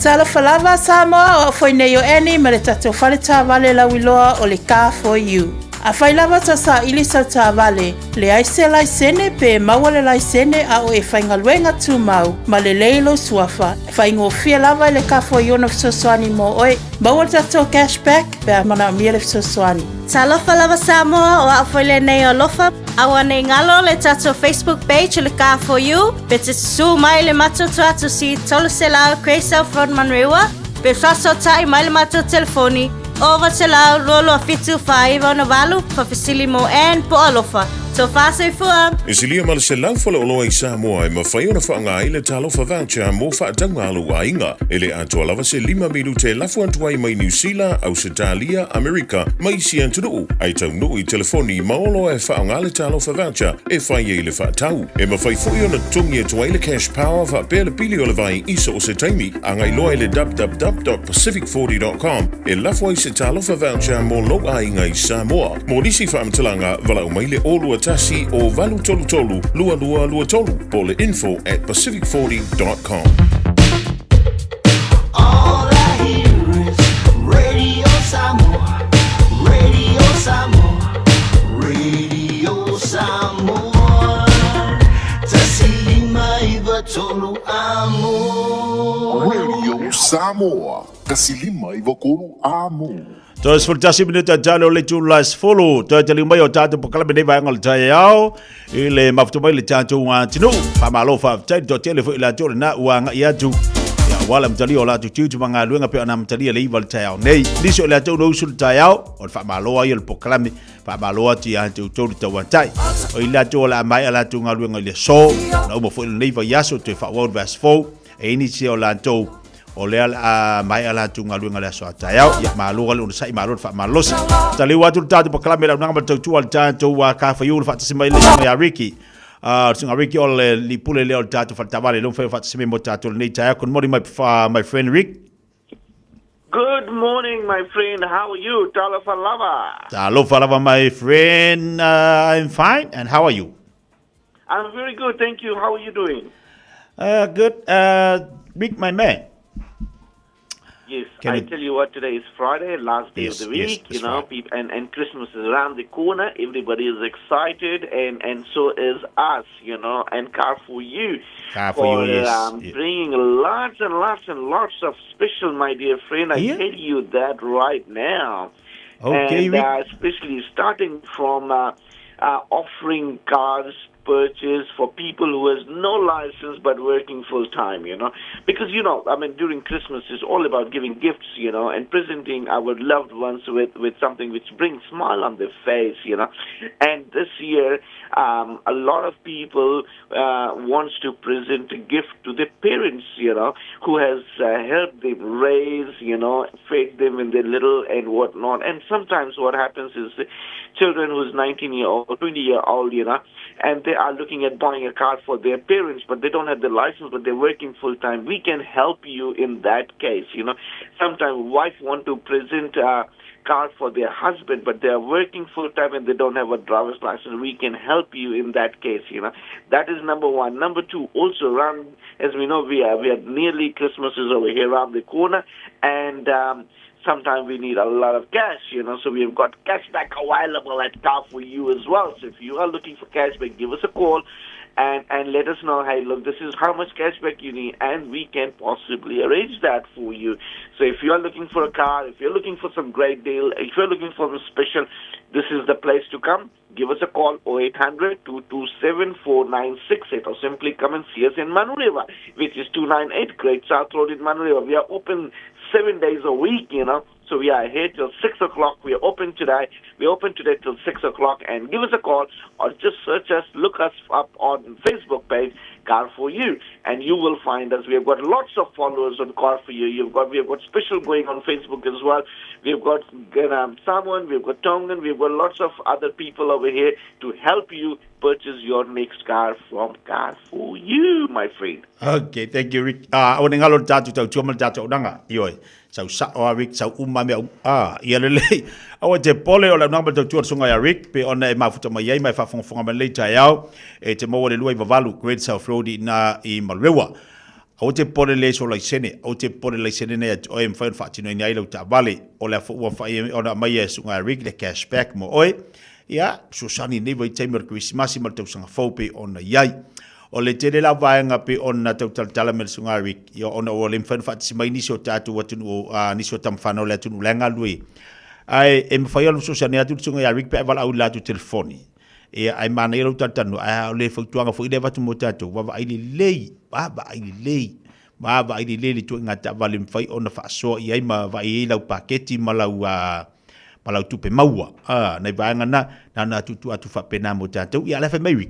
Tala falava Samoa o foi nei o eni ma le tatou whale tā wale lau iloa o le Car for You. A whai lava ta sa ili sau tā wale, le aise laisene pe maua le laisene a o e whaingaluenga tū mau, ma le leilo suafa, whaingo fia lava le Car for You na fisosoani mo oe, maua tatou cashback pe a mana mia le fisosoani. Talofa lava Samoa o a whaile nei o lofa, awa nei ngalo le tatou Facebook page le Car for You, pe te su mai le matoto atu si tolo se lau Craysel Front Manrewa, pe whaso tai mai le mato telefoni, over te lau lolo fitu whaiva na walu, whawhisili mo en po alofa. So whasei fua. E silia mala se lau fala oloa i Samoa e mawhai ona whaanga i le talofa voucher mo whaatanga alu a inga. E le atua lava se 5 milu te lafu antuai mai New Zealand, Australia, Amerika, mai si antunu. Ai tau nui telefoni maolo e whaanga le talofa voucher e whai e le whaatau. E mawhai fui ona tungi atua i le cash power wha le pili o le vai isa o se taimi. Angai loa i le www.pacific40.com e lafu ai se talofa voucher mo lo a inga i Samoa. Mo nisi whaamtalanga vala umai le olua tasi o valu tolu, lua tolu, po le info@pacific40.com. All I hear is Radio Samoa, Radio Samoa, Radio Samoa. Tasilima iwa tolu amo. Radio Samoa, kasilima iwa kolu amo. Toi sfultasi minuta jalo le tulas folo toi tali mai o tatu pokala bene vai ngal tai ao ile maftu mai le tatu wa tinu pa malo fa tai do telefo ila jore na wa nga ia tu ya wala mtali o la tu tu manga luenga pe ana mtali le ival tai ao nei liso le tu no sul tai ao o fa malo ai le pokala mi pa malo ti an tu tu tu wa tai o ila tu la mai ala tu ngaluenga le so no mo fo le vai yaso te fa world vas fo e ini si o la tu o le ala mai ala tunga luenga le so atayau ya malu galu sai malu fa malos tali watu tatu pakala mela nanga tu al tanto wa ka fa yul fa tsimai le ya Ricky singa Ricky ol li pule le ol tatu fa tavale lo fa tsimai mo tatu ni taya kun mori my friend Rick. Good morning, my friend. How are you? Talofa lava, my friend. I'm fine. And how are you? I'm very good, thank you. How are you doing? Good. Rick, my man. Yes, I tell you what, today is Friday, last day of the week, you know, and Christmas is around the corner. Everybody is excited, and so is us, you know, and Car for You. Bringing lots and lots and lots of special, my dear friend. I tell you that right now. Okay, and especially starting from offering cars purchase for people who has no license but working full time, you know, because, you know, I mean, during Christmas is all about giving gifts, you know, and presenting our loved ones with something which brings smile on their face, you know. And this year, a lot of people wants to present a gift to their parents, you know, who has helped them raise, you know, fed them when they're little and whatnot. And sometimes what happens is the children who's 19-year-old, 20-year-old, you know, and they are looking at buying a car for their parents, but they don't have the license, but they're working full-time. We can help you in that case, you know. Sometimes wife want to present a car for their husband, but they are working full-time and they don't have a driver's license. We can help you in that case, you know. That is number one. Number two, also around, as we know, we are nearly Christmas is over here around the corner, and and sometimes we need a lot of cash, so we've got cashback available at Car For You as well. So if you are looking for cashback, give us a call and let us know, hey, look, this is how much cashback you need, and we can possibly arrange that for you. So if you are looking for a car, if you're looking for some great deal, if you're looking for a special, this is the place to come. Give us a call, 0800-227-4968, or simply come and see us in Manurewa, which is 298 Great South Road in Manurewa. We are open 7 days a week, So we are here till 6 o'clock. We are open today. We're open today till 6 o'clock. And give us a call or just search us, look us up on Facebook page, Car For You, and you will find us. We have got lots of followers on Car For You. We have got special going on Facebook as well. We've got Samoan, we've got Tongan, we've got lots of other people over here to help you purchase your next car from Car For You, my friend. Okay, thank you, Rick. O ne ngalo tatu tau tuama tatu nanga, ioi. Sau sa o Rick, sau umame ia lelei. Awa te pole o la namba tau tuar sunga ya Rick, pe ona e mafuta mai ai, mai whafonga mai lei tai au, e te maua le lua i Vavalu, Great South Road i Malrewa. O te pole le so lai sene, o te pole lai sene ne o e mwhain whaatino i ni ailau ta vale, o le ua whai ona mai e sunga ya Rick, le cashback mo oe. Ia, Susani newa i teimur Christmas i martau sanga faupe ona iai. O le tele la vaenga pe ona tau tala mel sunga Rick, ia ona o le mwhain whaatisi mai nisi o tatu watunu nisi o tamwhana o le atunu lenga lui. Ai, e mwhai alu Susani atu sunga ya Rick pe avala au latu telefoni. Ia, ai mana ilau tatanu, ai o le whautuanga fo ile watu mo tatu, wawa aili lei, baba aili lei. Baba aili lei li tu ngata vale mwhai ona whaasoa i ai ma vai ilau paketi malau tupe maua. Nei vaenga na tutu atu whapena mo tatu, ia lefe mai Rick.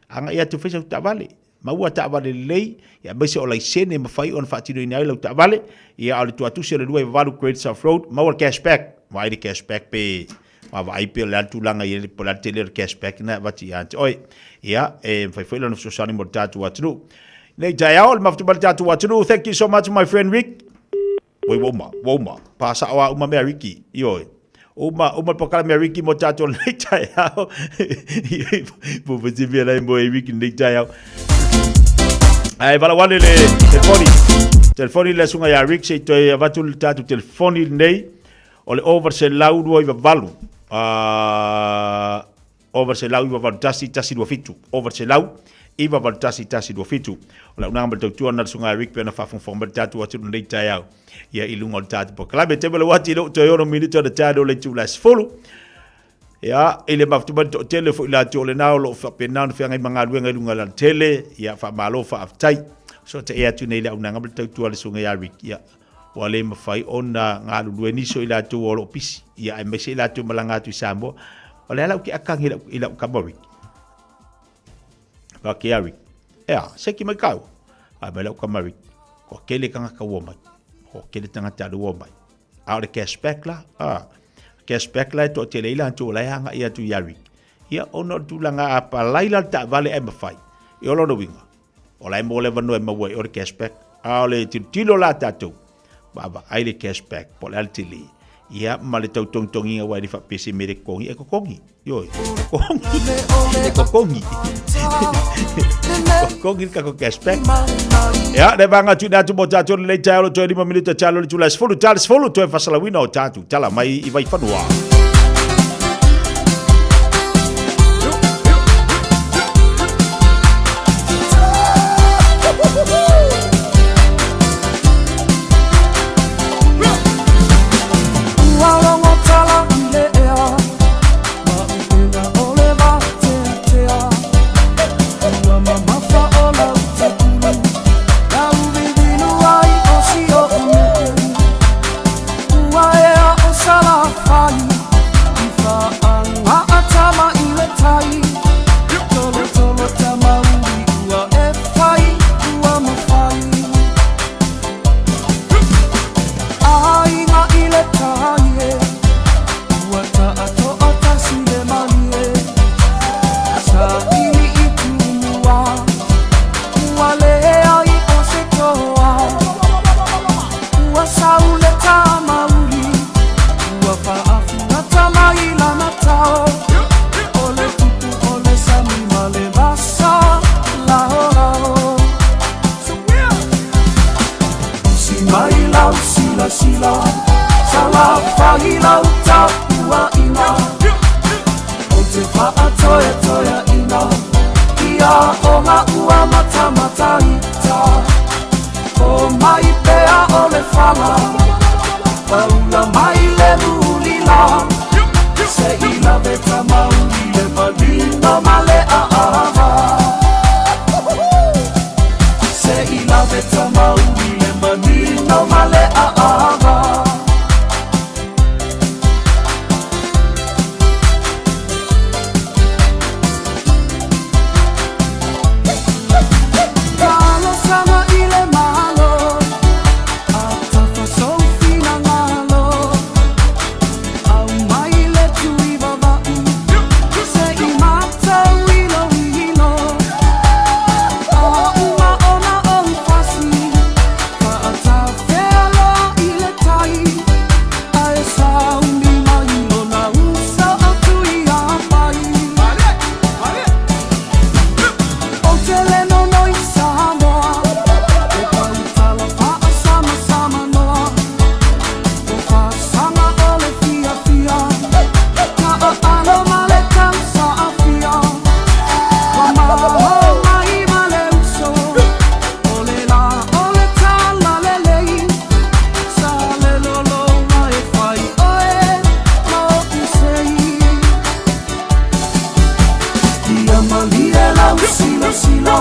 Anga ia tu whesa ta vale. Maua ta vale lei, ia bese o lai sene ma whai on whaatino i nai lau ta vale, ia ale tu atu se le lua i Vavalu Great South Road, maua cashback, mai le cashback pe, ma vai pe le atu langa i le pola tele cashback na vati ante. Oi, ia, whai no Susani mo tatu watunu. Nei tai au, le maftu mal tatu watunu, thank you so much my friend Rick. Oi, woma, pasa awa uma mea Ricky, ioi. Uma pakala mea Ricky mo tatu nei tai au. Puputi mea lai mo e Ricky nei tai au. Ai, vala wale le telefoni. Telefoni le sunga ya Rick se toi vatu le tatu telefoni nei. O le over se lau rua i Vavalu. Over se lau i Vavalu tasi dua fitu. Over se lau i Vavalu tasi dua fitu. O la unanga tau tua na sunga ya Rick pe na whafongfonga tatu watu nei tai au. Ia ilunga o tatu po. Kalame te wale wati ilo toi ono minito na tado le tu las folu. Ia, ile maftuman to tele fo ila to le nao lo fa penana fe ngai manga luenga lunga la tele, ia fa malo fa aftai. So te ia tu nei la unanga tau tua le sunga ya Rick. Ia, wale mafai ona ngā lulue niso ila tu o lo pisi. Ia, ai mese ila tu malanga tu Samoa. Wale ala uki akang ila ukama Rick. Wake ya Rick. Ea, seki mai kau. Ai mai la ukama Rick. Ko kele kanga ka womai. Ko kele tanga talu womai. Au le cashback la. Cashback la to te leila to la hanga ia tu ya Rick. Ia ono tu langa apa laila ta vale e mafai. I olo no winga. Ola mo le vano e mawe o le cashback. Au le tilo la tatu. Baba ai le cashback po le altili. Ia male tau tongtongi wa di fa pesi mere kongi e ko kongi. Yo. Kongi. E ko kongi. Kongi ka ko cashback. Ya le banga tu datu mo tatu le talo to 5 minuto talo le tulas fulu to e fasala wina o tatu. Tala mai i vai fanua. Sala, tala whahilo tapua ina O te whaatoia toia ina Ia o ngā ua matamata ita O mai pea o le whala Paula mai le mulila Se ila veta mauli le manino male a aha Se ila veta mauli le manino male a aha Kalo sama ile malo Atafa sofina ngalo Au mai le tui vavau Se i mata wilo wilo A uma ona o fasi Ka ata whelo ile tai Ae sa umi mai o na usa atu i a pai O te leno noi Samoa E pautala paa sama sama noa O whasanga o le fia fia Ka a ano ma le tau sa a fia Wa maho mai ma le uso O le la o le tala le lei Sa le lolo mai whai oe no usei Ia malia lau sila sila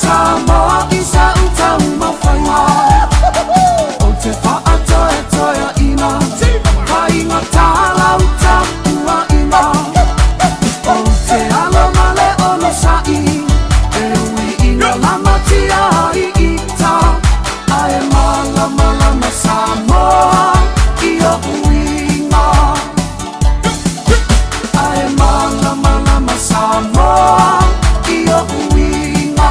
Samoa isa utau mawhainga O te whaatoe toia ina Kainga tāla utapua ina O te alo male ono sai E ui ina lamatia i ita Ae malama lama Samoa Ia uinga Ae malama lama Samoa Ia uinga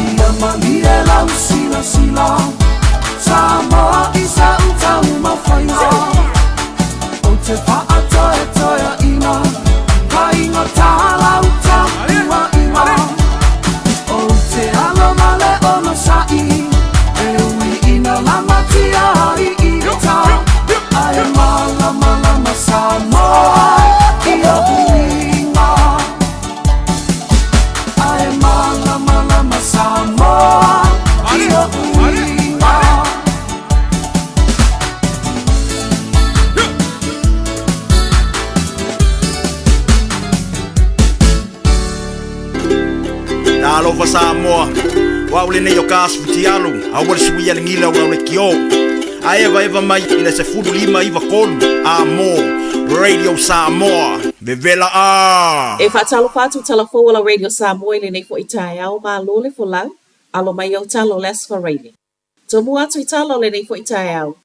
Ia malie lau sila sila Samoa isa utau mawhainga O te whaatoe toia ina Kainga tāla utapua ina O te alo male ono sai E ui ina lamatia i ita Ae malama lama Samoa Ia uinga Ae malama lama Samoa Ia uinga Alofa Samoa wa ule nei o kasu tialu a wale suia le ngila wa ule kio a eva mai ina se fudu lima iva kolu a mo Radio Samoa bevela a E whaatalo whātu talafo wala Radio Samoa ile nei fo i tae au mā lole fo lau alo mai au talo les for radio. Tō mua atu i talo le nei fo i tae au.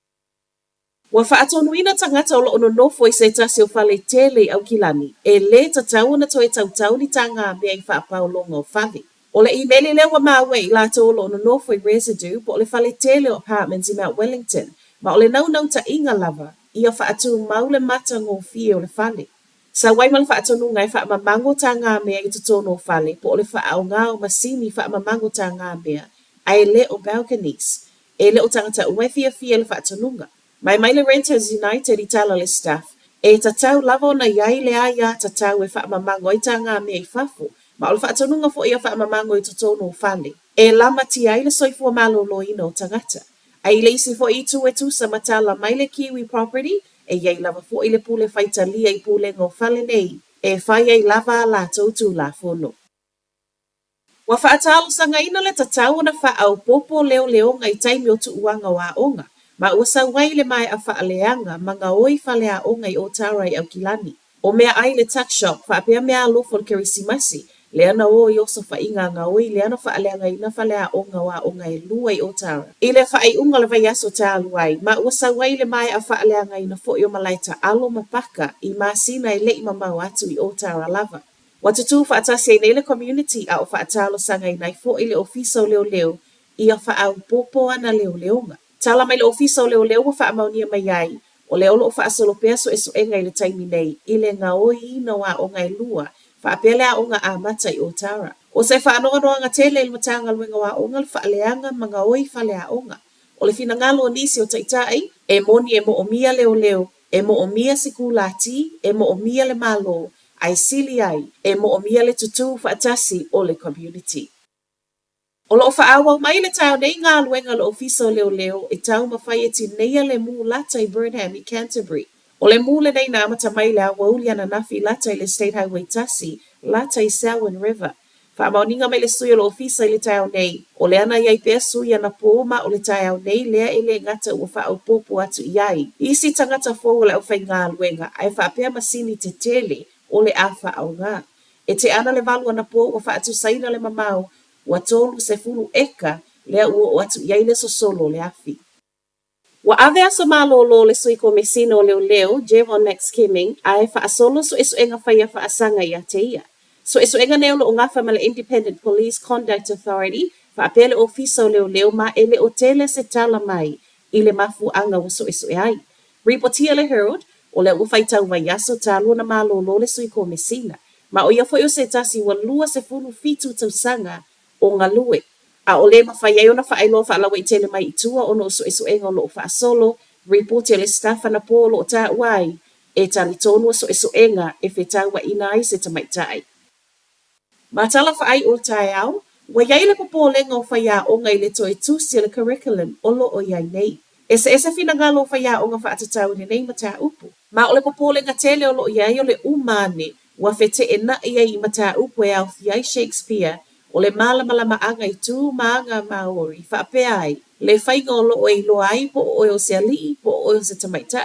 Wa whaatonuina tangata o loono nofo i se tasi o whale tele au kilani e le tatau na toe tautau ni tanga mea i whaapau longa o whale. O le imeli lewa mawe i lato o loono nofo i residue po o le whale tele o apartments i Mount Wellington ma o le nau ta inga lava i a whaatu maule mata ngō fie o le whale. Sa wai mal whaatonu ngai whaamamango ta ngā mea i tutono o whale po o le whaau ngā o masini whaamamango ta ngā mea ai le o balconies e le o tangata ue fia fia le whaatonunga. Mai le Renters United i tala le staff e tatau lava o na iai le aia tatau e whaamamango i ta ngā mea i whafu ma o le whaatonunga fo i a whaamamango i tutono o whale e lama ti ai le soifua malolo ino o tangata. Ai le isi fo i tu e tu sa matala mai le Kiwi property e iai lava fo i le pule whaitalia i pule ngō whale nei e whai ai lava la tautu la fono. Wa whaatalo sanga ina le tatau na whaau popo leo leo ngai taimi o tu uanga wa onga ma ua sauai le mai a whaaleanga ma ngā oi whale a onga i o tarai au kilani. O mea ai le tuck shop whaapea mea lofo le kerisimasi le ana o i oso whainga ngā oi le ana whaaleanga ina whale a onga wa onga e lua i o tara. I le whaai unga le vai aso tā luai ma ua sauai le mai a whaaleanga ina fo i o malaita alo mapaka i masina e le i mamau atu i o tara lava. Watutu whaatasi nei le community a o whaatalo sanga i nai fo i le ofiso leo leo i a whaau popo ana leo leonga. Tala mai le ofiso leo leo wa whaamaunia mai ai o leo lo whaasolo pea so eso e ngai le taimi nei i le ngā oi ina wa o ngai lua whaapele a o ngā amata i o tara. O se whaanoa noa ngā tele il matanga luenga wa o ngā whaaleanga ma ngā oi whale a onga. o le finagalo nisi o taitai, e moni e mo omia leo leo, e mo omia sikulati, e mo omia le malo, ai sili ai, e mo omia le tutu faatasi o le community. O lo faawa mai le tau nei ngā luenga lo ofisa o leo leo, e tau mawhai e tineia le mū lata i Burnham i Canterbury. O le mū le nei nā mata mai le awa uli ana nafi lata i le State Highway Tasi, lata i Selwyn River. Whaamauninga mai le sui o lo ofisa i le tau nei, o le ana iai pēr sui ana pōma o le tau nei lea e le ngata ua wha au pōpō atu iai. Isi tangata fōu le au whai ngā luenga, ai wha pēr masini te tele o le awha au ngā. E te ana le valu ana pō ua wha atu saina le mamau, ua tolu se fulu eka lea ua o atu iai le sosolo le afi. Wa ave aso malolo le sui ko mesina o leo leo, Javon Max Kimming, ai wha asolo so esu enga whaia wha asanga ia te ia. So esu enga neolo o ngafa ma le Independent Police Conduct Authority, wha apele ofisa o leo leo ma ele o tele se tala mai i le mafu anga wa so esu e ai. Reportia le Herald, o le ufaitau vai aso talu na malolo le sui ko mesina, ma o ia foi o se tasi wa lua se fulu fitu tausanga o ngalue. A o le mawhai o na whaelo whaalawa i tele mai i tua o no so esu enga o lo wha solo, reportia le staff ana polo o ta wai, e tali tonu o so esu enga e whetau wa ina ai se tamaitai. Ma tala whaai o tai au, wa iai le popolenga o whaia o ngai le toi tusi le curriculum o lo o iai nei. Ese fina ngalo whaia o nga whaatatau ni nei mata upu. Ma o le popolenga tele o lo iai o le umane, wa whete e na iai i mata upu e au thiai Shakespeare, o le malamalama anga i tū maanga Maori, whaapea ai, le whainga o lo e loa ai po o o se alii, po o se tamaita.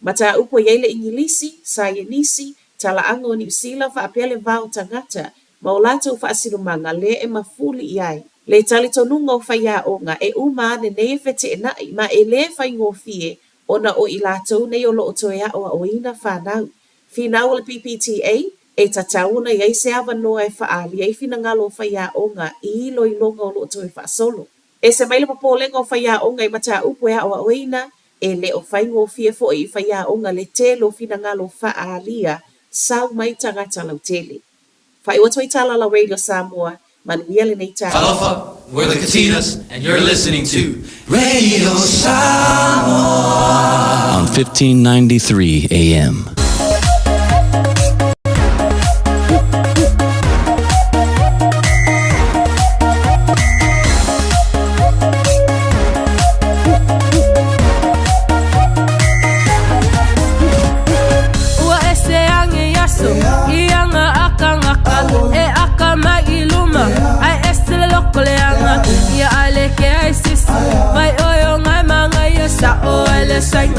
Mata upo iai le Ingilisi, Saienisi, tala anga o New Zealand whaapea le vau tangata, ma o lātou whaasilumanga le e mafuli iai. Le tali tonunga o whaia o ngā e umane nei whete e nai, ma e le whaingo fie, o na o i lātou nei o lo o toea o a oina whanau. Finau le PPTA, e tatauna iai se awa noa e whaali ei fina ngalo o whaia o ngā i lo i longa o lo o toe whaasolo. E se maile papolenga o whaia o ngā i mata upu e o a oina, e le o whaingo fie fo i whaia o ngā le telo fina ngalo whaalia, sau mai tangata lau tele. Whai o toi tala la Radio Samoa, manuia le nei tā. Alofa, we're the Katinas, and you're listening to Radio Samoa on 1593 AM.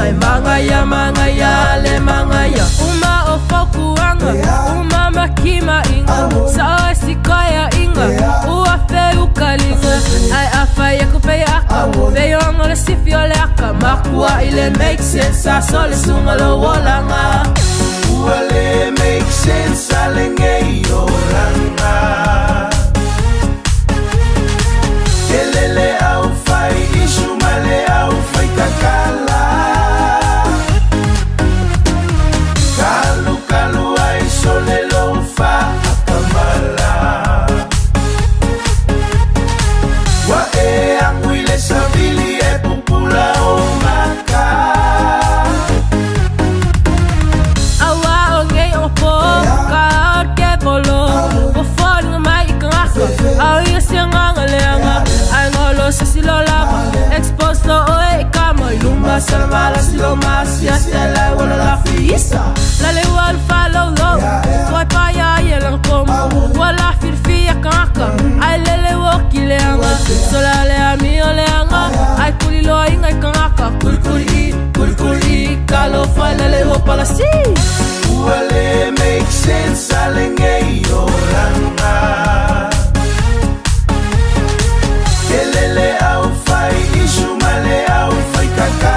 Ngai mangaya le mangaya uma o fokuanga uma makima inga sa sikoya inga ua feu kalinga ai afaya kupe aka veio ngole sifio le aka makua ile make sense a sole sunga lo wolanga ua le make sense ale ngei olanga kelele au fai ishumale au fai kakala salva la silomasia stella wala la fiesta la le wal follow low toi pa ya yelan como wala firfia kaka ai le wokile anga sola le ami ole anga ai kulilo inga kaka kulkuli kalo fala le wopala si wale make sense alengei oranga kelele au fai ishumale au fai kaka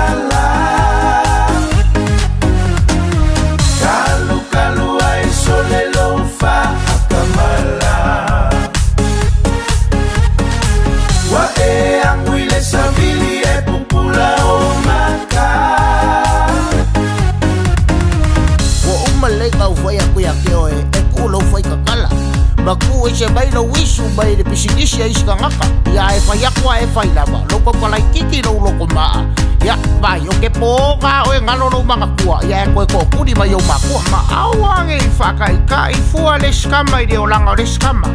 Baku e se baila wishu bai le pisikisi a iska ngaka ia e whai akua e whai lava. Loko palai kiki no loko maa. Ia, vai, o ke pōka o e ngalo no mga kua. Ia e koe ko kuri mai o makua. Ma awange i whakai ka i fua le skama i reo langa o le skama.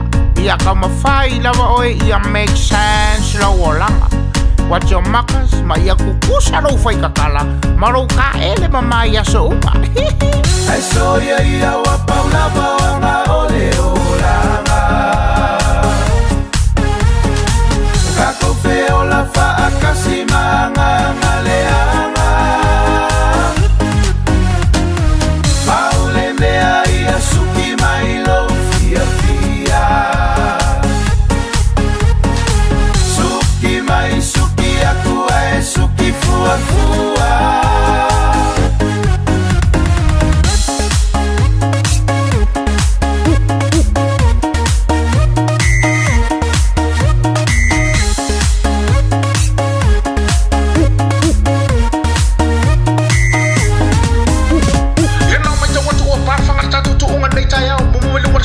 Ia ka mawhai lava oe ia make sense lau o langa. Watch your makas, ma ia kukusa no whai kakala. Maro ka ele mama ia so upa. Ai so ia wapau lava anga ole o langa. Kako feo la fa akasi manga ngaleanga. Paule mea ia suki mai lo fia fia. Suki mai suki aku e suki fua fua.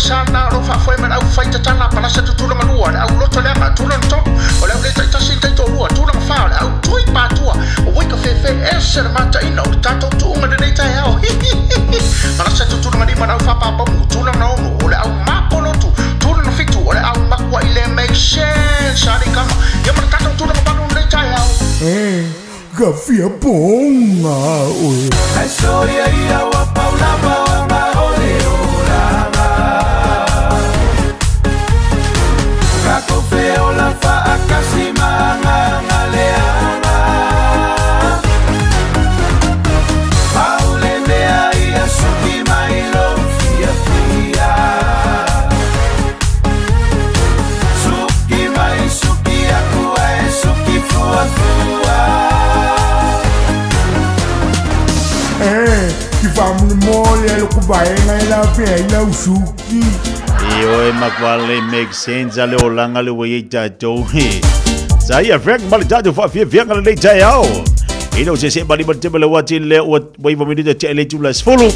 Sana ro fa foi man au fai tana para sa tu tula malua au loto le ma tula to o le ta ta sin tai to lua tula fa au tui pa tua o we ka fe e ser mata ina o tanto tu ma de tai au para sa tu tula mari ma au fa pa pa tula no o le au ma polo tu tula no fitu o le au ma kwa ile make sense ari kama ya ma tanto tula ma no le tai au Gafia bonga oi ai so ia wa paula ma ole Kako feo la fa akasi manga ngaleanga. Paule mea ia suki mai lo fia fia. Suki mai suki aku e suki fua fua. Ki famule mole lo kubaenga ila fea ila usuki Io e makwale make sense ale o langa le wei tatou he. Sai a frek mali tatou fa fie fie ngale le tai ao. Ino se bali bali tebele wati le o wei va minute te le tulas fulu.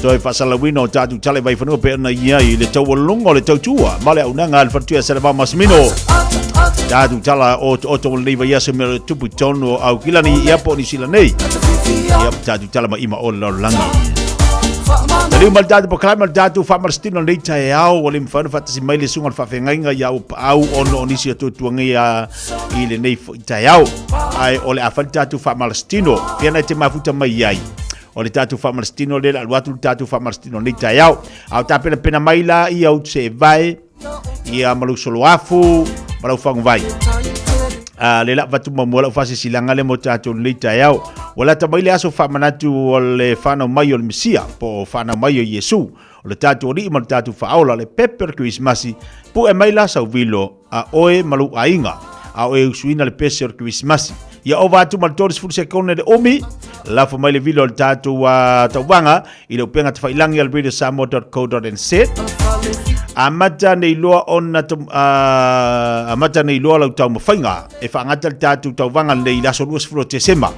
Toi fa sala wino tatou tale vai fanu pe na ia i le tau longo le tau tua. Male au nanga al fatu se va masmino. Tatou tala o to le va ia se me tupu tono au kilani ia po ni sila nei. Ia tatou tala ma ima o langa. Tali mal datu pakala mal datu fa marstino nei tai au o le mfano fa tasi mai le sunga fa fengainga ya au ono onisi tu tuangi ya ile nei tai au ai o le afal datu fa marstino fiana te mafuta mai ai o le datu fa marstino le alwatu datu fa marstino nei tai au tapena pena mai la ia u se vai ia malu solo afu malu fangu vai le la vatu mamola fa se silanga le motato nei tai au wala ta mai le aso fa manatu o le fano mai o le Mesia po fano mai o Yesu o le tatu ori ma le tatu fa aula le pepper Christmasi po e mai la sa vilo a oe malu ainga a oe usuina le pepper Christmasi ia o vatu mal toris fu se kone de omi la fa mai le vilo le tatu wa tawanga i le penga fa ilangi al radio.samo.co.nz amata nei loa ona amata nei loa lau tau mafainga e fa ngata le tatu tawanga le ilaso luas fu te sema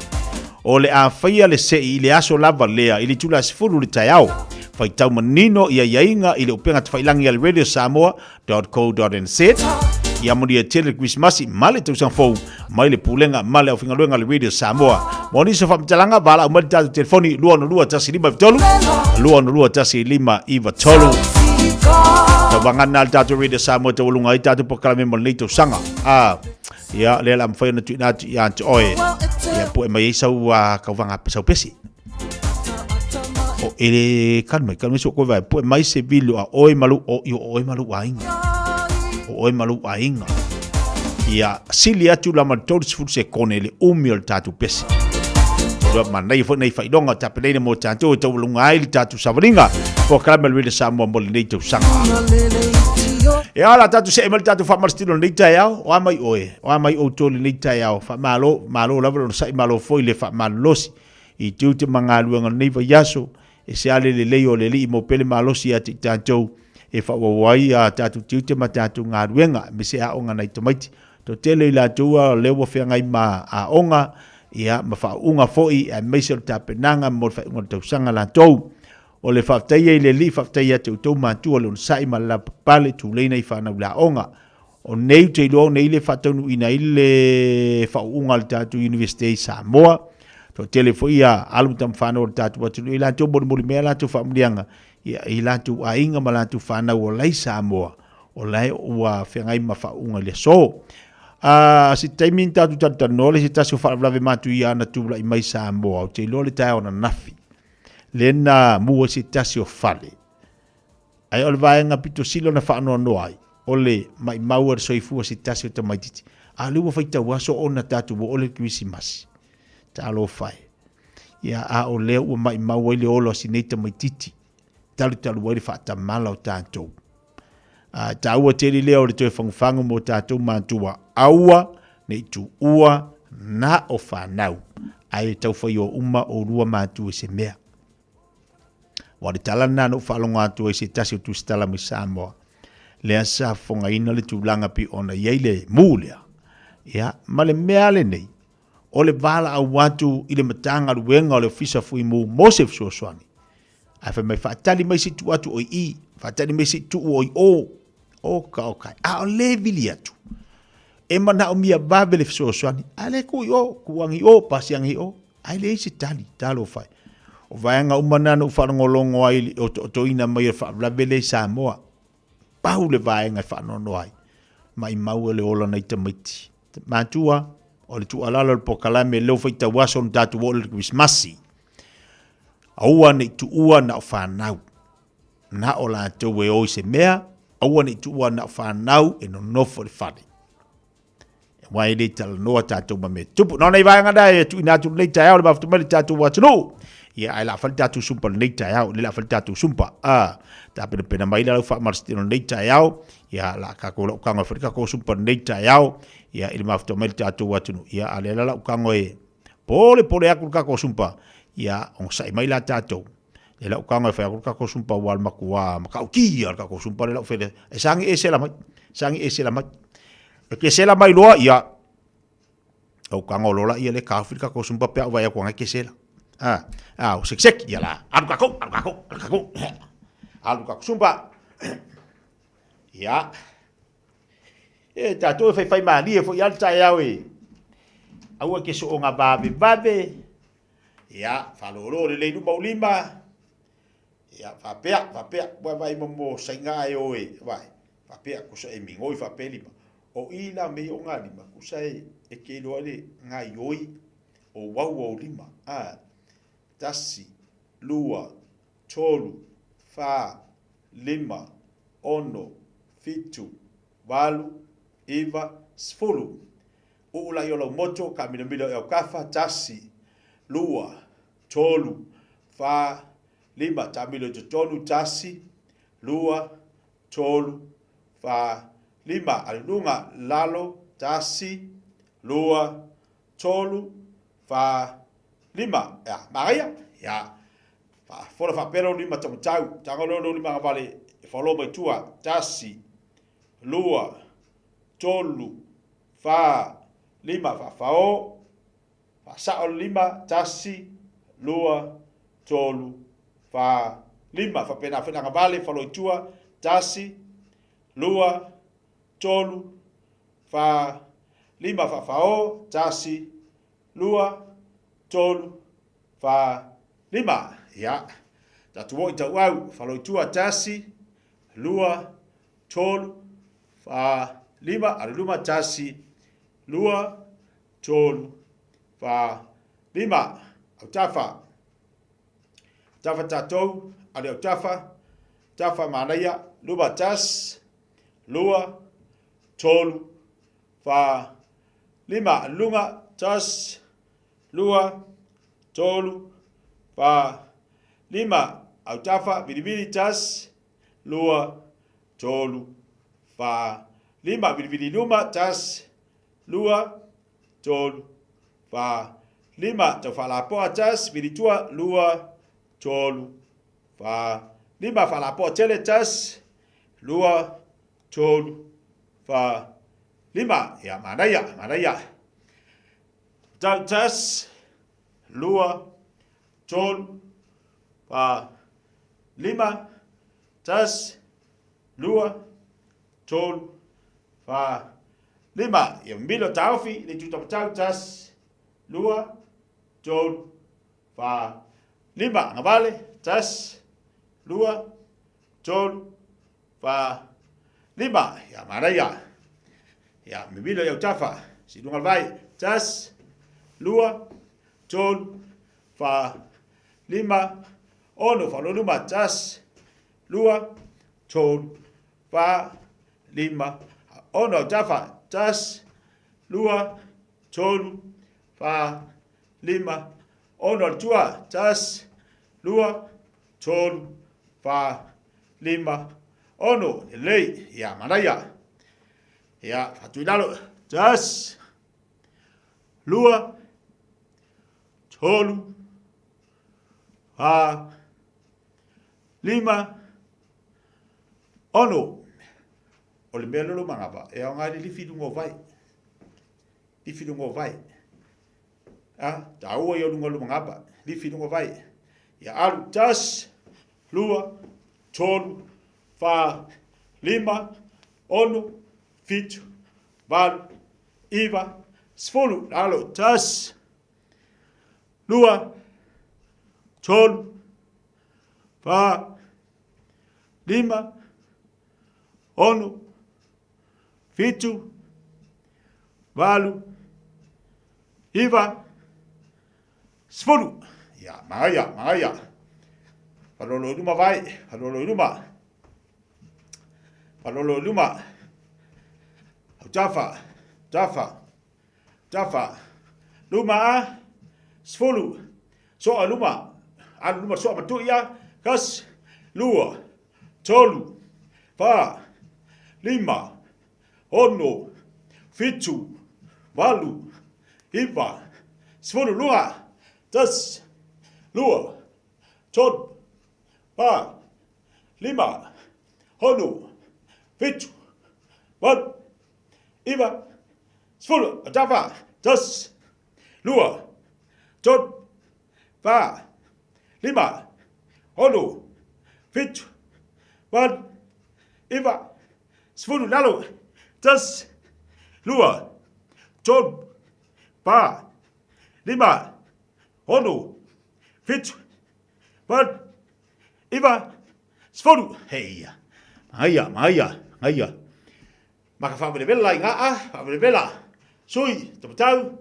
o le a faia le se i le aso lava lea i le tula sifuru le taiao fai tau manino ia iainga i le upenga tawhailangi al radiosamoa.co.nz ia moni e tele Christmasi male tau sanfou mai le pulenga male au fingaluenga le Radio Samoa moni se famtalanga vala umali tatu telefoni lua tasi lima vitolu lua tasi lima iva tolu tawangana al tatu Radio Samoa tawulunga i tatu pokalame moni tau sanga ia le la mfai na tuina ia ante oe ia po e mai sau kauvanga sau pesi o ele kalme so ko vai po e mai se vilo a oe malu o io oe malu ainga ia sili atu la maltoris fu se konele umiol tatu pesi do manai fo nei fai donga tapele mo tanto to lunga il tatu savringa po kalme le samo mo le to sanga e ala tatu se emal tatu fa marstilo nei taiao o mai o toli nei taiao fa malo la velo sai malo foi le fa malosi i tuti mangalu nei va yaso e se ale le leo le li mo pele malosi ati tanto e fa wai a tatu tuti matatu ngaruenga me se a onga nei tomaiti to tele la tua le wo fe ngai ma a onga ia ma fa unga foi e me se tapenanga mo fa mo to sanga la tou o le whaftaia i le li whaftaia te utou mātua le sai ma la pale tu leina i whanau la onga o nei te lo nei le fatonu ina ile fa unga le tatu University Samoa to telefoia alu tam fana o tatu watu ila to bol me la to famlianga ia ila to ainga mala to fana o lai Samoa o lai ua whengai mawhaunga le so. Si taimin tatu tatu nole si tasu whaavlawe matu ia ana tūla i mai Samoa o te lole tae ona nafi. Lena mua si tasi o whale. Ai ole vaenga pito silo na whaanoa noai. Ole mai maua soifua si tasi o tamaititi. A lua whaita waso ona tatu wo ole kiwisi masi. Ta alo whae. Ia a o leo ua mai maua ile olo si neita maititi. Talu wairi whaata mala o tātou. Ta ua teri leo le toi whangwhangu mo tātou mātua aua nei tu ua na o whanau. Ai tau whai o uma o rua mātua se mea. Wale tala nā no whalonga atua se tasi o tu stala mi Samoa. Lea sa whonga ina le tūlanga pi ona iei le mūlea. Ia, ma le mea le nei. O le vala au watu i le matanga ruenga o le fisa fui mu Mosef Suoswani. Ai wha mai whaatali mai si tu atu o i, whaatali mai si tu o i o. O ka o kai. A o le vili atu. E mana o mia vavele Suoswani. A le kui o, kuangi o, pasiangi o. Ai le isi tali, talo fai. O vaenga umanana u whanongolongo ai o toina mai e whaavlavele Samoa. Pau le vaenga e whanono ai. Mai maua le ola nei tamaiti. Mātua, o le tu alala le pokalame leo whaita waso na tatu o le Christmasi. Aua nei tu ua na o whanau. Na o la tau e oi se mea, aua nei tu ua na o whanau e no nofo le whane. E wai le tala noa tatu ma me tupu. Nō nei vaenga dai e tu inatu nei tai au le maftu mali tatu watunu. Ia ai la fal tatu sumpa nei tai au, le la fal tatu sumpa. Ta pena mai la fa marstino nei tai au, ia la ka ko ka ngo ka ko sumpa nei tai au, ia il mafto mel tatu watunu. Ia ale la ka ngo e pole aku ka ko sumpa. Ia on sai mai la tatu. Le la ka ngo fa ka ko sumpa wal makua, maka uki ka ko sumpa le la fe. E sangi e sela mai. Sangi e sela mai. E ke sela mai loa ia. O ka ngo lola ia le ka Afrika ko sumpa pe vai ko nga ke sela. O sek ia la. Alu kako. Alu kako sumpa. Ia. E tato fai mali e fo ia tai au e. Au ke so nga bave. Ia, falolo le lu maulima. Ia, fa pea. Vai mo sainga e oe. Vai. Fa pea ko sa e mingoi fa pelima. O ila me o ngani ma ku sai e ke lo ale ngai oi. O wau lima. Tasi, lua, tolu, fa, lima, ono, fitu, walu, iwa, sfulu. Uula yolo moto ka minamila e kafa tasi, lua, tolu, fa, lima, tamilo tolu tasi, lua, tolu, fa, lima, alunga lalo tasi, lua, tolu, fa, lima, ya, Maria, ya. Fora fa pero lima tau tangolo lima vale, follow by tua, tasi, lua, tolu, fa, lima, fa fao, fa sao lima, tasi, lua, tolu, fa, lima, fa pena vale, follow tua, tasi, lua, tolu, fa, lima, fa fao, tasi, lua, tolu, fa, lima, ya. Tatu wo ita wau, falo tua tasi, lua, tolu, fa, lima, aluma tasi, lua, tolu, fa, lima, autafa. Tafa tatou, ale tafa manaya, luma tas, lua, tolu, fa, lima, lunga, tas, lua, tolu, fa, lima, autafa, bilibili tas, lua, tolu, fa, lima, bilibili luma tas, lua, tolu, fa, lima, tofalapoa tas, bilitua, lua, tolu, fa, lima, falapoa tele tas, lua, tolu, fa, lima, ya manaya. Tas, lua, tolu, fa, lima, tas, lua, tolu, fa lima ia milo taufi le tu tau tas lua tolu fa lima ngavale tas lua tolu fa lima ia maraya ia milo ia tafa si dungal vai tas lua tolu fa lima ono fa luma tas lua tolu fa lima ono tafa tas lua tolu fa lima ono tua tas lua tolu fa lima ono lei ya maraya ya fatuilalo tas lua tolu fa lima ono o le melo lo mangapa e nga li fidungo vai li fidungo vai ta o yo lungo lo mangapa li fidungo vai ya alu tas lua tolu fa lima ono fitu val iva sfolu alo tas lua tolu fa lima ono fitu valu iva sfolu ya maya palolo luma vai palolo luma Jaffa luma sfolu so luma so matu ya kas lua tolu fa lima ono fitu valu iva sfolu lua tas lua tolu fa lima ono fitu valu iva sfolu Jaffa tas lua tolu fa lima ono fitu valu iva sfulu lalo tas lua tolu fa lima ono fitu valu iva sfulu hey maya maka fa bela inga fa bela sui tau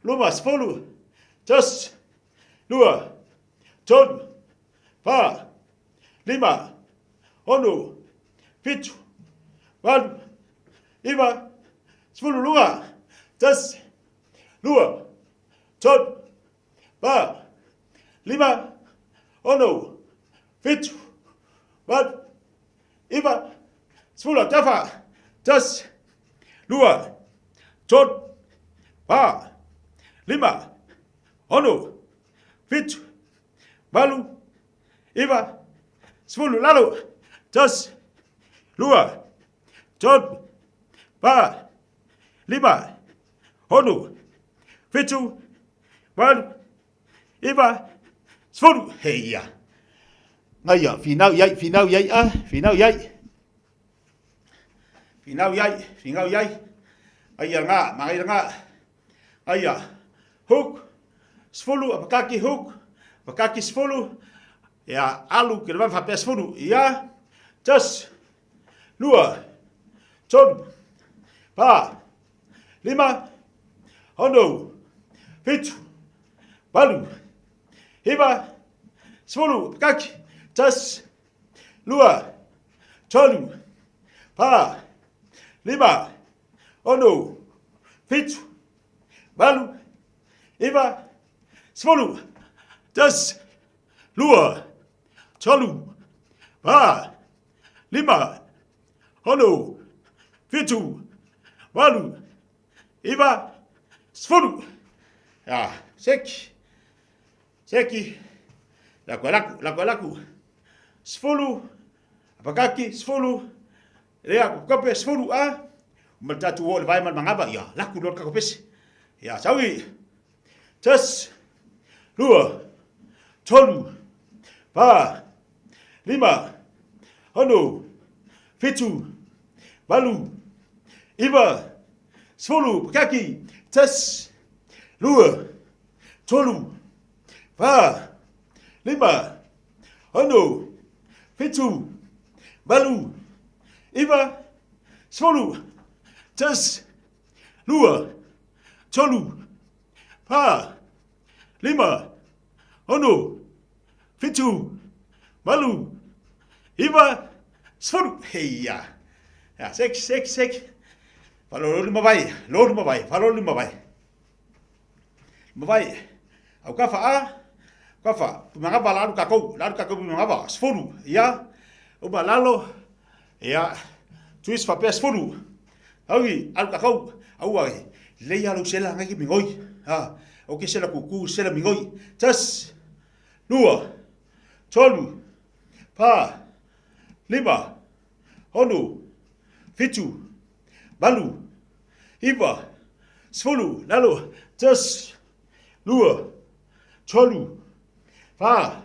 luma sfulu tas lua tolu fa lima ono fitu valu iva sfulu lua tas lua tolu fa lima ono fitu valu iva sfulu Jaffa tas lua tolu fa lima ono fitu valu iva sfulu lalo tas lua tolu fa lima ono fitu valu iva sfulu heia ngaya finau yai aya nga mangai nga aya hook sfulu apakaki hook apakaki sfulu ya alu ke va fa sfulu ya tas lua tolu fa lima ono fitu valu iva sfulu apakaki tas lua tolu fa lima ono fitu valu iva sfulu tas lua tolu fa lima ono fitu valu iva sfulu ya seki laku sfulu apakaki sfulu rea kope sfulu matatu o vai man mangaba ya laku lor kakopes ya sawi tas lua tolu fa lima ono fitu valu Iva, Svolu, Kaki, Tas, Lua, Tolu, Va, Lima, Hono, Fitu, Balu, Iva, Svolu, Tas, Lua, Tolu, Va, Lima, Hono, Fitu, Balu, Iva, Svolu, hey ya, sek. Falo lima vai, falo lima vai. Mavai, au kafa, mangaba lalu kakau mangaba, sfuru, ya, uba lalo, ya, tuis fa pes sfuru. Aui, alu kakau, au ai, leia lu sela ngai mingoi, oke sela kuku, sela mingoi, tas, lua, tolu, pa, lima, honu, fitu, balu, iwa, sfulu, lalo, tas, lua, tolu, fa,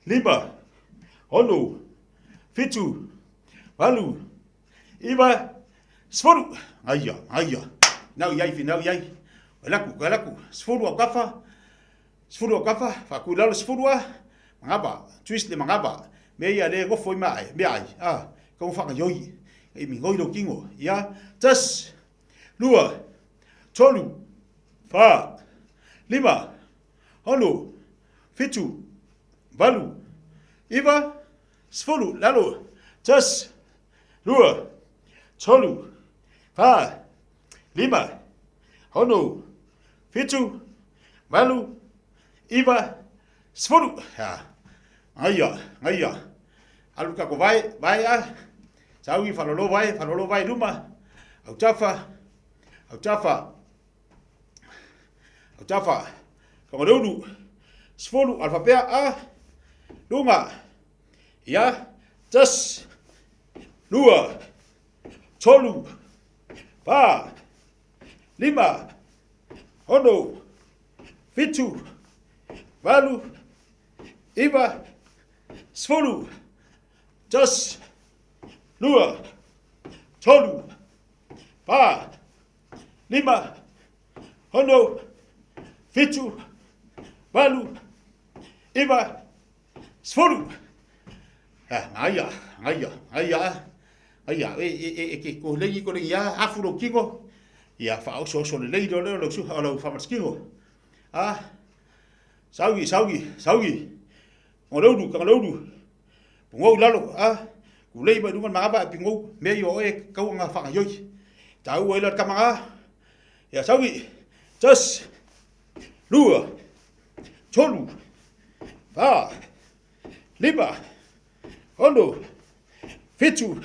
lima, honu, fitu, balu, iwa, sfulu. Aya. Nau yai. Walaku, sfulu au kafa, faku lalo sfulu mangaba, twist le mangaba, meia le gofo mai, kau whaka yoi. E mi ngoi lo kingo, ia, tas, lua, tolu, fa, lima, honu, fitu, balu, iwa, sfulu, lalo, tas, lua, tolu, fa, lima, honu, fitu, balu, iwa, sfulu. Aya, aluka ko vai Sawi falolo vai luma. Au tafa. Kamododu. Sfolu alfapea lunga. Ya, tas. Lua. Tolu. Pa. Lima. Hono. Fitu. Balu. Iwa. Sfolu. Tas. Lua, tolu, pa, lima, hono, fitu, balu, iwa, sfolu. Aya, ko lengi ya afuro kingo, ya fa so le leido lo su alo famas kingo. Sawi. Ngalodu. Pungo lalo, kulei ba dungan mangaba pingo me yo kau nga fa yoi tau ela kamanga ya sawi tas lua tolu fa lima hono fitu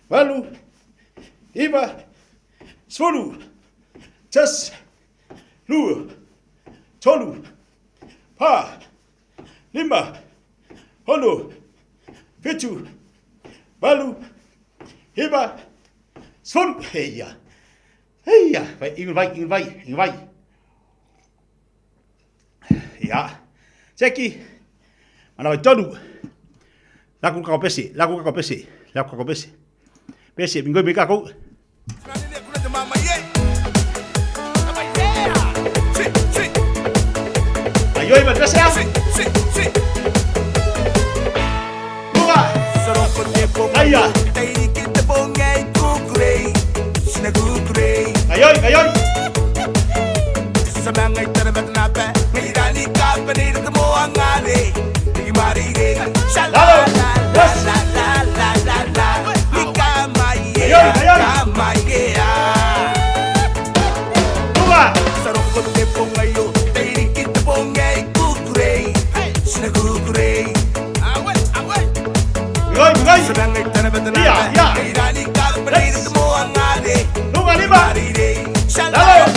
balu iba sfolu tas lua tolu fa lima hono fitu balu, hiba, sfolu, heia, ingin vai. Ya, ceki, mana vai tolu, laku kau pesi, pesi, minggu bika kau. Ayo, iba, pesi ya. Aya. Ayoy. Samangay tarabat na pa, ngirani ka pa rin at mo ang ali. Di marinig, shala la, di kamaye. Sarong kote po ngayon, tayo kita po ngay kukuray, sinakukuray. Samangay tarabat na pa, ngirani ka pa rin at mo ang ali. Di marinig, shala la,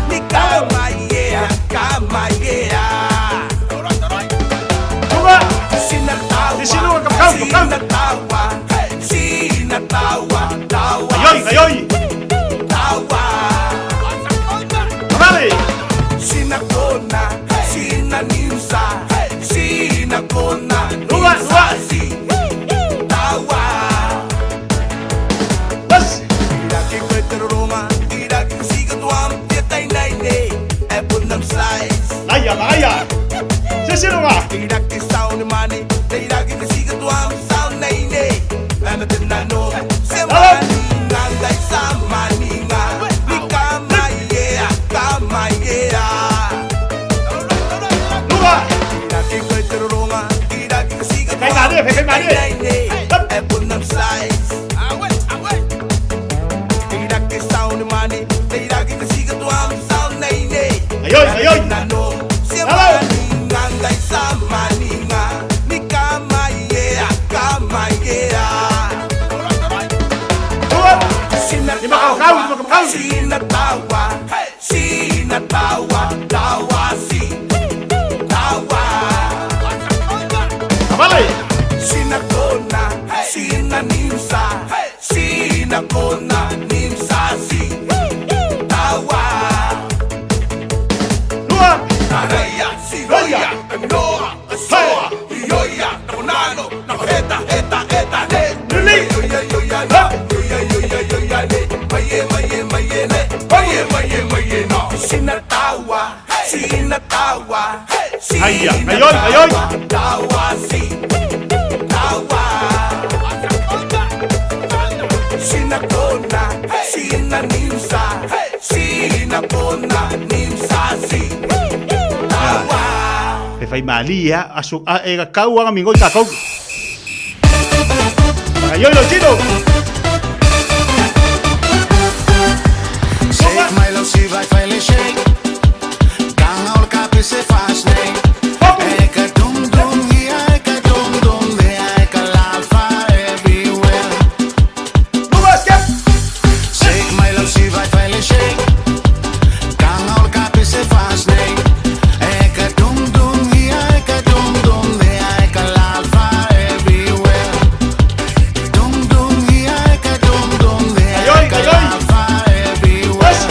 ni kamaye. Sinatawa. Ayoy. Tawa. Kamali. Sinakona, sinaninsa, sinakona, Luwa. Tawa. Maya. Sino nga? Tidak kisah ni mani, tidak kisah tuam sound nei nei. Lana tenano, semani ngai sama ninga. Ni kama yeah. Lupa. Tidak kisah terunga, tidak kisah Kay mani. Punam size. Tidak kisah ni mani, tidak kisah tuam sound nei nei. Ayoy. Tenano, semani ngai sama ninga. Ni kama yeah. Sinatawa, Kamalay. Sinakona, sinanimsa, sinakona, nimsa, si tawa. Luha. Taraya, siroya, noa, soa, yoya, nakunano, nakuheta, ne. Lili. Maye, no. Sinatawa, Haya, ayoy. Tawa, si, tawa. Sinakona, sinanimsa, sinakona, nimsa, si, tawa. Pe fai mali ya, asu e ga kau nga mingo ka kau. Ayoy lo chino. Shake my love, she vai finally shake. Gang all copy se fast nee. Eka dum yeah, eka dum yeah, eka alpha everywhere. Shake my love, she vai finally shake. Gang all copy se fast nee. Eka dum yeah, eka dum yeah, eka alpha everywhere. Dum yeah, eka dum yeah, eka alpha everywhere.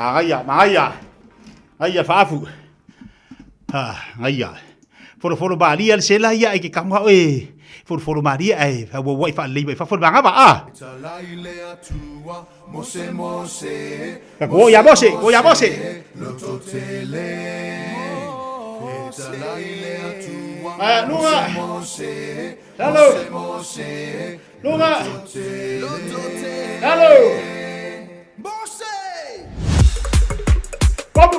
Ngaya faafu. Ngaya. Foro Maria se la ia ke kama e. Foro Maria ai fa wo fa le fa foro banga ba. Go ya bose. Nunga. Hello. Nunga. Hello. Babu.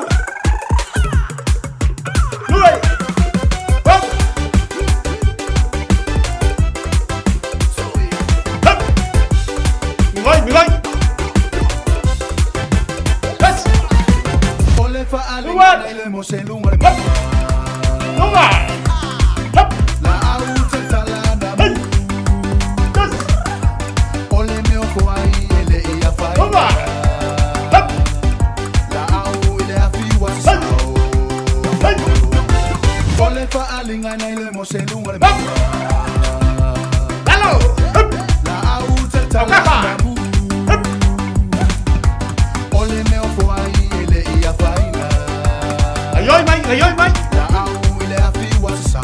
Nunga. Babu. Milai. Yes. Ole fa alinga ile mose lunga. Nunga. La auta talana. Ole me o kwai ele ia fa. Nunga. La au ile afi wa sa. Ole fa alinga ile mose lunga. Hello. La auta talana. Ole me o kwai ele ia fa. Ayoi mai. La au ile afi wa sa.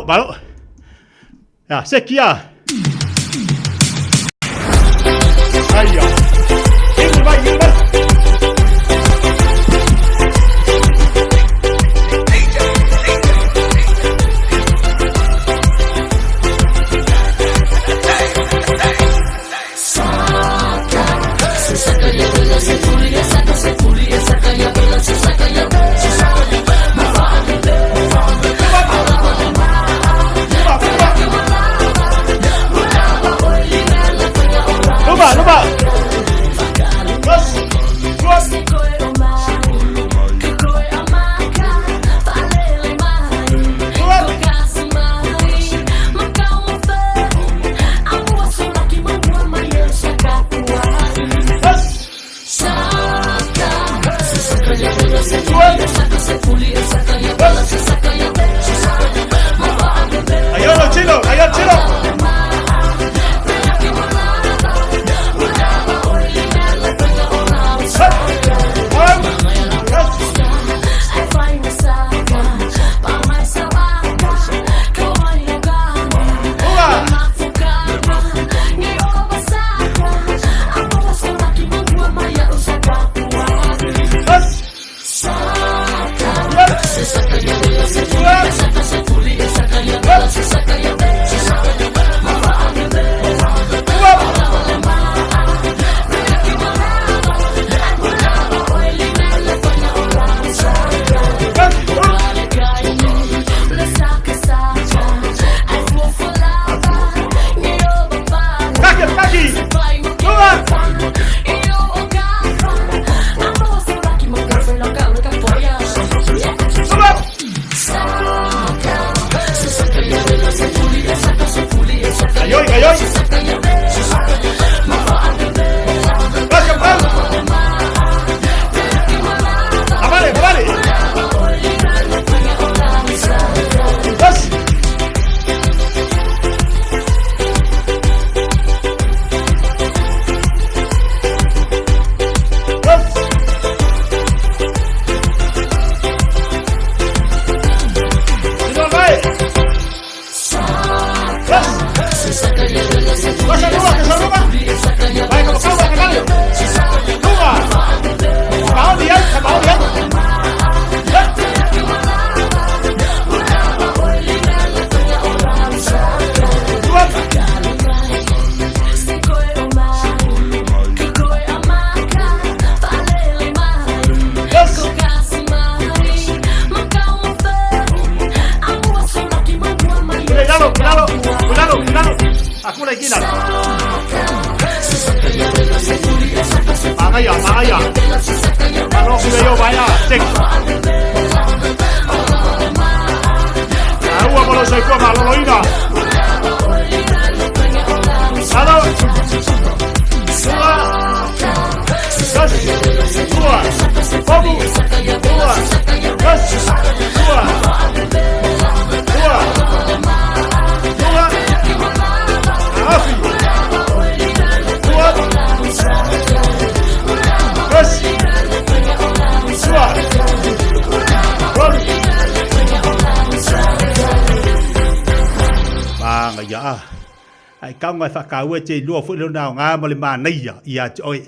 Malo. Ya, sekia. Ayya. Gel. Maya. Ano sila yo vaya. Check. Agua por los seco malo loina. Salo. Sua. Sas. Sua. Bobu. Sua. Sas. Sua. Sua. Sua. Afi. Sua. Sas. Sua. Bang ya. Ai kau ngai whakau e te lua fu lona ngā mole mā nei ia te oi.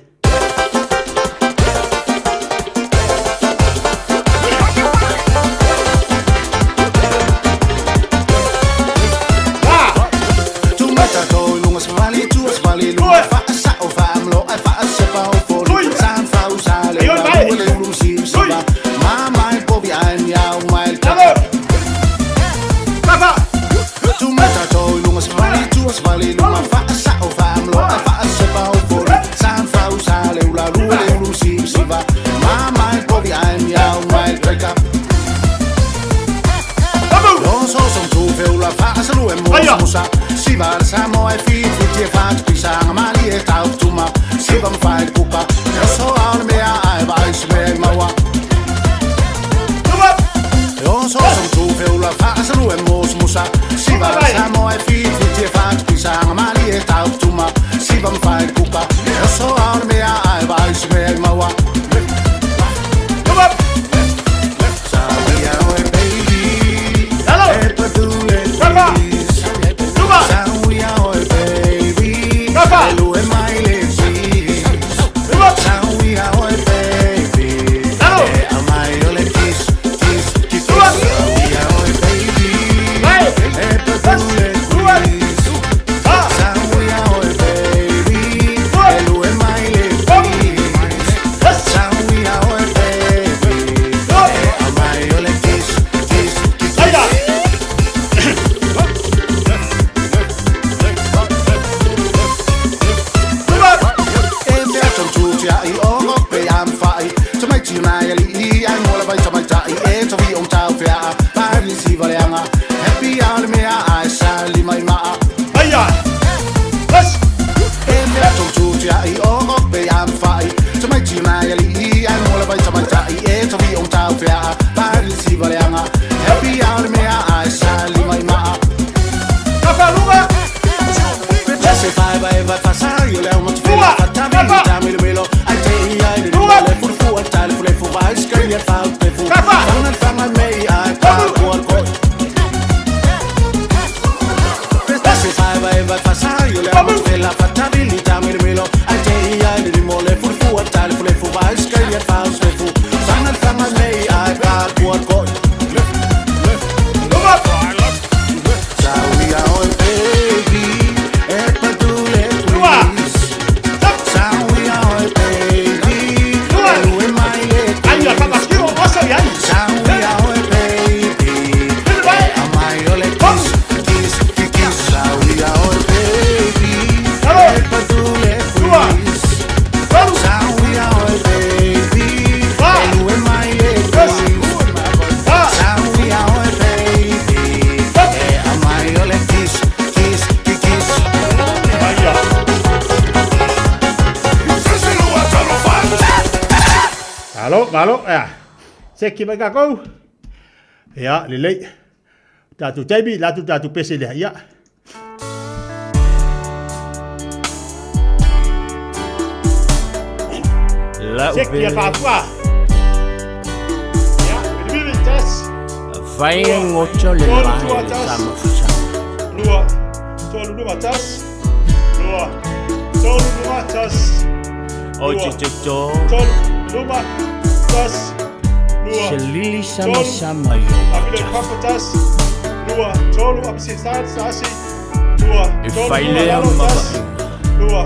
Sivar samo e fit fit je fat pisang mali e tau tuma sivam fai kupa so al me ai vai sme mawa yo so som tu feula fa salu e mos musa sivar samo e fit fit je fat pisang mali e tau tuma sivam fai kupa so al me ai vai sme mawa Malo, seki mai kako. Ya, lelei. Tatu taibi, tatu pese le ya. Seki ya papua. Ya, bibi tas. Vai ngocho le mai sama fusa. Lua, tolu lua tas. Lua, tolu lua tas. Ocho chocho. Tolu lua. Shalili sama yo. Abile papatas. Lua, tolu absisar sasi. Lua, tolu lua. Lua,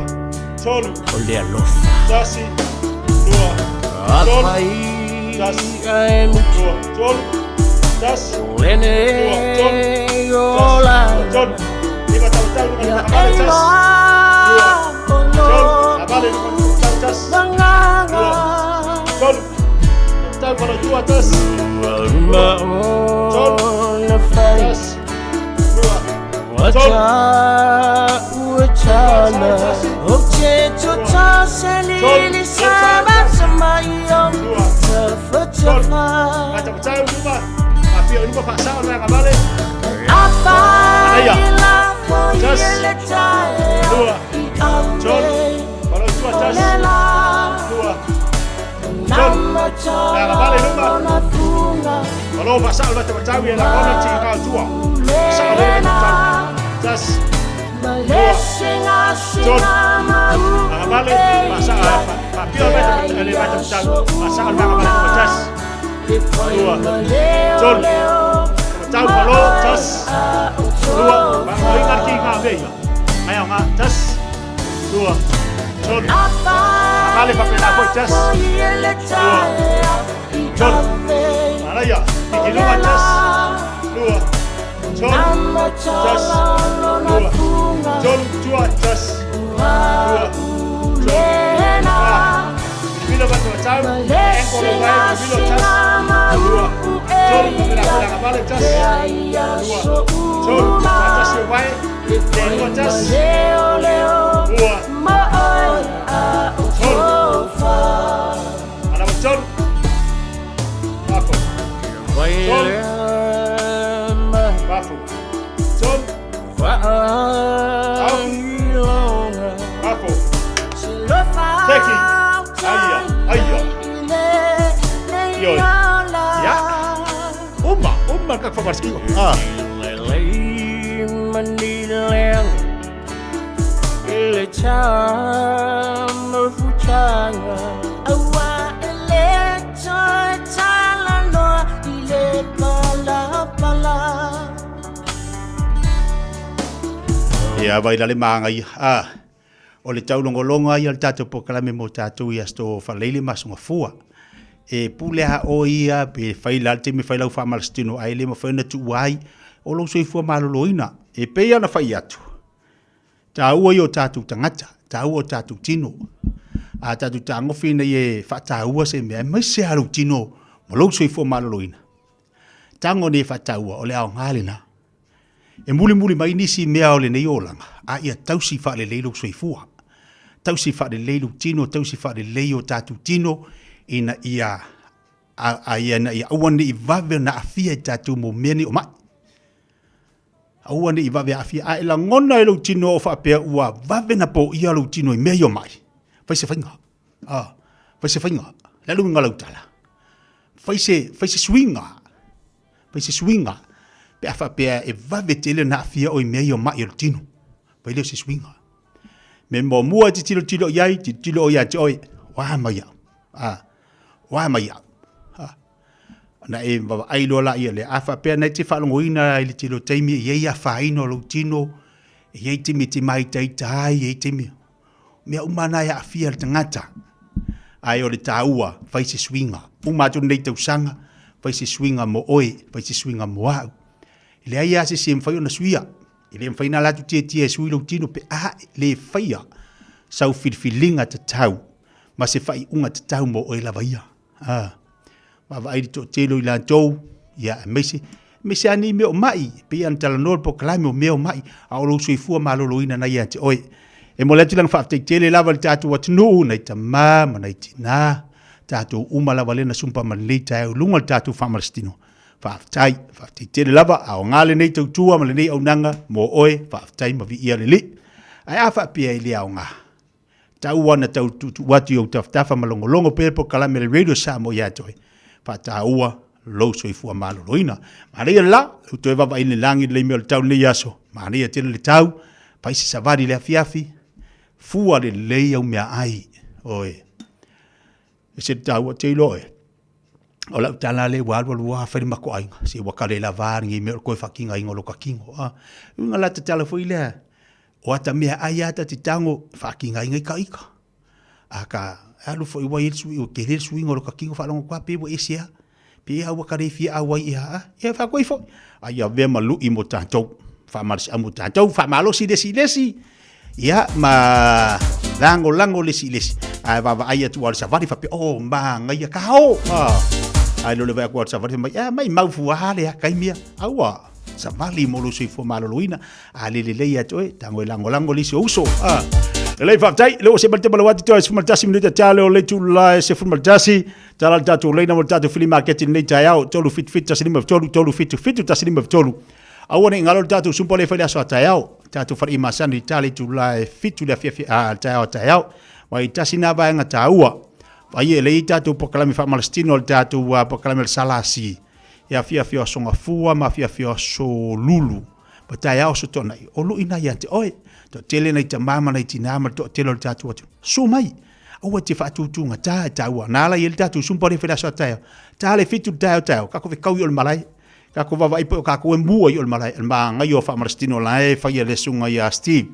tolu. Ole alof. Sasi. Lua. Apai. Lua, tolu. Das. Lene. Yola. Tolu. Lima tahu ya abale tas. Lua. Tolu. Abale tas. Ia vai le mangai o le taulongolonga ia le tatou pokalame mo tatou ia sto faleile masunga fua e pulea o ia pe faila te me faila fa malstino ai le mo faina tu wai o lo soi fua maloloina e pe ana fai atu tau o tatou tangata tau o tatou tino a tatou tango fina ye fa tau se me mai se alu tino mo lo soi fua maloloina tango ne fa tau o le au ngalina e muli mai nisi mea o le nei olanga a ia tausi fa le leilo soifua tausi fa le leilo tino tausi fa le leio tatu tino ina ia a ia na ia uani i vave na afia tatu mo meni o mai uani i vave afia a ila ngona e lo tino o fa pea ua vave na po ia lo tino i mei o mai fai se fainga fai se fainga la lu ngala utala fai se swinga pe afa pe e vave tele na afia o i mei o mai o tino pai le se swinga me mo mua ti tilo yai ti tilo ya joy wa mai na e va ai lo la ile afa pe na ti fa ngoina ile tilo taimi ye ya fa ino lo tino ye ti mi ti mai tai ye ti mi me umana ya afia tangata ai o le taua fai se swinga uma tu nei tau sanga fai se swinga mo oi fai se swinga mo au ile ai ase sim fai ona suia ile fai na la tu tie sui lo tino pe le faia sau filfilinga te tau ma se fai unga te tau mo oi la vaia ma vai to telo ila tou ya mesi ani me o mai pe an tala no po klame o me o mai a lo sui fu ma lo ina na ia te oi e mo le tilang fa te tele lava tatu wat no na ta ma na tina tatu uma lava le na sumpa ma le tai lunga tatu fa malstino fa te tele lava a ngale nei tau tua ma le nei au nanga mo oi fa tai ma vi ia le ai afa pia ile au nga tau wana tau tu watu yo tafa malongo pe po kala me radio sa mo ya toi fa taua lo so ifu malo loina ma le la to eva va in langi le me tau le yaso ma le tele le tau pa isi savari le afiafi fu ale le au me ai oi ese tau te loe o la tala le wa fa ma ko ai si wa kale la var ngi me ko fa kinga ingolo ka kingo nga la te tala foi le o ata mea ai ata ti tango whakinga ingai ka ika. Aka alu fo iwa ilsu i o kere sui ngoro ka kingo whalongo kwa pe wa esia. Pe awa kare fia awa i haa. Ia whakoi fo. Ai a vema lu i mo tātou. Whamaris amu tātou. Whamalo si lesi. Ia ma lango lesi. Ai wawa ai atu wari sa wari whape. Oh ma ngai a ka hao. ai lo le vai ko sa vai mai mau fuā le kai mia aua sa mali mo lo sifo maloloina a le ia toe tango lango lisi uso le fa tai le o se balte balawati to se maltasi minuta tale o le tu la se fu maltasi tala tatu le na maltatu fili market ni tai au tolu fit tasini me tolu fit tasini me tolu awone ngalo tatu sumpo le fele aso tai au tatu fa imasani tale tu la fit la fia tai au mai tasina ba nga taua vai le tatu pokalami fa malstino tatu pokalami salasi ya fia songa fua ma fia so lulu patai au so tona o lu ina ya te oi to tele nei tamama nei tinama to tele tatu atu so mai o te fa tu ta wa na la yel tatu sum pore fela so ta le fitu ta ka ko kau yol malai ka ko va ipo ka ko embu yol malai ma nga yo fa marstino la e fa yele sunga ya steve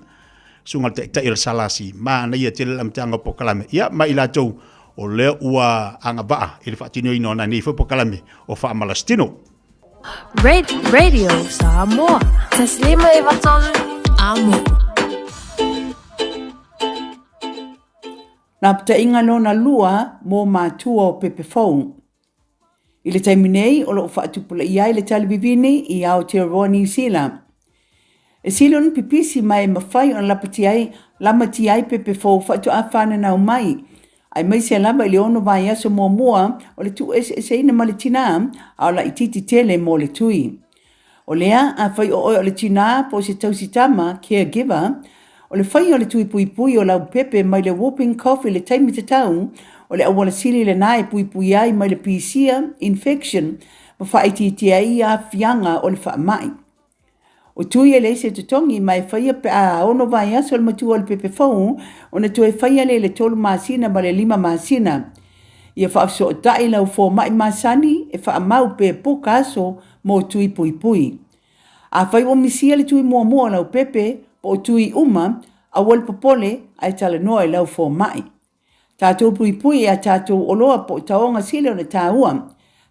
sunga te il salasi ma na ye tele am tanga pokalame ya ma ila to o le ua anga ba il fa tino ino na ni fo pokalame o fa malastino Radio Samoa. Taslima iwatolu amo. Na pata inga no na lua mo mātua o pepe phone. I le taiminei o lo whaatupula ia i le talivivini i Aotearoa New Zealand. E silon pipisi mai mawhai o lamati ai pepe phone whaatu awhana nau mai. Ai mai se lama i le ono vai aso mua o le tu e ina ma le tina au la ititi tele mo le tui. O lea a whai o le tina po se tausitama caregiver o le whai o le tui pui o lau pepe mai le whooping cough i le taimi te tau o le awala sili le nae pui ai mai le pisia infection ma wha ititi ai a fianga o le wha mai. O tui e le se tutongi mai whaia pe a ono vai aso le matua o le pepe fau o na tue whaia le tolu masina ma le 5 masina. Ia wha afso o tai lau fo mai masani e wha mau pe poka aso mo tui pui. A whai o misia le tui mua lau pepe po o tui uma a wal popole ai tala noa i lau fo mai. Tātou pui a tātou oloa po taonga sile o na tāua.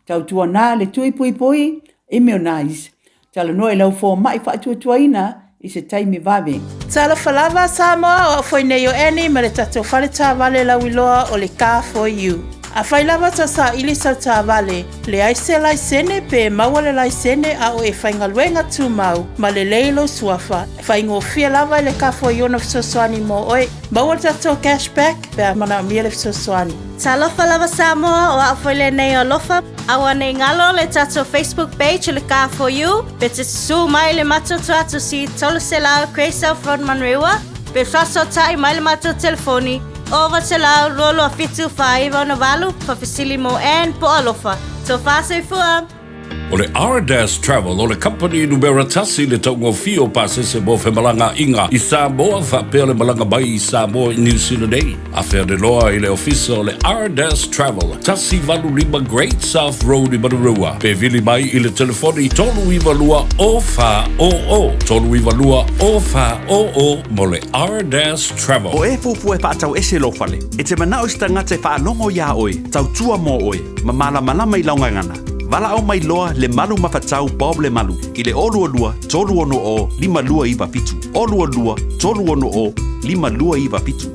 Tau tua nā le tui pui immunize. Tala noe lau fo mai whaatuatuaina i se taimi vave. Tala falava Samoa o foi nei o eni ma le tatou whale tā vale lau iloa o le Car for You. A whai lava ta sa ili sa tā vale, le aise lai sene pe maua le lai sene a o e whaingaluenga tū mau, ma le leilo suafa. Whaingo fia lava le Car for You na fisosoani mo oe, maua tatou cashback pe a mana mia le fisosoani. Talofa lava Samoa o afoile nei o lofa, awa nei ngalo le tatou Facebook page le Car for You, pe te su mai le matoto atu si tolu se lao Craysel Frontman Rewa, pe faso tai mai le matoto telefoni, over te lau rolo a fitu whaiva o na walu, pa fisili mo en po alofa. So fase fua. O le R-Dash Travel o le company numera tasi le taungo fio pasese mo fe malanga inga i Samoa whapea le malanga bai i Samoa i New Zealand ei. A whea de loa i le ofisa o le R-Dash Travel tasi valu lima Great South Road i Marurua. Pe vili mai i le telefoni tolu iwa lua o wha o o. Tolu iwa lua o wha o o mo le R-Dash Travel. O e fufu e pātau ese lo fale. E te manao sta ngate whaanongo ia oe. Tau tua mo oe. Ma malama i laungangana. Vala au mai loa le malu mawhatau Bob le malu. I le olua tolu ono o 5 lua iwa pitu. Olua tolu ono o 5 lua iwa pitu.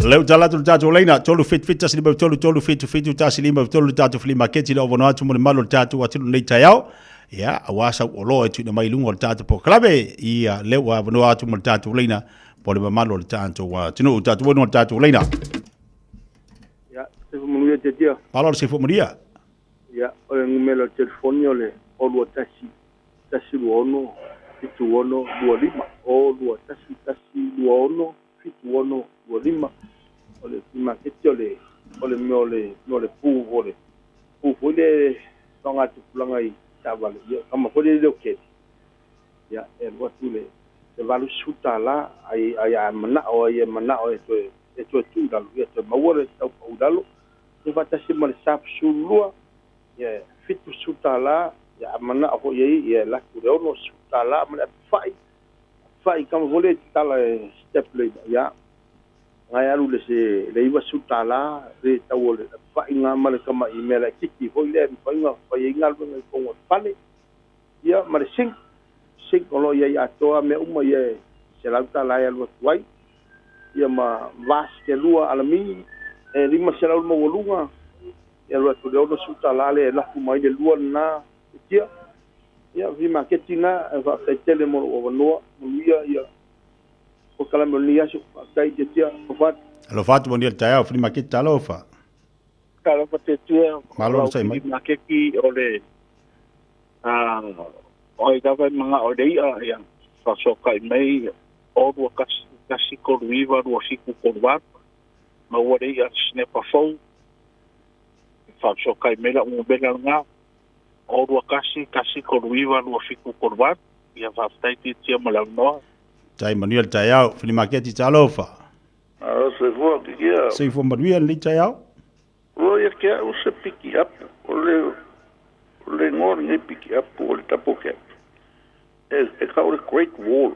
Leu talatu tatu leina tolu fit tasiliba tolu fit tasiliba tolu tatu flima keti le ovono atu mo le malu tatu atu nei tayao. Ya awasa olo etu na mai lungo tatu po klabe ia leu ovono atu mo tatu leina. Pole mamalo le tanto wa tino tatu bueno tatu leina. Ya, se fumuria te tia. Palo se fumuria. Ya, o ngumelo telefonio le olu tasi luono, fitu ono, luolima, o lua tasi luono, fitu ono, luolima. Ole prima ketole, ole me pu ole. Pu ole songa tu pulangai tabale. Ya, kama pole le oket. Ya, watu le se valu suta la ai mana o eto tu dalu eto mawore tau dalu se va tasi mal sap sulua ye fitu suta la ya mana o ye la kurono suta la mana fai kama vole tala step le ya ngai alu le se le iwa suta la re tau le fai nga mal kama email kiki ho le fai nga fai ngal ngai ko pale ya mal sing kolo ia toa me uma ia se lauta la ia lo tuai ia ma vas ke lua alami e lima se lau mo lunga ia lo to do suta lale la fu mai de lua na ia ia vi marketina va fe tele mo o no ia o kala mo lia su kai de tia o fa Alo fatu mo dia tai au free market talo fa. Kala fa te tia Malo sai mai. Makeki ole oi dava mga odeia ia fa soka mai o do kasi ko viva do siku korvat ma odeia sne pa fo fa soka mai la un bela nga o do kasi ko viva do siku korvat ia fa tai tia mala no Tai manuel tai au free market talo fa. se vo kia Sei fo manuel li tai au. o ia kia o se piki up le ngor ni piki up o le tapoke e ka o Great Wall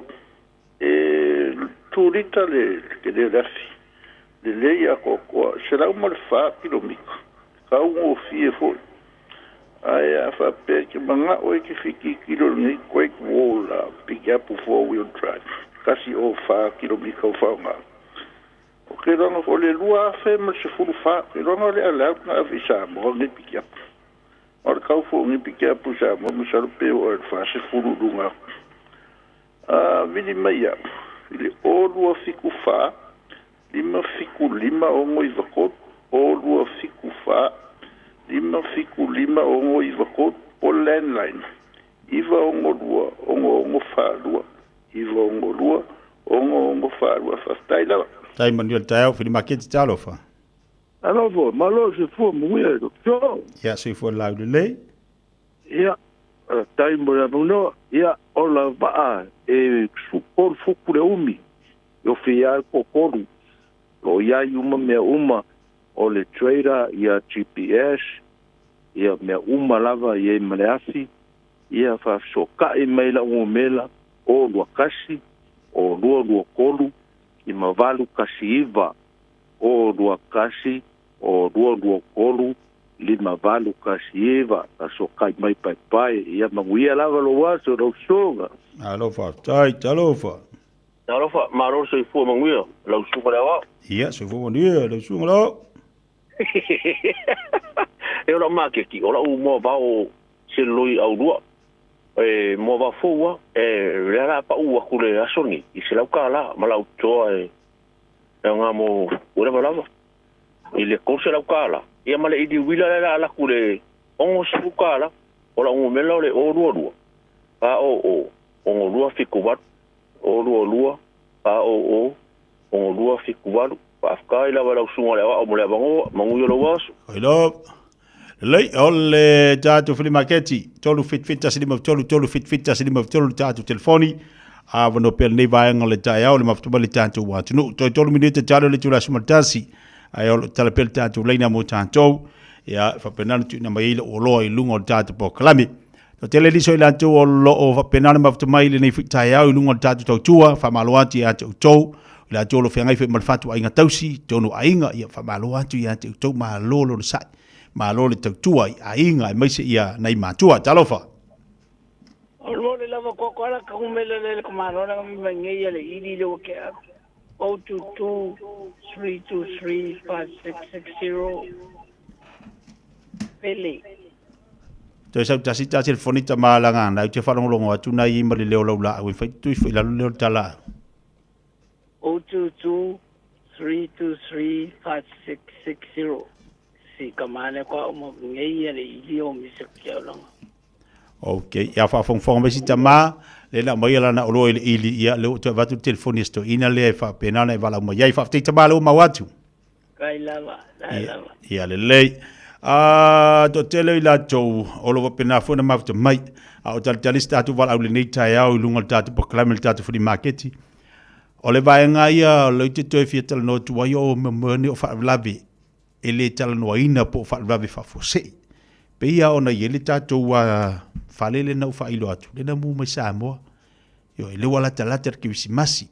turita le ke le rafi le ia ko se la mo fa kilomiko ka o fie fo ai fa pe ke manga o ke fiki kilo ni Great Wall piki up four wheel drive kasi o fa kilomiko fa ma o ke rongo o le lua fe mo se fulu fa ke rongo le ala na avisa mo ni piki up o ka fo ni piki up sa mo sa pe o fa se fulu lunga vini mai le o lua fiku fa lima fiku lima o ngoi vakot o lua fiku fa lima fiku lima o ngoi vakot o landline iva o ngolua o ngo fa lua iva o ngolua o ngo fa lua fa taila Tai manuel tai au free market talo fa. alo vo malo se fu mo ia do Ya sei fo la le. ia tai mo na no ia o la va supor fuku le umi yo fia kokoro lo ia yuma me uma o le trader ia GPS ia me uma lava ia maleasi ia fa soka e maila o mela o lo kasi o lo kolu i mavalu kasi iva o lo kasi o lo kolu lima valu kasi iva a soka mai pai ia manguia lava lo waso lo soga Alo fa tai talo fa. Talo fa maro so fu manguia lo suka la Ia se fo manuel lo sunga lo. E ora makeki ora u mo va o se loi au rua mo va fua rera pa u ku le asoni i se lau kala ma lau toa nga mo ora ma lava i le ko se lau kala ia ma le i di wila la ku le ongo su kala ora u me le o rua pa o lua fiku wat o lua pa o lua fiku wat pa ka ila wala sunga le o mo le bango mangu yo lo waso Hello. Lei ole tatu free market tolu fit asili tolu fit asili tolu tatu telefoni a vano pel nei vai ngole tai au le maftuba le tatu wa tunu tolu minute talo le tula smartasi ai ole tala pel tatu leina mo tatu ya fa penal tu na mai o lo i lungo tatu po klami to tele liso ila tu o lo o fa penal maftuba ile nei fit tai au lungo tatu tua fa maluati a tu la tolo fe ngai fe malfatu ai ngatausi tonu ainga ia fa maluati ya tu ma lolo sai ma lo le tua a inga mai se ia nei matua talofa o lo le lava ko ala ka umele le ko ma lo na mi vange le ili le ke 0223235660 pele to sa tasi tasi telefonita malanga na te fa longo atu na i mari le lo la we fa tu fa la le tala 0223235660 si kamane ko mo ngei le ili o mi se ke lo okay ya fa fong be si tama le la mai la na lo ili ia le to va tu telefonisto ina le fa penana e vala mo ia fa te tama lo ma watu kai lava ia le to tele la to o lo pena fo na mafta mai o tal talista tu vala le nei tai au lunga tatu po klamel tatu fu di marketi o le vai nga ia le te to fiatal no tu wa yo mo ni o fa lavi ele tala no ina po fa lavi fa fo se pe ia ona yele tatu wa falele na fa ilo atu le na mu mai sa mo yo ele wala tala ter ki simasi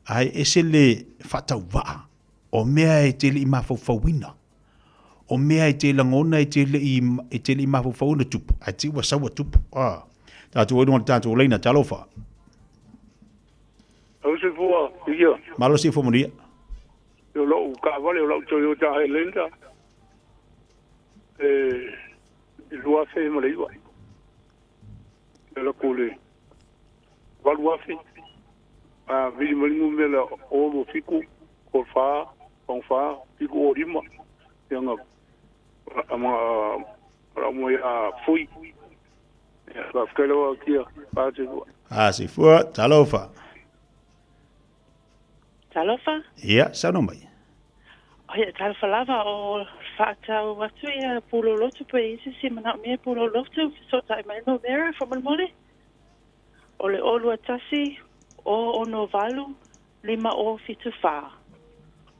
ai esele fata wa o mea e tele i mafo fawina o mea e tele ngona e tele i mafo fawina tupu a ti wa sawa tupu tatu wadu ngona tatu leina talofa o se fua ia malo si fo monia Yo lo ka vale lo Toyota Highlander. Lua fe mo le wa. Lo kule. Valua fe. Vili mo ngume la o lo fiku ko fa, fiku o rima. Yang mo ya fui. Ya kalo kia pa te. Si fua talofa. Talofa? Ia, sa no mai. Ia, talofa lava o whaatau watu ia pulo lotu pe isi si mana mea pulo lotu so tai mai no mera from mole. O le olu atasi o ono valu 5 o fitu wha.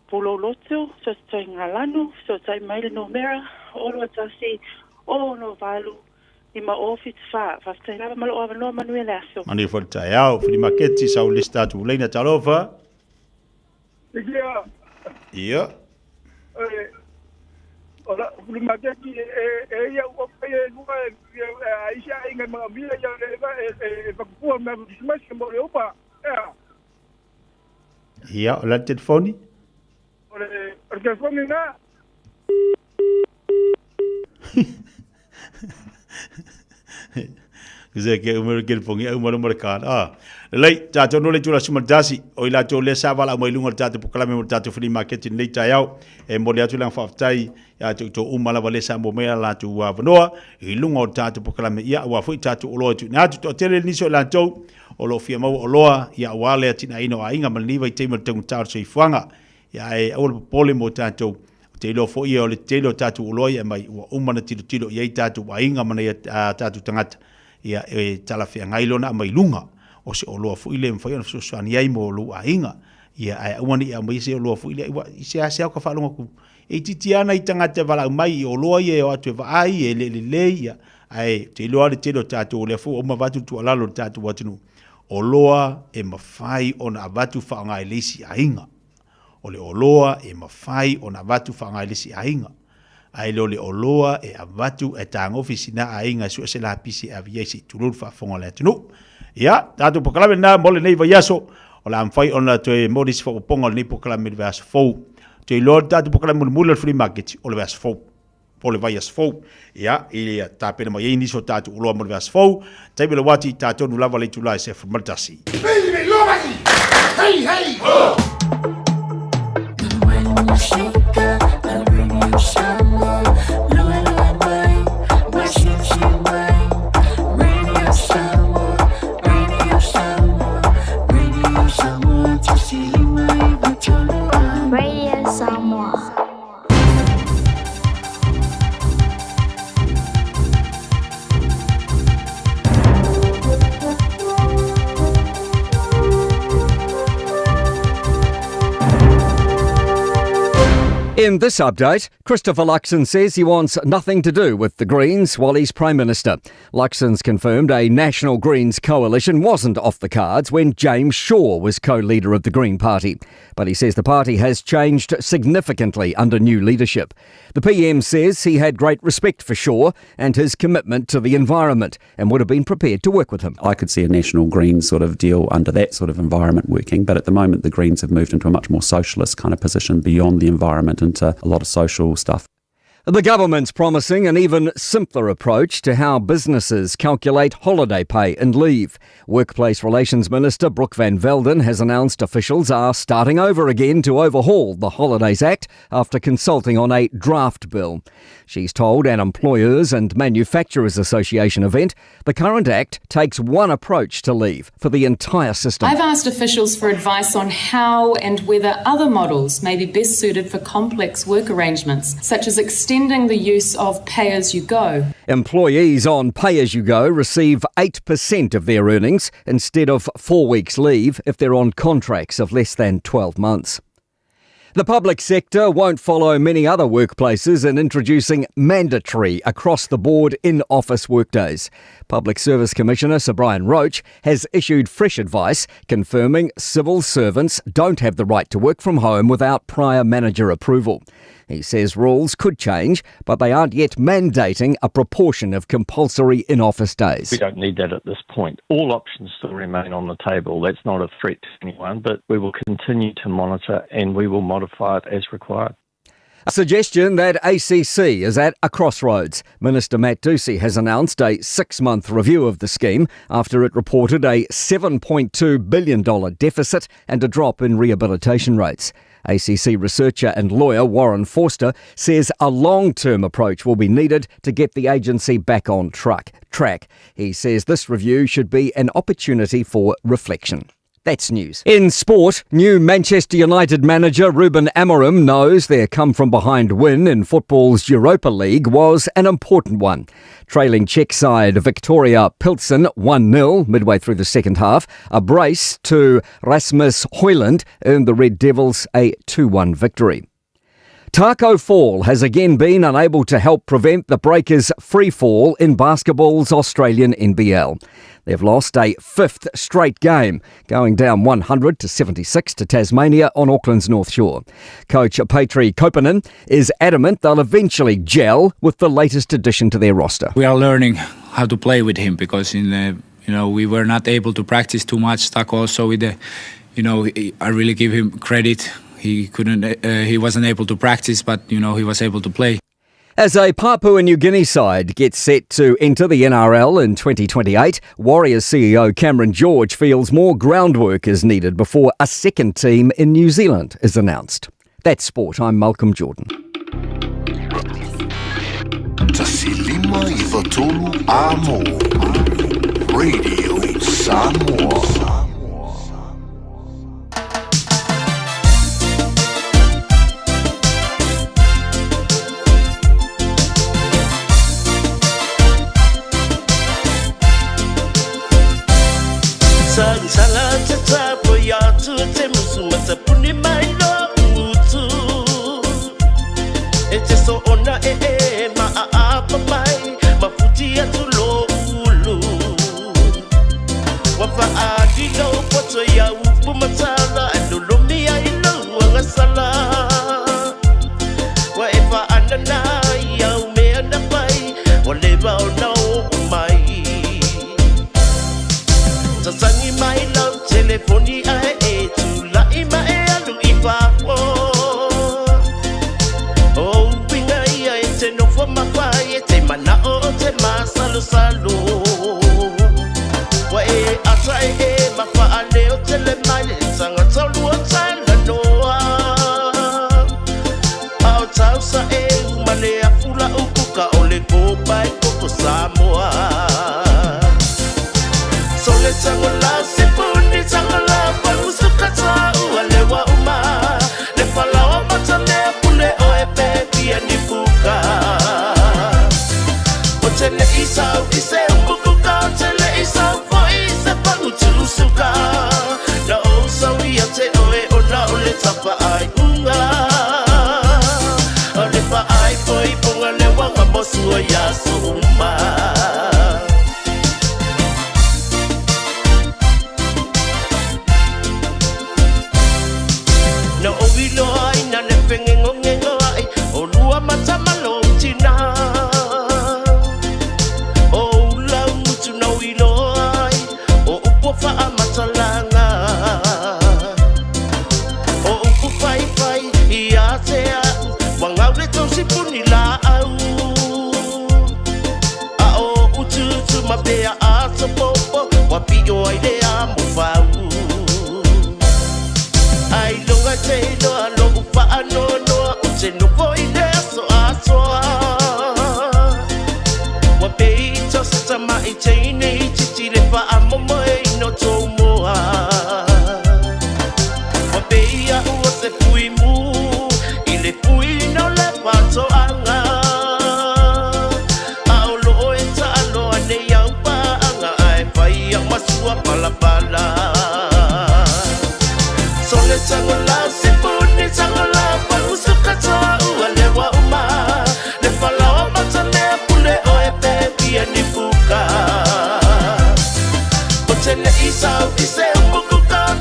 Pulo lotu so tai ngalanu so tai mai no mera olu atasi o ono valu 5 o fitu wha. Whaftai lava malo o avanoa manuele aso. Mani fwata iau, fili maketi sa ulista tu leina talofa. Ia. Ora, lima kaki ya o pe lua aisha inga mga mila ya pakua na smash mo le opa. Ia, ola telefoni. Ora, telefoni na. Kuse ke umur telefoni umur mereka. Lei tato no le tula sumar dasi o ila to le savala mo ilunga tato poklame mo tato free market nei tayau e mo le atu lang faftai ya to umala vale sa mo mea la tu wa vanoa ilunga tato poklame ia wa fu tato o lo tu na tu tele ni so la to o lo fia mo o loa ya wale atina ino ainga maliva i te mo tong tau so ifanga ya e o pole mo tato te lo fo ia o le te lo tato o lo ia mai o umana tilo ia tato wa inga mana ia tato tangata ia e talafia ngailona mai lunga o se o loa fu ile mfai ona suani ai mo lu ainga ia ai wani ia mai se o loa fu ile i se ase ka falonga ku e titiana i tangata vala mai o loa ia o atu va ai e le ia ai te loa le telo tatu le fu o ma vatu tu ala lo tatu watunu o loa e mafai ona vatu fa nga elisi ainga o le o loa e mafai ona vatu fa nga elisi ainga ai lo le o loa e avatu e tanga ofisina ainga su se la pisi aviesi tulul fa fonga le tunu ia tatu pokalame na mole nei va yaso o la mfai ona te modis fo ponga nei pokalame vers fo te lord tatu pokalame mule free market o le vers fo o le vai as fo ia ia tapena mai ini so tatu ulo mo vers fo te bele wati tatu no lava le tula se formaltasi hey hey oh when you shake up and bring you some more Radio Samoa. In this update, Christopher Luxon says he wants nothing to do with the Greens while he's Prime Minister. Luxon's confirmed a National Greens coalition wasn't off the cards when James Shaw was co-leader of the Green Party. But he says the party has changed significantly under new leadership. The PM says he had great respect for Shaw and his commitment to the environment and would have been prepared to work with him. I could see a National Greens sort of deal under that sort of environment working, but at the moment the Greens have moved into a much more socialist kind of position beyond the environment into a lot of social stuff. The government's promising an even simpler approach to how businesses calculate holiday pay and leave. Workplace Relations Minister Brooke Van Velden has announced officials are starting over again to overhaul the Holidays Act after consulting on a draft bill. She's told an Employers and Manufacturers Association event the current act takes one approach to leave for the entire system. I've asked officials for advice on how and whether other models may be best suited for complex work arrangements, such as extending the use of pay-as-you-go. Employees on pay-as-you-go receive 8% of their earnings instead of 4 weeks leave if they're on contracts of less than 12 months. The public sector won't follow many other workplaces in introducing mandatory across-the-board in-office workdays. Public Service Commissioner Sir Brian Roach has issued fresh advice confirming civil servants don't have the right to work from home without prior manager approval. He says rules could change, but they aren't yet mandating a proportion of compulsory in-office days. We don't need that at this point. All options still remain on the table. That's not a threat to anyone, but we will continue to monitor and we will modify it as required. A suggestion that ACC is at a crossroads. Minister Matt Ducey has announced a 6-month review of the scheme after it reported a $7.2 billion deficit and a drop in rehabilitation rates. ACC researcher and lawyer Warren Forster says a long-term approach will be needed to get the agency back on track. He says this review should be an opportunity for reflection. That's news. In sport, new Manchester United manager Ruben Amorim knows their come-from-behind win in football's Europa League was an important one. Trailing Czech side Victoria Pilsen 1-0 midway through the second half, a brace to Rasmus Højlund earned the Red Devils a 2-1 victory. Taco Fall has again been unable to help prevent the Breakers' free fall in basketball's Australian NBL. They've lost a 5th straight game, going down 100-76 to Tasmania on Auckland's North Shore. Coach Petri Koponen is adamant they'll eventually gel with the latest addition to their roster. We are learning how to play with him because we were not able to practice too much. Taco also with the, I really give him credit. He wasn't able to practice, but he was able to play. As a Papua New Guinea side gets set to enter the NRL in 2028, Warriors CEO Cameron George feels more groundwork is needed before a second team in New Zealand is announced. That's sport. I'm Malcolm Jordan. Tasilima Ivatolu Amo Radio Samoa. Sala tata boya tu te musuma te puni mai no utu. E te so ona ma a mai ma futi atu lo ulu. Wa fa a di no poto ya upu matala ando lo mi ai no anga sala. Wa e fa anana ya me anda pai o le ba o no mai. Tasangi mai lau telefoni ai e tu la ima e alu I papo. O pinga ia e te no fo mawai e te mana o te masalo salo. Wa e ata e mafa ale o tele mai le sanga tolu o tala noa. Au tau sa e umale a fula ukuka o le kopa e koko Samoa. Sole tangola sipuni tangola palusuka tau alewa uma le falawa matale pule o epe pia nifuka o tele isau ise umbukuka tele isau fo ise palutusuka na o sawi ate oe ona ole tapa ai unga ole pa ai foi ponga le wanga mosu o yasu uma.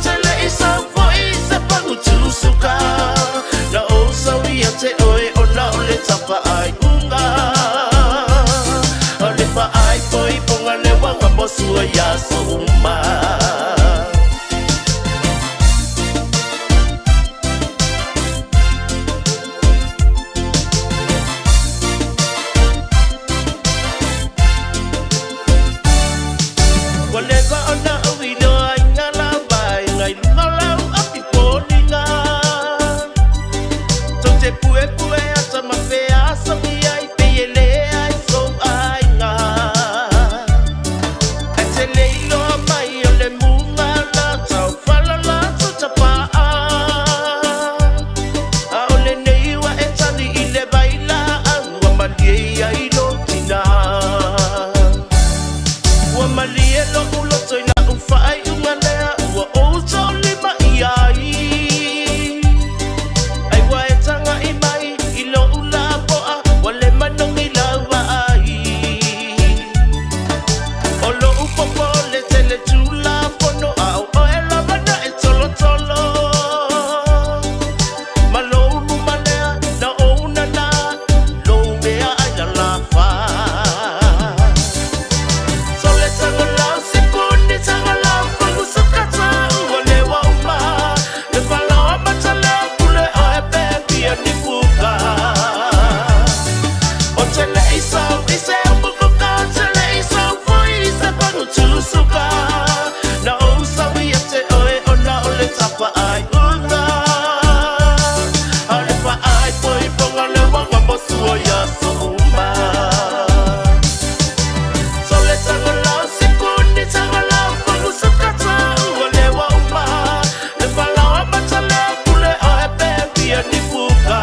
Tele isau fo ise palutusuka na o sawi ate oe suma. Whatever on the window, I ngala by ngai lungalau api poninga. So te pue pue ata mawhea sangi ai peyele ai so ai ngā. E te leilo mai o le munga la tau whalala tu tapaa. A o le neiwa e tani i le baila angua malie ai lo tina. Ua malie lo ulo toina uwhai unga lea ua o toli ma i ai. Ai wa e tanga i mai i lo ula poa wa le manongi laua ai. O lo upopo le tele tula pono au o e lavana e tolo tolo. Ma lo unu ma lea na o una na lo mea ai na lafa. So le tanga lau se puni tanga lau pangu sakata ua le wa uma. Le whalawa matale kule o e pepi a ni puka. O te le isau i se upupuka, te le isau fui i se pangu tusuka. Na o usawi a te oe o na o le tapa ai unga. A le pa ai poi ponga le wanga mosu o ya so uma. So le tanga lau se puni tanga lau pangu sakata ua le wa uma. Le whalawa matale kule o e pepi a ni puka.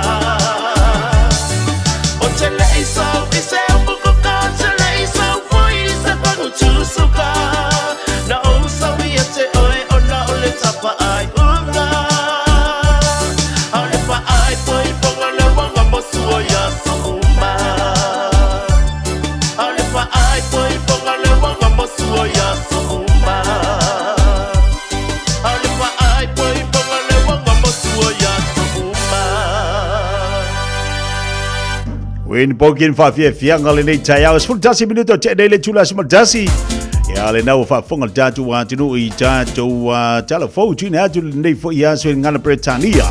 O te le isau i se upupuka, te le isau fui i se pangu tusuka. Na o usawi a te oe o na o le tapa ai unga. A le pa ai poi ponga le wanga mosu o ya so uma. A le pa ai poi ponga le wanga mosu o ya so uma. A le pa ai poi ponga le wanga mosu o ya so uma. Wen pokin fa fianga le nei tai au 10 minuto che nei le chula sima dasi. Ya le nau fa fonga tatu wa tinu i tatu wa telefo tuna tu nei fo ya so ngana Britania.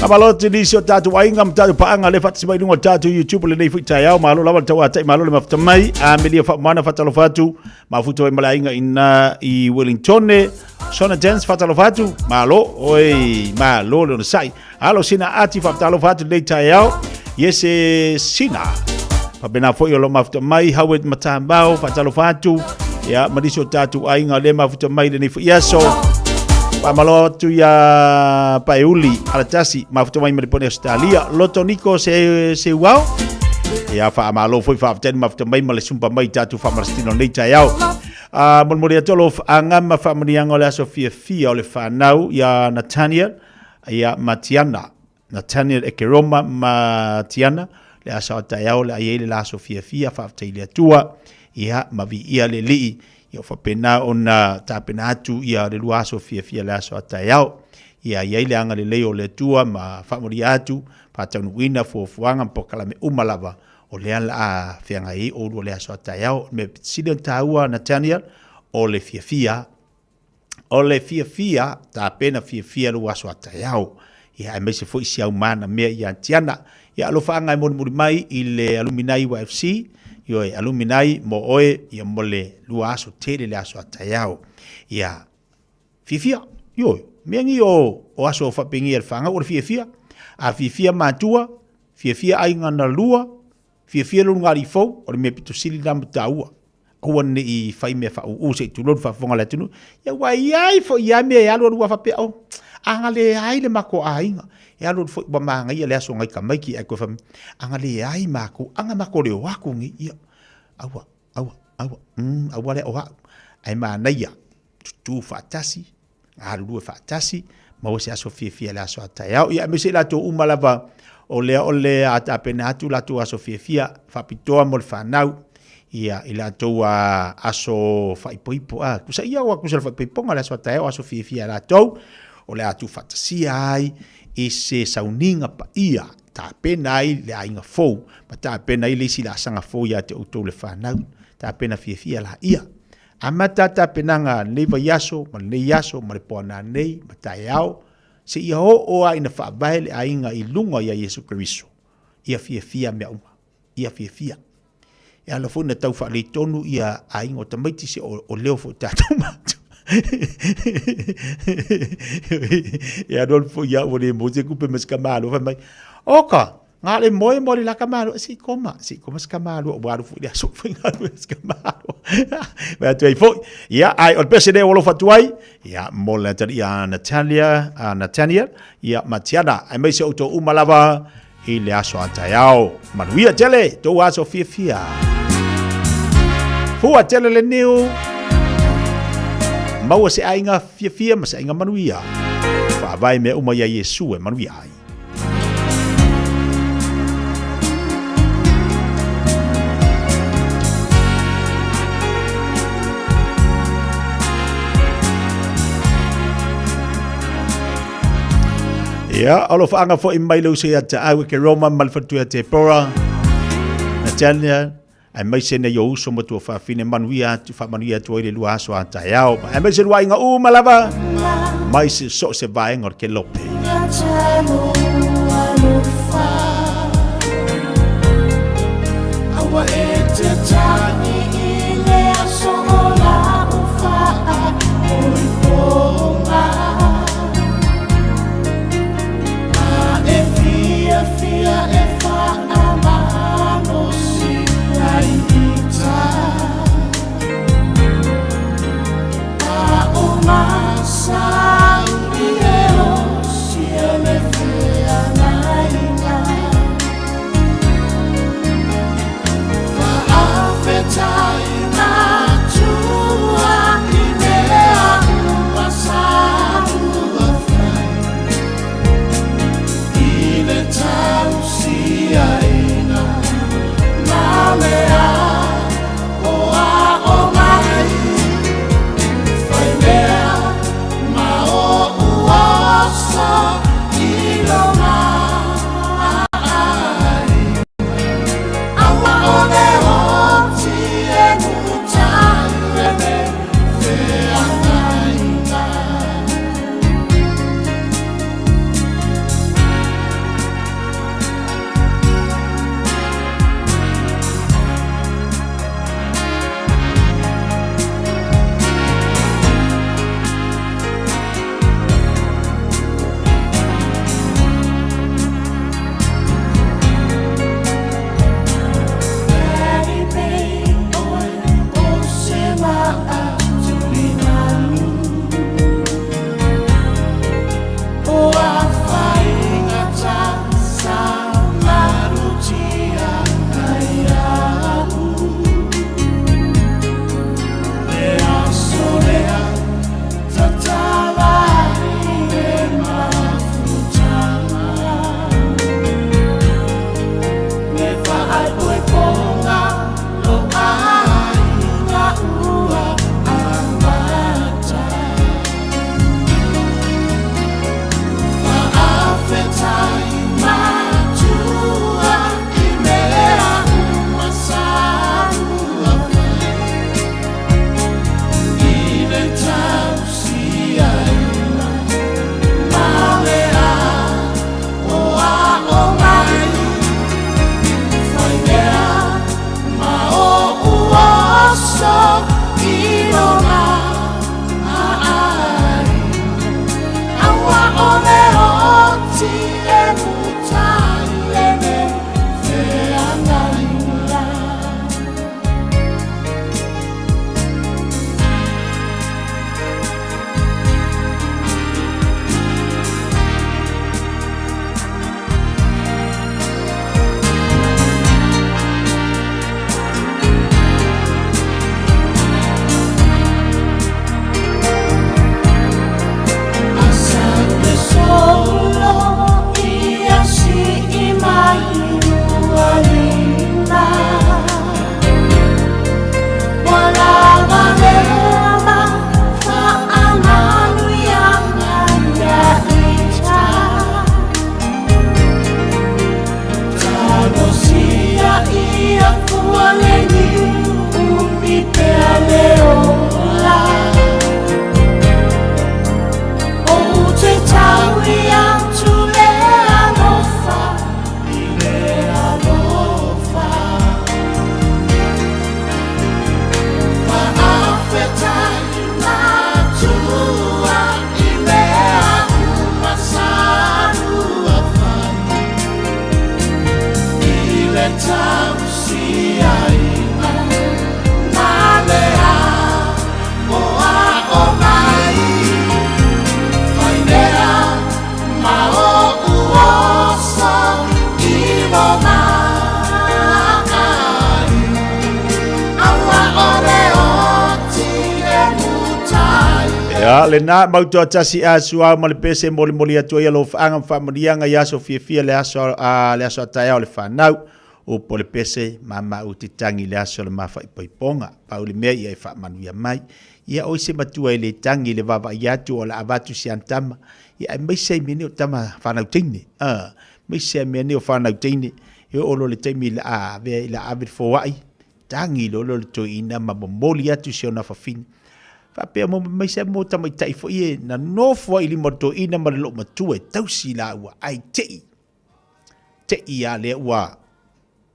Amalo tini so tatu wa ingam tatu pa anga le fat sibai lunga tatu YouTube le nei fo tai au malo lawa tawa tai malo le maftamai a melia fa mana fa telefatu ma futo e mala inga ina i Wellington sona dance fa telefatu malo oi malo le sai alo sina ati fa telefatu nei tai au Yese sina pa bena foi o lo mafuta mai hawet matambao fatalo fatu ya madiso tatu ainga le mafuta mai le nifu yaso pa malo tu ya paeuli alatasi mafuta mai me pone Australia loto niko se wow ya fa malo foi fa ten mafuta mai male sumpa mai tatu fa marstino nei tayao mon moria tolo angama fa mriango la Sofia Fia o le fanau ya Natania ya Matiana Nathaniel Ekeroma Matiana le asa tayao le ayele la Sofia Fia fa tailia tua ia mavi ia le li ia fa pena ona tapena atu ia le lua Sofia Fia le asa tayao ia ile anga le leo le tua ma fa mori atu pa tanu wina fo fuanga pokala me umalava o le ala fianga i o le asa tayao me sidon taua Nathaniel o le Fia ta pena Fia lua asa tayao ia me se foi sia umana me ia tiana ia lo fanga mo mai ile aluminai wa FC yo aluminai mo oe ia mole luaso tele le aso atayao ia Fia yo mengi o aso fa pingi el fanga o Fia a Fia matua Fia ai ngana lua Fia lu ngari fo o me pito sili dam taua o ne i fai me fa o se tu lo fa fonga la tunu ia wa ia fo ia me ia lo fa pe o anga le ai le mako ainga e alo fo ba manga ia le aso ngai ka mai ki ai ko fam anga le ai mako anga mako le waku ngi ia awa le oha ai mana ia tu fatasi alu fatasi ma o se aso Fia le aso ataya ia me se la to umalava o le ata pena tu la tu aso Fia fa pitoa mo fa nau ia ila to aso fa ipo ku sa ia wa ku se fa ipo ngala aso ataya aso Fia la to o le atu fatasia ai e se sauninga pa ia ta pena ai le ainga fou ma ta pena i le sila sanga fou ia te utou le whanau ta pena Fia la ia Amatata penanga leva yaso, ma le yaso, ma le pona nei, ma taiao, se ia ho oa ina whaabahe le ainga I lunga ia Yesu Keriso. Ia fia mea uma. Ia fia. E ala fo na tau whaale tonu ia ainga o tamaiti se o leo fo tātou mātu. Ia non fo ia o le mo se kupe maska malo fa mai. Oka, ngā le moe mo le laka malo, si koma ska malo, o waru fo le aso fo ngā le ska malo. Mea tuai fo, ia ai, o le pese ne olo fatuai, ia mo le tari ia Nathaniel, ia Matiana, ai mai se o to umalava, I le aso ataiao. Manuia tele, tō aso fia. Fua tele le neo, maua se ainga fia, ma se ainga manuia. Whaavai me uma ia Yesu e manuia ai. Ia, alo whaanga fo I mai lau se ata au ke Roma malfatua te pora. Natalia, ai mai se na yo uso matua whaafine manuia, tu whaamanuia tu oile lua aso ata iau. Ai mai se lua inga malava, mai se so se vaenga ke lope. Awa e te tani I le aso o la ufaa, oi ponga. Fia e fa amano si aita a uma sangueo si ele fea naina fa afetai na tua inea uma sangueo tausia ina malea o mai fai mea ma Ya, le na mau to tasi a sua mo le pese mo le moli atu ia lo faanga fa modianga ya so fia le aso tai o le fanau o po le pese mama o te tangi le aso le mafa i poiponga pa le mea ia fa manu ia mai ia o se matua i le tangi le vava ia tu o la avatu si antama ia mai sei mene o tama fanau tini mai sei mene o fanau tini e o lo le taimi la a ve la avid fo wai tangi lo le to ina ma moli atu si ona fa fin Pea mo mai se mo tamai tai fo ie na no fo ili moto ina ma lo matue tausi la ua ai te ia le ua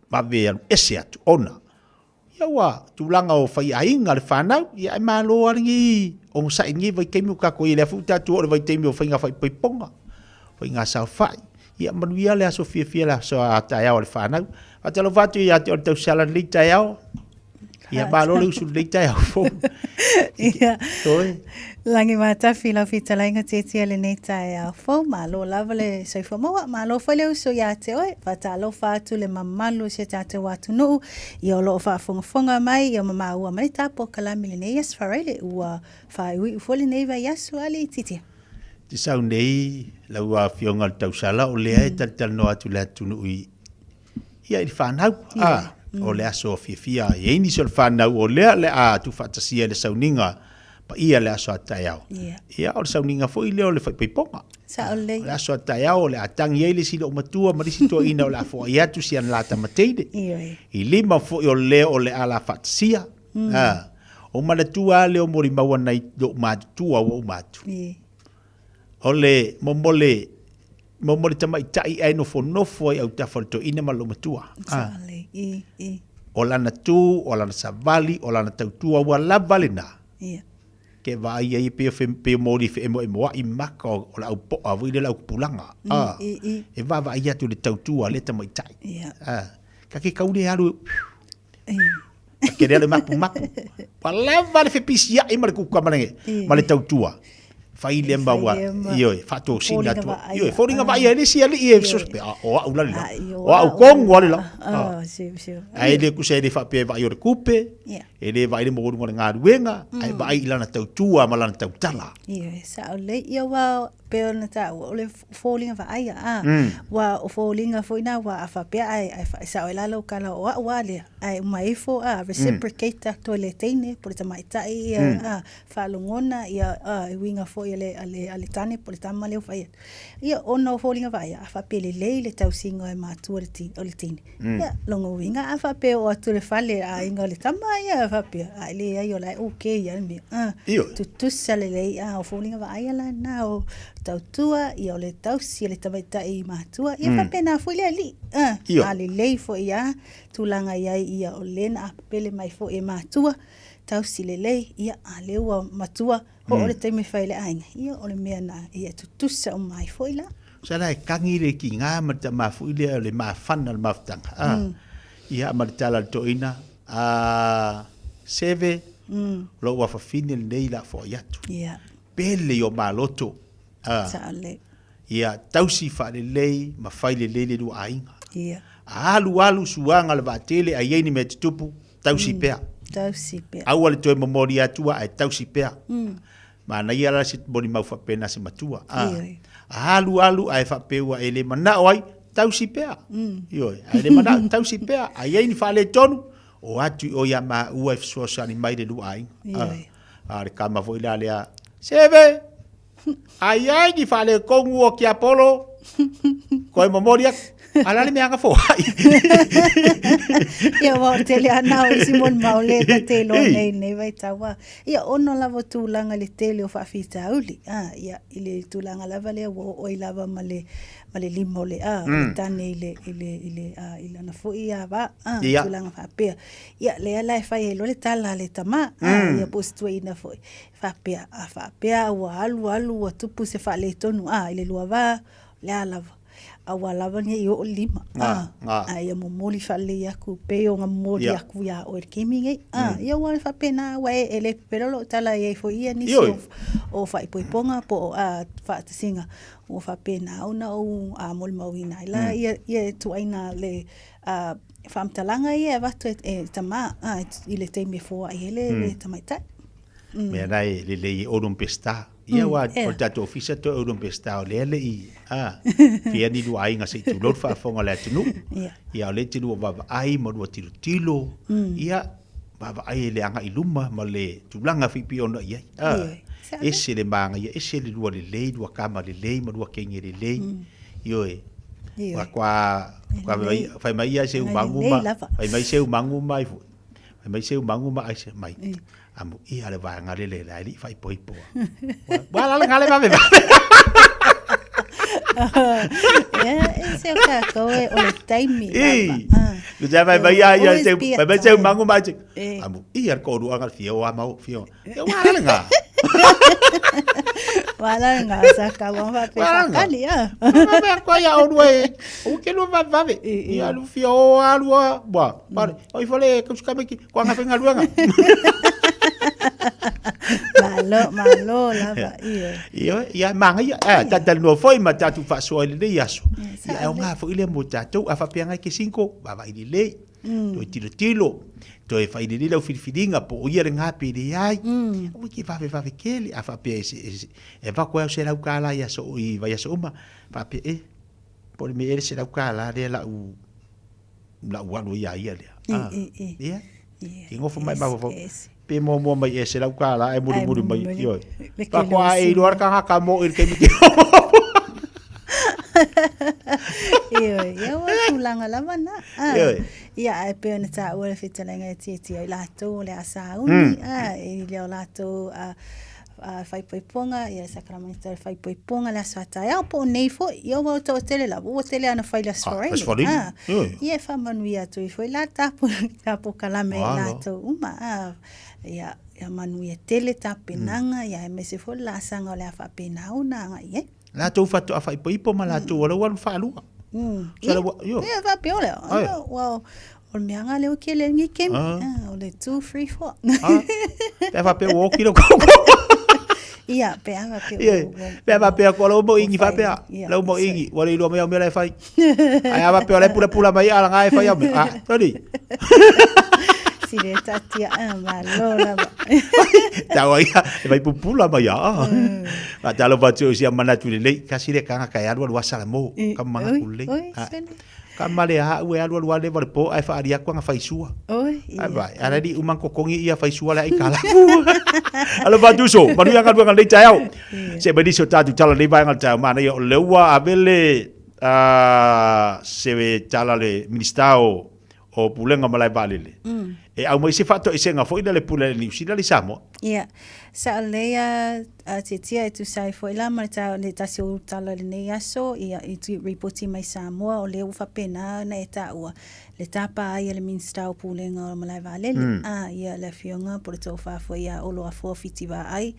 ma ve ese atu ona ia ua tulanga o fai ainga le whanau ia ma lo aringi o sa ingi vai kemi ka ko ile futa tu o vai temi o fainga fai ponga fainga sa fai ia manuia le aso fia la so ata ia o le whanau ata lo vatu ia te o tau sala le tai ao ia ba lo le usu le tai ao fo Ia. Langi mata fila fita lainga tete le nei tai a fo malo lava le soi fo mawa malo fo le uso ya te oi fata lo fatu le mamalu se tate watu no i o lo fa fonga mai i mama ua mai tapo kalami le nei as farele ua fa ui fo le nei vai asu ali titi. Te sau nei la ua fionga le tausala o lea e tal no atu le atu no i ia i whanau o le aso fia e ini so le whanau o lea le a tu fatasia le sauninga pa ia le aso atai au ia o le sauninga fo i leo le whaipiponga sa o le aso atai au le atangi e le sila o matua marisi toa ina o le afo i atu si an lata mateide i lima fo i o leo o le ala fatasia o malatua leo mori maua nei do matu o matu o le momole tamai tai ai no fonofo au tafarto ina malo matua o lana tu o lana savali o lana tautua wa la valina ke vai ai pe mori fe mo i maka o la po a vi le la pulanga e va vai atu le tautua le tamai tai ka ke kaule alu ke le mapu pa la vale fe pisia i mar ku kamange male tautua fai le mbawa io fato sina tu io foringa vai ele si ali e so o aula la o au kong wala la ai le ku se le fa pe vai o kupe ele vai le mo nga ruenga ai vai lana tau tua malana tau tala io sa le io wa pe na ta o le falling va ai wa o falling foi na wa fa pe ai sa o la lo kala o wa le ai mai fo reciprocate to le tene por ta mai tai fa longona ia winga fo ale tane por tama leo fai ia ono falling vai fa pe le tau singa e maturity o le tene ia longo winga fa pe o tu le fale a inga le tama ia fa pe ai le ai o la okay ia me tu sale le o falling vai la na o tau tua ia o le tau si le tamaita i matua ia fa pena foi le ali ale le fo ia tulanga ia o lena pele mai fo e matua tau si le ia ale wa matua o le teme fai le ainga ia o le mea na ia tutusa o mai fo ila sala e kangi le ki ngā mata mafu ile le mafana le maftanga ia maritala to ina seve lo wa fa fini le la fo yatu pele yo maloto ia tausi fa le lei ma fai le lei le du ainga alu suanga le batele a yeni me tupu tausi pea au le toi memoria tua ai tausi pea ma na ia la sit boni mau fa pena se matua alu ai fa peua ele mana oi tausi pea yo ele mana tausi pea a yeni fa le tonu o atu o ya ma ua so sani mai de du ainga a le kama foi la le seve ai ki fale kongu o ki Apollo ko memoria ala le meanga fo ia wa tele ana o Simon Maule ka telo nei vai tawa ia ono lava tulanga le tele o fa fita uli ia ile tulanga lava le o lava male limo le tane ile na fo ia va tulanga fa pe ia le ala fa ele le tala le tama ia posto ina fo fa pe wa alu tu puse fa le tonu ile lua va le alava awalava ni yo lima ai mo moli fale ya ku pe o moli ya ku ya o kiminge ya wa fa pena wa ele pero lo tala ye fo ia ni o fa iponga po fa singa o fa pena una o mol mawina la ye tu aina le fam talanga ye va tu tama ile te me fo ai ele le tamaita me nai le odum pesta ia wa o tato ofisa to odum pesta o le i fia ni lu ai nga se tu lot fa fonga le tunu ia le tinu va ai mo do tilo ia va ai le anga iluma ma le tulanga fi piona ia ese le manga ia ese le lu le lu kama le mo do kengi le io wa kwa fai mai ia se umanguma fai mai se umanguma fai mai se umanguma ai se mai amu ia le va ngale le lai fai poi po wala le ngale va ese o ka ko o le taimi lu ja vai ia se vai se umanguma amu ia ko du anga fio ama fio wala le nga wala nga sa ka wa fa pe kali va ko ya o due o ke lu va ia lu fio alu ba oi fole ko ska me ki ko nga penga luanga malo lava ia manga ia tata no foi ma tatu fa so ile yaso ia nga fo ile mo tatu afa penga ke 5 baba ile to tilo to e fai ile o filfilinga po ia nga pe de ai o ki fa kele afa pe e va ko se la kala ya so i va ya so ma pa pe por me ele se la kala de la u ia ia ia kingo fo mai ba fo pe mo mai e se la kala e muri mai io pa ko ai luar ka mo ir ke mi ia wa tulanga lava na ia e pe na ta o le fitalenga titi ai lato le asauni e le lato fai poiponga ia Sacramento fai poiponga la sata ia po nei fo ia wa to tele la o tele ana fai la story ia fa manuia to foi la tapo kalame lato uma ia manuia tele tapenanga ia me se fo la sanga le fa penauna ia la to fa to fai poipo ma la to o wan fa lu ia va piole wow o me anga le o ke le ngi kem o le 2 3 4 pe fa pe wo kilo ia pe anga pe pe va pe ko lo mo ingi fa pe lo mo ingi wa le lo me le fai ai va pe le pula mai ala ngai fai todi si le tatia malo la ta wa ia vai pula mai va ta lo va tu si amana tu le kasi le kanga kai alu sala mo kamana kule kamale ue alu le va po ai fa aria ko nga fai sua ai vai ara di umang kokongi ia fai sua la ikala alo va tu so manu yang ka le tau se ba di so ta tu tala le vai ngal tau mana yo lewa abele se ve tala le ministao o pulenga malai balele e au mai se fato e senga foi dale pule ni usida le samo sa leia titia tu sai foi la marta le tasio tala le nei aso ia tu reporti mai Samoa o le ufa pena na eta ua le tapa ia le minstau pulenga o malai valele ia le fionga por to fa foi ia o lo afo fitiva ai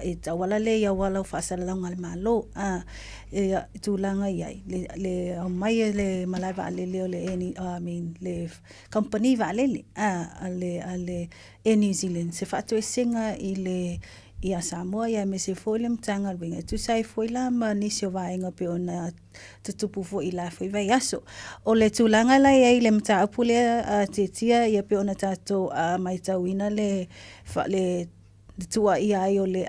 e tawala le ia wala fa sala le malo ia tu langa ia le mai le malai valele o le le company valele ale e New Zealand se fato e singa ia Samoa ia me se foi le tanga winga tu sai foi la ma ni se vainga pe ona tutupu fo ila foi vai aso o le tulanga la ia le mta apule titia ia pe ona tato mai tawina le tua ia ai o le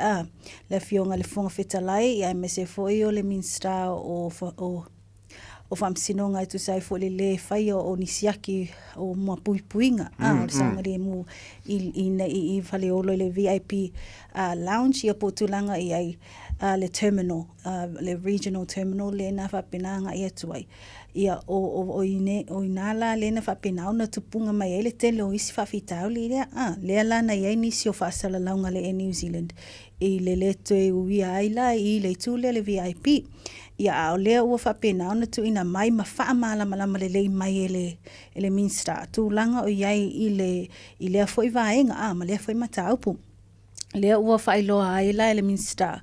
le fionga le fonga fetalai ia me se foi o le minsta o famsinonga tu sai fo le fai o nisiaki o mo puipuinga o sangare mo i fale o le VIP lounge ia potulanga ia le terminal le regional terminal le na fa penanga ia tuai ia o inala le na fa penau na tupunga mai ele tele o isi fa fitau le la na ia inisio fa sala launga le New Zealand i le te ui aila i le tule le VIP ia o lea ua whapena ona tu ina mai ma wha malama le lei mai ele minsta tu langa o iai i lea fwoi vaenga ma lea fwoi mataupu lea ua whailoa aila ele minsta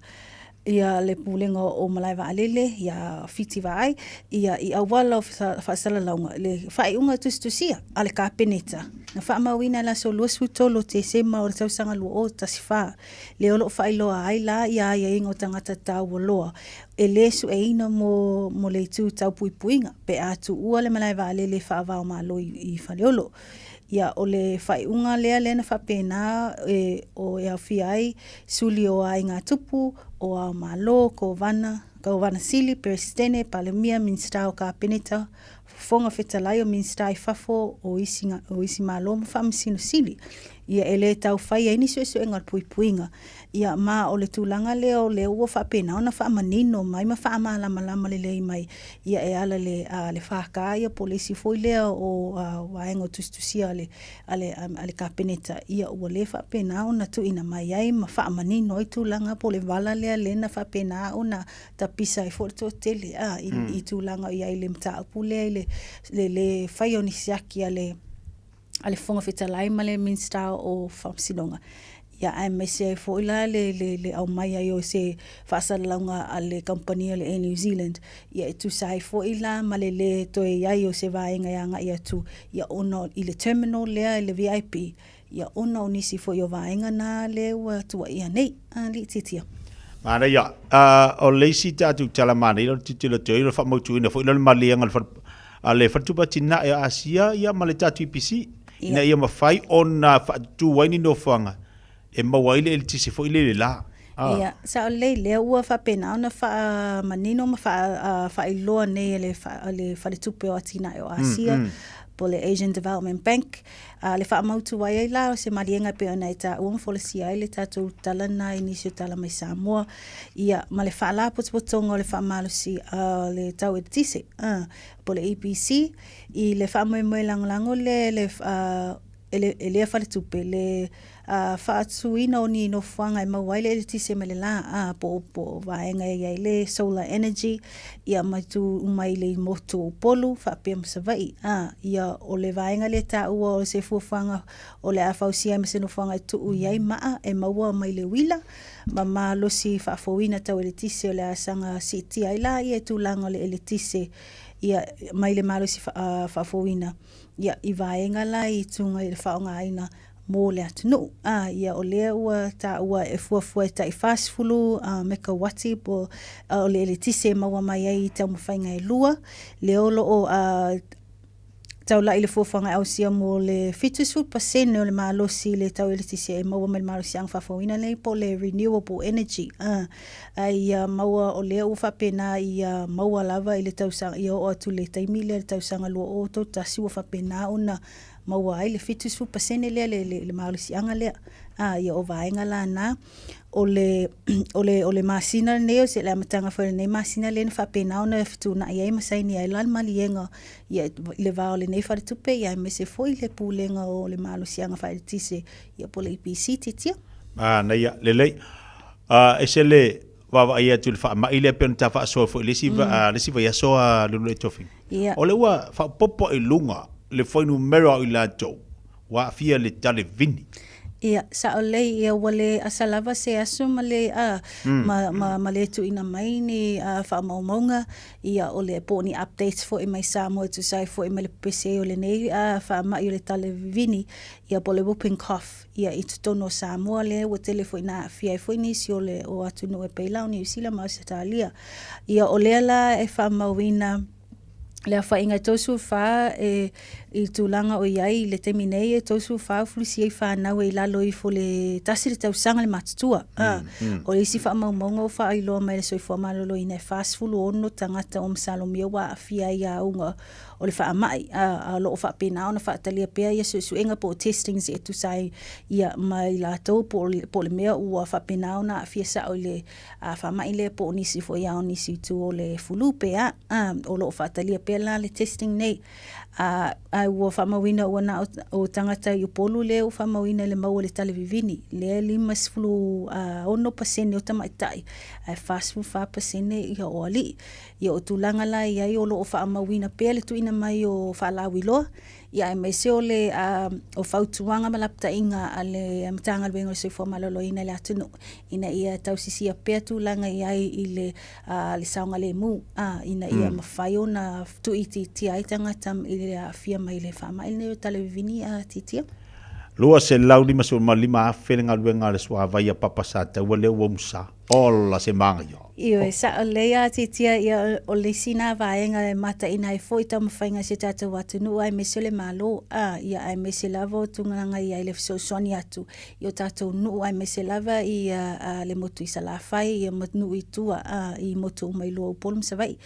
ia le pulenga o malai vaalele ia fiti vai ia i awala fasala launga le fai unga tustusia ale ka peneta na fa mawina la so lo tolo te se ma o tau sanga lo o tasifa le olo fai lo ai la ia ingo tangata tau loa e lesu e ina mo le tu tau puipuinga pe atu ua le malai vaalele fa va ma lo i faleolo ia o le whaiunga lea lena whapena o e awhia ai suli o ai ngā tupu o a malo ko vana sili Peristene Palemia Minsta o ka peneta fonga fetalai o Minsta I fafo o isi malo ma whaamisino sili ia ele tau whai ai niso e ngar puipuinga ia ma o le tūlanga leo le ua whapena ona whaamanino mai ma whaamalama le lei mai ia e ala le whaka ia polisi foi leo o waengo tustusia ale ka peneta ia ua le whapena ona tu ina mai ai ma whaamanino i tūlanga po le vala lea lena whapena ona tapisa i forto tele i tūlanga ia i le mta apu lea le whai o nisiaki ale fonga fetalai ma le Minsta o Whamsinonga. Ia ai mai se fo ila le au mai ai o se whaasalaunga ale company le New Zealand. Ia e tu sai fo ila ma le toe ai o se vaenga ianga ia tu. Ia ono i le terminal lea le VIP. Ia ono nisi fo i o vaenga na le ua tua ia nei. Li titia. Mana ia, o leisi tatu talamana, ilo titilo teo, ilo whamautu ina fo ilo le malianga le whatupa tina e Asia, ia ma le tatu IPC. Ina ia mawhai o na whatu waini no whanga. E mawaile ele tisi fo ile le la. Ia, sa o le ua whapena, ona manino ma whailoa nei le whaletupe o atina e o Asia, po le Asian Development Bank. Le whaamautu wai ai la, o se marienga pe ona e ta uam folesi ai le tatou talana inisio tala mai Samoa. Ia, ma le whaala potopotonga o le whaamalusi le tau e tise. Po le EPC, i le whaamoemoe langolango le lea whaletupe, le whaatuina o ni no whanga e mawai le tise me le la, po vaenga e le solar energy, ia maitu umai le moto o polu, whaapea masawai, ia o le vaenga le ta ua o se fuafanga o le awhausia me se no whanga e tuu iai maa e maua mai le wila, ma losi whaafowina tau e le tise o le asanga siti ai la, ia tūlanga le ele tise, ia mai le malosi whaafowina, ia i vaenga la i tunga i le whaonga aina mō le atunu. Ia o lea ua ta ua e fuafua e ta i whaasfulu meka wati po o le ele tise maua mai ai tau mawhainga e lua. Le olo o tau la i le fuafanga au sia mō le 50% o le malosi le tau ele tise e maua mai le malosi ang whafawina nei po le renewable energy. Ia maua o lea ua whapena ia maua lava i le tausanga ia o atu le taimile le tausanga lua o tau tasi ua whapena ona maua ai le 50% lea le malosi anga lea. Ia o vaenga la na o le masina nei o se le amatanga whare nei masina le na whapena ona e whituna i ai masaini ai lan malienga ia le vao le nei whare tupe ia me se foi le pūlenga o le malosi anga whare tise ia po le IPC titia. Na ia, lelei. E se le wawa ia tu le wha ma ile pēn ta wha soa fo lesi vai asoa lulu e tofi. O le ua wha popo e lunga le whainu mera i la tau wa fia le tale vini. Ia, sa o lei ia wale asalava se aso ma le ma le tu ina mai ni whaamaumaunga ia o le po ni updates fo i mai Samoa tu sai fo i mai le PCA o le nei whaamai o le tale vini ia po le whooping cough ia i tutono Samoa le o tele fo ina fia fo inisi o le o atu no e peilau ni usila ma se talia ia o le la e whaamauina le fa inga tosu fa i tūlanga o iai le teminei e tosu fa fulisi e fa na we la loi fo le tasiri tau sanga le matutua o le isi fa maumonga o fa i loa mai le soifua malolo ina e fast fulu ono tangata o msalomia wa afia ia unga o le fa amai a loo fa pena ona fa talia pea ia su enga po testings e tu sai ia mai la tau po le mea ua fa pena ona afia sa o le fa mai le po nisi fo ia nisi tu o le fulu pea o loo fa talia pea la le testing nei ai ua whamawina ua na o tangata i polu le o whamawina le maua le talevivini le 5% o tamaitai ai fast food 5% i o ali i o tulanga la i ai o lo o whamawina pea le tuina mai o whalawilo ia e mai se o le o whautuanga malapta inga a le matanga le bengo le soifua malolo ina le atunu ina ia tausisia pea tulanga i ai i le saunga le mu ina ia mawhai o na tu iti ti ai tangata i le fia mai le whama i le talevivini titia. Lua se lau lima so lima afe le ngaluenga le sua vai a papasata ua le ua musa. Ola se manga yo. Iwe, sa o lea titia ia o le sina vaenga e mata ina e fo ita mawhainga se tata watu nu ai mese le malo ia ai mese lava o tunganga ia i le fisosoni atu i o tatou nu ai mese lava i le motu i salafai ia motu i tua i motu umai lua upolum sa vai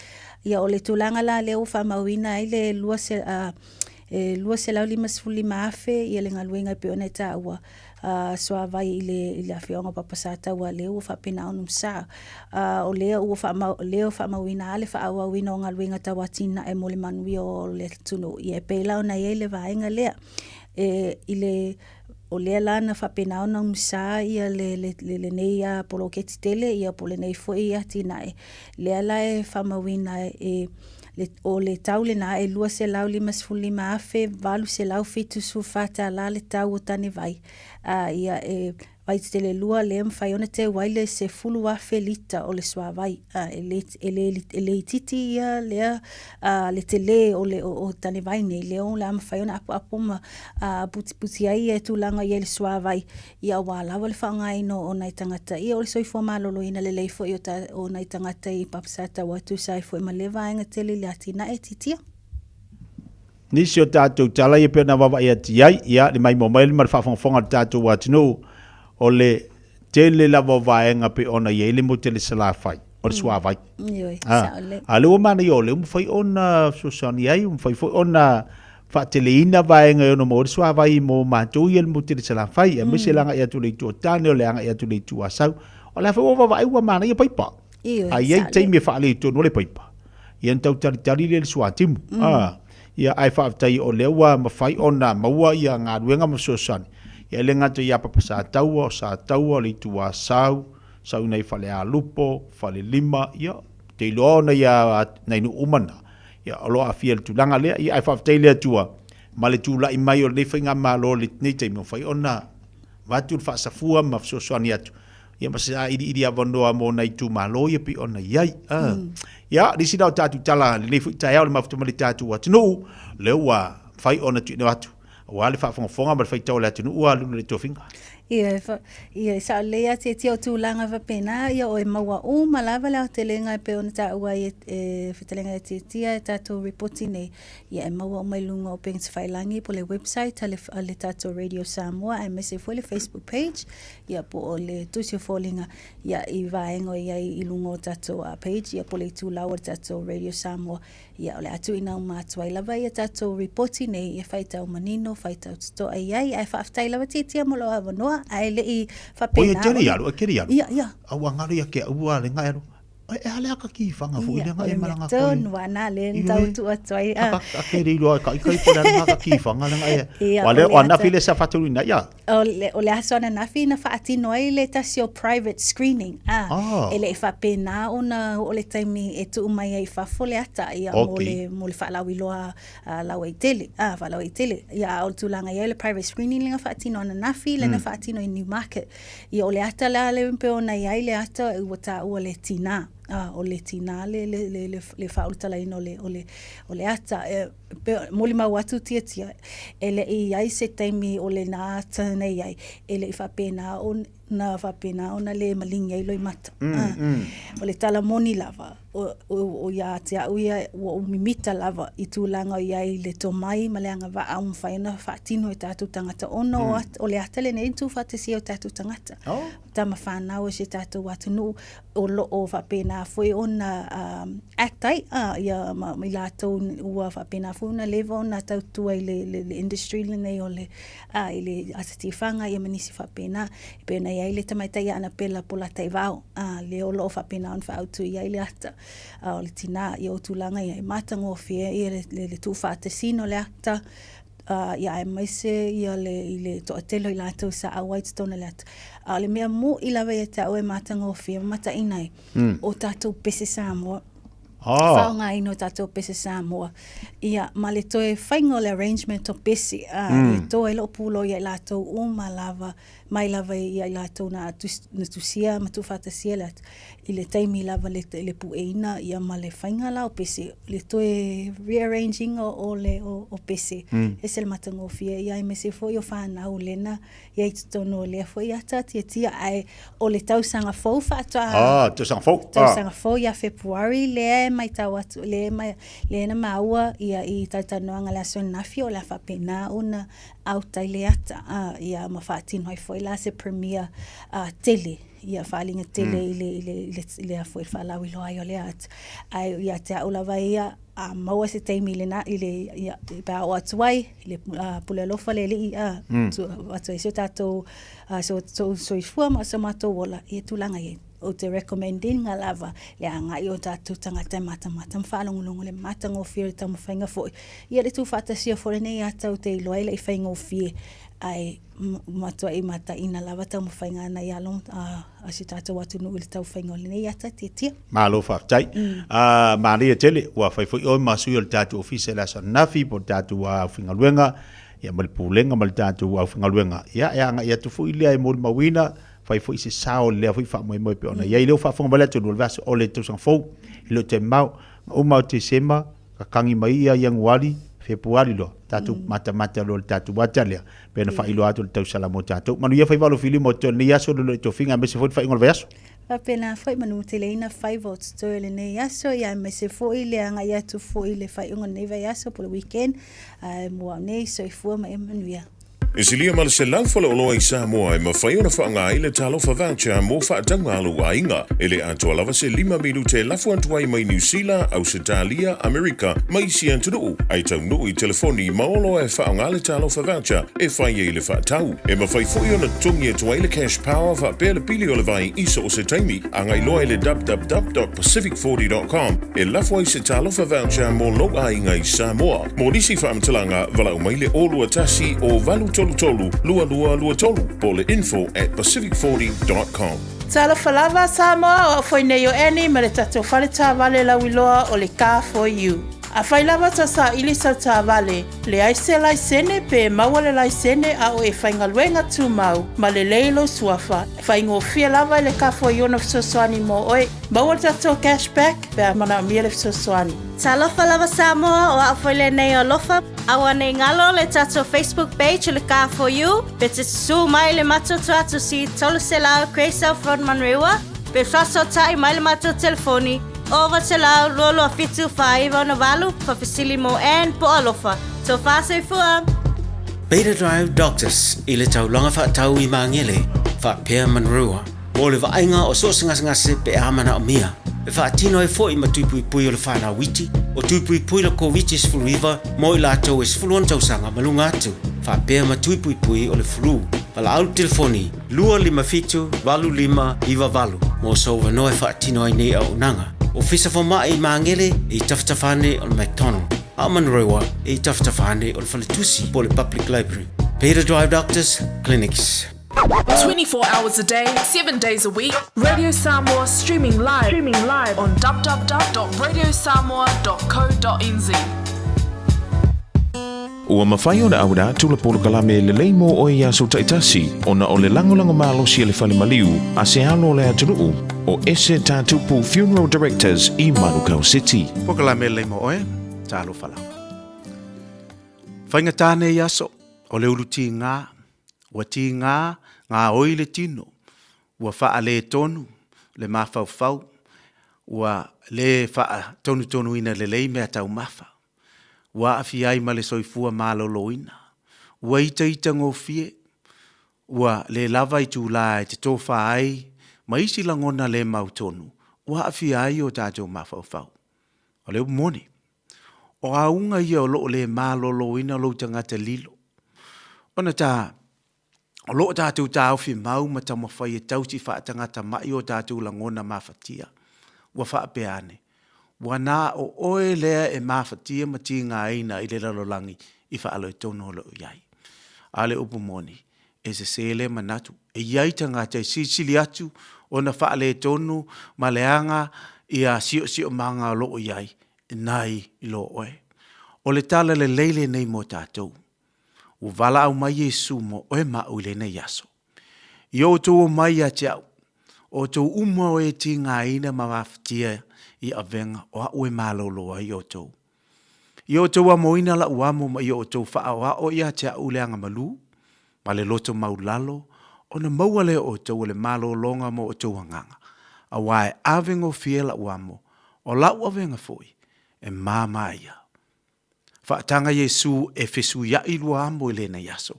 ia o le tulanga la leo wha mawina ai le lua se lau lima sifuli maafe ia le ngaluenga pe ona ta ua soa vai i le afionga papasata ua leo fa pena onum sa o leo ua fa mawina ale fa awa wina o ngaluenga tawatina e mole manui o le tunu i e peila ona i le vaenga lea i le o lea lana fa pena ona umsa ia le nei a poloketi tele ia pole nei fo ia tina e lea la e fa mawina o le tau le na e lua se lau lima sifuli maafe valu se lau fitu su fata la le tau o tane vai ia vai te le lua le mwhai ona te waile se fulu afe lita o le swa vai le titi ia lea le te le o tane vai nei leo le mwhai ona apu ma puti ai e tūlanga ia le swa vai ia walawa le whaangai no o nai tangata ia o le soifo malolo ina le leifo i o nai tangata i papasata watu saifo i malewa inga tele le atina e titia. Nisi o tātou tala i pēna wawa ia ti ai, ia le mai momaili ma le whawhangwhonga le tātou watinu o le tele la wawaenga pe ona i ele mo tele salawhai, o le suawai. A le o mana i o le umwhai ona susani ai, umwhai ona whaatele ina waenga i ona mo le suawai mo mātou i ele mo tele salawhai, e mese langa ia tu le tu o tāne o le anga ia tu le tu asau, o le hawha o wawa ua mana i a paipa. A iei teimi e whaale i tonu le paipa. Ia ntau tari le suatimu. Ia ai whaafitai o lewa mawhai ona maua ia ngā ruenga masosani. Ia le ngata ia papa sa taua le tua sau nei whale a lupo, whale lima, ia te iloa ia nei nu umana. Ia alo a fia le tulanga lea, ia ai whaafitai lea tua. Ma le tula i mai o le whainga malo le nei teimi o whai ona watu whaasafua ma masosani atu. Ia masa iri avanoa mo nei tu malo ia pi ona iai. Ia, risi dao tātu tala, le nei fuitai au le mafuta mali tātu atinu, leo wa whai ona tu ina watu. Wa le whaafonga ma le whai tau le atinu, ua luna le tofinga. Ia, sa lea te tio tūlanga wapena, ia o e maua malava leo te lenga e pe ona tā ua e whitalenga e tia e tātou reporti nei. Ia e maua mai lunga o pengi te whailangi po le website a le tātou Radio Samoa, e mese fo le Facebook page, ia po o le tusio fōlinga, ia i vaengo ia i lunga o tātou page, ia po le tūlau o tātou Radio Samoa, ia o le atu ina umātua i lava ia tātou reporti nei, ia whaitau manino, whaitau tuto ai ai, ai whaaftai lava tia molo avanoa, ai le i whapena. O ia alu, keri alu. Ia. Au angaru ia ke ua le ngai alu. E ale aka ki whanga fui le ngai maranga koi. Ia, tōnu ana le ntau tu atuai. A keri iloa ka ikai pula le ngaka ki whanga le ngai. Wale o anafi le sa whaturina, ia. O le aso ana nafi na whaatino ai le tasi o private screening. E le i whapena ona o le taimi e tu umai ai whafole ata. Ia mo le whaalau iloa lau ei tele. Whalau ei tele. Ia o tulanga ia le private screening le nga whaatino ana nafi le na whaatino i Newmarket. Ia o le ata le umpe ona iai le ata ua ta ua le tina. O le tina le whaultala ino o le ata moli mau atu tia e le i ai se taimi o le nā nei ai e le i whapena ona le malingi ai loi mata o le tala moni lava o ia te auia o umimita lava i tūlanga o iai le tomai ma le anga wa au mwhaina whaatino e tātou tangata ono o le ata le nei tu whatesi o tātou tangata tama whanau se tātou watunu o loo whapena foi ona actai ia mai lātou ua whapena foi ona lewa ona tautua i le industry le nei o le i le atati whanga ia manisi whapena i pena iai le tamaitai ana pela pola tai vau le o loo whapena on whaautu iai le ata o le tina i o tūlanga iai matango fia i le tu whaatesino le ata ia e maise ia le toatelo i lātou sa awai tona le ata. Le mea mo i lawa ia tau e matango fia mata inai o tātou pese Samoa. Whaonga ino tātou pese Samoa. Ia, ma le toe whaingo le arrangement o pese. Le toe lo pulo ia lātou malava mai lava ia la tona na tusia ma tu fatasia la i le taimi lava le pueina ia ma le whainga la o pese le toe rearranging o pese e se le matangofia ia i me se foi o whanau lena ia i tutono lea foi ata tia ai o le tausanga fau whaatoa tausanga fau ia February lea mai tau atu le na maua ia i tautanoanga la so nafi o la whapena una au taileata ia ma whaatino ai foi la se premier tele ia whaalinga tele ile a foi whaalau ilo ai o le at ai ia te aula vai ia maua se teimi ile na ile ia pa o atuai ile pulelofa le li atu iso tato so ifua ma so mato wala ia tulanga ia o te recommending nga lava le anga i o tatu tangata mata mwhalongolongo le mata ngofia ta mwhainga foi ia le tu fatasia foi nei ata o te iloa le i whainga ngofia ai matua i mata ina lava ta mwhainga na ialong a si tata watu nu ili tau whainga le nei ata tia Malo whaktai Maria Tele ua whaifoi oi masu i o le tatu ofisa la sa nafi po tatu wa whinga luenga ia malipulenga mal tatu wa whinga luenga ia anga ia tu fui lea i mori mawina fai foi se sao le foi fa moi pe ona ia le fa fonga bala tu vas o le tu sang fo le te mau o mau te sema ka kangi mai ia yang wali Februari lo tatu mata lo tatu watalia pe na fa ilo atu tau sala mo tatu manu ia fai valo fili mo to ni aso lo to finga me se foi fa ngol vaso Pena foi manu te leina 5 votes to le nei aso ia me se foi le anga ia tu foi le fa ngol nei vai aso po le weekend mo nei so i fu ma emanuia E silia ma le se lau fala oloa i Samoa e mawhai ona whaanga i le talofa voucher mo whaatanga alu a inga. E le atua lava se 5 minute lafu antuai mai New Zealand, Australia, Amerika, mai si antunuu. Ai tau nuu i telefoni maolo e whaanga le talofa voucher e whai e le whaatau. E mawhai fui ona tungi e tuai le cash power whaapea le pili o le vai iso o se taimi. Angai loa i le www.pacific40.com e lafu ai se talofa voucher mo lo a inga i Samoa. Mo nisi whaamtalanga walau mai le olua tasi o valu tolu lua tolu po le info@pacific40.com. Tala falava Samoa o foi nei o eni ma le tatou whale tā vale lawiloa o le Car for You. A whai lava ta sa ili sa tā vale, le aise laisene pe maua le laisene a o e whaingaluenga tū mau, ma le leilo suafa. Whaingo fia lava le Car for You na fsoswani mo oe, maua le tatou cashback pe a mana mia le fsoswani. Talofa lava Samoa o afoile nei o lofa. Awa nei ngalo le tato Facebook page le Car for You. Pe te su mai le mato tuatu si tolu se lao Kreisau Frodman Rewa. Pe faso tai mai le mato telefoni. Ova se lao lolo a fitu whaiva na walu pa Fasilimo and po alofa. So faso i fua. Beta Drive Doctors i le tau longa whaatau i mangele. Whaapea manrua. O le vainga o so ngase pe amana o mia. E whaatino e fo i matupui pui o le whana witi. O tupui pui la COVID sfuriva mo i lato e sfuluan tausanga malunga atu. Whaapea matupui pui o le flu. Pala au telefoni 255-25 mo so wanoe whaatino ai nei au nanga. O fisa whama i mangele i taftafane o le McDonald. Amanrewa i taftafane o le Whaletusi po le Public Library. Beta Drive Doctors Clinics. 24 hours a day, 7 days a week. Radio Samoa streaming live on www.radiosamoa.co.nz. Ua mawhai ona au rā tula polo kalame le leimo o ia so taitasi ona o le langolango malo si le whale maliu a se alo le atunuu o ese tātupu Funeral Directors i Manukau City. Po kalame le leimo oe, tālo whalawa. Whainga tāne i aso o le uluti ngā, ua ti ngā oi le tino, ua wha le tonu, le mawhau, ua le wha tonu ina le lei mea tau mawha. Ua afi ai ma le soifua malolo ina. Ua ita ngō fie. Ua le lava i tūlā e te tōwha ai. Ma isi langona le mautonu. Ua afi ai o tātou mawhau. O leo mone. O aunga ia o loo le malolo ina lo tangata lilo. Ona tā. O loo tātou tāuwhi mau ma tamawhai e tauti wha tangata mai o tātou langona mawhatia. Ua wha peane. Wana o oe lea e mawhatia ma ti ngā eina i le lalolangi i wha alo e tono lo iai. Ale upu moni, e se sele manatu, e iai tangata e sisili atu o na wha ale e tono ma leanga i a sio manga lo iai, e nai i lo oe. O le tala le leile nei mo tātou. U vala au mai Yesu mo oe mau le nei aso. I o tō mai a te au. O tō uma o e ti ngā ina ma waftia I a venga o a ue māloloa I o tō. I o tō a moina la uamo ma I o tō wha o ia te au leanga malu, ma le loto maulalo, o na maua le o tō le mālolonga mo o tō hanganga. A wae avengo fie la uamo, o la ua venga foi, e māma ia. Whaatanga Yesu e fesu ia I lua amo I lena yaso.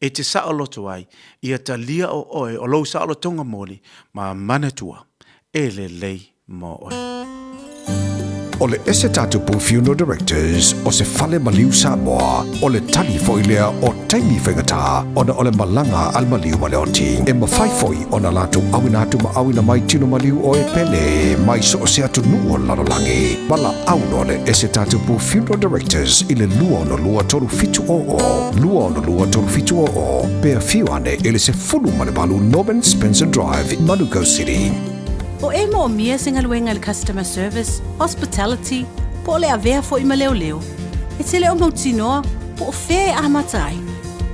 E te sa loto ai, ia ta lia o oe o lau sa tonga moli, ma manatua, e le lei mo oe. O le ese tatupu Funeral Directors o se fale maliu Samoa o le tali foilea o taimi whengata o na o le malanga al maliu ma le oti. E mawhai foi o na latu awina atu ma awina mai tino maliu o e pene mai so o se atu nuo lalolangi. Mala auno le ese tatupu Funeral Directors I le lua o no lua toru fitu o. Lua o no lua toru fitu o. Pea fiuane ele se fulu ma le balu Norman Spencer Drive in Manuka City. O e mo mia singa luenga le customer service, hospitality, po le avea fo I maleo leo. E te leo mautinoa, po o whee a matai.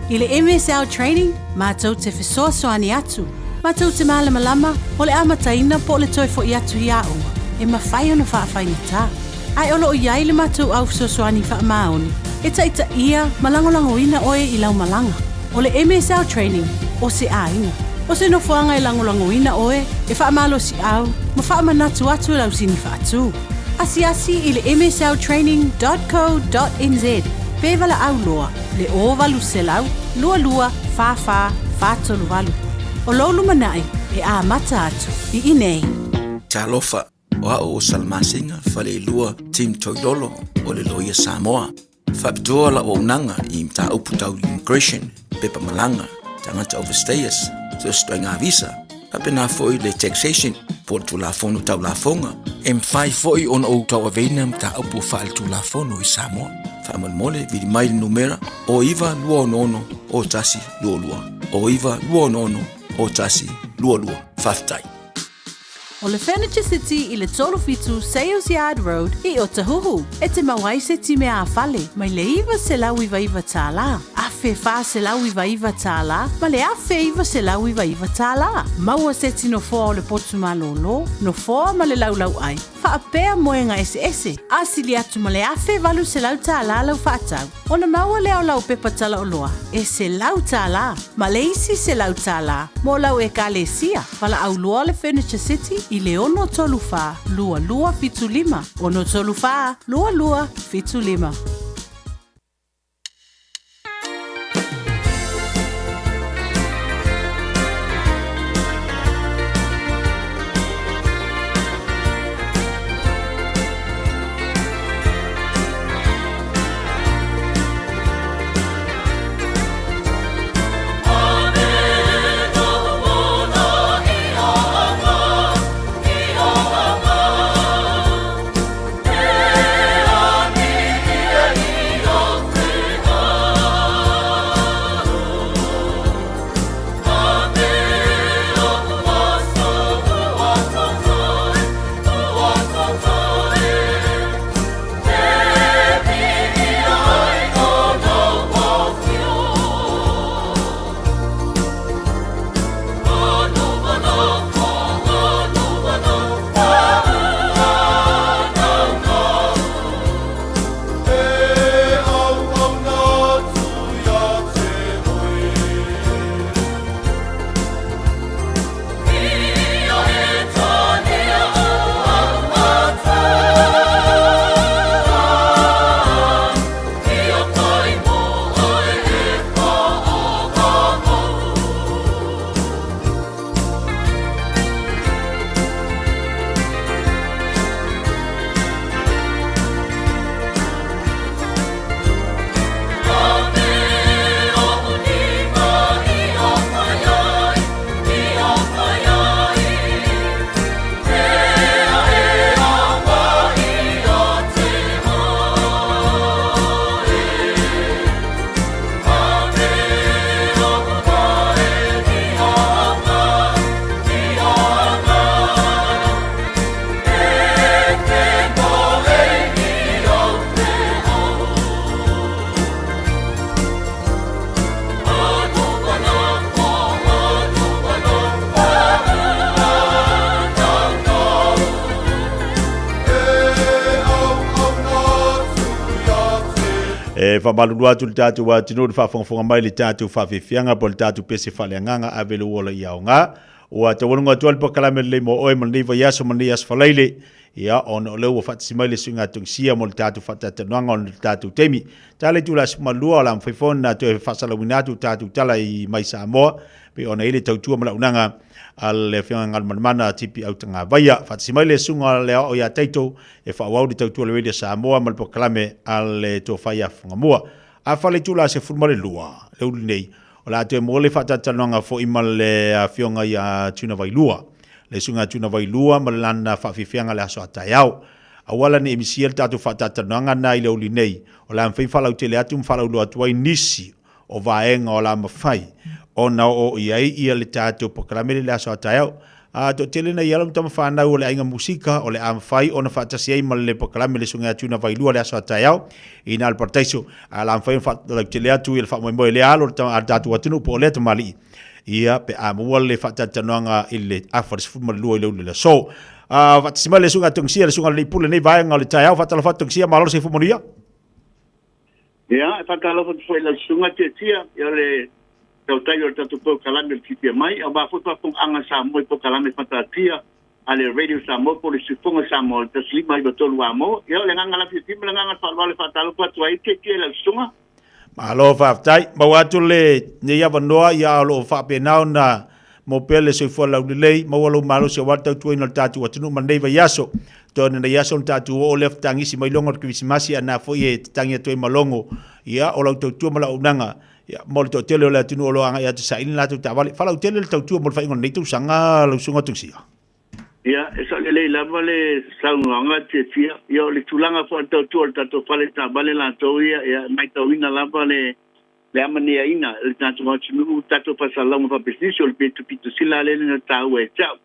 I le MSL training, mātou te whesoa soani atu. Mātou te mālama lama, o le amataina po le toi fo I atu I aonga. E mawhai ona whaafai ta. Ai olo o iai le mātou au so soani wha maoni. E taita ia, malangolango ina oe I lau malanga. O le MSL training, o se ainga. O se no fuanga I langolango ina oe, e whaamalo si au, ma whaamanatu atu lau sini whaatu. Asi I le msltraining.co.nz. Pevala au loa, le ovalu se lau, lua, fa, tolu walu. O lolu manai, e a mata atu, I inei. Talofa, o salmasinga, fale lua, Tim Toilolo, o le loia Samoa. Whapitoa la o unanga, I mta uputau immigration, pepa malanga, tangata overstayers. So sto ngā visa, apena foi le taxation, por tu la fono tau la fonga. Fai foi on o tau aveina mta upu faal tu la fono I Samoa. Whaamal mole, vidi mai numera, o iwa lua ono, o tasi lua. O iwa lua ono, o tasi lua. Whaftai. O le Furniture City I le Tolofitu Sales Yard Road I Otahuhu. E te mawai se ti mea a fale, mai le iwa se lau iwa tāla. Afe wha se lau iwa tāla, ma le afe iwa se lau iwa tāla. Maua se tino fōa o le potu malolo, no fōa ma le lau ai. Whaapea moenga ese. Asili atu ma le afe valu se lau tāla lau whaatau. Ona maua leo lau pepa tala o loa, e se lau tāla. Ma le isi se lau tāla, mo lau e ka le sia. Wala au loa le Furniture City, I le ono tolu wha, lua fitu lima. Ono tolu wha, lua fitu lima. Yeah. Fa malulu atu le tatu wa tino le whafonga mai le tatu whawhiwhianga po le tatu pese whaleanganga a velu ola i au ngā. Ua te walunga tual po kalame le mo oe maniva yaso mani as whaleile. Ia ono leu wa whatisi mai le sunga tungsia mo le tatu whatatanuanga on le tatu temi. Tale tu la sumalua o la mwhifon na tue whasala winatu tatu tala i mai Samoa. Pe ona ile tautua mala unanga al le whianga ngal manmana tipi au tanga vaya. Whatisi mai le sunga le o ia teito e whawau di tautua le wedia Samoa mal po kalame al le to whaia whangamua. A whale tu la se fulmare lua. Leu nei. O la te mo le whatatanuanga fo imal le whianga ia tuna vai lua. Le sunga tuna vai lua ma lana whawhiwhianga le aso atai au. Awala ni emisia le tatu whatatananga na i leo li nei. O la mwhai whalau te le atu mwhalau lua tuai nisi o vaenga o la mawhai. O na o iai ia le tatu po kalamere le aso atai au. To tele na ialam tama whanau o le ainga musika o le amwhai o na whatasi ei ma le po kalamere sunga tuna vai lua le aso atai au. Ina al partaiso. La mwhai whalau te le atu i le whamoimoe le alo le tatu atunu po le tamali. Ia pe amua le whatatanoanga i le awharis fuma lua i leu le so. Whatisima le sunga tungsia le sunga le pule nei vaenga le tai au whatala whatungsia malolo se fumonia? Ia, whatala whatufai le sunga te tia, ia le tautai o tatu po kalame le tipia mai, au wafuta pong anga sa moi po kalame whatatia, a le radio sa mo po le sifunga sa mo, ta slima i batolu a mo, ia le nganga la fitima, le nganga whalwale whatala whatuai te tia le sunga. Malo whaftai, mau atu le ne ia wanoa ia alo o whapenau na mo pele se fua lau lei, mau alo malo se watau tuai na tatu atunu maneiva yaso. Tōne na yaso na tatu o lef tangisi mai longo kivisimasi ana fo e tangi tuai malongo. Ia o lau tautua mala unanga. Ia mo le tōtele o le atunu o lo anga ia tu sa ini latu tawali. Whalau tele le tautua mo le whaingon neitu sanga lau sunga tungsia. Ia, e sa le lava le saunuanga te tia. Ia o le tulanga fo tautua le tatu whale tabale la tau ia mai tau ina lava le amania ina le tatu hachinu tatu pasalonga pa business o le petu pitu sila le na tau e tau.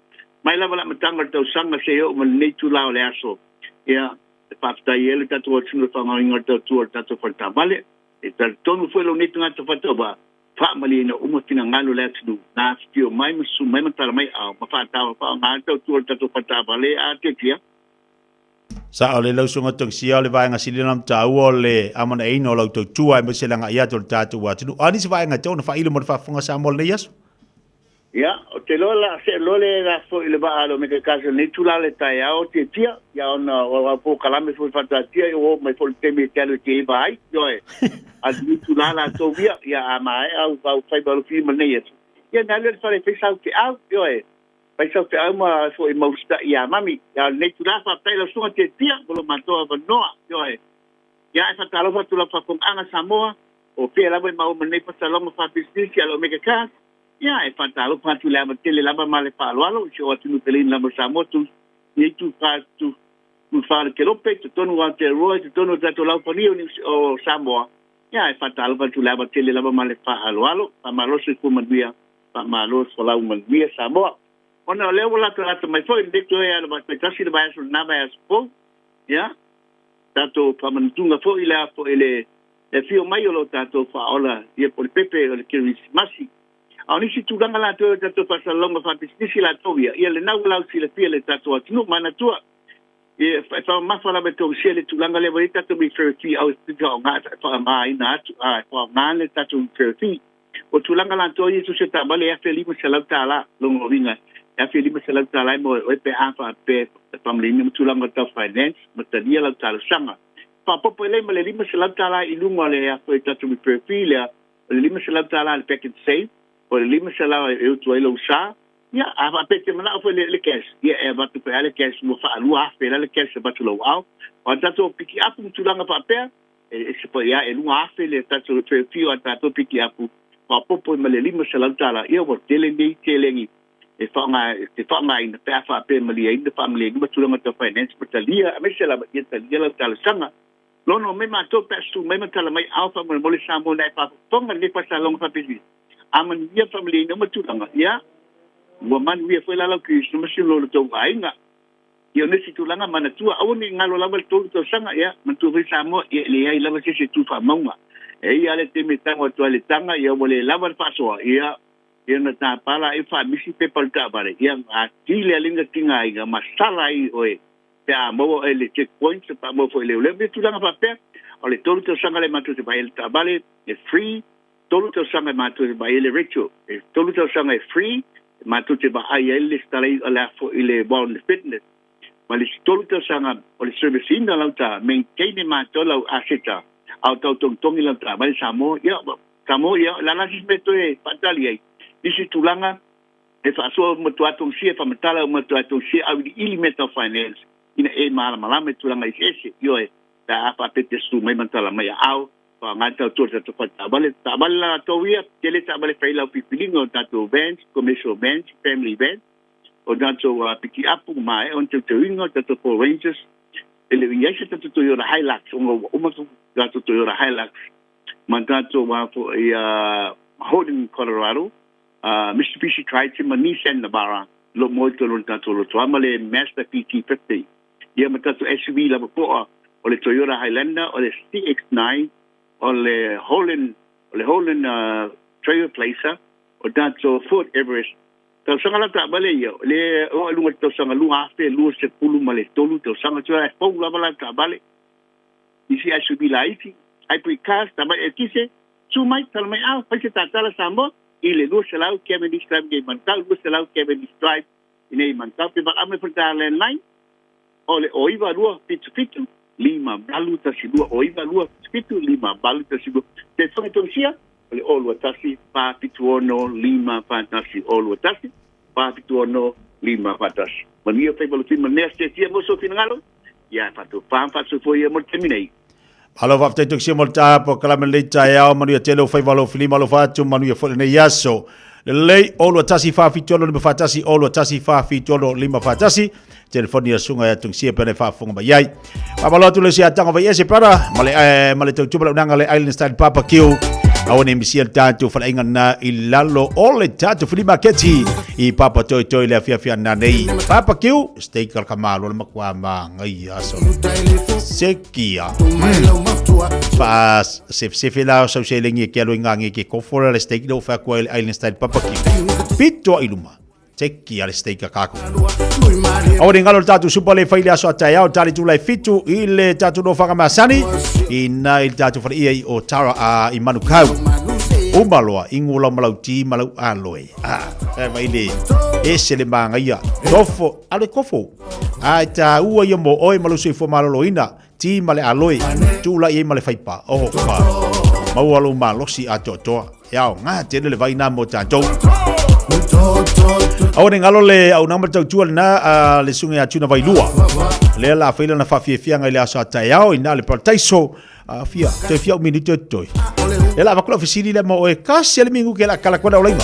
Mai lava la matanga tau sanga se o mal nei tulao le aso. Ia, e paftai ele tatu hachinu whangainga tautua le tatu whale tabale. E tonu fo lo nei tunga tau whatoba. Family na umatina ngalo le atu na fio mai musu mai matala mai au mafata fa ngalo tu tatu pata vale a te kia sa ole lo sunga tongsia le vainga silinam tau ole amana ino lo to tua me selanga ia to tatu wa tu ani se vainga tona fa ile mo fa funga sa mo le yes ya o te lola se lole la fo ile ba alo me ka se ni tu la le tai au te tia ya ona o po kalame fo fata tia o me fo te me telo te vai yo e as ni tu la to via ya amai au fai ba fi mane yes ya na le fa le fi sa te au yo e pai sa te au ma fo i mausta ya mami ya ni tu la fa tai lo sunga te tia lo mato ba noa yo e ya fa talo fa tu la fa con anga Samoa o pe la ma o mane pa salonga fa business ya lo me ka ya e fatalo patu la tele la male palo so atu tele la Samoa tu ni tu fa tu fa ke lo pe tu tonu wa te ro tu tonu ta to la poni o Samoa ya e fatalo patu la tele la male palo pa malo se ku mandia pa malo so la mandia Samoa ona le wala to mai foi de to ya ba ta si ba so na ba so ya tato pa mantunga fo ila fo ele e fio mai lo tato fa ola ye por pepe o ke masi ani si tu ganga la to pasa longa fa business la tovia ia le nau la si le pia le tato atu mana tua e fa ma fa la beto si le tu ganga le vai tato bi ferti au tu ga fa mai na tu fa na le tato ferti o tu ganga la to tu se tabale e feli mo se la tala longo vinga e feli mo se la tala mo o pe afa pe family ni tu ganga ta finance matalia la tala sanga pa popo le mo le lima se la tala ilunga le a fa tato bi ferti le lima se la tala le packet save o le lima sala e tu ai lo sa ya a pete mana fo le cash ya e ba tu pe le cash mo fa lu a fe le cash ba tu lo au o tato piki apu tu langa pa pe e se po ya e lu a fe le tato pe fio a tato piki apu pa popo me le lima sala tala e o tele ni telengi e fa nga in pe fa pe me le in the family ni ba tu langa to finance patalia me sala ba yeta la tala sanga lo no me ma to pe su me ma tala mai alfa mo le samo na pa tonga ni pa salong fa pisi aman dia family no matulanga ya woman we foi la ki no masilo to ainga yo ne situlanga mana tua au ni ngalo la to sanga ya matu vi samo le ai la se tu fa manga e ya le te metango to le tanga yo mole la fa so ya yo na ta pala e fa misi pe pal ta bare ya a ti le linga tinga ai masala ai oe ya mo ele checkpoint pa mo foi le tu langa pa pe o le tolu te sanga le matu te bai le tabale e free, tolu te sanga matu te bai le ritual, e tolu te sanga e free, matu te bai le stalei o le afo i le bond fitness. Ma le tolu te sanga o le service ina lau ta, maintain matu lau aseta, au tau tongtongi lau ta, bai Samoa, ia, la nasi meto e patali ai, isi tulanga, e whaasua matuatong sia, whamatala o matuatong sia, au di ili mental finance, ina e malama tulanga isi ese, io e, ta apa pete su mai mantala mai au, pa ngata tu ta tabale la toia, tele tabale faila pipilingo tato events, commercial events, family events, o dato piki apu mai on te ingo tato for rangers, ele yese tato to yora Hilux, o maso tato to yora Hilux, mantato wa for Holden, Colorado, Mitsubishi Triton, Nissan Navara, lo molto lo tato lo amale Mazda PT50, ia matato SUV la po o le Toyota Highlander, o le CX-9, o le Holland Trail Placer, o dato Ford Everest. Tau sanga la tabale ia, le o lunga tau sanga lunga afe, lunga se pulu ma le tolu, tau sanga tua e pau lava la tabale. Isi SUV la iti, ai pui cars, tabale e kise, su mai, tal mai au, paise tatala sambo, i le lua se lau Cavendish Drive, i mantau, lua se lau Cavendish Drive, i nei mantau, pe ba ame furta landline, o le oiva lua, fitu, lima balu tasidua oiva lua fitu lima balu tasidua te whanga tongsia ole olua tasi pa pitu ono lima pantasi olua tasi pa pitu ono lima pantasi mania fai balutin mania tia moso finangalo ya fatu fatu foi mo terminei Alo fa te toksia mo ta po kala me leita ya o manu telo fai valo filima lo fatu manu ya fo ne yaso lei olua tasi fa fitolo le fatasi olua tasi fa fitolo lima fatasi telefoni ya sunga ya tungsia pene fa funga ba yai pamalo tu le sia tanga ba yese para male tu tu nanga le island style papa kiu awone misia tatu fa inga na ilalo ole tatu fili maketi I papa toi le afia na nei papa kiu stay kal kamalo le makwa ma ngai aso sekia pas se fela so se lengi ke lo ngangi ke ko for le stay do fa ko island style papa kiu pito iluma Teki ale steika kako. Awari ngalo tatu supa le faile aso atai au tali tu lai fitu ile tatu no whanga masani ina il tatu whara ia o tara a I manukau. Umaloa ingula malau ti malau aloe. Maile ese le manga ia. Tofo, ale kofo. Ta ua ia mo oi malu sui fo malolo ina ti male aloe. Tu la ia male faipa. Oh, mau alo malosi a toa. Yao, ngā tene le vaina mo tātou. Awari ngalo le au nama tautua na le sunga ya tuna vailua. Le la faila na fafia ngai le aso atai au ina le partaiso fia te fia minute toi. Le la vakula fisili le mo e kasi le mingu ke la kala kona olaima.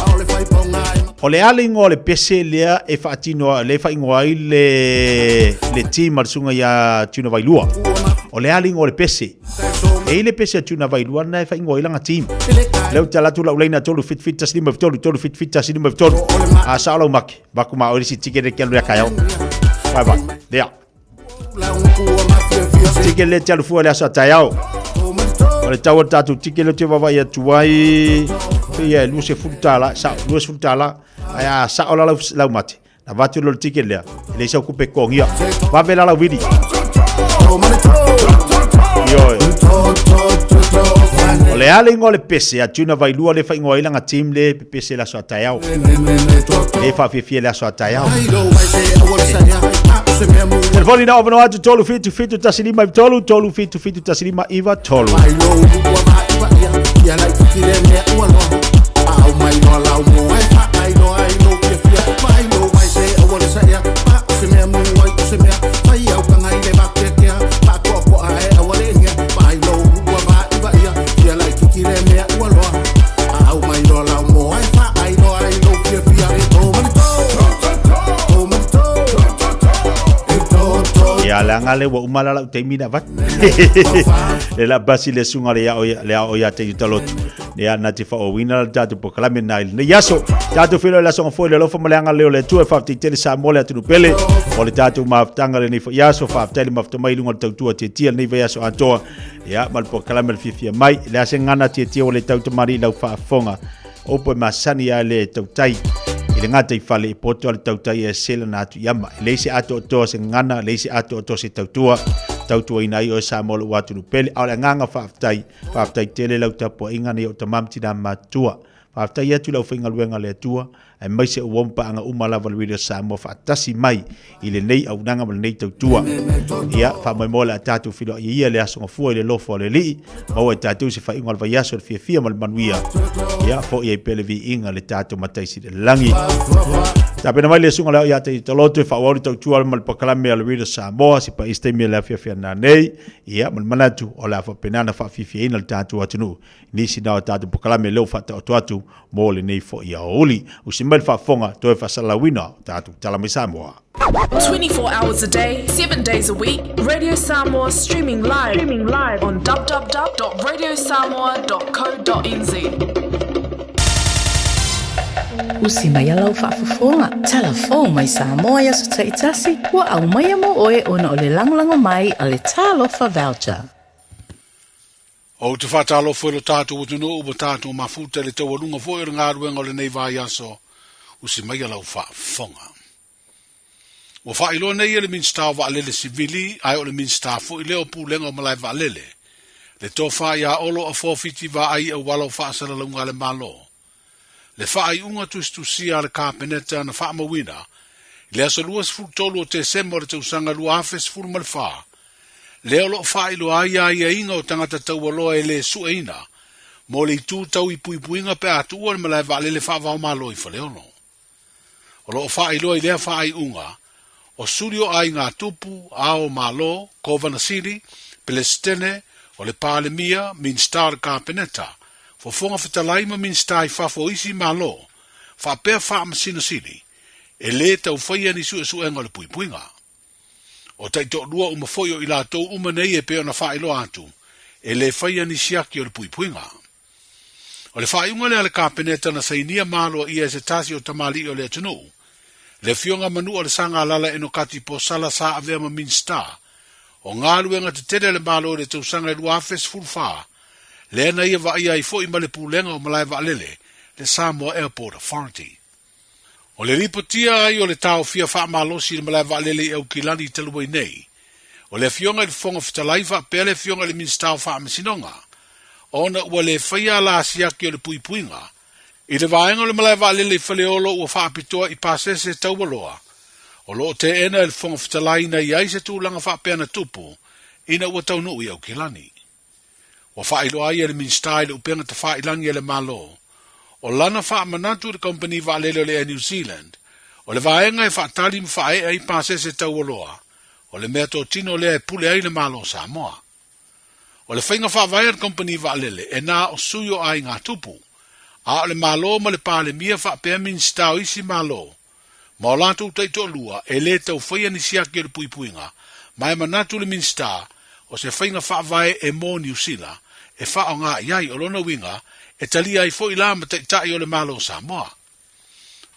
O le alingo le pese lea e fatino le fa ingoa le team al sunga ya tuna vailua. O le alingo le pese. E le pese tuna vailua na fa ingoa ilanga team. Leu talatu la ulaina tolu fit taslima tolu fit taslima tolu a sala maki bakuma orisi tikere kelu ya kayo bye dia tikele telu fu ala sa tayao ole tawo tatu tikele te baba ya tuai ya luse futala sa luse futala aya sa ola la mati na vatu lo tikele le sa kupe kongia va vela la vidi yo Ole alingo le pese a tuna vailua le faingoa ilanga team le pese la soa taiao. Le fa fifie la soa taiao. Telefoni na ovano atu tolu fitu tasilima tolu fitu tasilima iva tolu. Ngale wa umala la temina vat la basi le sunga le ya te talot le ana te fa o wina tatu poklame na le yaso tatu filo la songa fo le lo fa malanga le tu fa te tele sa mole atu pele o le tatu ma tanga le ni yaso fa tele ma mai lunga tatu te tia ni yaso atoa ya mal poklame le fifia mai le asengana te tia o le tatu mari la fa fonga opo masani ya le tautai le ngata I fale poto al tautai e sela na atu yama leise ato to se ngana leise ato to se tautua tautua ina i o sa mo lo atu pele au le nganga whaftai tele lau tapo inga ni o tamamtina matua whaftai atu lau whinga luenga le atua ai mai se uompa anga umalawa le video sa mo whaatasi mai i le nei au nanga ma le nei tautua ia wha mo le atatu filo i ia le asonga fua i le lofo le li mau e tatu se wha inga le vaiaso le fia ma le manuia ia fo i pele vi inga le tatu mataisi le langi Tapi nama le sunga leo ya te toloto fa wori tau tua mal pakalame al video Samoa si pa istemi la fia na nei ia mal manatu o la fa penana fa fifia ina tatu atunu ni si na tatu pakalame leo fa tatu mo le nei fo ia oli u simbel fa fonga to fa salawina tatu talame Samoa 24 hours a day, 7 days a week. Radio Samoa streaming live on www.radiosamoa.co.nz. Usi mai alau whaafafonga. Telefon mai Samoa yaso taitasi. Wa au mai amo oe ona o le langolango mai a le talofa voucher. O te whatalo fwelo tātou o tunu ubo tātou mafuta le tau alunga fwoi o ngā ruenga o le nei vai aso. Usi mai alau whaafonga. Wa whailo nei le minsta wa alele sivili, ai o le minsta fwoi leo pūlenga o malai wa alele. Le tō whai a olo a fōwhiti wa ai au walo whaasara launga le malo. Le whaai unga tustusia le kāpeneta na whaamawina, le aso luas fultolo o te semo le tausanga lua afes fulmal wha. Le olo whaai lo aia inga o tangata taualoa e le sueina, mo le itu tau i puipuinga pe atua le malai wa alele whaavao malo i whaleono. O lo whaai lo i lea whaai unga, o surio ai ngā tupu, ao malo, Kovana City, Pelestene, o le Pālemia, Minstar Kāpeneta, fo fonga whetalaima Minstar i whafo isi malo, whapea whaamasina sini, e le tau whaia ni sue suenga le puipuinga. O taito lua umafoio i lātou umanei e peo na whaelo atu, e le whaia ni siaki o le puipuinga. O le whaiunga le ale Kāpeneta na sainia malo ia se tasi o tamali o le atunu, le fionga manu o le sanga lala eno kati po sala sa avea ma Minstar, o ngā luenga te tere le malo le tausanga e luafes fulfa, le ena ia wa ia i fo i male pūlenga o malai wa alele, le Samoa Airport Authority. O le ripotia ai o le tau fia wha malosi le malai wa alele e au kilani i taluai nei, o le fionga i le fonga fitalaifa pe le fionga le Minstar wha amasinonga, ona ua le whaia la siaki o le puipuinga, i le vaenga le malai wa alele i whaleolo ua wha apitoa i pasese taubaloa, o lo te ena il fonga fitalai na iai se tūlanga wha peana tupu, ina ua taunu i au kilani. Wa wha ilo ai le Minstar le upenga ta wha ilangi le malo, o lana wha manatu le company wa alele le New Zealand, o le vaenga e wha tali mwha e pasese taubaloa, o le mea tō tino le e pule ai le malo Samoa. O le whainga wha vai le company wa alele e nā o suyo ai ngā tupu, a o le malo ma le Pālemia wha pēr Minstar o isi malo, ma o lātou taito lua e le tau whaia ni siaki o le puipuinga, mai manatu le Minstar o se whainga whaavae e mō New Zealand, e wha o ngā iai o lona winga, e talia i fo i lama tai o le malo Samoa.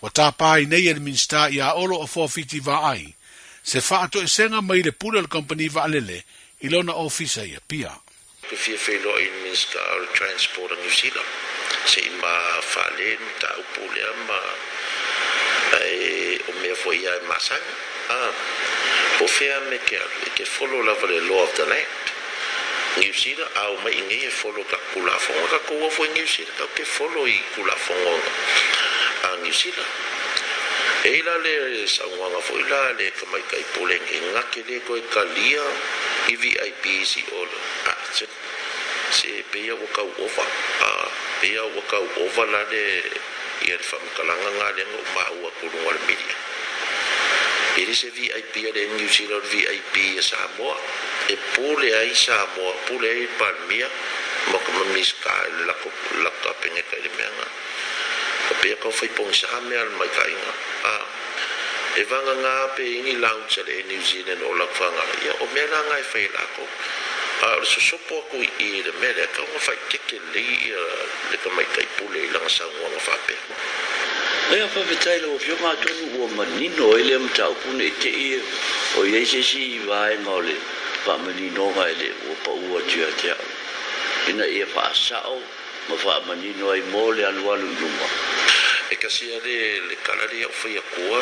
Wa tāpai nei e le Minstar i a olo o fōwhiti wa ai, se wha ato e senga mai le pula le company wa alele, i lona ofisa i a pia. Ke fia whailo i Minister of Transport of New Zealand, se i ma whale ta upulea ma o mea fo ia e masanga. Po fea me ke follow lava le law of the land. New Zealand au mai inge e follow ka kula fonga ka koua fo New Zealand ka ke follow i kula fonga a New Zealand. E la le sangwanga fo ila le kamai kai polenge ngake le koe kalia i VIP si olo. Se peia waka uova. Peia waka uova la le ia le whamikalanga ngā lenga o maua kurunga le media. Ele se VIP de New Zealand VIP e Samoa. E pule ai Samoa, pule ai Pālemia, maka miska le laka pengeka le meanga. Ka pea kau whaipong sa mea le mai kainga. E vanga ngā pe ingi lounge le New Zealand o lakwanga. Ia o mea ngai whai lako. Le sosopo aku i le mea kau ngā whai teke le ka mai kai pule i langa sangua ngā whape. Ea whawhetaila o whio ngā tonu ua manino e le amtau pune te ia o iei se si i wae ngā le whamanino ngā e le ua pa ua tia te au. Ina ia whaasao ma whamanino ai mō le alualu inuma. E kasi ale le kalari au whai akua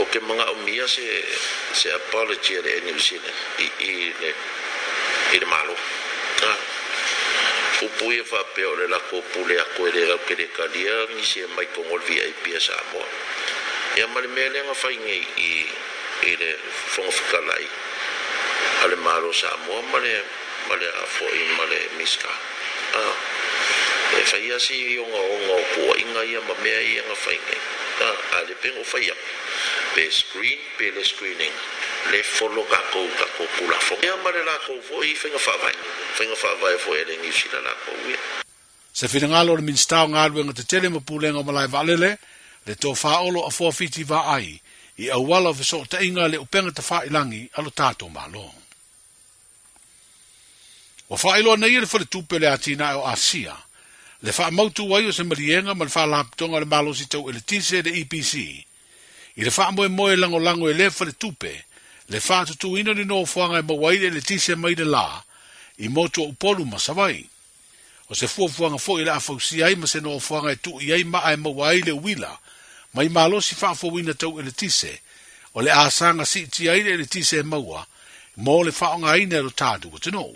o ke mga umia se apology le New Zealand i le malo upui fa pe o le la ko pule a ko le ke le kalia ni se mai ko ngol VIP sa mo ya mali mele nga fa i le fonga fukalai ale malo sa mo male a fo i male miska e fa ia si yo ngo ko inga ia ma me ia nga fa ale pe o fa ia pe screen pe le screening le follow ka ko pula fo ia male la ko fo i finga fa vai fo ele ni sila la ko ia se finangalo le minstao ngalu nga te tele mo pulenga malai valele le to faolo a fo fiti va ai i awala fe so te inga le upenga te whailangi alo tātou malo. Wa whailo na ia le whale tupe le atina o Asia, le wha mautu wai o se marienga ma le wha laptonga le malo si tau e le tise le EPC. I le wha moe lango e le whale tupe, le wha tutu ino ni no whanga e mawaile le tise mai de la, i motu o upolu masawai. O se fuafuanga fo i le afausi ai ma se no whanga e tu i ai ma ai mawaile wila, mai malo si wha wina tau e le tise, o le asanga si ti ai le tise e maua, mo le whaonga ine ro tātu ko te no.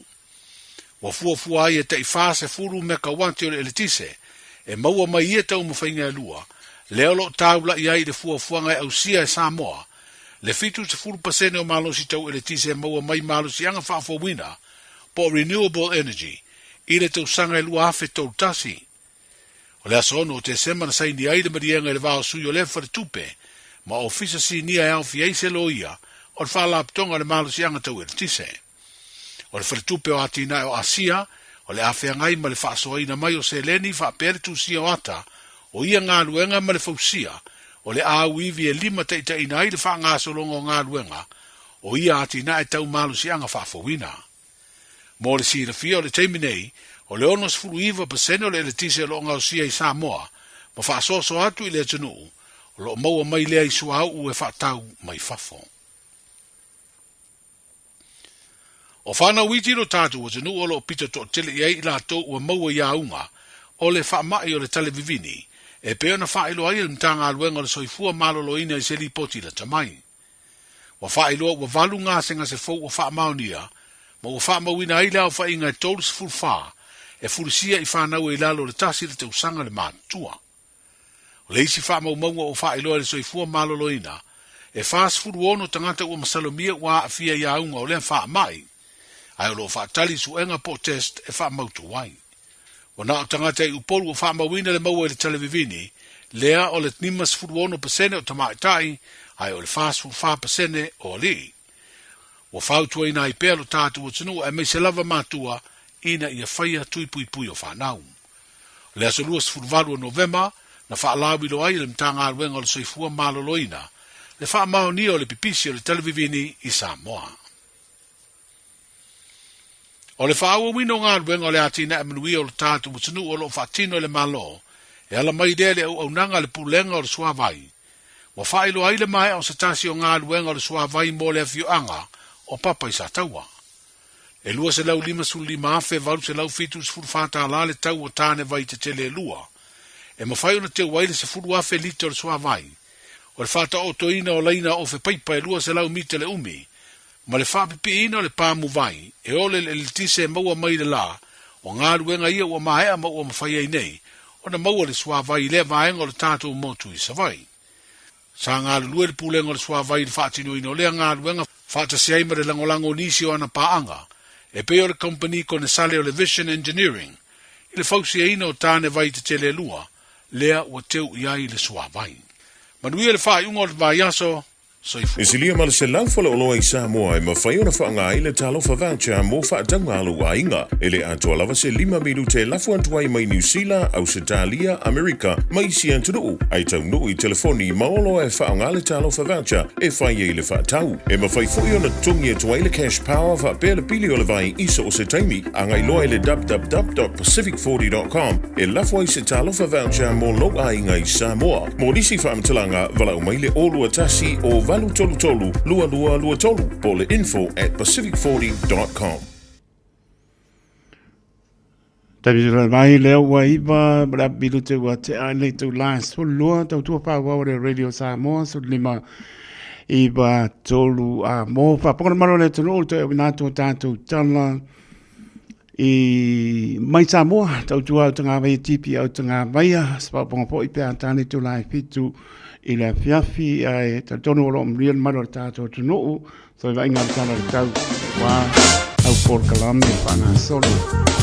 Wa fuafua ai e te i whase furu me ka wanti o le tise, e maua mai ia tau mawhainga lua, leo lo taula i ai le fuafuanga e au sia e Samoa, le fitu se furu pasene o malo si tau e le tise e maua mai malo si anga wha wina, po renewable energy, i le tau sanga e lua afe tau tasi. O le aso ono te sema na saini ai le marienga le vao sui o le whare tupe, ma ofisa si nia e alfi eise lo ia, o le wha laptonga le malo si anga tau e le tise. O le whare tupe o atina o Asia, o le awhea ngai ma le whaasoa ina mai o se leni wha pere tu sia o ata, o ia ngā luenga ma le whausia, o le au iwi e lima teita ina ai le wha ngā solongo ngā luenga, o ia atina e tau malo si anga whaafowina. Mo le si rafia o le teiminei, o le ono sfuru iwa pasene o le tise lo ngau sia i Samoa, ma whaasoso atu i le tunu, o lo maua mai lea i suau u e whaatau mai whafo. O whana witi ro tātu o tunu o lo pita to tele i ai la tō ua maua ia unga, o le whaamai o le televivini, e peo na whaelo ai le mtanga aluenga le soifua malolo ina i se li poti la tamai. Wa whaelo ua valu ngā senga se fau o whaamaunia, ma ua whaamauina ai lao whainga e tōru se fulfaa, e fulisia i whanau e lalo le tasi le te usanga le mātua. O le isi whaamau maunga o whaelo le soifua malolo ina, e whaas furu ono tangata ua masalomia ua afia ia unga o le whaamai, ai o lo whaatali suenga protest e whaamautu wai. Wana o tangata i upolu o whaamawina le maua le televivini, lea o le nimas furu ono pasene o tamaitai, ai o le whaas furu wha pasene o li. Wa whautua ina i pēlo tātu o tunu e meise lava mātua ina ia whaia tui pui pui o whanau. Le aso luas furu valu o Novema, na whaalawi lo ai le mtanga aluenga o le soifua maloloina, le whaamao ni o le pipisi o le televivini i Samoa. O le whaaua wino ngā ruenga o le atina e manuia o le tātu mutunu o lo whaatino le malo, e ala mai dele au nanga le pulenga o le suavai. Wa whailo ai le mai o satasi o ngā ruenga o le suavai mo le fioanga o papa i sa taua. E lua se lau lima su lima afe valu se lau fitu se furu whata la le tau o tāne vai te tele lua. E mawhai ona te waile se furu afe lito o le suavai. O le whata o toina o leina o fe paipa e lua se lau mite le umi. Ma le whapipi ina o le pāmu vai, e ole le tise maua mai le la, o ngā ruenga ia ua mahea maua mawhai ai nei, o na maua le suavai le vaenga o le tātou motu i savai. Sa ngā lue le pulenga o le suavai le whaatino ina o lea ngā ruenga whaata se aima le langolango nisi o ana paanga, e pe o le company ko ne sale o le Vision Engineering, i le fausi ina o tāne vai te tele lua, lea ua teu iai le suavai. Manuia le whaai unga o le vaiaso, E silia mala se lau fala oloa i Samoa e mawhai ona whaanga i le talofa voucher mo whaatanga alu a inga. E le atua lava se 5 milu te lafu antuai mai New Zealand, Australia, Amerika, mai si antunu. Ai tau nui telefoni maolo e whaanga le talofa voucher e whai e le whaatau. E mawhai fui ona tungi atua i le cash power whaapea le pili o le vai isa o se taimi. Angai loa i le www.pacific40.com e lafu ai se talofa voucher mo lo a inga i Samoa. Mo nisi whaamtalanga wala umai le olua tasi o Valu tolu tolu, lua lua lua tolu, pole info@pacific40.com. Tabi mai leo wa iwa, bra bilu te wa te ai le tu la so lua tau tua pa wa radio Samoa so lima I ba tolu a mo fa pokona maro le tonu te wina to tātou tala I mai Samoa tau tua tanga vai tipi au tanga vai spa ponga po I pe atane tu lai fitu I le fiafi ai ta tonu o mrian maro tātou tonu so vai ngam tana tau wa au por kalame pana solo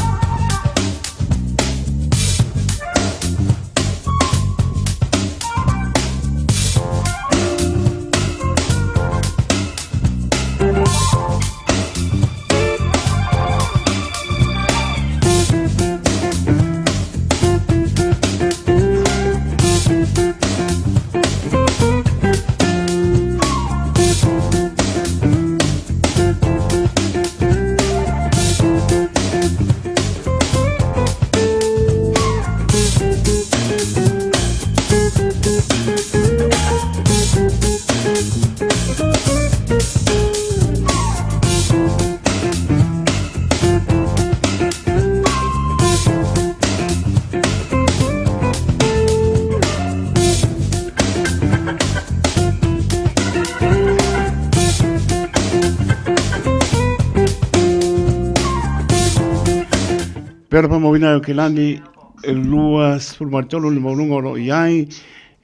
Pera pa mawina o ke lani lua spulmartolo le maulunga ro iai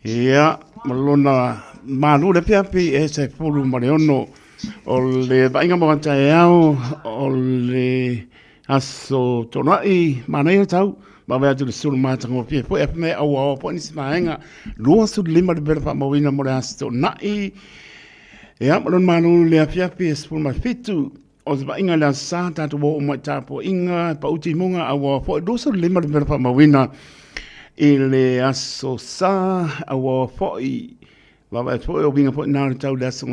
ia malona malu le piapi e se fulu mariono o le vainga mawanta e au o le aso tonai manai tau ma vea tu le sulu matanga o pia po e me au po ni simaenga lua su lima de pera pa mawina mo le aso tonai ia malona malu le piapi e spulmarfitu o se inga la sa tatu o mo tapo inga pa uti munga awa fo do so le mar pa mawina ile aso sa awa fo I va va fo o vinga fo na tau da so